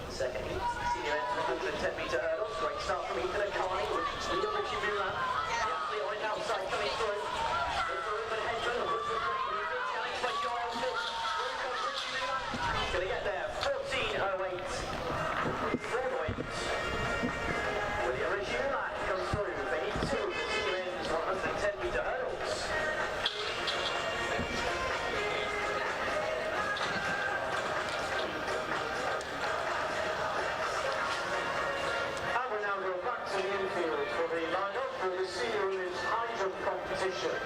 Second heat, senior end 110 metre hurdles. Great start from Ethan Akani with Liam Mulan. The athlete on the outside coming through. Ruben Hedgeman, Woodford Green, with a big challenge by Joel Fish. Here comes Richie Mulan. He's going to get there. 14.08. 4 points. William Richie Mulan comes through for heat 2 of the senior end 110 metre hurdles. And we now go back to the infield for the line-up for the senior women's high jump competition.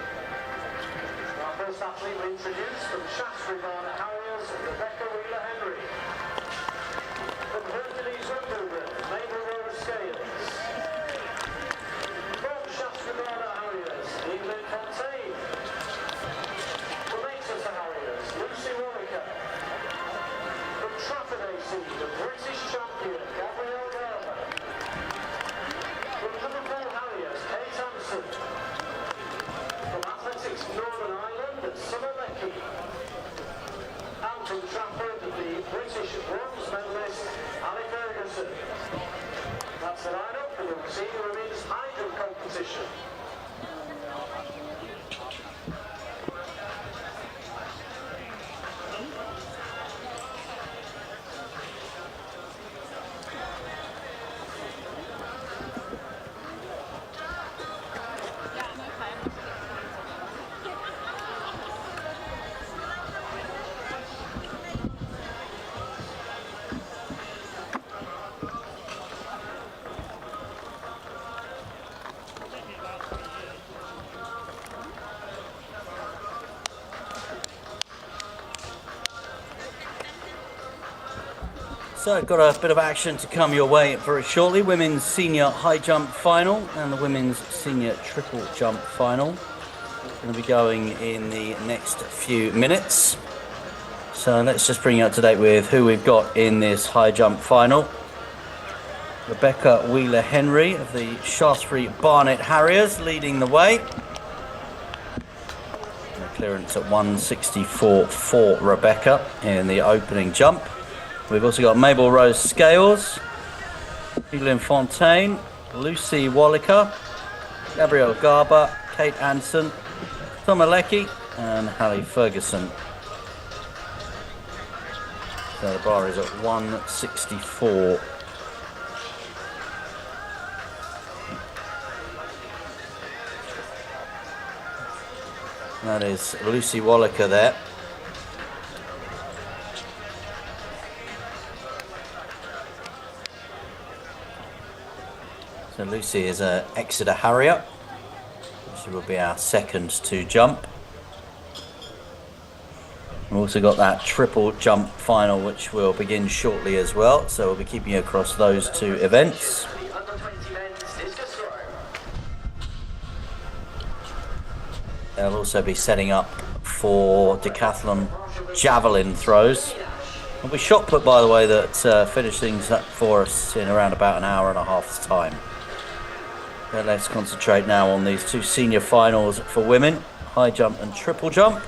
Our first athlete we introduce from Shaftesbury Barnet Harriers, Rebecca Wheeler-Henry. From Hercules Wimbledon, Mabel Rose Scales. From Shaftesbury Barnet Harriers, Evelyn Fontaine. From Exeter Harriers, Lucy Walliker. From Trafford AC, the British champion, Gabrielle Garber. From Liverpool Harriers, Kate Hampson. From Athletics Northern Ireland, Summer Leckie. And from Trafford, the British bronze medalist, Ali Ferguson. That's the line-up for the senior women's high jump competition. So, got a bit of action to come your way very shortly. Women's senior high jump final and the women's senior triple jump final. Going to be going in the next few minutes. So let's just bring you up to date with who we've got in this high jump final. Rebecca Wheeler-Henry of the Shaftesbury Barnet Harriers leading the way. The clearance at 164 for Rebecca in the opening jump. We've also got Mabel Rose Scales, Evelyn Fontaine, Lucy Walliker, Gabrielle Garber, Kate Anson, Summer Leckie and Hallie Ferguson. So the bar is at 164. That is Lucy Walliker there. So Lucy is a Exeter Harrier. She will be our second to jump. We've also got that triple jump final which will begin shortly as well. So we'll be keeping you across those two events. They'll also be setting up for decathlon javelin throws. And we shot put, by the way, that finished things up for us in around about an hour and a half's time. But let's concentrate now on these two senior finals for women, high jump and triple jump.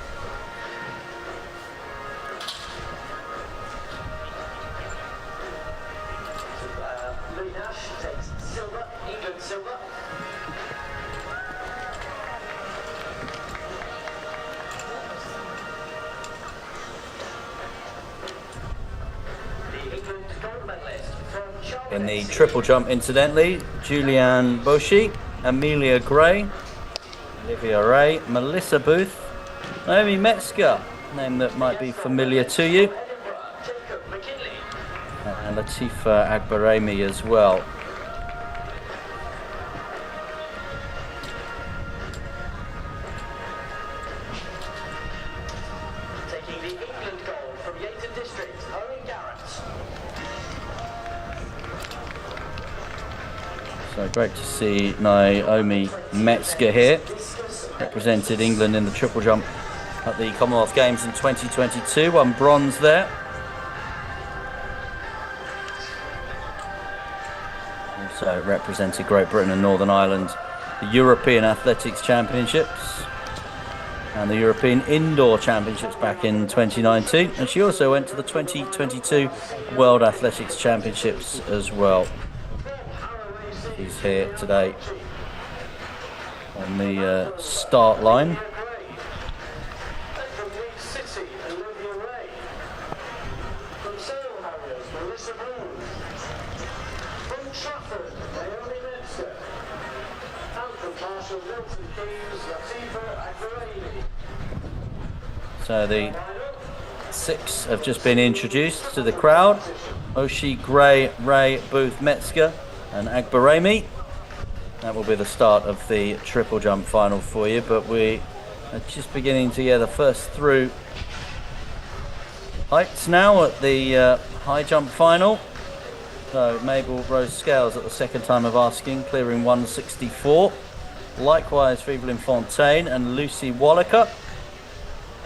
In the triple jump, incidentally, Julianne Boshi, Amelia Gray, Olivia Ray, Melissa Booth, Naomi Metzger, name that might be familiar to you, and Latifa Agbaremi as well. Taking the England goal from Yaton District, Owen Garrett. So great to see Naomi Metzger here, represented England in the triple jump at the Commonwealth Games in 2022, won bronze there. Also represented Great Britain and Northern Ireland, the European Athletics Championships and the European Indoor Championships back in 2019. And she also went to the 2022 World Athletics Championships as well. She's here today on the start line. From Leeds City, Olivia Ray. From Sale Harriers, Melissa Booth. From Trafford, Naomi Metzger. And from Marshall Milton Keynes, Latifa Agbaremi. So the 6 have just been introduced to the crowd. Oshie, Gray, Ray, Booth, Metzger and Agbaremi. That will be the start of the triple jump final for you, but we are just beginning to get the first through heights now at the high jump final. So Mabel Rose Scales at the second time of asking, clearing 164. Likewise for Evelyn Fontaine and Lucy Wallaker.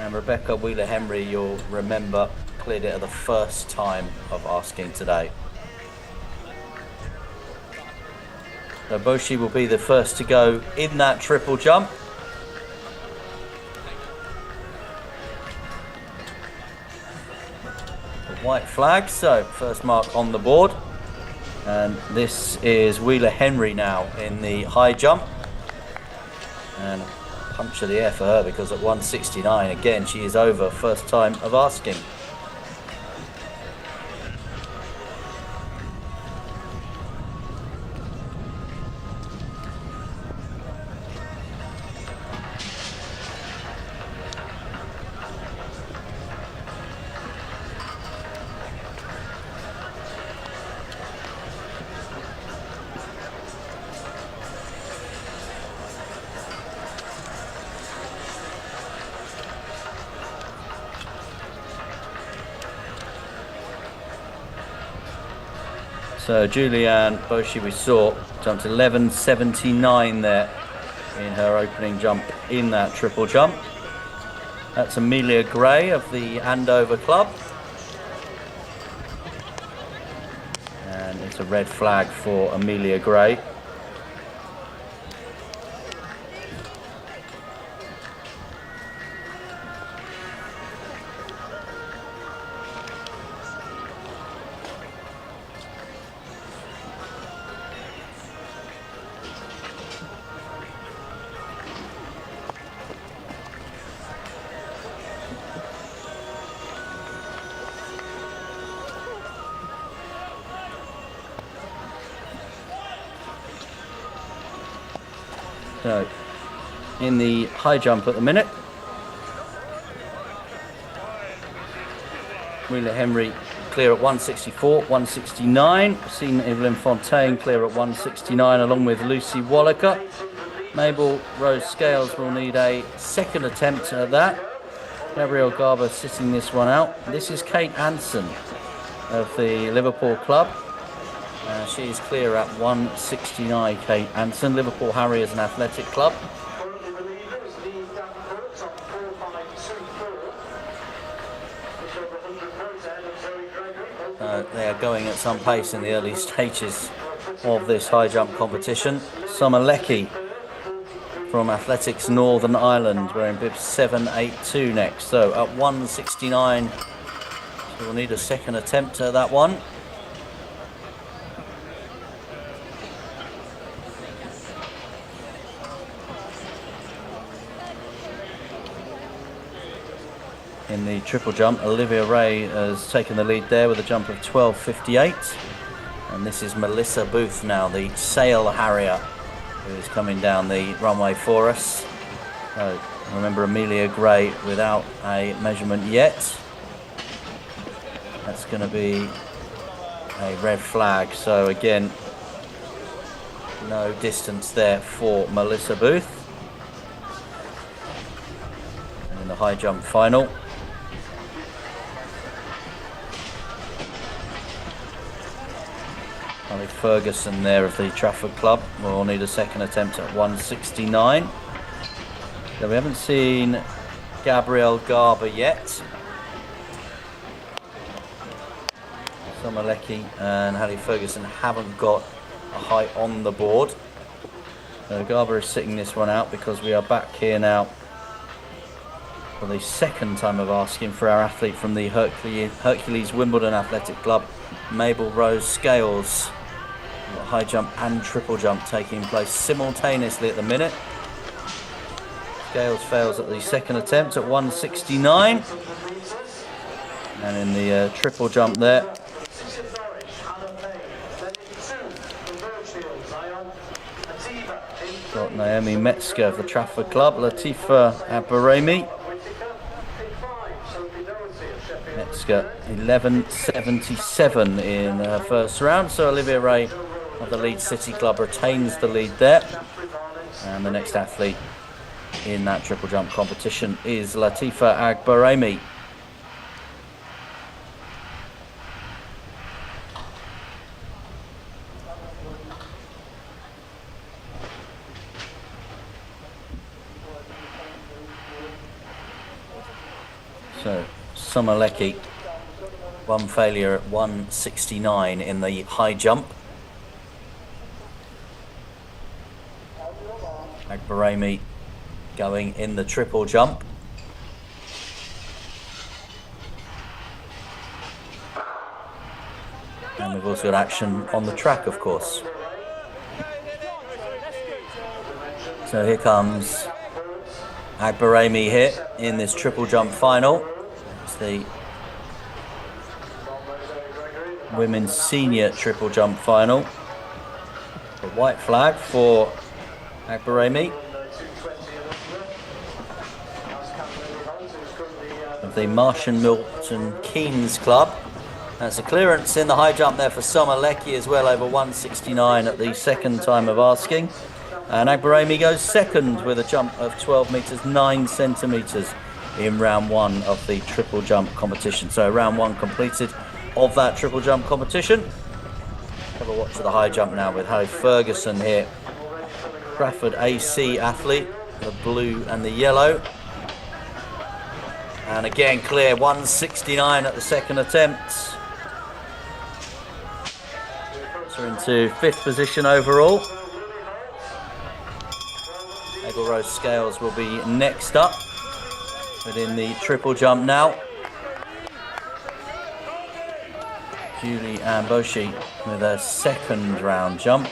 And Rebecca Wheeler-Henry, you'll remember, cleared it at the first time of asking today. So Boshi will be the first to go in that triple jump. The white flag, so first mark on the board. And this is Wheeler-Henry now in the high jump. And punch of the air for her, because at 169, again, she is over first time of asking. So Julianne Boshi, we saw, jumped 11.79 there in her opening jump in that triple jump. That's Amelia Gray of the Andover Club. And it's a red flag for Amelia Gray. So, in the high jump at the minute, Wheeler-Henry clear at 164, 169. Seen Evelyn Fontaine clear at 169 along with Lucy Wallaker. Mabel Rose Scales will need a second attempt at that. Gabrielle Garber sitting this one out. This is Kate Anson of the Liverpool Club. She is clear at 169, Kate Anson, Liverpool Harriers and Athletic Club. Currently the leader is Lee Davenport on 4.524. Just over 100 points ahead of Zoe So they are going at some pace in the early stages of this high jump competition. Summer Leckie from Athletics Northern Ireland wearing bib 782 next. So at 169, so we'll need a second attempt at that one. In the triple jump, Olivia Ray has taken the lead there with a jump of 12.58. And this is Melissa Booth now, the Sail Harrier, who is coming down the runway for us. So remember, Amelia Gray without a measurement yet. That's going to be a red flag. So again, no distance there for Melissa Booth. And in the high jump final, Ali Ferguson there of the Trafford Club will need a second attempt at 169. So we haven't seen Gabrielle Garber yet. Summer Leckie and Ali Ferguson haven't got a height on the board. So Garber is sitting this one out because we are back here now for the second time of asking for our athlete from the Hercules Wimbledon Athletic Club, Mabel Rose Scales. High jump and triple jump taking place simultaneously at the minute. Scales fails at the second attempt at 169. And in the triple jump there, got Naomi Metzger of the Trafford Club, Latifa Abarami. Metzger 11.77 in her first round. So Olivia Ray of the Leeds City Club retains the lead there. And the next athlete in that triple jump competition is Latifa Agbarami. So Summer Leckie, one failure at 169 in the high jump. Agbarami going in the triple jump. And we've also got action on the track, of course. So here comes Agbarami here in this triple jump final. It's the women's senior triple jump final. The white flag for Agbarami of the Martian Milton Keynes Club. That's a clearance in the high jump there for Summer Leckie as well, over 169 at the second time of asking. And Agbarami goes second with a jump of 12 metres 9 centimetres in round one of the triple jump competition. So round one completed of that triple jump competition. Have a watch of the high jump now with Harry Ferguson here. Trafford AC athlete, the blue and the yellow. And again clear, 169 at the second attempt. So into fifth position overall. Mabel Rose Scales will be next up, but in the triple jump now, Julie Amboshi with a second round jump.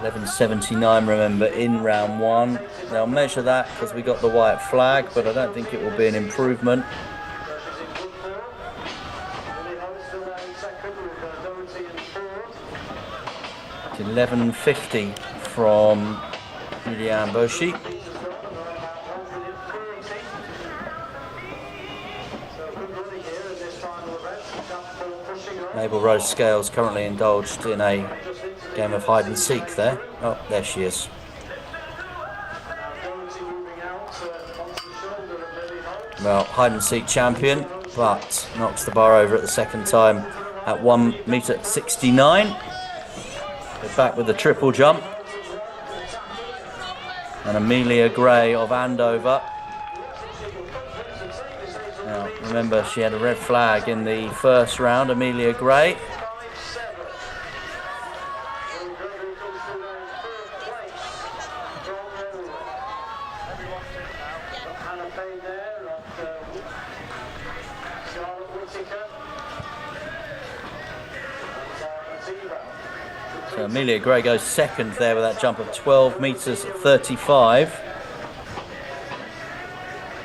11.79, remember, in round one. They'll measure that because we got the white flag, but I don't think it will be an improvement. 11.50 from Julie Amboshi. Mabel Rose Scales currently indulged in a game of hide and seek there. Oh, there she is. Well, hide and seek champion, but knocks the bar over at the second time at 1.69 m. We're back with the triple jump. And Amelia Gray of Andover. Now, Remember, she had a red flag in the first round, Amelia Gray. So Amelia Gray goes second there with that jump of 12 metres 35.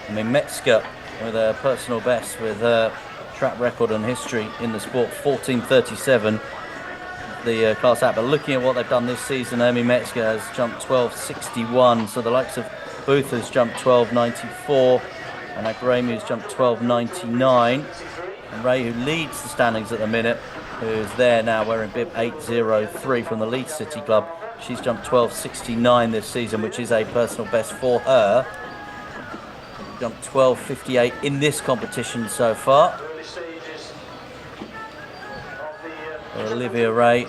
I mean, Metzger with a personal best with her track record and history in the sport, 14.37, the class out. But looking at what they've done this season, Naomi Metzger has jumped 12.61. So the likes of Booth has jumped 12.94, and Agremi has jumped 12.99. And Ray, who leads the standings at the minute, who's there now wearing bib 803 from the Leeds City Club, she's jumped 12.69 this season, which is a personal best for her. Jumped 12.58 in this competition so far. Olivia Ray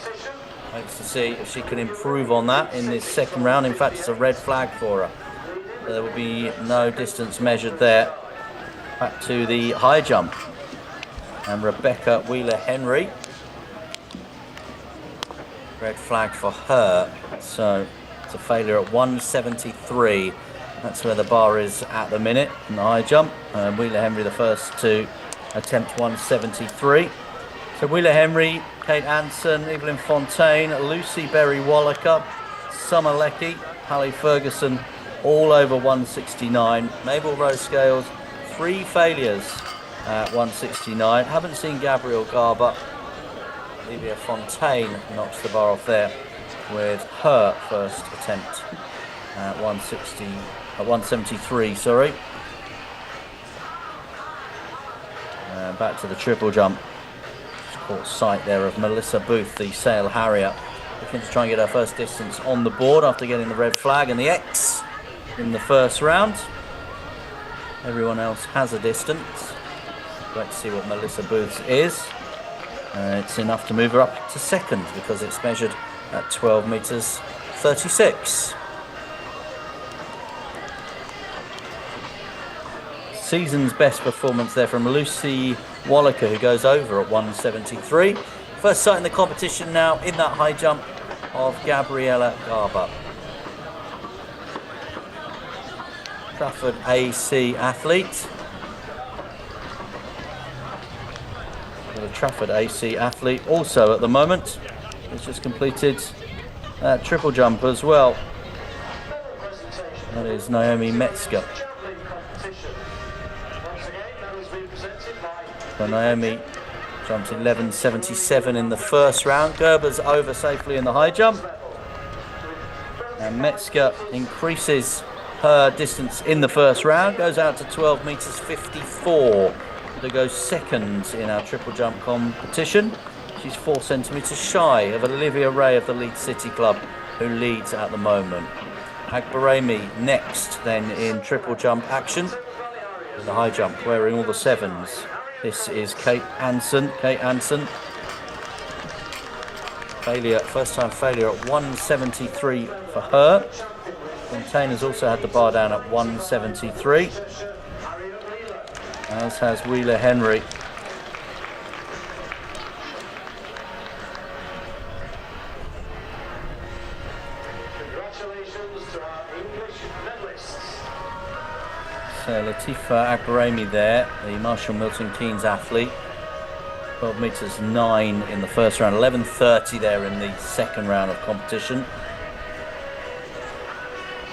hopes to see if she can improve on that in this second round. In fact, it's a red flag for her. There will be no distance measured there. Back to the high jump. And Rebecca Wheeler-Henry. Red flag for her. So it's a failure at 173. That's where the bar is at the minute in the high jump. Wheeler-Henry the first to attempt 173. So Wheeler-Henry, Kate Anson, Evelyn Fontaine, Lucy Berry-Wallaker, Summer Leckie, Hallie Ferguson, all over 169. Mabel Rose Scales, 3 failures at 169. Haven't seen Gabrielle Garber. Olivia Fontaine knocks the bar off there with her first attempt at 173, sorry. Back to the triple jump. Just caught sight there of Melissa Booth, the Sale Harrier, looking to try and get her first distance on the board after getting the red flag and the X in the first round. Everyone else has a distance. Great to see what Melissa Booth's is. It's enough to move her up to second because it's measured at 12 metres 36. Season's best performance there from Lucy Wallaker, who goes over at 173. First sight in the competition now in that high jump of Gabriella Garber. Trafford AC athlete. The Trafford AC athlete also at the moment has just completed triple jump as well. That is Naomi Metzger. So Naomi jumped 11.77 in the first round. Gerber's over safely in the high jump. And Metzger increases her distance in the first round, goes out to 12 metres 54 to go second in our triple jump competition. She's 4 centimetres shy of Olivia Ray of the Leeds City Club, who leads at the moment. Agbaremi next then in triple jump action. In the high jump, wearing all the 7s. This is Kate Anson. Kate Anson. Failure, first time failure at 173 for her. Fontaine has also had the bar down at 173. As has Wheeler-Henry. Congratulations to our English medalists. So Latifa Agbaremi there, the Marshall Milton Keynes athlete. 12 metres 9 in the first round, 11.30 there in the second round of competition.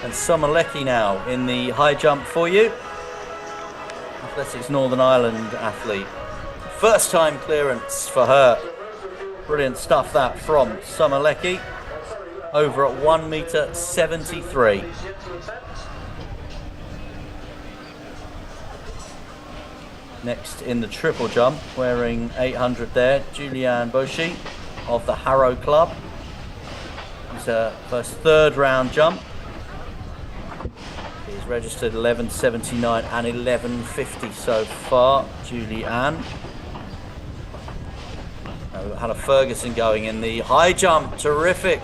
And Summer Leckie now in the high jump for you. Athletics Northern Ireland athlete. First time clearance for her. Brilliant stuff that from Summer Leckie. Over at 1 metre 73. Next in the triple jump, wearing 800 there, Julianne Boshi of the Harrow Club. It's her first third round jump. She's registered 11.79 and 11.50 so far, Julianne. Hannah Ferguson going in the high jump, terrific.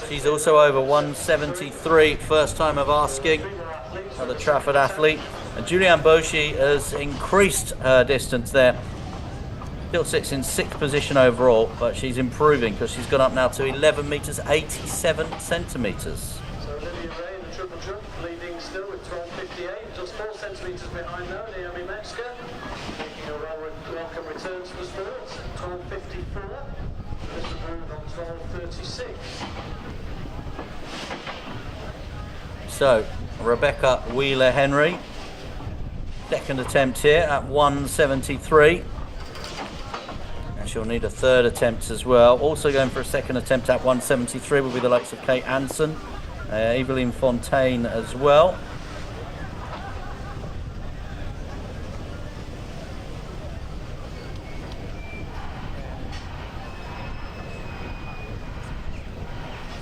She's also over 173, first time of asking. Another Trafford athlete. And Julianne Boshi has increased her distance there. Still sits in 6th position overall, but she's improving because she's gone up now to 11 meters 87 centimeters. So Olivia Ray in the triple jump, leading still with 12.58, just 4 centimetres behind now, Naomi Metzger, making a welcome return to the sport, 12.54, Melissa Booth on 12.36. So, Rebecca Wheeler-Henry, second attempt here at 173. And she'll need a third attempt as well. Also going for a second attempt at 173 will be the likes of Kate Hansen, Evelyn Fontaine as well.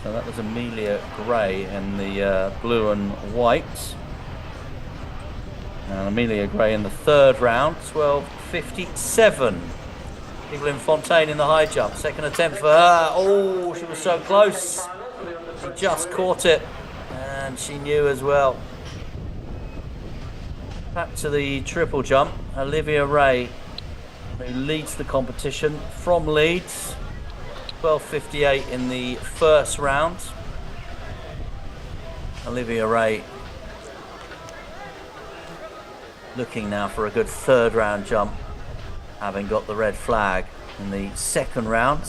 So that was Amelia Gray in the blue and white. And Amelia Gray in the third round, 12.57. Evelyn Fontaine in the high jump. Second attempt for her. Oh, she was so close. She just caught it. And she knew as well. Back to the triple jump. Olivia Ray, who leads the competition from Leeds. 12.58 in the first round. Olivia Ray looking now for a good third round jump, having got the red flag in the second round.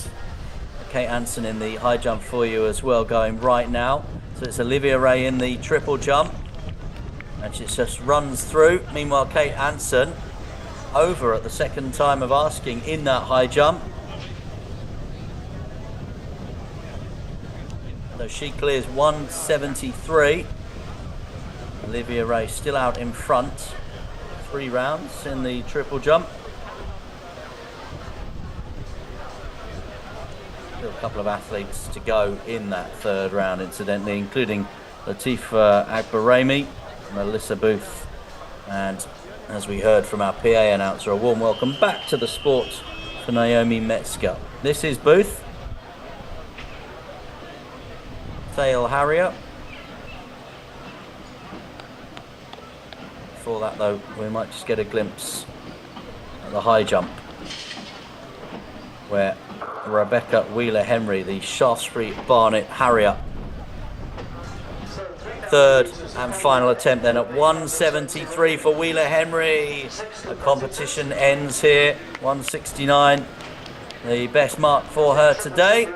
Kate Hansen in the high jump for you as well, going right now. So it's Olivia Ray in the triple jump, and she just runs through. Meanwhile, Kate Hansen over at the second time of asking in that high jump. So she clears 173. Olivia Ray still out in front. 3 rounds in the triple jump. Still a couple of athletes to go in that third round, incidentally, including Latifa Agbarami, Melissa Booth, and, as we heard from our PA announcer, a warm welcome back to the sport for Naomi Metzger. This is Booth. Thale Harrier. Before that, though, we might just get a glimpse at the high jump, where Rebecca Wheeler-Henry, the Shaftesbury Barnet Harrier, third and final attempt then at 173 for Wheeler-Henry. The competition ends here, 169, the best mark for her today.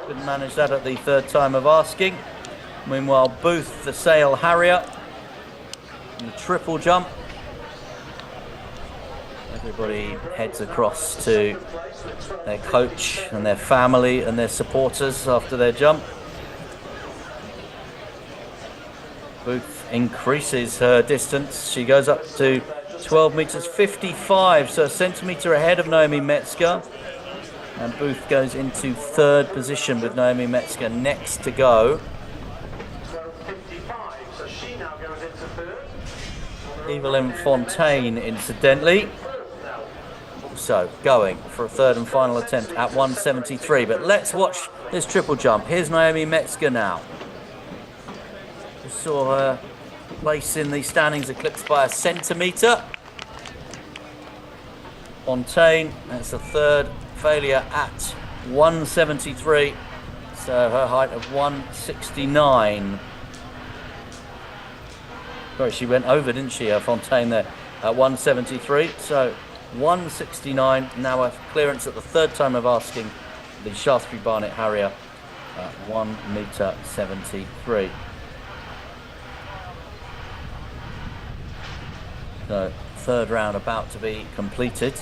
Couldn't manage that at the third time of asking. Meanwhile, Booth, the Sale Harrier, in the triple jump. Everybody heads across to their coach and their family and their supporters after their jump. Booth increases her distance. She goes up to 12 meters 55, so a centimeter ahead of Naomi Metzger. And Booth goes into third position with Naomi Metzger next to go. 12.55, so she now goes into third. Evelyn Fontaine, incidentally, also going for a third and final attempt at 173. But let's watch this triple jump. Here's Naomi Metzger now. We saw her place in the standings eclipsed by a centimetre. Fontaine, that's a third failure at 173, so her height of 169. Sorry, she went over, didn't she, Fontaine there at 173, so 169. Now a clearance at the third time of asking, the Shaftesbury Barnet Harrier at 1 meter 73. So third round about to be completed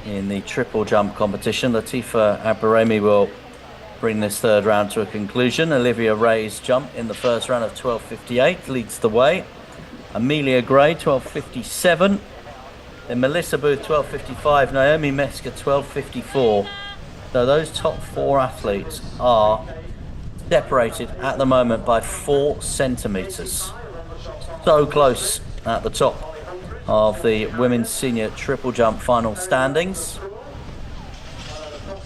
in the triple jump competition. Latifa Agbarami will bring this third round to a conclusion. Olivia Ray's jump in the first round of 12.58 leads the way. Amelia Gray 12.57. Then Melissa Booth 12.55. Naomi Metzger 12.54. So those top 4 athletes are separated at the moment by 4 centimetres. So close at the top of the women's senior triple jump final standings.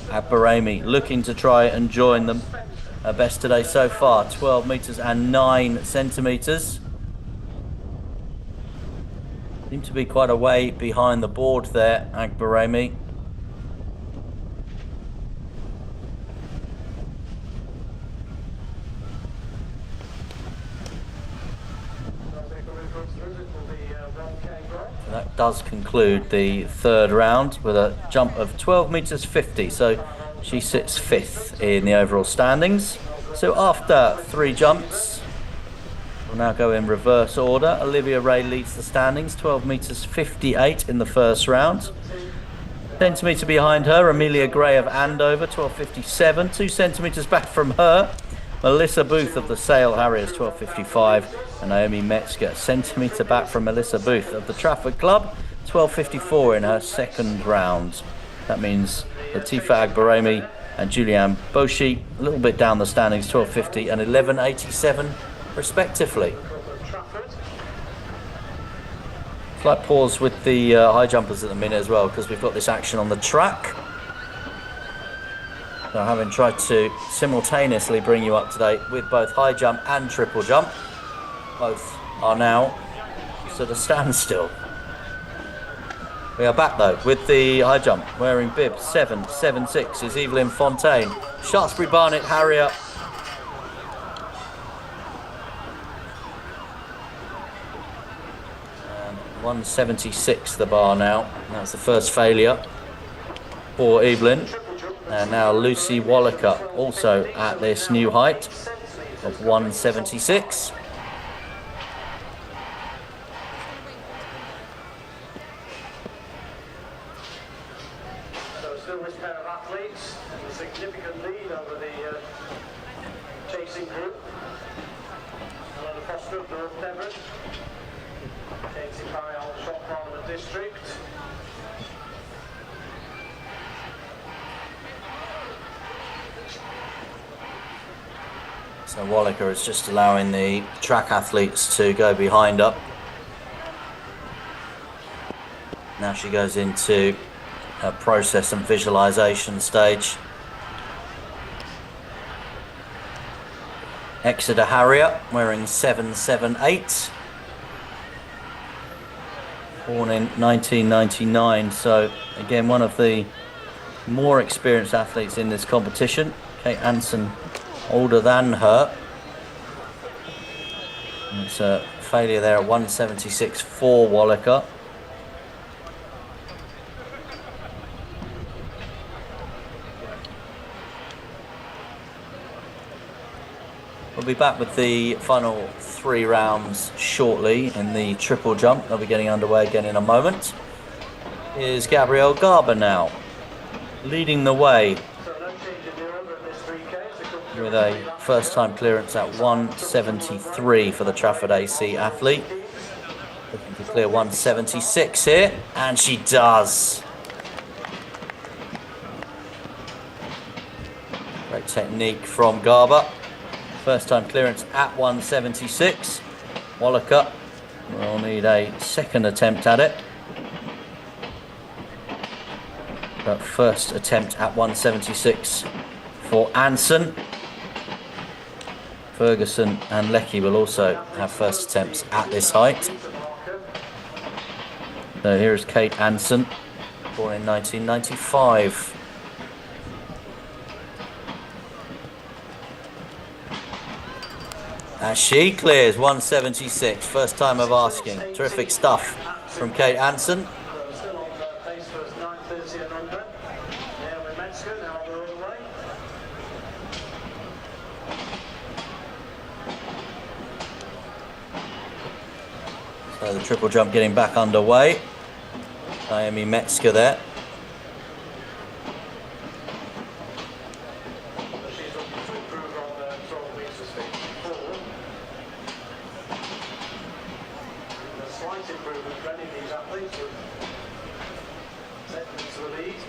Agbarami looking to try and join them. Her best today so far, 12 metres and 9 centimetres. Seem to be quite a way behind the board there, Agbaremi. That does conclude the third round with a jump of 12 meters 50. So she sits fifth in the overall standings. So after 3 jumps, we'll now go in reverse order. Olivia Ray leads the standings, 12 meters 58 in the first round. Centimetre behind her, Amelia Gray of Andover, 12.57. 2 centimetres back from her, Melissa Booth of the Sale Harriers, 12.55. And Naomi Metzger, a centimetre back from Melissa Booth of the Trafford Club, 12.54 in her second round. That means Latifa Agbaremi and Julianne Boshi a little bit down the standings, 12.50 and 11.87 respectively. Slight pause with the high jumpers at the minute as well, because we've got this action on the track. So having tried to simultaneously bring you up to date with both high jump and triple jump, both are now at a standstill. We are back though with the high jump, wearing bib 7.76 is Evelyn Fontaine. Shaftesbury Barnet Harrier. And 176 the bar now. That's the first failure for Evelyn. And now Lucy Wallaker also at this new height of 176. So still this pair of athletes, a significant lead over the chasing group. Helena Foster of North Devon, Katie Farrell, Shot Parliament District. So Wallaker is just allowing the track athletes to go behind up. Now she goes into her process and visualization stage. Exeter Harrier wearing 778. Born in 1999, so again one of the more experienced athletes in this competition. Kate Anson older than her. And it's a failure there at 176 for Wallaker. We'll be back with the final 3 rounds shortly in the triple jump. They'll be getting underway again in a moment. Here's Gabrielle Garber now, leading the way with a first time clearance at 173 for the Trafford AC athlete. Looking to clear 176 here, and she does. Great technique from Garber. First time clearance at 176. Wallaker will need a second attempt at it. But first attempt at 176 for Anson. Ferguson and Leckie will also have first attempts at this height. So here is Kate Anson, born in 1995. As she clears 176, first time of asking. Terrific stuff from Kate Anson. Still on pace for 9:30 and under. Naomi Metzger now on the runway. So the triple jump getting back underway. Naomi Metzger there. She's looking to improve on 12 metres 54. A slight improvement ready these athletes with seconds to the lead.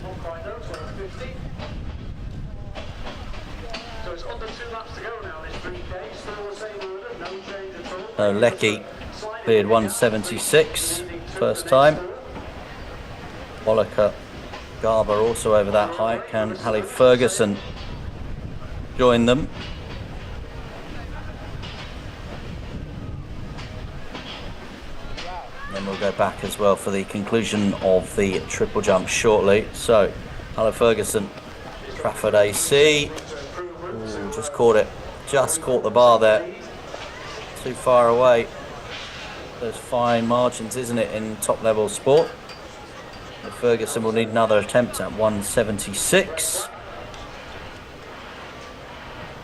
Not quite though, 12:50. So it's under 2 laps to go now, this 3K. Still the same order, no change at all. So Leckie cleared 176 first time. Wallaker Garber also over that height. Can Hallie Ferguson join them? Then we'll go back as well for the conclusion of the triple jump shortly. So, Hallie Ferguson, Trafford AC. Ooh, just caught it. Just caught the bar there. Too far away. Those fine margins, isn't it, in top level sport? But Ferguson will need another attempt at 176.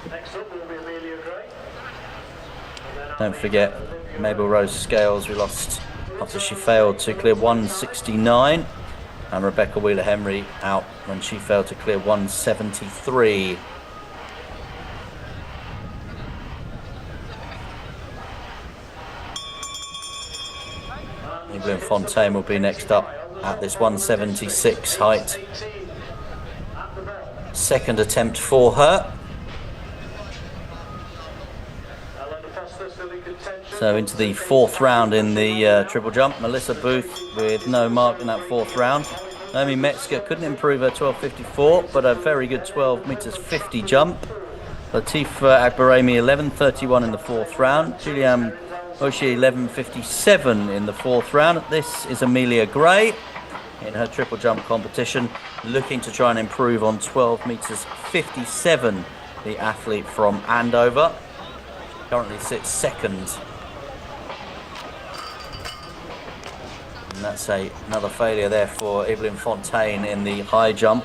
Next up will be Amelia Gray. Don't forget Mabel Rose Scales, we lost after she failed to clear 169. And Rebecca Wheeler-Henry out when she failed to clear 173. Evelyn Fontaine will be next up at this 176 height. Second attempt for her. So into the fourth round in the triple jump. Melissa Booth with no mark in that fourth round. Naomi Metzger couldn't improve her 12.54, but a very good 12 meters 50 jump. Latifa Akbarami 11.31 in the fourth round. Julianne Oshie 11.57 in the fourth round. This is Amelia Gray in her triple jump competition, looking to try and improve on 12 meters 57. The athlete from Andover currently sits second. And that's another failure there for Evelyn Fontaine in the high jump.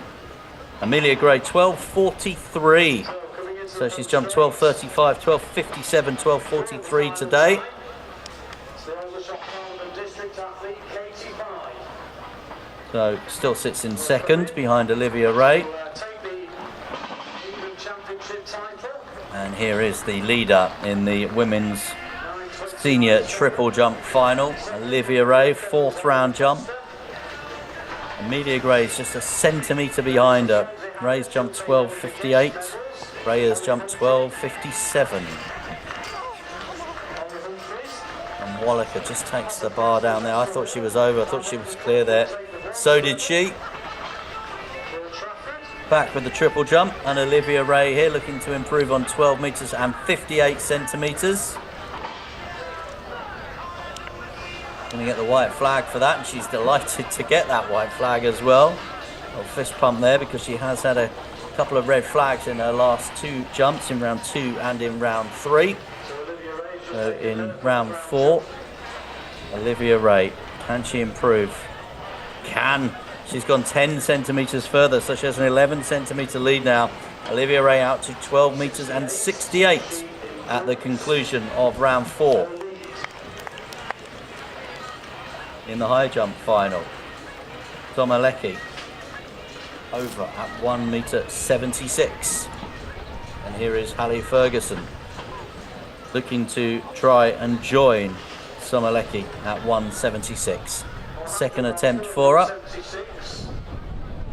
Amelia Gray 12.43. So she's jumped 12.35, 12.57, 12.43 today. So still sits in second behind Olivia Ray. And here is the leader in the women's senior triple jump final. Olivia Ray, fourth round jump. Amelia Gray is just a centimetre behind her. Ray's jumped 12.58. Ray has jumped 12.57. And Wallaker just takes the bar down there. I thought she was over. I thought she was clear there. So did she. Back with the triple jump, and Olivia Ray here looking to improve on 12 metres and 58 centimetres. Going to get the white flag for that, and she's delighted to get that white flag as well. A fist pump there because she has had a couple of red flags in her last two jumps, in round 2 and in round 3. So in round 4, Olivia Ray, can she improve? Can. She's gone 10 centimetres further, so she has an 11 centimetre lead now. Olivia Ray out to 12 metres and 68 at the conclusion of round 4. In the high jump final, Tomalecki over at 1 metre 76. And here is Hallie Ferguson looking to try and join Somalecki at 176. Second attempt for her.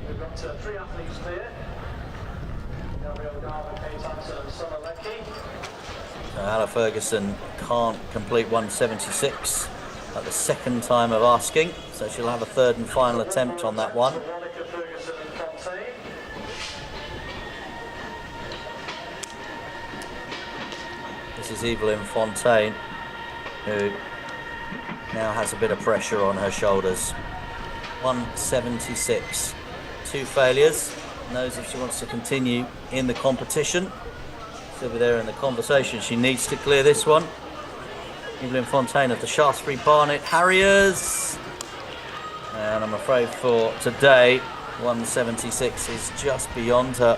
We've got 3 athletes clear. Gabrielle Garber, Kate Hansen and Somalecki. Hallie Ferguson can't complete 176 at the second time of asking, so she'll have a third and final attempt on that one. This is Evelyn Fontaine, who now has a bit of pressure on her shoulders. 176, 2 failures. Knows if she wants to continue in the competition. She'll be there in the conversation. She needs to clear this one. Evelyn Fontaine of the Shaftesbury Barnet Harriers. And I'm afraid for today, 176 is just beyond her.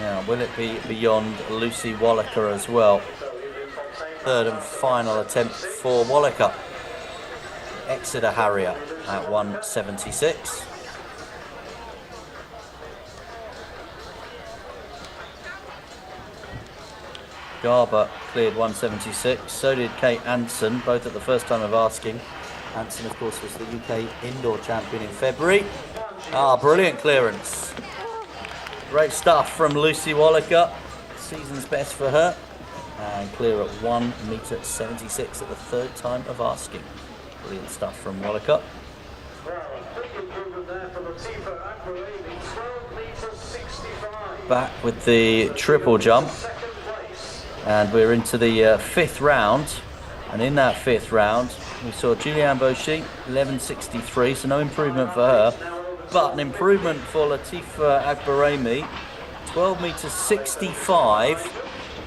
Now, will it be beyond Lucy Wallaker as well? Third and final attempt for Wallaker. Exeter Harrier at 176. Garber cleared 176. So did Kate Anson, both at the first time of asking. Anson, of course, was the UK indoor champion in February. Brilliant clearance. Great stuff from Lucy Wallaker. Season's best for her. and clear at 1m76 at the third time of asking. Brilliant stuff from Wallicott. Back with the triple jump, and we're into the fifth round. And in that fifth round, we saw Julianne Bauchy, 11.63, so no improvement for her, but an improvement for Latifa Agbarami, 12m65.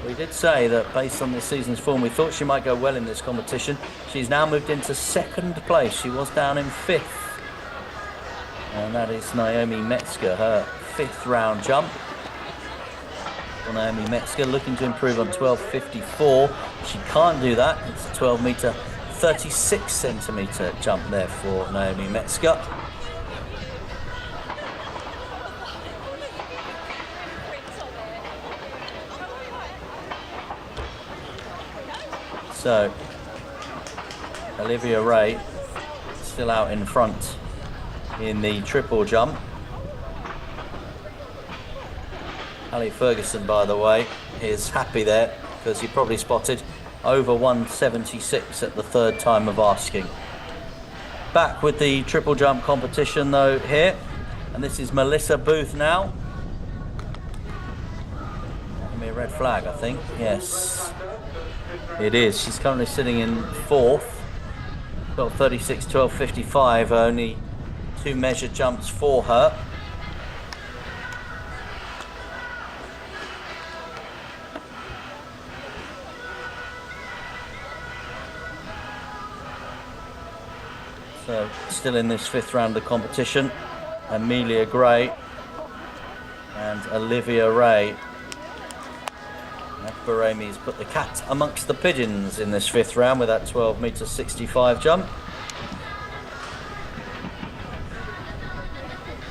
We did say that based on this season's form, we thought she might go well in this competition. She's now moved into second place. She was down in fifth. And that is Naomi Metzger, her fifth round jump. Well, Naomi Metzger looking to improve on 12.54. She can't do that. It's a 12m 36 centimetre jump there for Naomi Metzger. So, Olivia Ray still out in front in the triple jump. Ali Ferguson, by the way, is happy there because he probably spotted over 176 at the third time of asking. Back with the triple jump competition though here, and this is Melissa Booth now. Give me a red flag, I think. Yes, it is. She's currently sitting in fourth. 12.36, 12.55, only 2 measured jumps for her. So still in this fifth round of the competition, Amelia Gray and Olivia Ray. Barami's put the cat amongst the pigeons in this fifth round with that 12m 65 jump.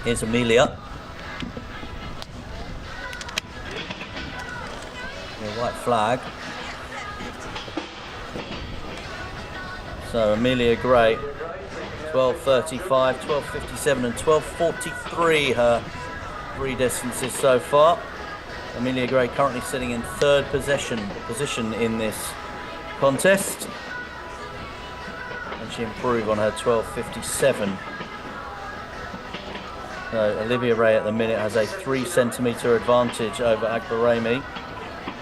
Here's Amelia. The white flag. So Amelia Gray, 12.35, 12.57 and 12.43 her three distances so far. Amelia Gray currently sitting in third position in this contest. And she improved on her 12.57. So Olivia Ray at the minute has a 3 centimetre advantage over Agbarami.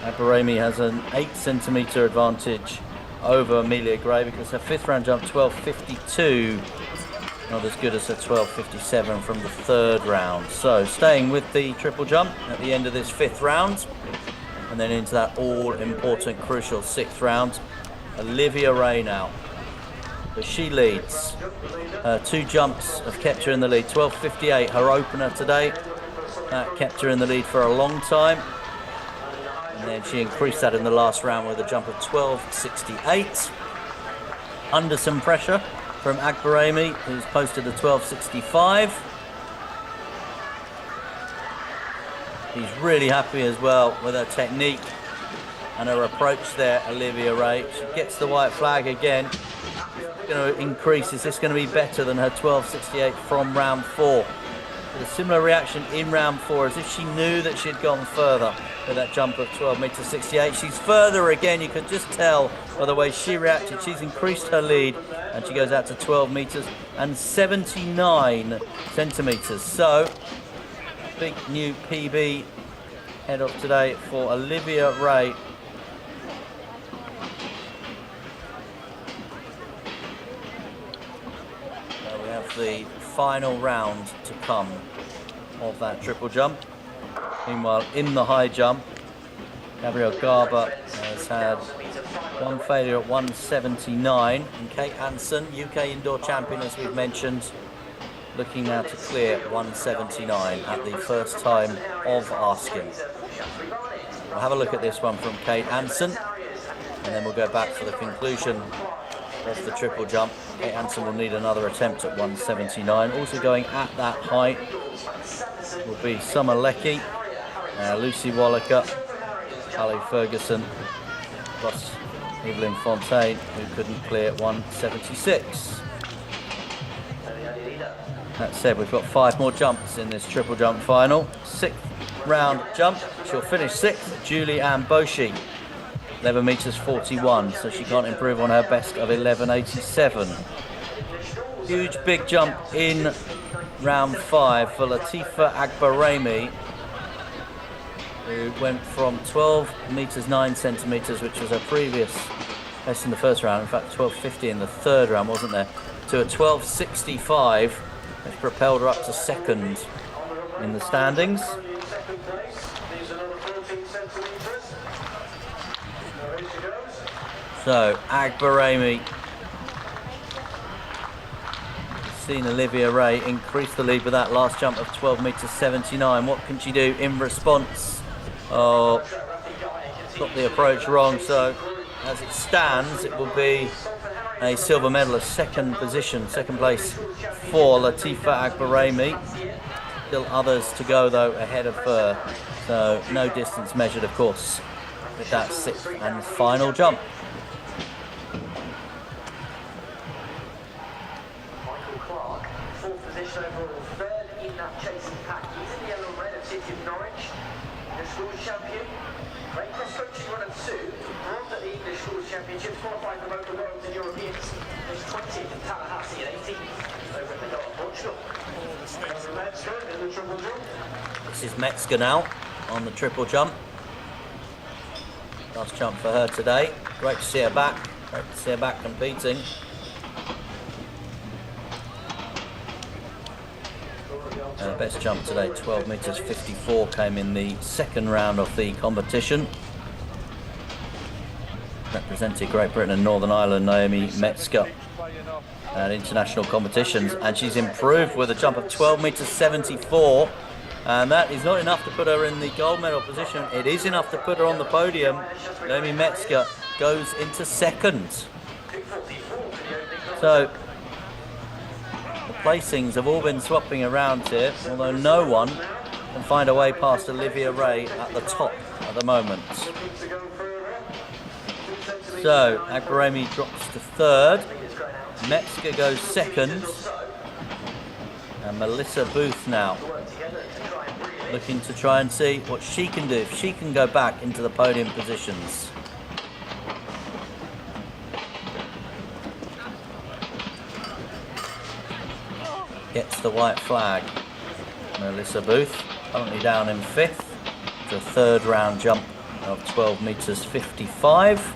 Agbarami has an 8 centimetre advantage over Amelia Gray because her fifth round jump 12.52, not as good as her 12.57 from the third round. So staying with the triple jump at the end of this fifth round, and then into that all important crucial sixth round, Olivia Ray now. But she leads. Her 2 jumps have kept her in the lead. 12.58 her opener today, that kept her in the lead for a long time. And then she increased that in the last round with a jump of 12.68. Under some pressure from Agbarami, who's posted a 12.65. He's really happy as well with her technique and her approach there, Olivia Ray. She gets the white flag again. It's going to increase. Is this going to be better than her 12.68 from round 4? With a similar reaction in round 4, as if she knew that she'd gone further with that jump of 12m 68. She's further again. You could just tell by the way she reacted. She's increased her lead, and she goes out to 12 meters and 79 centimeters. So, big new PB head off today for Olivia Ray. So we have the final round to come of that triple jump. Meanwhile, in the high jump, Gabrielle Garber has had one failure at 179, and Kate Hansen, UK indoor champion as we've mentioned, looking now to clear 179 at the first time of asking. We'll have a look at this one from Kate Hansen, and then we'll go back for the conclusion of the triple jump. Kate Hansen will need another attempt at 179. Also going at that height will be Summer Leckie, Lucy Wallicott, Ali Ferguson, plus Evelyn Fontaine, who couldn't clear 176. That said, we've got 5 more jumps in this triple jump final. 6th round jump, she'll finish 6th, Julianne Bauchy. 11 meters 41, so she can't improve on her best of 11.87. Huge big jump in round 5 for Latifa Agbarami, who went from 12 meters 9 centimeters, which was her previous best in the first round, in fact 12.50 in the third round, wasn't there, to a 12.65, which propelled her up to second in the standings. So Agbarami, seen Olivia Ray increase the lead with that last jump of 12 meters 79. What can she do in response? Oh, got the approach wrong. So as it stands, it will be a silver medal, a second position, second place for Latifa Agbarami. Still others to go though ahead of her. So no distance measured, of course, with that 6th and final jump. Overall, third in that chasing pack. He's in the yellow and red of City of Norwich, the schools champion. Great cross-country run of 2, bronze at the English Schools Championships, qualified for both the Worlds and Europeans. There's 20th in Tallahassee and 18th over at the Dot, Portugal. This is Metzger now on the triple jump. Last jump for her today. Great to see her back. Great to see her back competing. Best jump today, 12 meters 54, came in the second round of the competition. Represented Great Britain and Northern Ireland, Naomi Metzger, at international competitions, and she's improved with a jump of 12 meters 74, and that is not enough to put her in the gold medal position. It is enough to put her on the podium. Naomi Metzger goes into second. So placings have all been swapping around here, although no one can find a way past Olivia Ray at the top at the moment. So Agbarami drops to third, Metzger goes second, and Melissa Booth now looking to try and see what she can do, if she can go back into the podium positions. Gets the white flag. Melissa Booth currently down in 5th to a third round jump of 12 meters 55.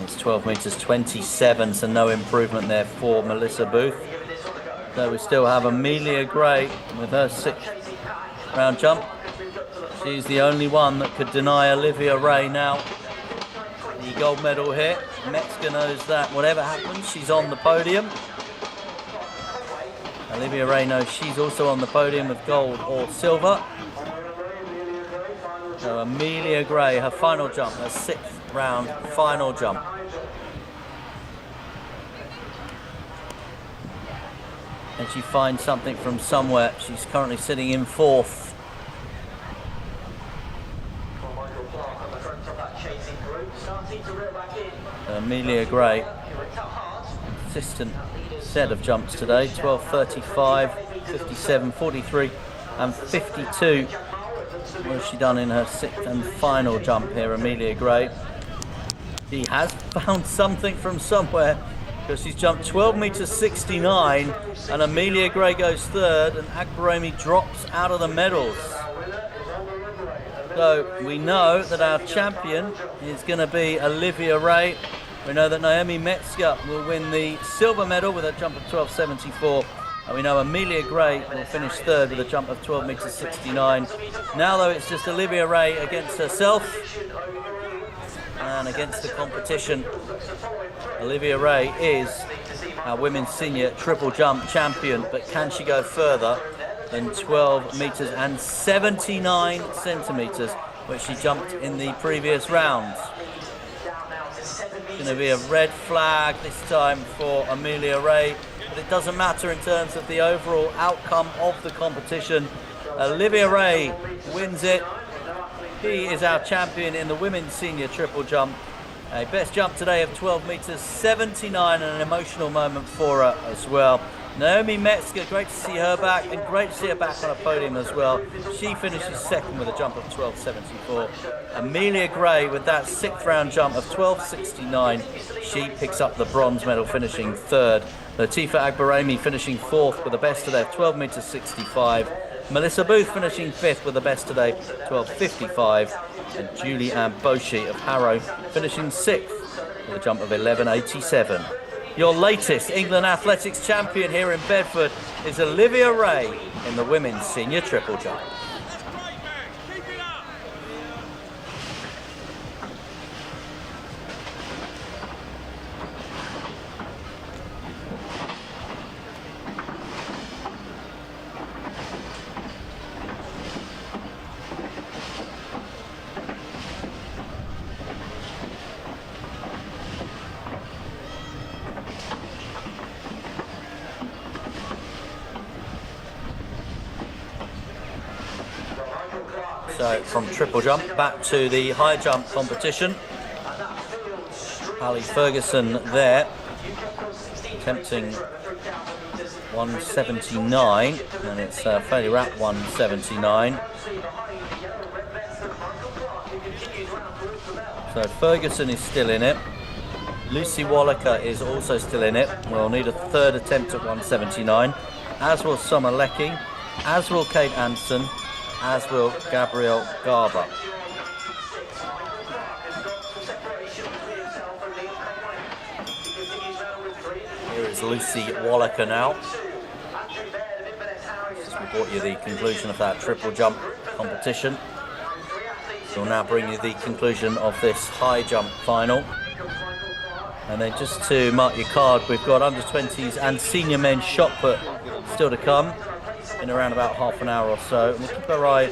It's 12 meters 27, so no improvement there for Melissa Booth. So we still have Amelia Gray with her 6th round jump. She's the only one that could deny Olivia Ray now the gold medal here. Metzger knows that whatever happens, she's on the podium. Olivia Ray knows she's also on the podium with gold or silver. So Amelia Gray, her final jump, her 6th round final jump. And she finds something from somewhere. She's currently sitting in 4th. Amelia Gray, consistent set of jumps today, 12.35, 57, 43 and 52. What has she done in her 6th and final jump here, Amelia Gray? She has found something from somewhere, because she's jumped 12 meters 69 and Amelia Gray goes third and Agbarami drops out of the medals. So we know that our champion is going to be Olivia Ray. We know that Naomi Metzger will win the silver medal with a jump of 12.74. And we know Amelia Gray will finish third with a jump of 12 meters 69. Now though, it's just Olivia Ray against herself and against the competition. Olivia Ray is our women's senior triple jump champion, but can she go further than 12 meters and 79 centimeters, which she jumped in the previous round? It's going to be a red flag this time for Amelia Ray, but it doesn't matter in terms of the overall outcome of the competition. Olivia Ray wins it. She is our champion in the women's senior triple jump, A best jump today of 12 meters 79, and an emotional moment for her as well. Naomi Metzger, great to see her back, and great to see her back on a podium as well. She finishes second with a jump of 12.74. Amelia Gray with that 6th round jump of 12.69. She picks up the bronze medal, finishing third. Latifa Agbarami finishing fourth with a best today of 12 meters 65. Melissa Booth finishing fifth with the best today, 12.55. And Julie Ann Boshi of Harrow finishing sixth with a jump of 11.87. Your latest England Athletics champion here in Bedford is Olivia Ray in the women's senior triple jump. So from triple jump back to the high jump competition. Ali Ferguson there, attempting 179, and it's failure at 179. So Ferguson is still in it. Lucy Wallaker is also still in it. We'll need a third attempt at 179, as will Summer Leckie, as will Kate Anson, as will Gabrielle Garber. Here is Lucy Wallaker now. As we brought you the conclusion of that triple jump competition, we'll now bring you the conclusion of this high jump final. And then just to mark your card, we've got under 20s and senior men's shot put still to come in around about half an hour or so. And we'll keep our eye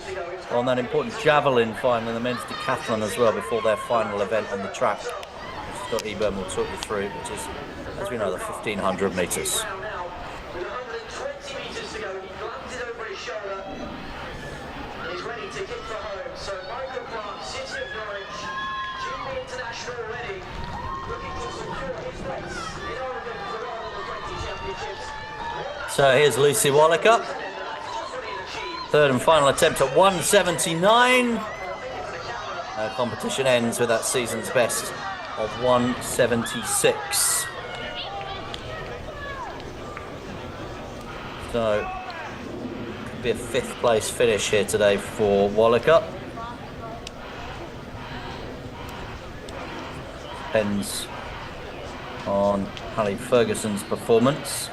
on that important javelin final and the men's decathlon as well before their final event on the track, which Scott Eburn will talk you through, which is, as we know, the 1500 metres. So here's Lucy Wallaker. Third and final attempt at 179. Competition ends with that season's best of 176. So, could be a 5th place finish here today for Wallaker. Depends on Ali Ferguson's performance.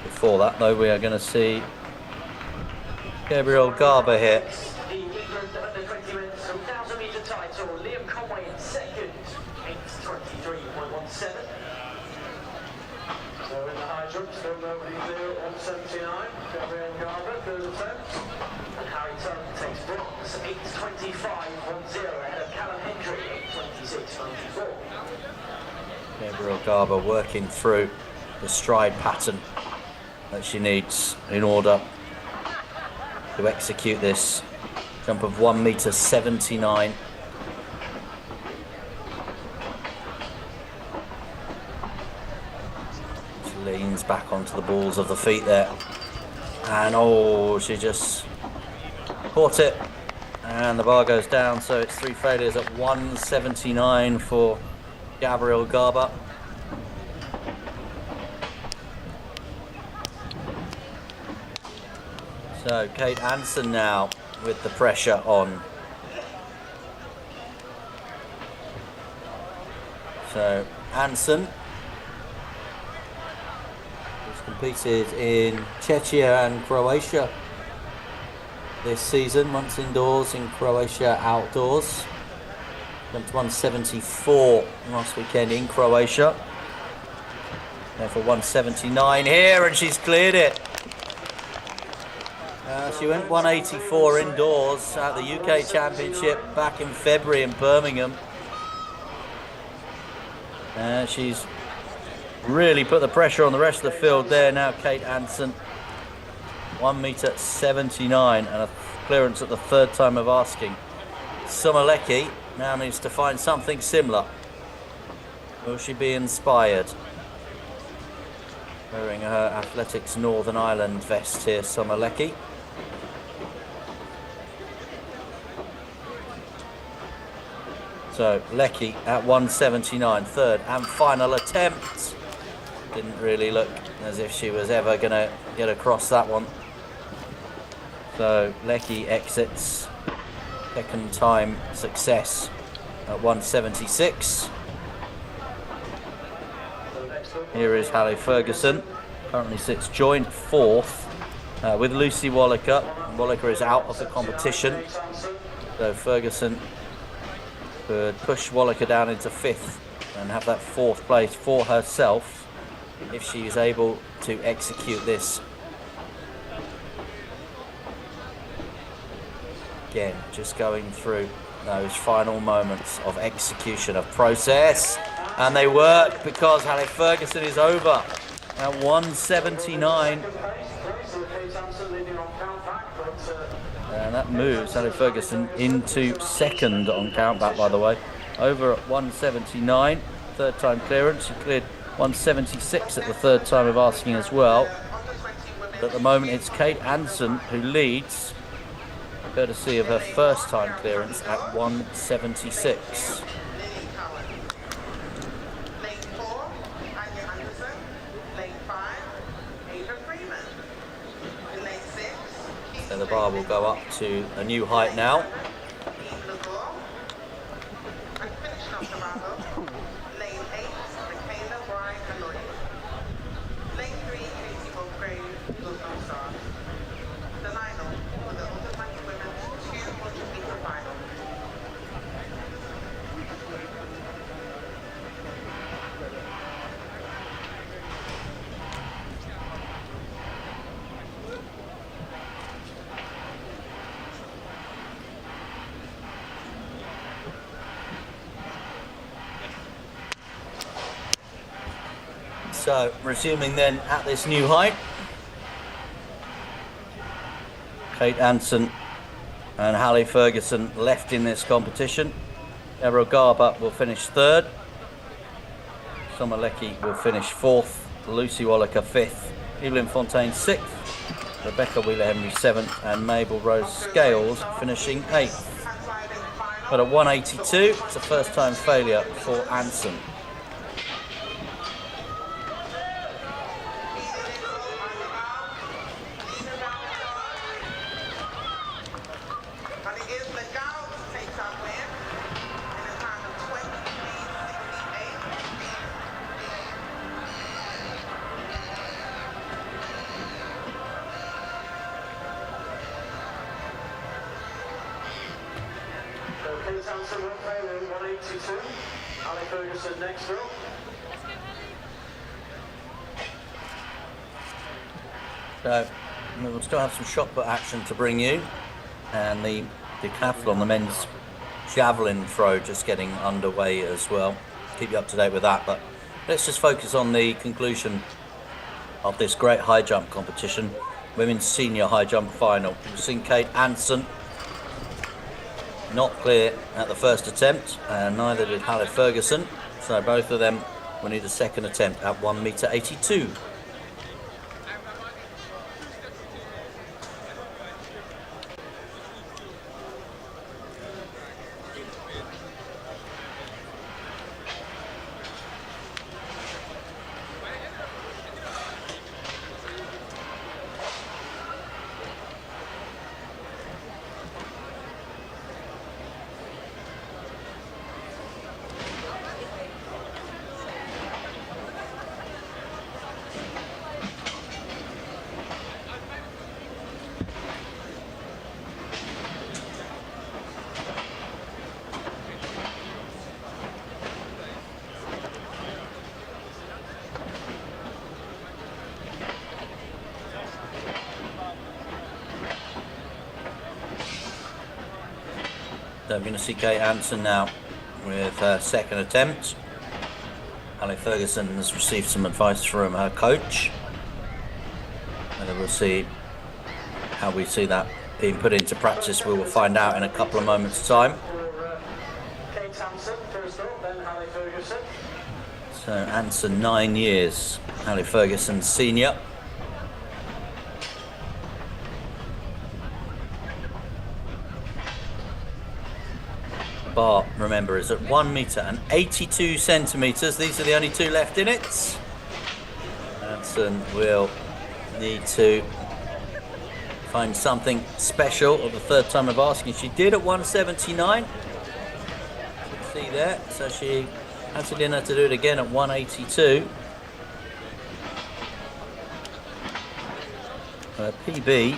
Before that, though, we are going to see Gabrielle Garber here. The England under 20 men's 1,000 metre title. Liam Conway in second, 8:23.17. So in the high jump, still nobody there, 179. Gabrielle Garber, third attempt. And Harry Tubb takes bronze, 8:25.10 ahead of Callum Hendry, 8:26.94. Gabrielle Garber working through the stride pattern that she needs in order to execute this jump of 1.79 meters. She leans back onto the balls of the feet there, and oh, she just caught it, and the bar goes down. So it's 3 failures at 1.79 for Gabrielle Garber. So Kate Anson now with the pressure on. So Anson has competed in Czechia and Croatia this season, once indoors, in Croatia outdoors. Jumped 174 last weekend in Croatia. There for 179 here, and she's cleared it. She went 184 indoors at the UK Championship back in February in Birmingham. She's really put the pressure on the rest of the field there now, Kate Anson. 1m79 and a clearance at the third time of asking. Sumalecki now needs to find something similar. Will she be inspired? Wearing her Athletics Northern Ireland vest here, Sumalecki. So Leckie at 179, third and final attempt. Didn't really look as if she was ever going to get across that one. So Leckie exits. Second time success at 176. Here is Hallie Ferguson. Currently sits joint fourth with Lucy Wallaker. Wallaker is out of the competition. So Ferguson could push Wallaker down into fifth and have that fourth place for herself if she is able to execute this. Again, just going through those final moments of execution of process, and they work because Hallie Ferguson is over at 179. And that moves Hallie Ferguson into second on countback, by the way. Over at 179, third time clearance. She cleared 176 at the third time of asking as well. But at the moment, it's Kate Anson who leads, courtesy of her first time clearance at 176. So the bar will go up to a new height now. So, resuming then at this new height, Kate Anson and Hallie Ferguson left in this competition. Deborah Garber will finish third. Sumalecki will finish fourth. Lucy Wallaker fifth. Evelyn Fontaine sixth. Rebecca Wheeler-Henry seventh. And Mabel Rose Scales finishing eighth. But at 182, it's a first time failure for Anson. So we'll still have some shot put action to bring you, and the decathlon, the men's javelin throw, just getting underway as well. Keep you up to date with that, but let's just focus on the conclusion of this great high jump competition, women's senior high jump final. We've seen Kate Anson not clear at the first attempt, and neither did Hallie Ferguson, so both of them will need a second attempt at 1m82. So we're going to see Kate Anson now with her second attempt. Hallie Ferguson has received some advice from her coach. And we'll see how we see that being put into practice, we will find out in a couple of moments' time. Kate Sampson first up, then Hallie Ferguson. So Anson, 9 years. Hallie Ferguson, senior. Bar, remember, is at 1 metre and 82 centimetres. These are the only two left in it. Anson will need to find something special for the third time of asking. She did at 179. See there. So she has it in her to do it again at 182. Her PB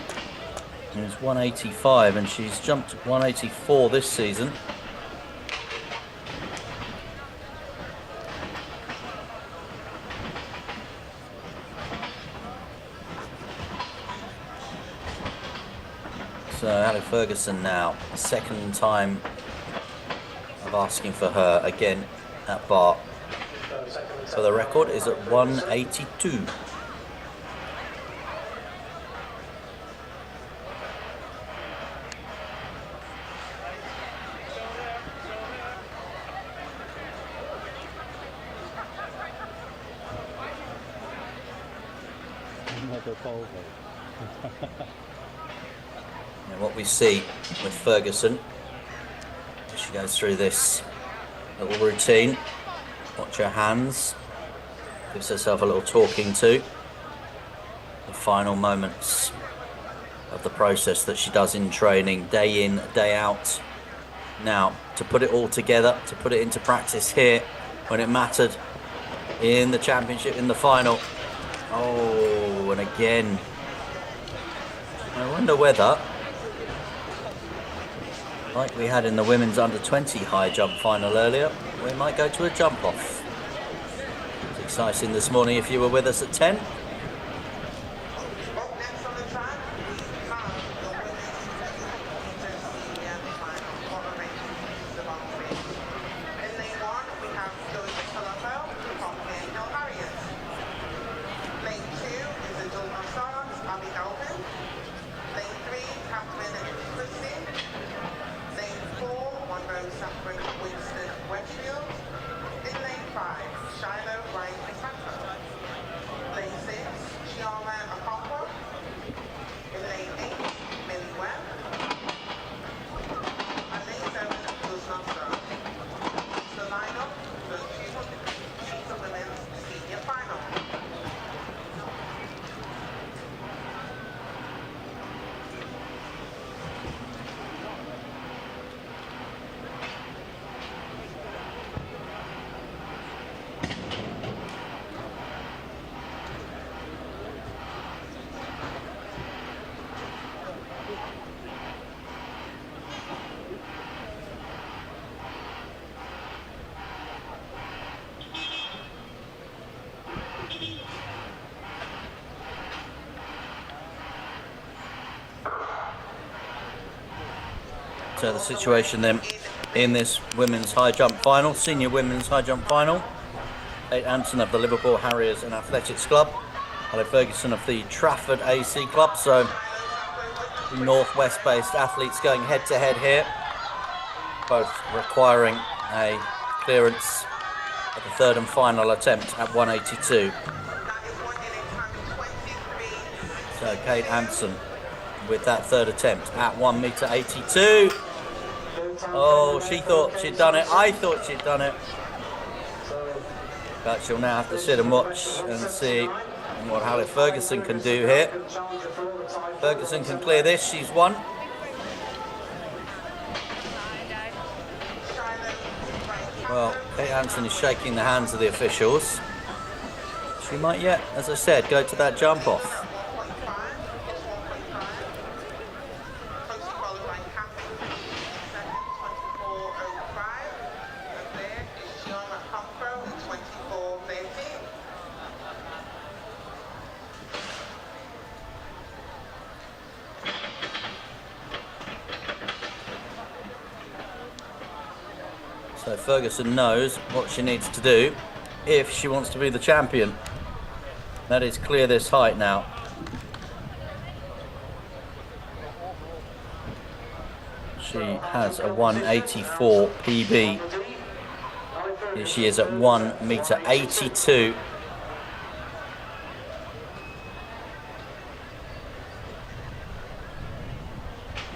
is 185 and she's jumped 184 this season. So Hallie Ferguson now, second time of asking for her again at bar. So the record is at 182. And what we see with Ferguson, as she goes through this little routine, watch her hands, gives herself a little talking to, the final moments of the process that she does in training, day in, day out. Now, to put it all together, to put it into practice here, when it mattered, in the championship, in the final. Oh, and again. I wonder whether, like we had in the women's under-20 high jump final earlier, we might go to a jump off. It's exciting this morning if you were with us at 10. So the situation then in this women's high jump final, senior women's high jump final. Kate Anson of the Liverpool Harriers and Athletics Club. Hallie Ferguson of the Trafford AC Club. So northwest based athletes going head to head here. Both requiring a clearance at the third and final attempt at 182. So Kate Anson with that third attempt at 1 metre 82. Oh, she thought she'd done it. I thought she'd done it. But she'll now have to sit and watch and see what Hallie Ferguson can do here. Ferguson can clear this. She's won. Well, Kate Anson is shaking the hands of the officials. She might yet, as I said, go to that jump off. So Ferguson knows what she needs to do if she wants to be the champion. That is clear this height now. She has a 184 PB. Here she is at 1m82.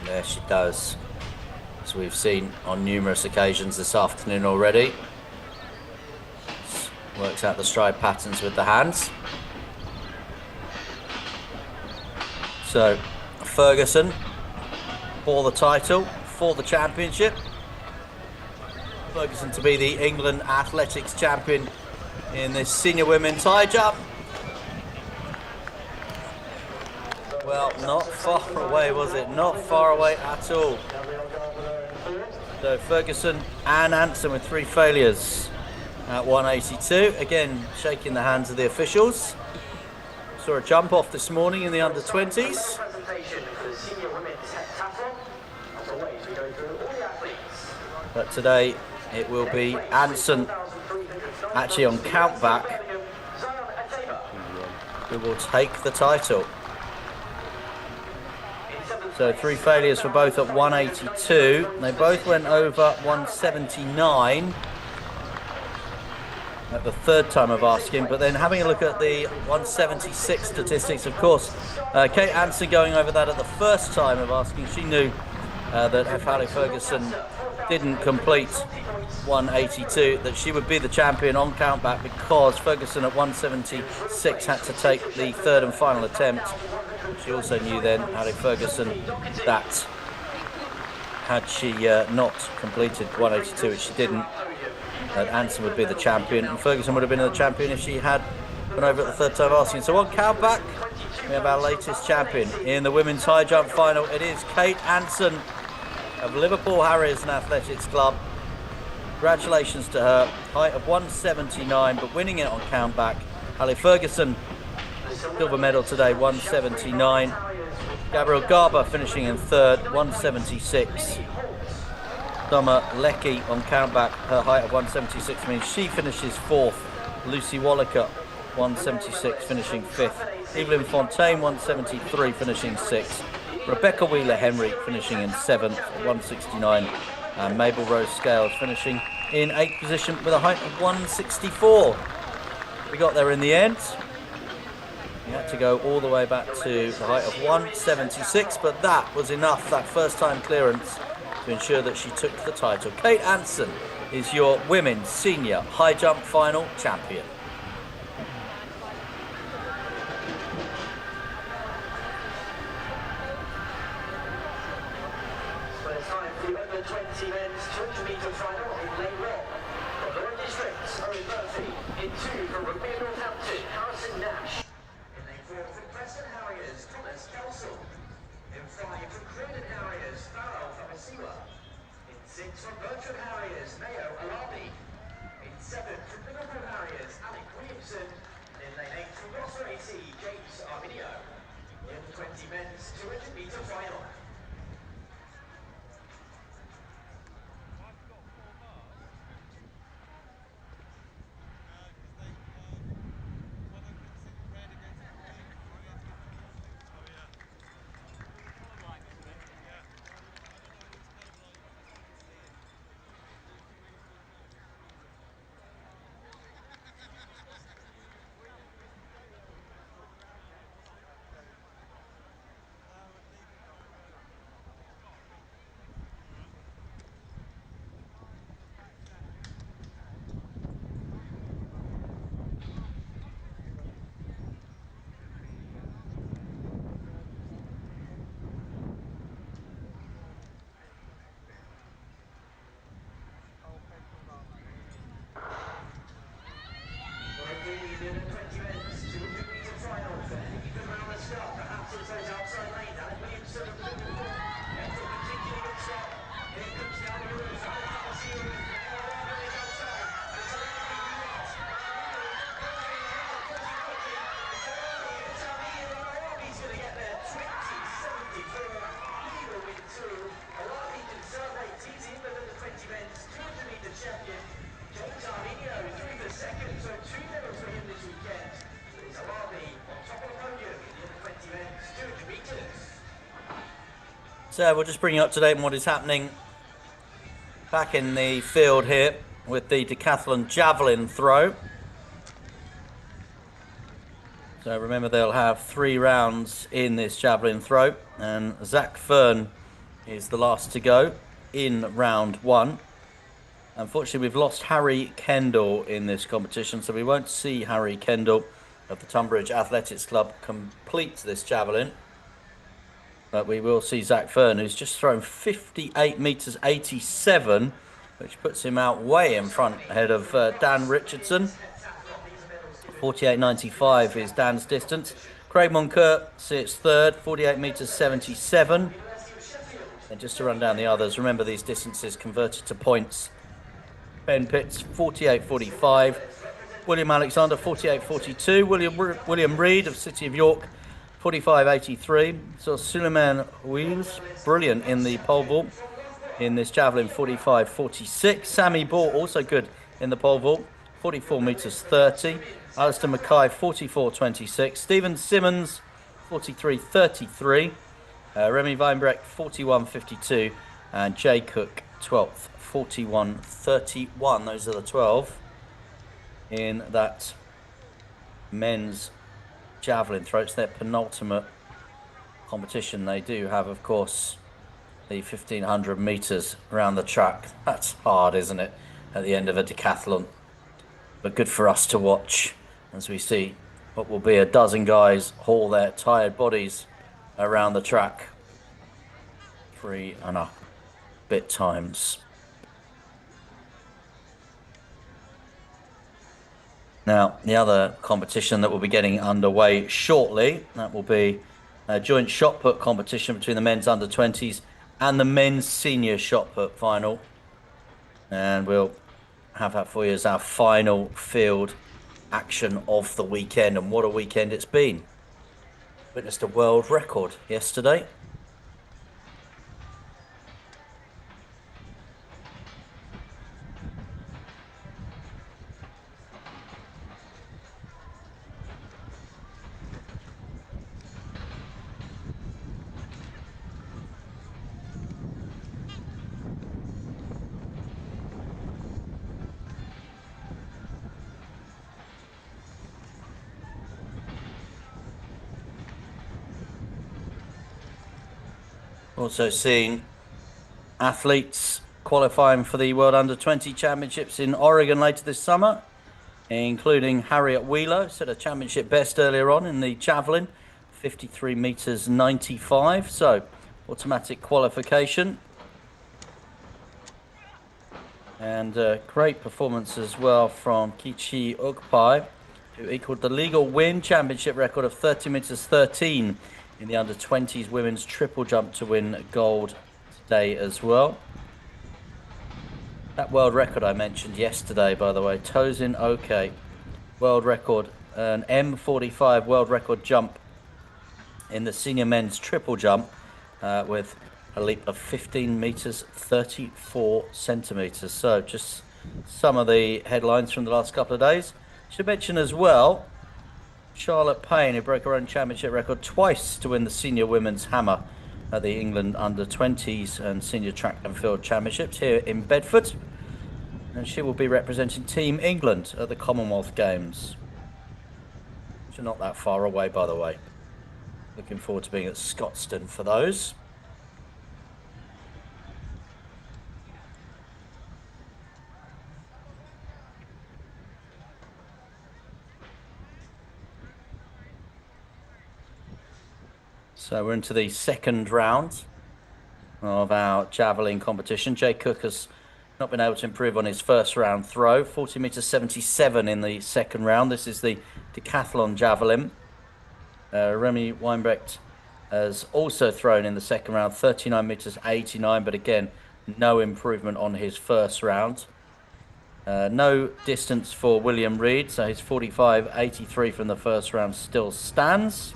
There she does, as we've seen on numerous occasions this afternoon already. Works out the stride patterns with the hands. So Ferguson for the title, for the championship. Ferguson to be the England Athletics champion in this senior women's high jump. Well, not far away, was it? Not far away at all. So Ferguson and Anson with 3 failures at 182. Again, shaking the hands of the officials. Saw a jump off this morning in the under-20s. But today it will be Anson, actually on countback, who will take the title. So 3 failures for both at 182. They both went over 179 at the third time of asking, but then having a look at the 176 statistics, of course, Kate Anson going over that at the first time of asking, she knew that if Hallie Ferguson didn't complete 182, that she would be the champion on countback, because Ferguson at 176 had to take the third and final attempt. She also knew then, Hallie Ferguson, that had she not completed 182, which she didn't, that Anson would be the champion, and Ferguson would have been the champion if she had gone over at the third time asking. So on countback, we have our latest champion in the women's high jump final. It is Kate Anson of Liverpool Harriers and Athletics Club. Congratulations to her. Height of 179, but winning it on countback. Hallie Ferguson, silver medal today, 179. Gabrielle Garber finishing in third, 176. Summer Leckie on countback, her height of 176 means she finishes fourth. Lucy Wallaker, 176, finishing fifth. Evelyn Fontaine, 173, finishing sixth. Rebecca Wheeler-Henry finishing in seventh, 169. And Mabel Rose Scales finishing in eighth position with a height of 164. We got there in the end. We had to go all the way back to the height of 176, but that was enough, that first time clearance, to ensure that she took the title. Kate Anson is your women's senior high jump final champion. For the time for the under 20 men's 200-metre final in Lane 1. From the red districts, Owen Murphy. In 2 from Rugby Northampton, Harrison Nash. In Lane 4 from Preston Harriers, Thomas Kelsall. In 5 from Croydon Harriers, Farrell Famasiwa. In 6 from Bertram Harriers, Mayo Alabi. In 7 from Liverpool Harriers, Alec Williamson. And in Lane 8 from Ross 80, James Arminio. The under 20 men's 200-metre final. So we'll just bring you up to date on what is happening back in the field here with the decathlon javelin throw. So remember, they'll have 3 rounds in this javelin throw, and Zach Fern is the last to go in round 1. Unfortunately, we've lost Harry Kendall in this competition, so we won't see Harry Kendall of the Tunbridge Athletics Club complete this javelin. But we will see Zach Fern, who's just thrown 58 metres 87, which puts him out way in front ahead of Dan Richardson. 48.95 is Dan's distance. Craig Moncur sits third, 48 metres 77. And just to run down the others, remember these distances converted to points. Ben Pitts, 48.45. William Alexander, 48.42. William Reed of City of York, 45.83. So Suleiman Wheels, brilliant in the pole vault in this javelin, 45.46. Sammy Ball, also good in the pole vault, 44 metres 30. Alistair Mackay, 44.26. Stephen Simmons, 43.33. Remy Weinbrecht, 41.52. And Jay Cook, 12th, 41.31. Those are the 12 in that men's javelin throw. It's their penultimate competition. They do have, of course, the 1,500 metres around the track. That's hard, isn't it, at the end of a decathlon? But good for us to watch as we see what will be a dozen guys haul their tired bodies around the track 3 and a bit times. Now, the other competition that will be getting underway shortly, that will be a joint shot put competition between the men's under-20s and the men's senior shot put final. And we'll have that for you as our final field action of the weekend. And what a weekend it's been. Witnessed a world record yesterday. Also seeing athletes qualifying for the World Under-20 Championships in Oregon later this summer, including Harriet Wheeler, set a championship best earlier on in the javelin, 53 metres 95, so automatic qualification. And a great performance as well from Kichi Ugpai, who equalled the legal win championship record of 30 metres 13 in the under-20s women's triple jump to win gold today as well. That world record I mentioned yesterday, by the way, Tosin Oke, world record, an M45 world record jump in the senior men's triple jump with a leap of 15 metres 34 centimetres. So just some of the headlines from the last couple of days. Should mention as well Charlotte Payne, who broke her own championship record twice to win the senior women's hammer at the England under-20s and senior track and field championships here in Bedford. And she will be representing Team England at the Commonwealth Games, which are not that far away, by the way. Looking forward to being at Scotstoun for those. So we're into the second round of our javelin competition. Jay Cook has not been able to improve on his first round throw. 40 metres 77 in the second round. This is the decathlon javelin. Remy Weinbrecht has also thrown in the second round, 39 metres 89, but again, no improvement on his first round. No distance for William Reed, so his 45.83 from the first round still stands.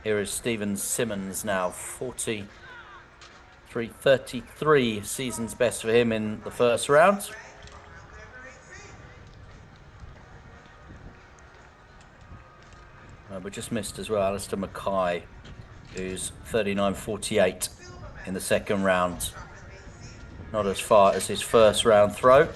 Here is Stephen Simmons now, 43.33, season's best for him in the first round. We just missed as well Alistair Mackay who's 39.48 in the second round. Not as far as his first round throw.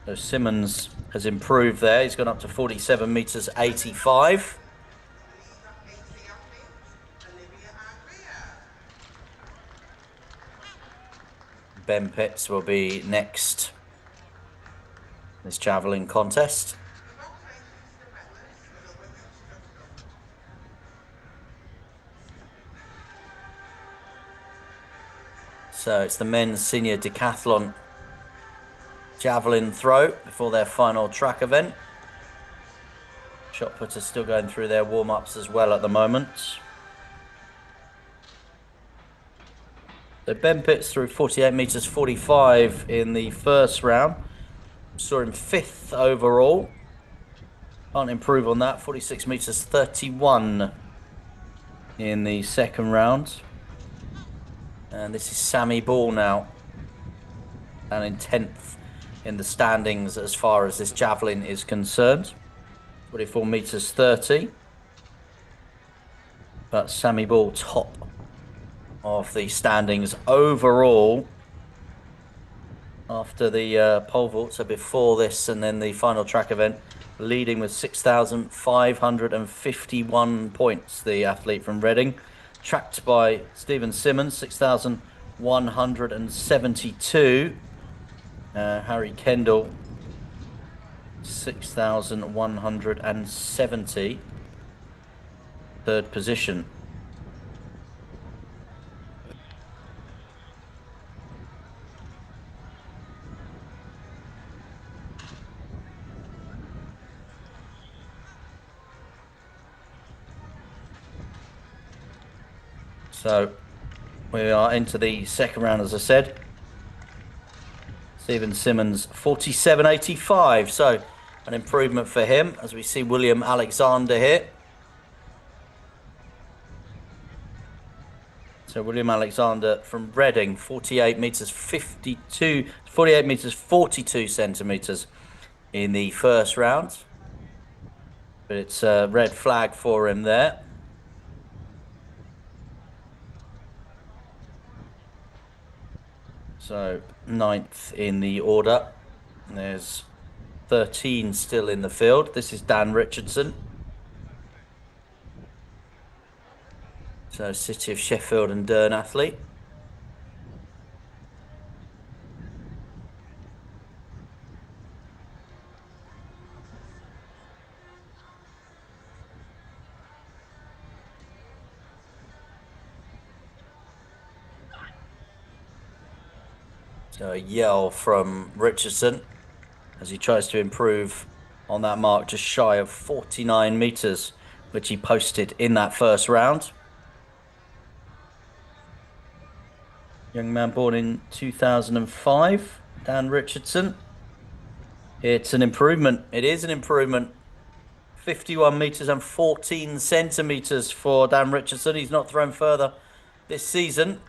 So Simmons has improved there. He's gone up to 47 meters 85. Ben Pitts will be next in this javelin contest. So it's the men's senior decathlon javelin throw before their final track event. Shot putters still going through their warm-ups as well at the moment. So Ben Pitts threw 48 meters 45 in the first round. Saw him 5th overall. Can't improve on that. 46 meters 31 in the second round. And this is Sammy Ball now. And in 10th in the standings as far as this javelin is concerned. 44 meters 30. But Sammy Ball top of the standings overall after the pole vault. So before this and then the final track event, leading with 6,551 points, the athlete from Reading. Tracked by Stephen Simmons, 6,172. Harry Kendall, 6,170. Third position. So we are into the second round, as I said. Stephen Simmons, 47.85. So an improvement for him as we see William Alexander here. So William Alexander from Reading, 48 meters 42 centimeters in the first round. But it's a red flag for him there. So 9th in the order. There's 13 still in the field. This is Dan Richardson. So City of Sheffield and Durn athlete. So a yell from Richardson as he tries to improve on that mark, just shy of 49 meters, which he posted in that first round. Young man born in 2005, Dan Richardson. It's an improvement. It is an improvement. 51 meters and 14 centimeters for Dan Richardson. He's not thrown further this season.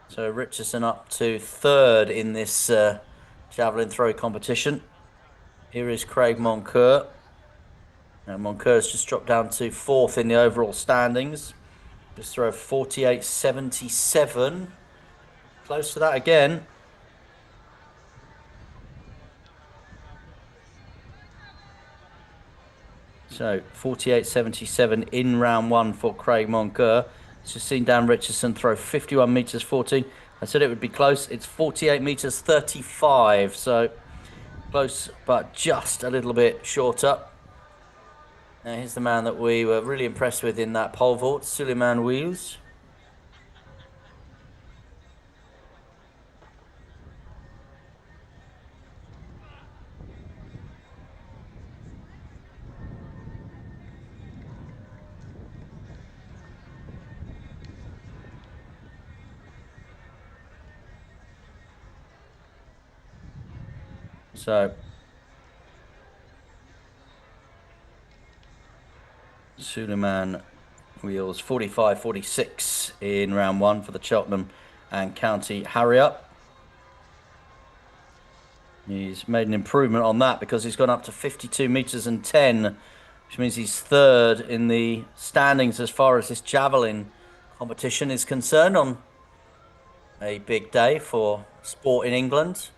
So Richardson up to 3rd in this javelin throw competition. Here is Craig Moncur. And Moncur's just dropped down to 4th in the overall standings. Just throw 48.77. Close to that again. So 48.77 in round 1 for Craig Moncur. Just seen Dan Richardson throw 51 meters 14. I said it would be close. It's 48 meters 35. So close, but just a little bit shorter. Now here's the man that we were really impressed with in that pole vault, Suleiman Wheels. So Suleiman Wheels 45.46 in round 1 for the Cheltenham and County Harrier. He's made an improvement on that because he's gone up to 52 meters and 10, which means he's third in the standings as far as this javelin competition is concerned on a big day for sport in England.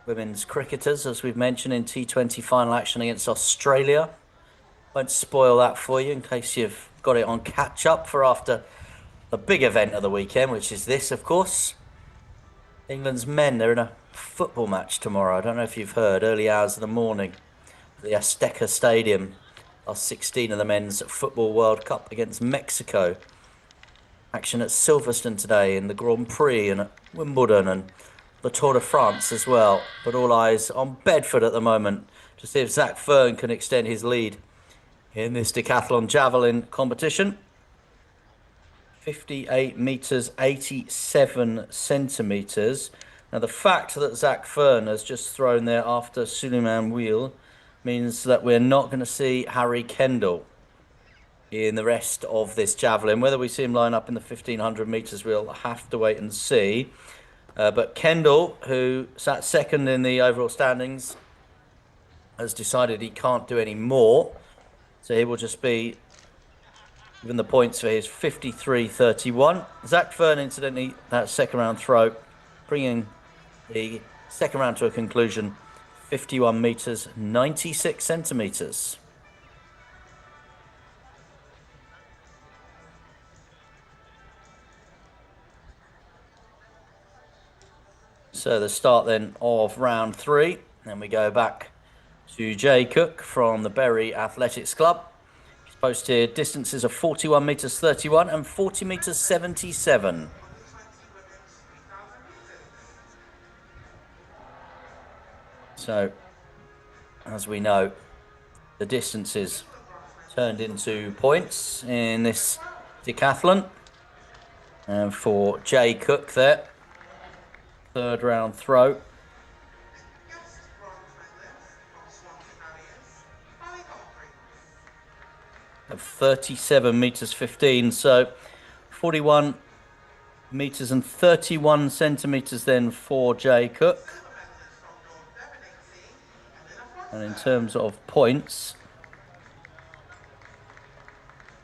Women's cricketers, as we've mentioned, in T20 final action against Australia. Won't spoil that for you in case you've got it on catch up for after the big event of the weekend, which is this, of course. England's men, they're in a football match tomorrow. I don't know if you've heard, early hours of the morning. The Azteca Stadium. Last 16 of the men's football World Cup against Mexico. Action at Silverstone today in the Grand Prix and at Wimbledon and the Tour de France as well. But all eyes on Bedford at the moment to see if Zach Fern can extend his lead in this decathlon javelin competition. 58 meters, 87 centimeters. Now, the fact that Zach Fern has just thrown there after Suleiman Wheel means that we're not going to see Harry Kendall in the rest of this javelin. Whether we see him line up in the 1500 meters, we'll have to wait and see. But Kendall, who sat second in the overall standings, has decided he can't do any more. So he will just be given the points for his 53.31. Zach Fern, incidentally, that second round throw, bringing the second round to a conclusion, 51 meters, 96 centimeters. So the start then of round 3. Then we go back to Jay Cook from the Bury Athletics Club. He's posted distances of 41 meters 31 and 40 meters 77. So, as we know, the distances turned into points in this decathlon. And for Jay Cook there, third round throw. Of 37 meters 15, so 41 meters and 31 centimeters then for Jay Cook. And in terms of points,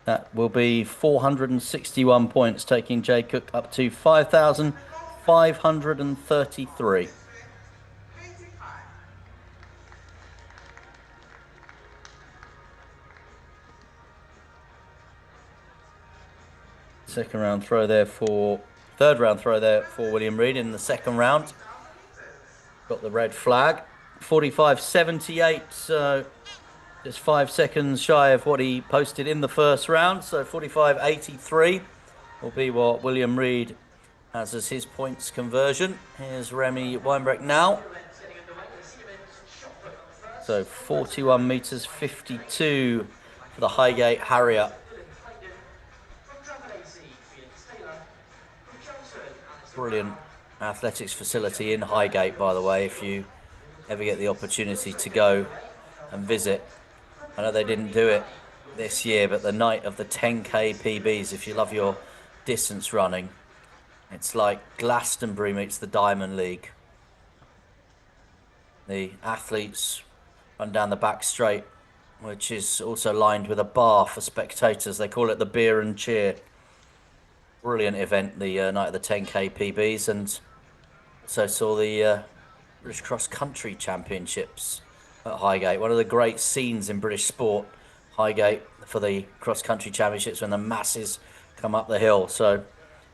that will be 461 points, taking Jay Cook up to 5,533. Third round throw there for William Reid in the second round. Got the red flag. 45.78, so just 5 seconds shy of what he posted in the first round. So 45.83 will be what William Reid has as his points conversion. Here's Remy Weinbrecht now. So 41 meters 52 for the Highgate Harrier. Brilliant athletics facility in Highgate, by the way, if you ever get the opportunity to go and visit. I know they didn't do it this year, but the night of the 10K PBs, if you love your distance running, it's like Glastonbury meets the Diamond League. The athletes run down the back straight, which is also lined with a bar for spectators. They call it the Beer and Cheer. Brilliant event, the night of the 10K PBs, and also saw the British Cross Country Championships at Highgate. One of the great scenes in British sport, Highgate, for the Cross Country Championships when the masses come up the hill. So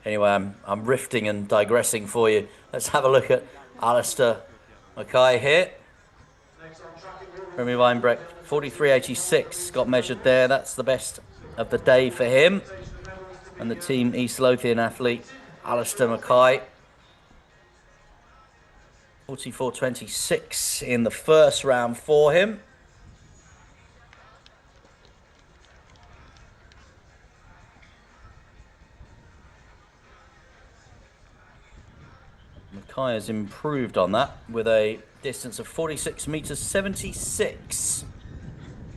anyway, I'm riffing and digressing for you. Let's have a look at Alistair Mackay here. Remy Weinbrecht, 43.86 got measured there. That's the best of the day for him. And the Team East Lothian athlete, Alistair Mackay, 44.26 in the first round for him. Mackay has improved on that with a distance of 46 meters 76.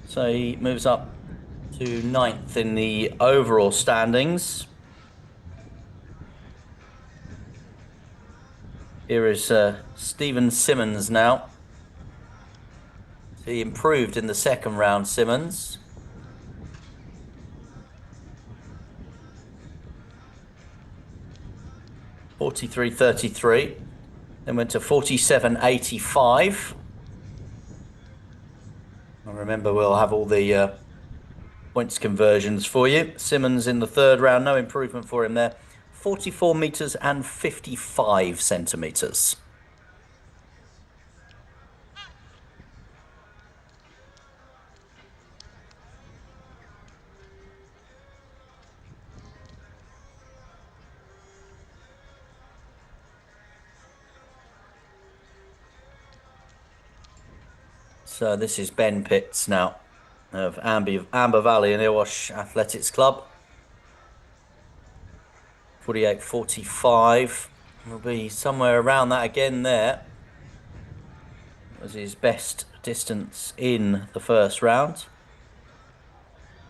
So he moves up to 9th in the overall standings. Here is Stephen Simmons now. He improved in the second round, Simmons. .43.33. Then went to 47.85. Remember, we'll have all the points conversions for you. Simmons in the third round, no improvement for him there. 44 meters and 55 centimeters. So this is Ben Pitts now of Amber Valley and Ilwash Athletics Club. 48.45. Will be somewhere around that again there. Was his best distance in the first round.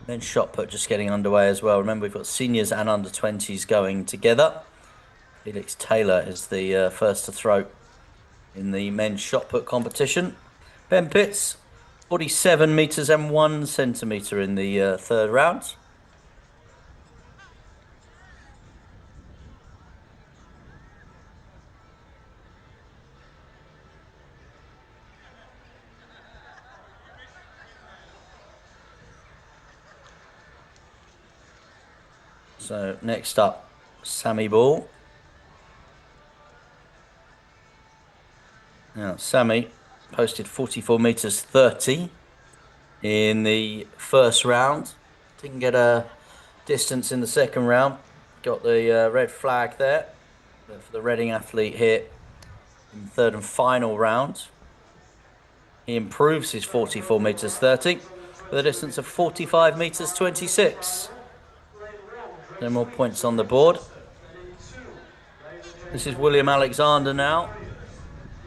Then shot put just getting underway as well. Remember, we've got seniors and under 20s going together. Felix Taylor is the first to throw in the men's shot put competition. Ben Pitts, 47 meters and 1 centimeter in the third round. So next up, Sammy Ball. Now, Sammy posted 44 meters 30 in the first round. Didn't get a distance in the second round. Got the red flag there for the Reading athlete here in the third and final round. He improves his 44 meters 30 with a distance of 45 meters 26. No more points on the board. This is William Alexander now,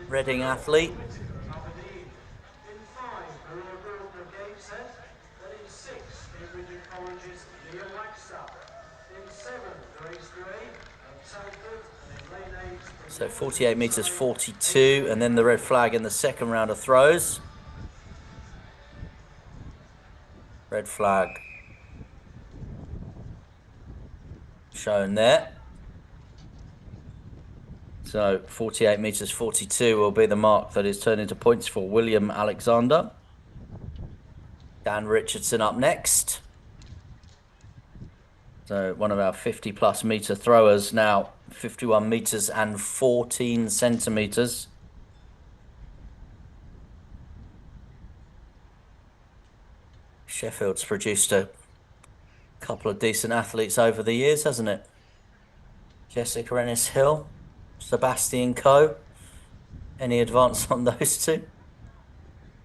Reading athlete. So 48 meters 42, and then the red flag in the second round of throws. Red flag shown there. So 48 meters 42 will be the mark that is turned into points for William Alexander. Dan Richardson up next. So one of our 50 plus meter throwers now, 51 meters and 14 centimeters. Sheffield's produced a couple of decent athletes over the years, hasn't it? Jessica Ennis-Hill, Sebastian Coe. Any advance on those two?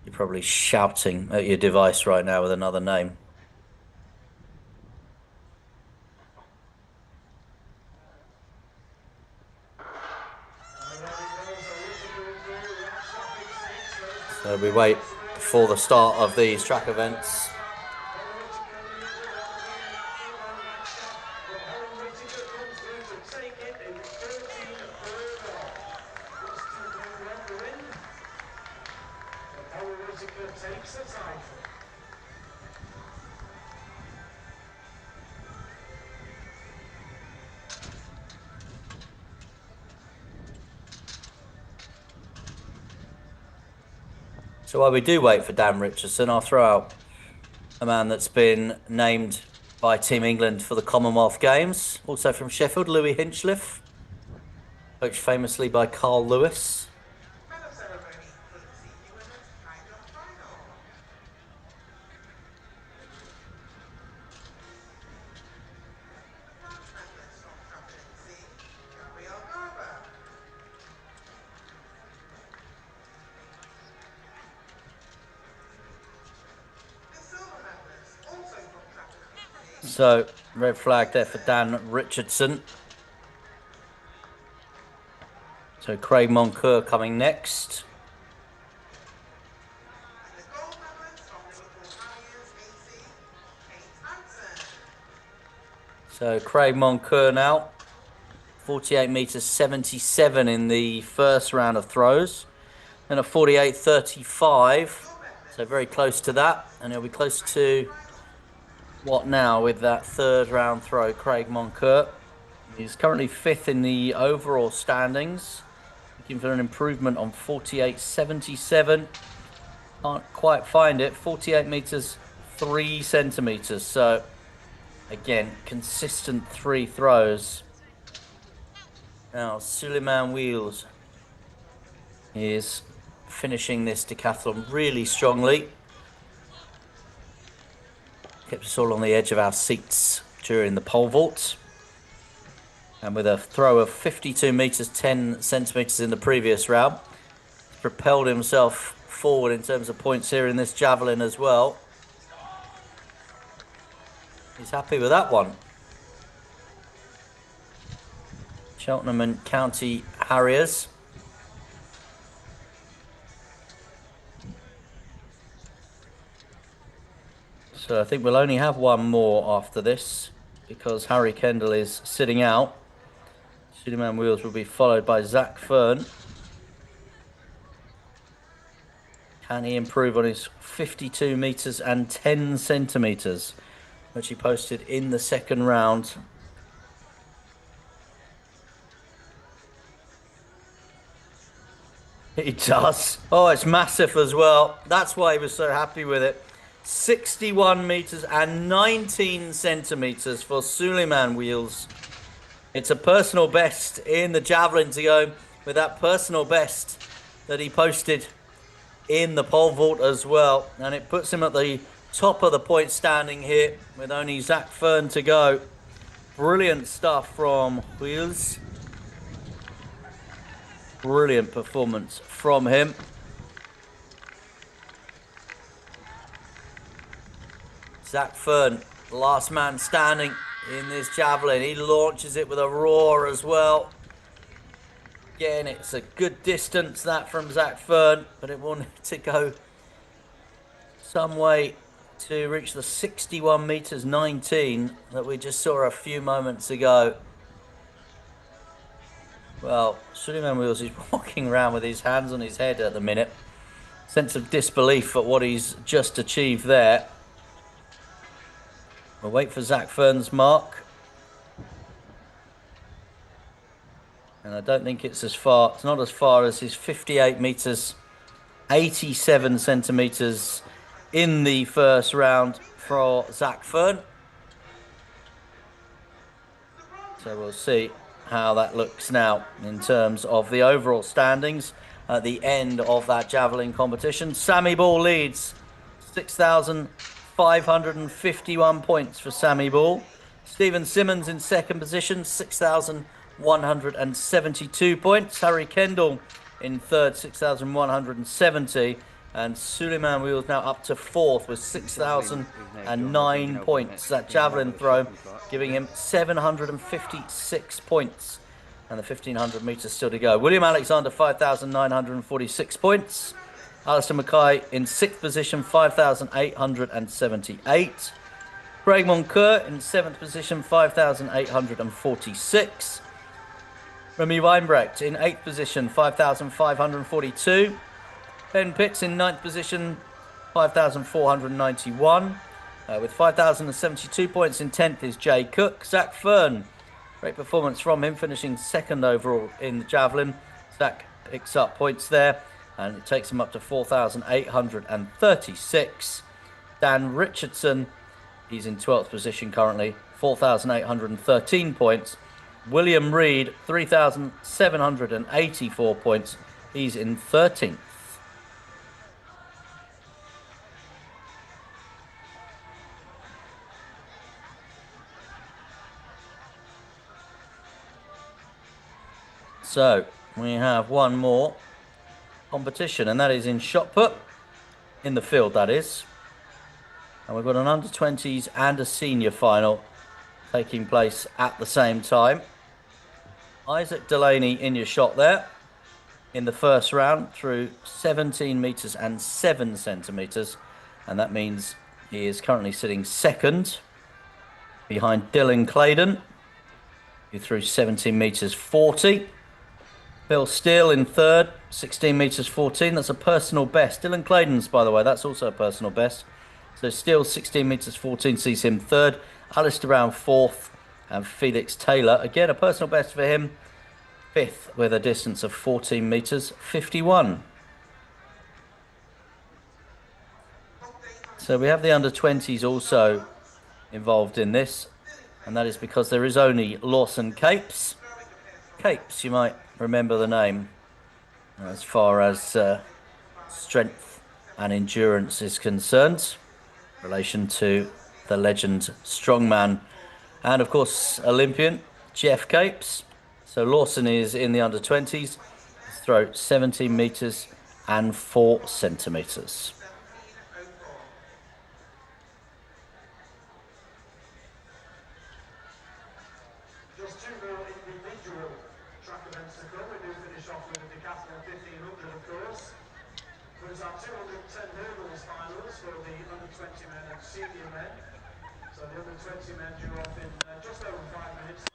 You're probably shouting at your device right now with another name. So we wait for the start of these track events. So while we do wait for Dan Richardson, I'll throw out a man that's been named by Team England for the Commonwealth Games. Also from Sheffield, Louis Hinchliffe, coached famously by Carl Lewis. So, red flag there for Dan Richardson. So, Craig Moncur coming next. So, Craig Moncur now, 48 meters 77 in the first round of throws, and a 48.35, so very close to that, and he'll be close to what now with that third round throw. Craig Moncur, he's currently 5th in the overall standings, looking for an improvement on 48.77. Can't quite find it. 48 meters 3 centimeters, so again consistent 3 throws. Now Suleiman Wheels is finishing this decathlon really strongly. Kept us all on the edge of our seats during the pole vault. And with a throw of 52 meters 10 centimeters in the previous round, propelled himself forward in terms of points here in this javelin as well. He's happy with that one. Cheltenham and County Harriers. So I think we'll only have one more after this because Harry Kendall is sitting out. Suleiman Wheels will be followed by Zach Fern. Can he improve on his 52 meters and 10 centimeters, which he posted in the second round? He does. Oh, it's massive as well. That's why he was so happy with it. 61 meters and 19 centimeters for Suleiman Wheels. It's a personal best in the javelin to go with that personal best that he posted in the pole vault as well. And it puts him at the top of the point standing here with only Zach Fern to go. Brilliant stuff from Wheels. Brilliant performance from him. Zach Fern, last man standing in this javelin. He launches it with a roar as well. Again, it's a good distance that from Zach Fern, but it will need to go some way to reach the 61 meters 19 that we just saw a few moments ago. Well, Suleiman Wheels is walking around with his hands on his head at the minute. Sense of disbelief at what he's just achieved there. We'll wait for Zach Fern's mark. And I don't think it's not as far as his 58 meters, 87 centimeters in the first round for Zach Fern. So we'll see how that looks now in terms of the overall standings at the end of that javelin competition. Sammy Ball leads, 6,551 points for Sammy Ball. Stephen Simmons in second position, 6,172 points. Harry Kendall in third, 6,170. And Suleiman Wheels now up to fourth with 6,009 points. That javelin throw giving him 756 points. And the 1,500 metres still to go. William Alexander, 5,946 points. Alistair Mackay in sixth position, 5,878. Craig Moncur in seventh position, 5,846. Remy Weinbrecht in eighth position, 5,542. Ben Pitts in ninth position, 5,491. With 5,072 points in 10th is Jay Cook. Zach Fern, great performance from him, finishing second overall in the javelin. Zach picks up points there, and it takes him up to 4,836. Dan Richardson, he's in 12th position currently, 4,813 points. William Reed, 3,784 points. He's in 13th. So we have one more competition, and that is in shot put, in the field that is. And we've got an under-20s and a senior final taking place at the same time. Isaac Delaney in your shot there in the first round through 17 metres and 7 centimetres. And that means he is currently sitting second behind Dylan Claydon, through 17 meters 40. Phil Steele in third, 16 meters 14. That's a personal best. Dylan Clayton's, by the way, that's also a personal best. So Steele 16 meters 14 sees him third. Alistair Brown fourth, and Felix Taylor again a personal best for him, fifth with a distance of 14 meters 51. So we have the under-20s also involved in this, and that is because there is only Lawson Capes. Capes, you might remember the name as far as strength and endurance is concerned, in relation to the legend strongman and of course Olympian Jeff Capes. So Lawson is in the under-20s. His throw 17 meters and 4 centimeters. Just two more individual track events to come. We do finish off with the decathlon 1500, of course. But it's our 210 hurdles finals for the under-20 men and senior men. So the under-20 men due off in just over 5 minutes' time.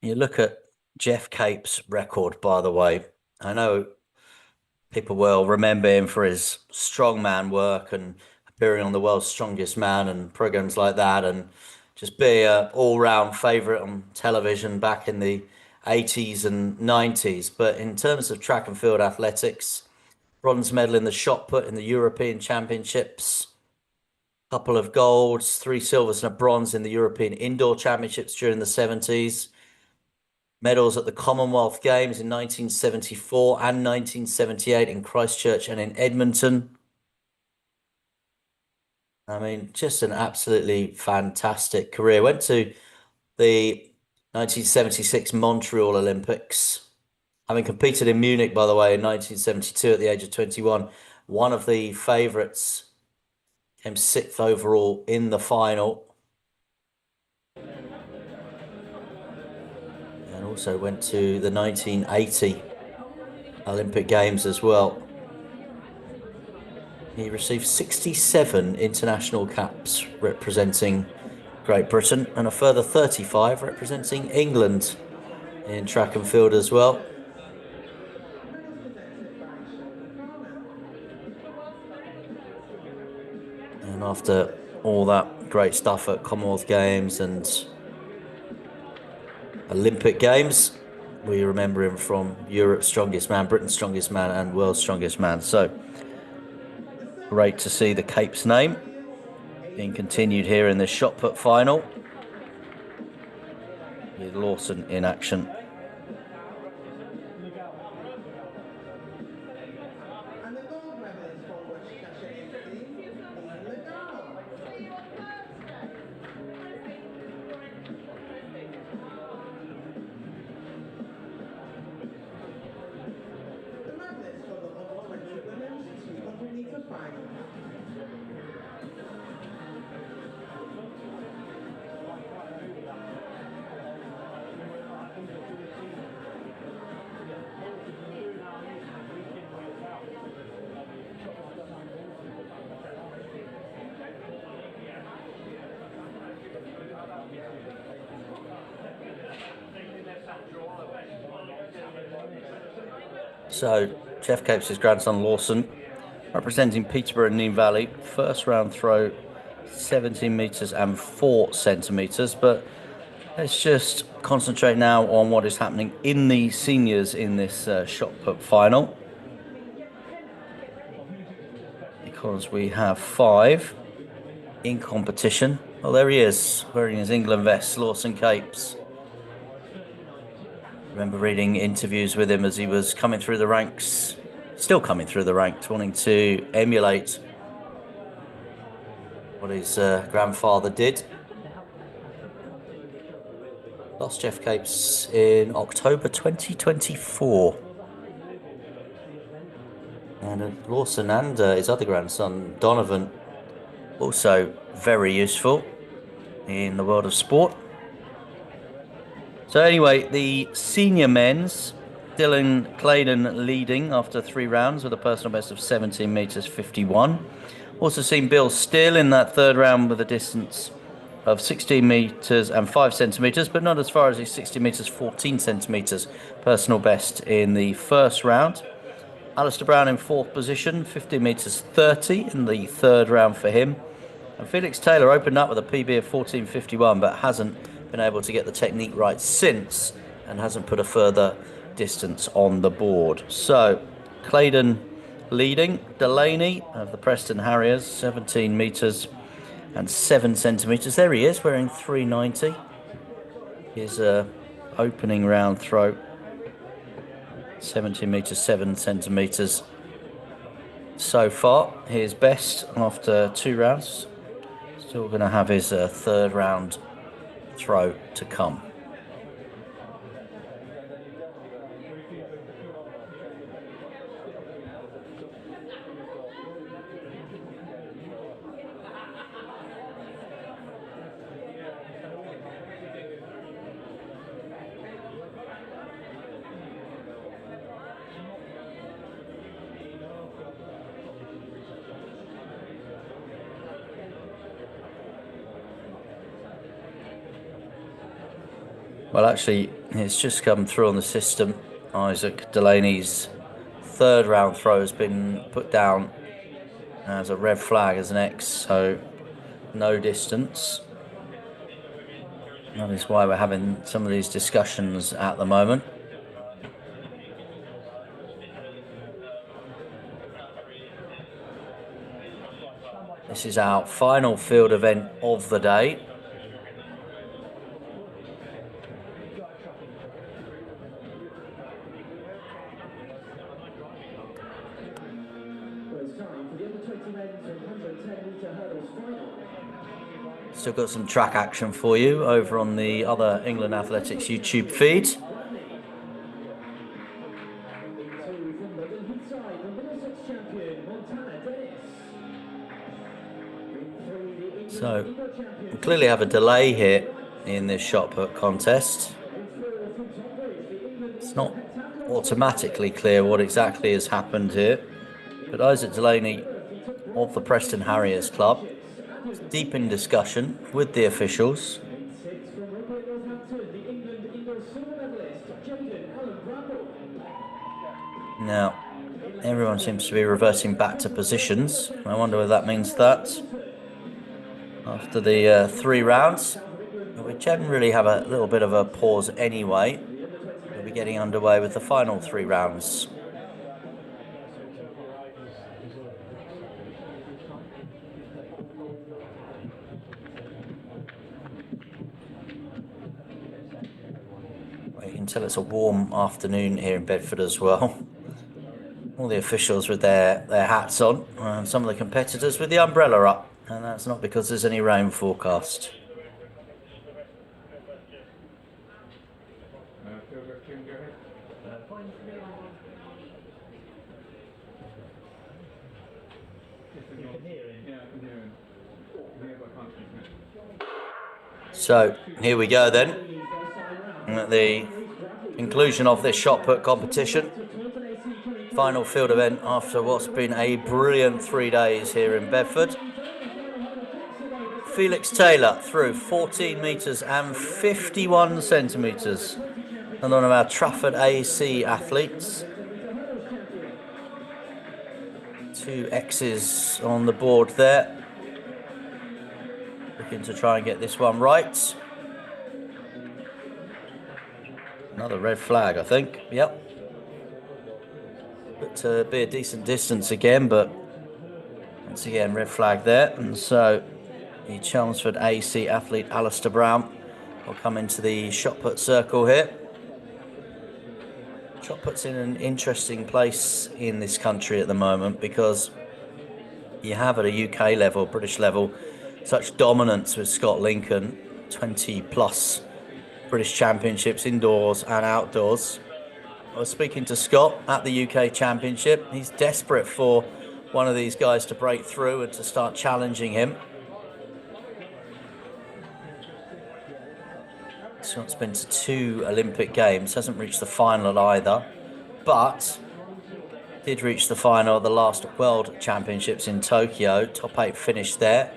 You look at Jeff Cape's record, by the way. I know people will remember him for his strongman work and appearing on The World's Strongest Man and programs like that, and just be an all-round favourite on television back in the 80s and 90s. But in terms of track and field athletics, bronze medal in the shot put in the European Championships, couple of golds, 3 silvers and a bronze in the European Indoor Championships during the 70s. Medals at the Commonwealth Games in 1974 and 1978 in Christchurch and in Edmonton. I mean, just an absolutely fantastic career. Went to the 1976 Montreal Olympics, having competed in Munich, by the way, in 1972 at the age of 21. One of the favourites, came 6th overall in the final. And also went to the 1980 Olympic Games as well. He received 67 international caps representing Great Britain and a further 35 representing England in track and field as well. And after all that great stuff at Commonwealth Games and Olympic Games, we remember him from Europe's Strongest Man, Britain's Strongest Man and World's Strongest Man. So great to see the Capes name being continued here in this shot put final with Lawson in action. So Jeff Capes' grandson Lawson, representing Peterborough and Nene Valley, first round throw 17 meters and 4 centimeters. But let's just concentrate now on what is happening in the seniors in this shot put final, because we have 5 in competition. Well, there he is, wearing his England vest, Lawson Capes. Remember reading interviews with him as he was coming through the ranks, still coming through the ranks, wanting to emulate what his grandfather did. Lost Jeff Capes in October 2024. And Lawson and his other grandson, Donovan, also very useful in the world of sport. So anyway, the senior men's, Dylan Claydon leading after 3 rounds with a personal best of 17 metres 51. Also seen Bill Still in that 3rd round with a distance of 16 metres and 5 centimetres, but not as far as his 60 metres 14 centimetres personal best in the 1st round. Alistair Brown in 4th position, 15 metres 30 in the 3rd round for him. And Felix Taylor opened up with a PB of 14.51, but hasn't been able to get the technique right since and hasn't put a further distance on the board. So Claydon leading, Delaney of the Preston Harriers, 17 metres and 7 centimetres. There he is, wearing 390. His opening round throw, 17 metres 7 centimetres so far. His best after 2 rounds. Still going to have his 3rd round throw to come. Well, actually, it's just come through on the system. Isaac Delaney's 3rd round throw has been put down as a red flag, as an X, so no distance. That is why we're having some of these discussions at the moment. This is our final field event of the day. Still got some track action for you over on the other England Athletics YouTube feed. So we clearly have a delay here in this shot put contest. It's not automatically clear what exactly has happened here, but Isaac Delaney of the Preston Harriers club is deep in discussion with the officials. Now, everyone seems to be reverting back to positions. I wonder whether that means that after the 3 rounds, we generally have a little bit of a pause anyway. We'll be getting underway with the final 3 rounds. Well, you can tell it's a warm afternoon here in Bedford as well. All the officials with their hats on, and some of the competitors with the umbrella up. And that's not because there's any rain forecast. So here we go then, at the conclusion of this shot put competition. Final field event after what's been a brilliant 3 days here in Bedford. Felix Taylor through 14 metres and 51 centimetres. And one of our Trafford AC athletes. 2 X's on the board there. Looking to try and get this one right. Another red flag, I think. Yep. But be a decent distance again, but once again, red flag there. And so the Chelmsford AC athlete Alistair Brown will come into the shot put circle here. Shot put's in an interesting place in this country at the moment because you have at a UK level, British level, such dominance with Scott Lincoln, 20 plus British championships indoors and outdoors. I was speaking to Scott at the UK Championship. He's desperate for one of these guys to break through and to start challenging him. Scott's been to 2 Olympic Games, hasn't reached the final at either, but did reach the final at the last World Championships in Tokyo. Top 8 finish there.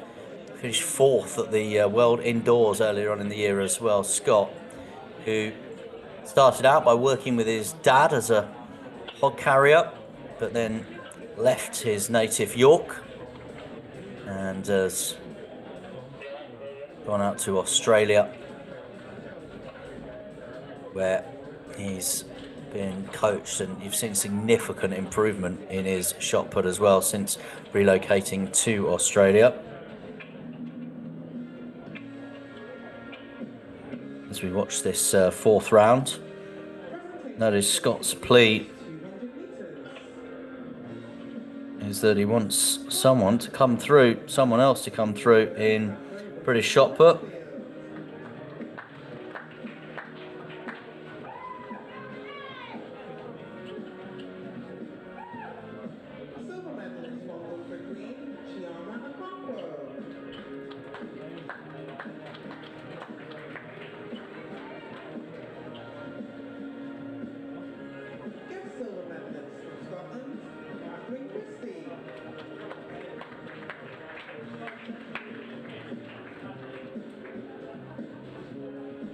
Finished 4th at the World Indoors earlier on in the year as well. Scott, who started out by working with his dad as a hog carrier, but then left his native York and has gone out to Australia, where he's been coached, and you've seen significant improvement in his shot put as well since relocating to Australia. As we watch this 4th round, notice Scott's plea is that he wants someone else to come through in British shot put.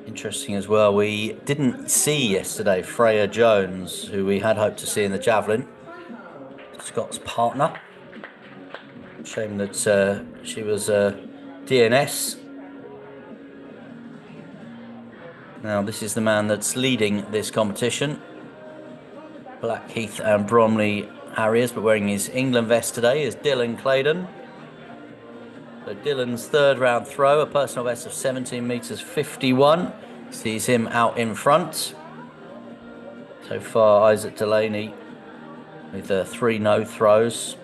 Interesting as well, we didn't see yesterday Freya Jones, who we had hoped to see in the javelin, Scott's partner. Shame that she was DNS. Now this is the man that's leading this competition. Blackheath and Bromley Harriers, but wearing his England vest today is Dylan Claydon. So Dylan's 3rd round throw, a personal best of 17 metres 51, sees him out in front. So far, Isaac Delaney with 3 no throws.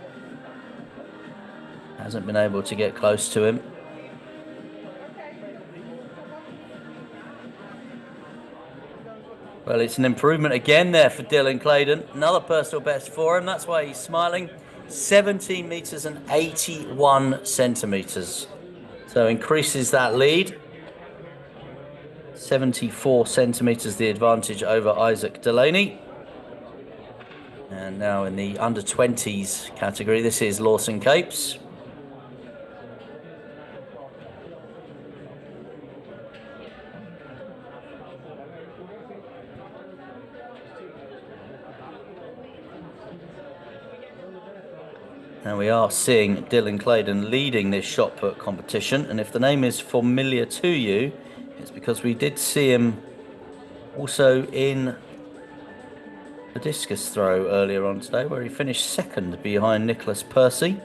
Hasn't been able to get close to him. Well, it's an improvement again there for Dylan Claydon. Another personal best for him. That's why he's smiling. 17 metres and 81 centimetres. So increases that lead. 74 centimetres the advantage over Isaac Delaney. And now in the under 20s category, this is Lawson Capes. And we are seeing Dylan Claydon leading this shot put competition. And if the name is familiar to you, it's because we did see him also in the discus throw earlier on today, where he finished 2nd behind Nicholas Percy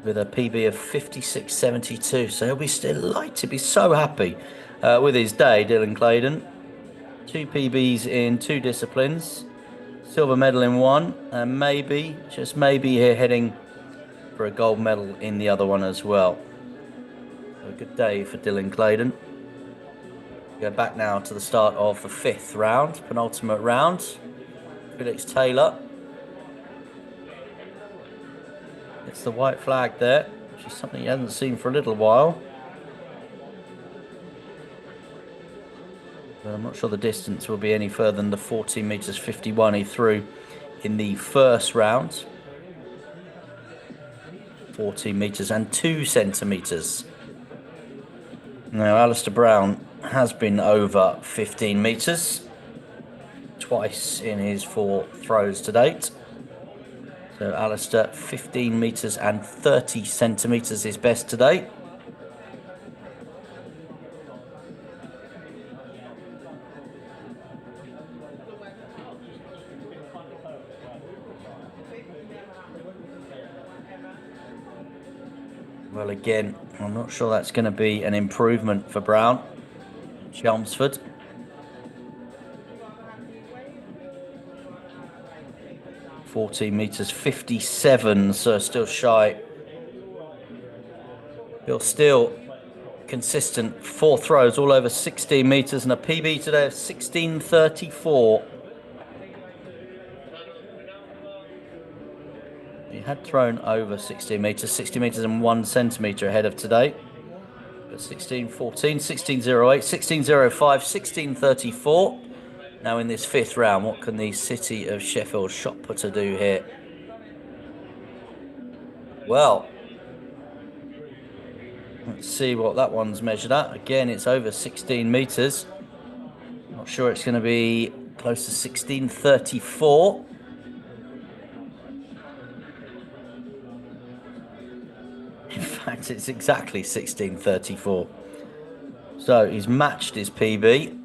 with a PB of 56.72. So he'll be delighted, be so happy with his day, Dylan Claydon. 2 PBs in 2 disciplines. Silver medal in 1, and maybe, just maybe, here heading for a gold medal in the other one as well. So a good day for Dylan Claydon. We go back now to the start of the 5th round, penultimate round. Felix Taylor. It's the white flag there, which is something he hasn't seen for a little while. I'm not sure the distance will be any further than the 14 metres 51 he threw in the 1st round. 14 metres and 2 centimetres. Now Alistair Brown has been over 15 metres twice in his 4 throws to date. So Alistair, 15 metres and 30 centimetres his best to date. Well, again, I'm not sure that's going to be an improvement for Brown. Chelmsford. $14 metres 57, so still shy. Bill still consistent. 4 throws all over 16 metres and a PB today of 16.34. had thrown over 16 metres, 60 metres and 1 centimetre ahead of today. But 16.14, 16.08, 16.05, 16.34. Now in this 5th round, what can the City of Sheffield shot putter do here? Well, let's see what that one's measured at. Again, it's over 16 metres. Not sure it's going to be close to 16.34. In fact, it's exactly 16.34. So he's matched his PB.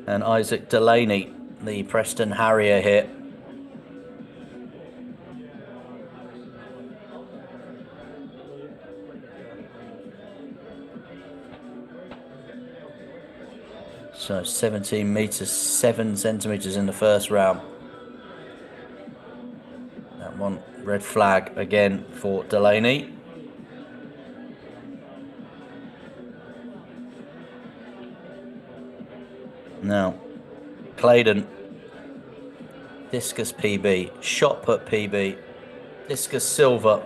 And Isaac Delaney, the Preston Harrier here. So 17 metres, 7 centimetres in the 1st round. That one, red flag again for Delaney. Now, Claydon, discus PB, shot put PB, discus silver,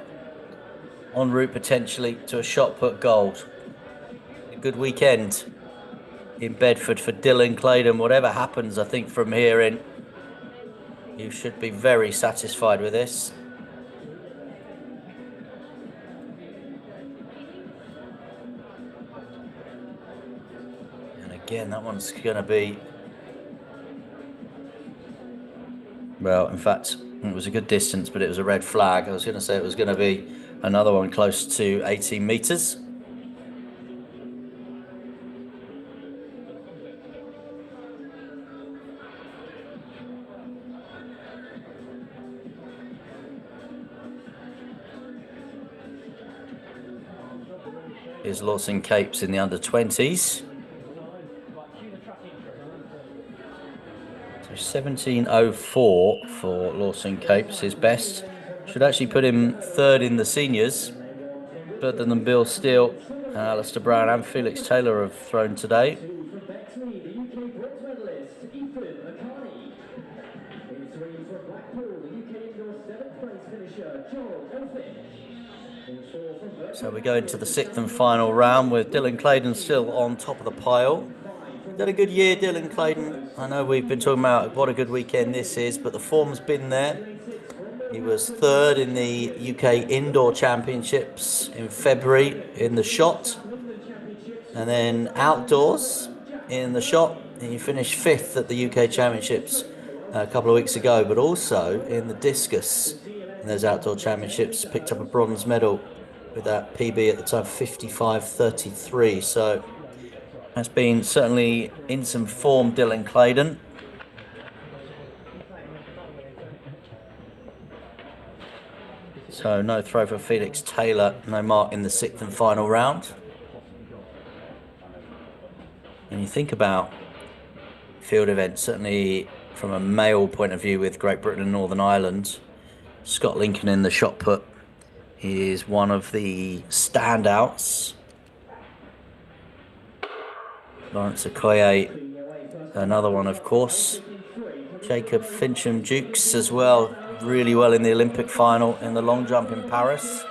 en route potentially to a shot put gold. A good weekend in Bedford for Dylan Claydon. Whatever happens, I think from here in, you should be very satisfied with this. And again, that one's going to be, well, in fact, it was a good distance, but it was a red flag. I was going to say it was going to be another one close to 18 metres. Here's Lawson Capes in the under-20s. So 17.04 for Lawson Capes, his best. Should actually put him 3rd in the seniors. Better than Bill Steele, Alistair Brown and Felix Taylor have thrown today. So we go into the 6th and final round with Dylan Claydon still on top of the pile. Did a good year, Dylan Claydon. I know we've been talking about what a good weekend this is, but the form's been there. He was 3rd in the UK Indoor Championships in February in the shot. And then outdoors in the shot, he finished 5th at the UK Championships a couple of weeks ago, but also in the discus in those outdoor championships, picked up a bronze medal with that PB at the time, 55.33. So has been certainly in some form, Dylan Claydon. So no throw for Felix Taylor, no mark in the 6th and final round. And you think about field events, certainly from a male point of view with Great Britain and Northern Ireland, Scott Lincoln in the shot put is one of the standouts. Lawrence Okoye, another one, of course. Jacob Fincham-Dukes as well, really well in the Olympic final in the long jump in Paris.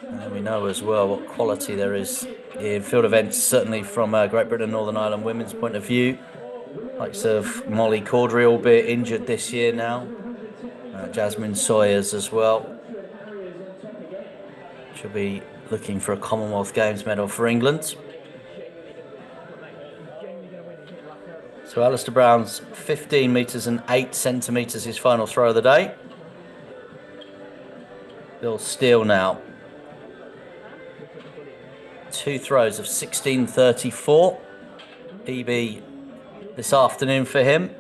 And then we know as well what quality there is in field events, certainly from Great Britain and Northern Ireland women's point of view. Likes of Molly Caudry, albeit injured this year now. Jasmine Sawyers as well. She'll be looking for a Commonwealth Games medal for England. So Alistair Brown's 15 metres and 8 centimetres, his final throw of the day. Bill Steele now. 2 throws of 16.34. PB this afternoon for him.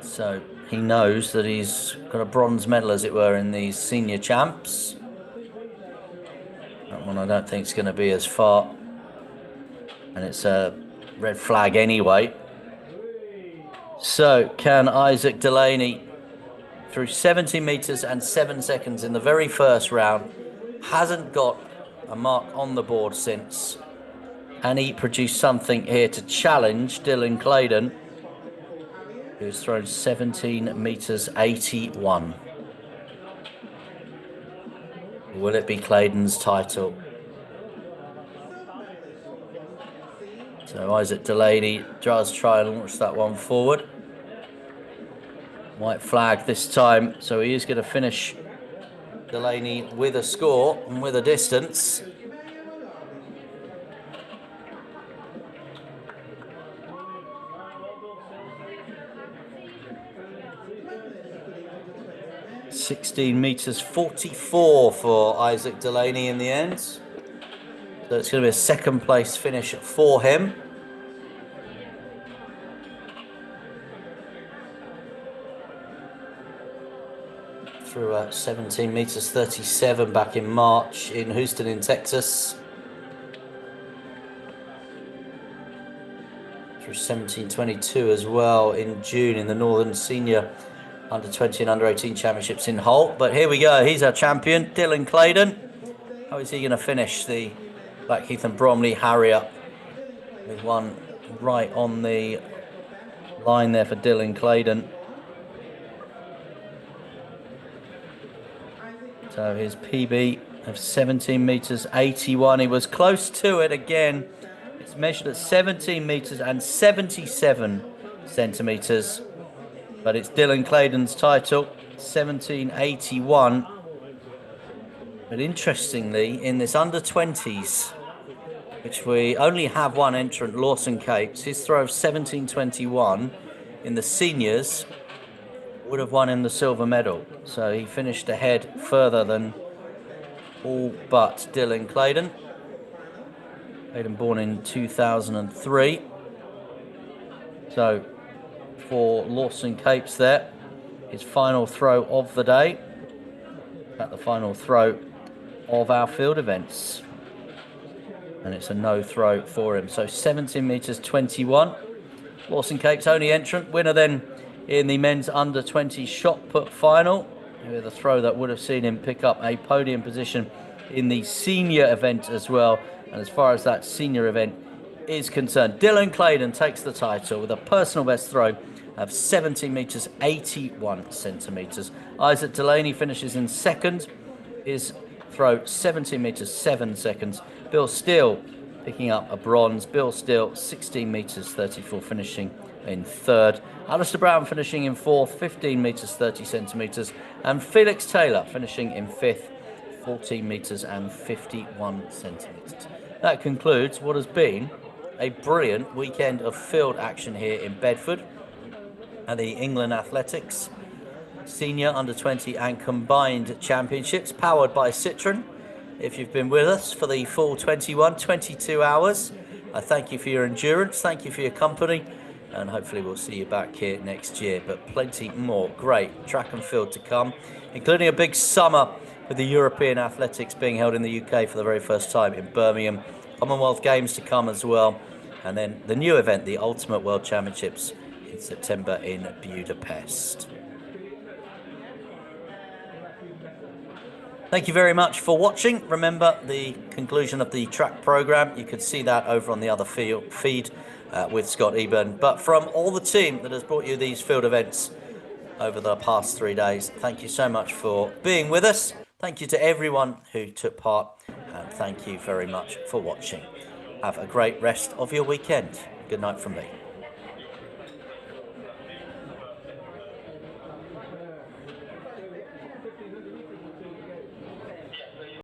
So he knows that he's got a bronze medal, as it were, in these senior champs. That one I don't think is going to be as far. And it's a red flag anyway. So can Isaac Delaney, through 70 metres and 7 seconds in the very first round, hasn't got a mark on the board since. And he produced something here to challenge Dylan Claydon, who's thrown 17 metres 81. Will it be Claydon's title? So Isaac Delaney does try and launch that one forward. White flag this time, so he is going to finish Delaney with a score and with a distance. (16 metres 44 for Isaac Delaney in the end. So it's going to be a second place finish for him. Through 17 metres 37 back in March in Houston in Texas. Through 17:22 as well in June in the Northern Senior Under 20 and Under 18 Championships in Holt. But here we go, he's our champion, Dylan Claydon. How is he going to finish the Blackheath and Bromley Harrier? With one right on the line there for Dylan Claydon. So his PB of 17 metres 81. He was close to it again. It's measured at 17 metres and 77 centimetres. But it's Dylan Claydon's title, 1781. But interestingly, in this under 20s, which we only have one entrant, Lawson Capes, his throw of 1721 in the seniors would have won him the silver medal. So he finished ahead further than all but Dylan Claydon. Claydon born in 2003. So for Lawson Capes there, his final throw of the day. At the final throw of our field events. And it's a no throw for him. So 17 metres 21. Lawson Capes only entrant. Winner then in the men's under 20 shot put final, with a throw that would have seen him pick up a podium position in the senior event as well. And as far as that senior event is concerned, Dylan Claydon takes the title with a personal best throw of 17 metres 81 centimetres. Isaac Delaney finishes in second, his throw 17 metres 7 seconds. Bill Steele picking up a bronze. Bill Steele 16 metres 34, finishing in third. Alistair Brown finishing in fourth, 15 metres 30 centimetres. And Felix Taylor finishing in fifth, 14 metres and 51 centimetres. That concludes what has been a brilliant weekend of field action here in Bedford at the England Athletics Senior Under 20 and Combined Championships, powered by Citroen. If you've been with us for the full 22 hours, I thank you for your endurance, thank you for your company, and hopefully we'll see you back here next year. But plenty more great track and field to come, including a big summer with the European Athletics being held in the UK for the very first time in Birmingham. Commonwealth Games to come as well. And then the new event, the Ultimate World Championships in September in Budapest. Thank you very much for watching. Remember the conclusion of the track programme. You could see that over on the other feed with Scott Eburn. But from all the team that has brought you these field events over the past 3 days, thank you so much for being with us. Thank you to everyone who took part, and thank you very much for watching. Have a great rest of your weekend. Good night from me.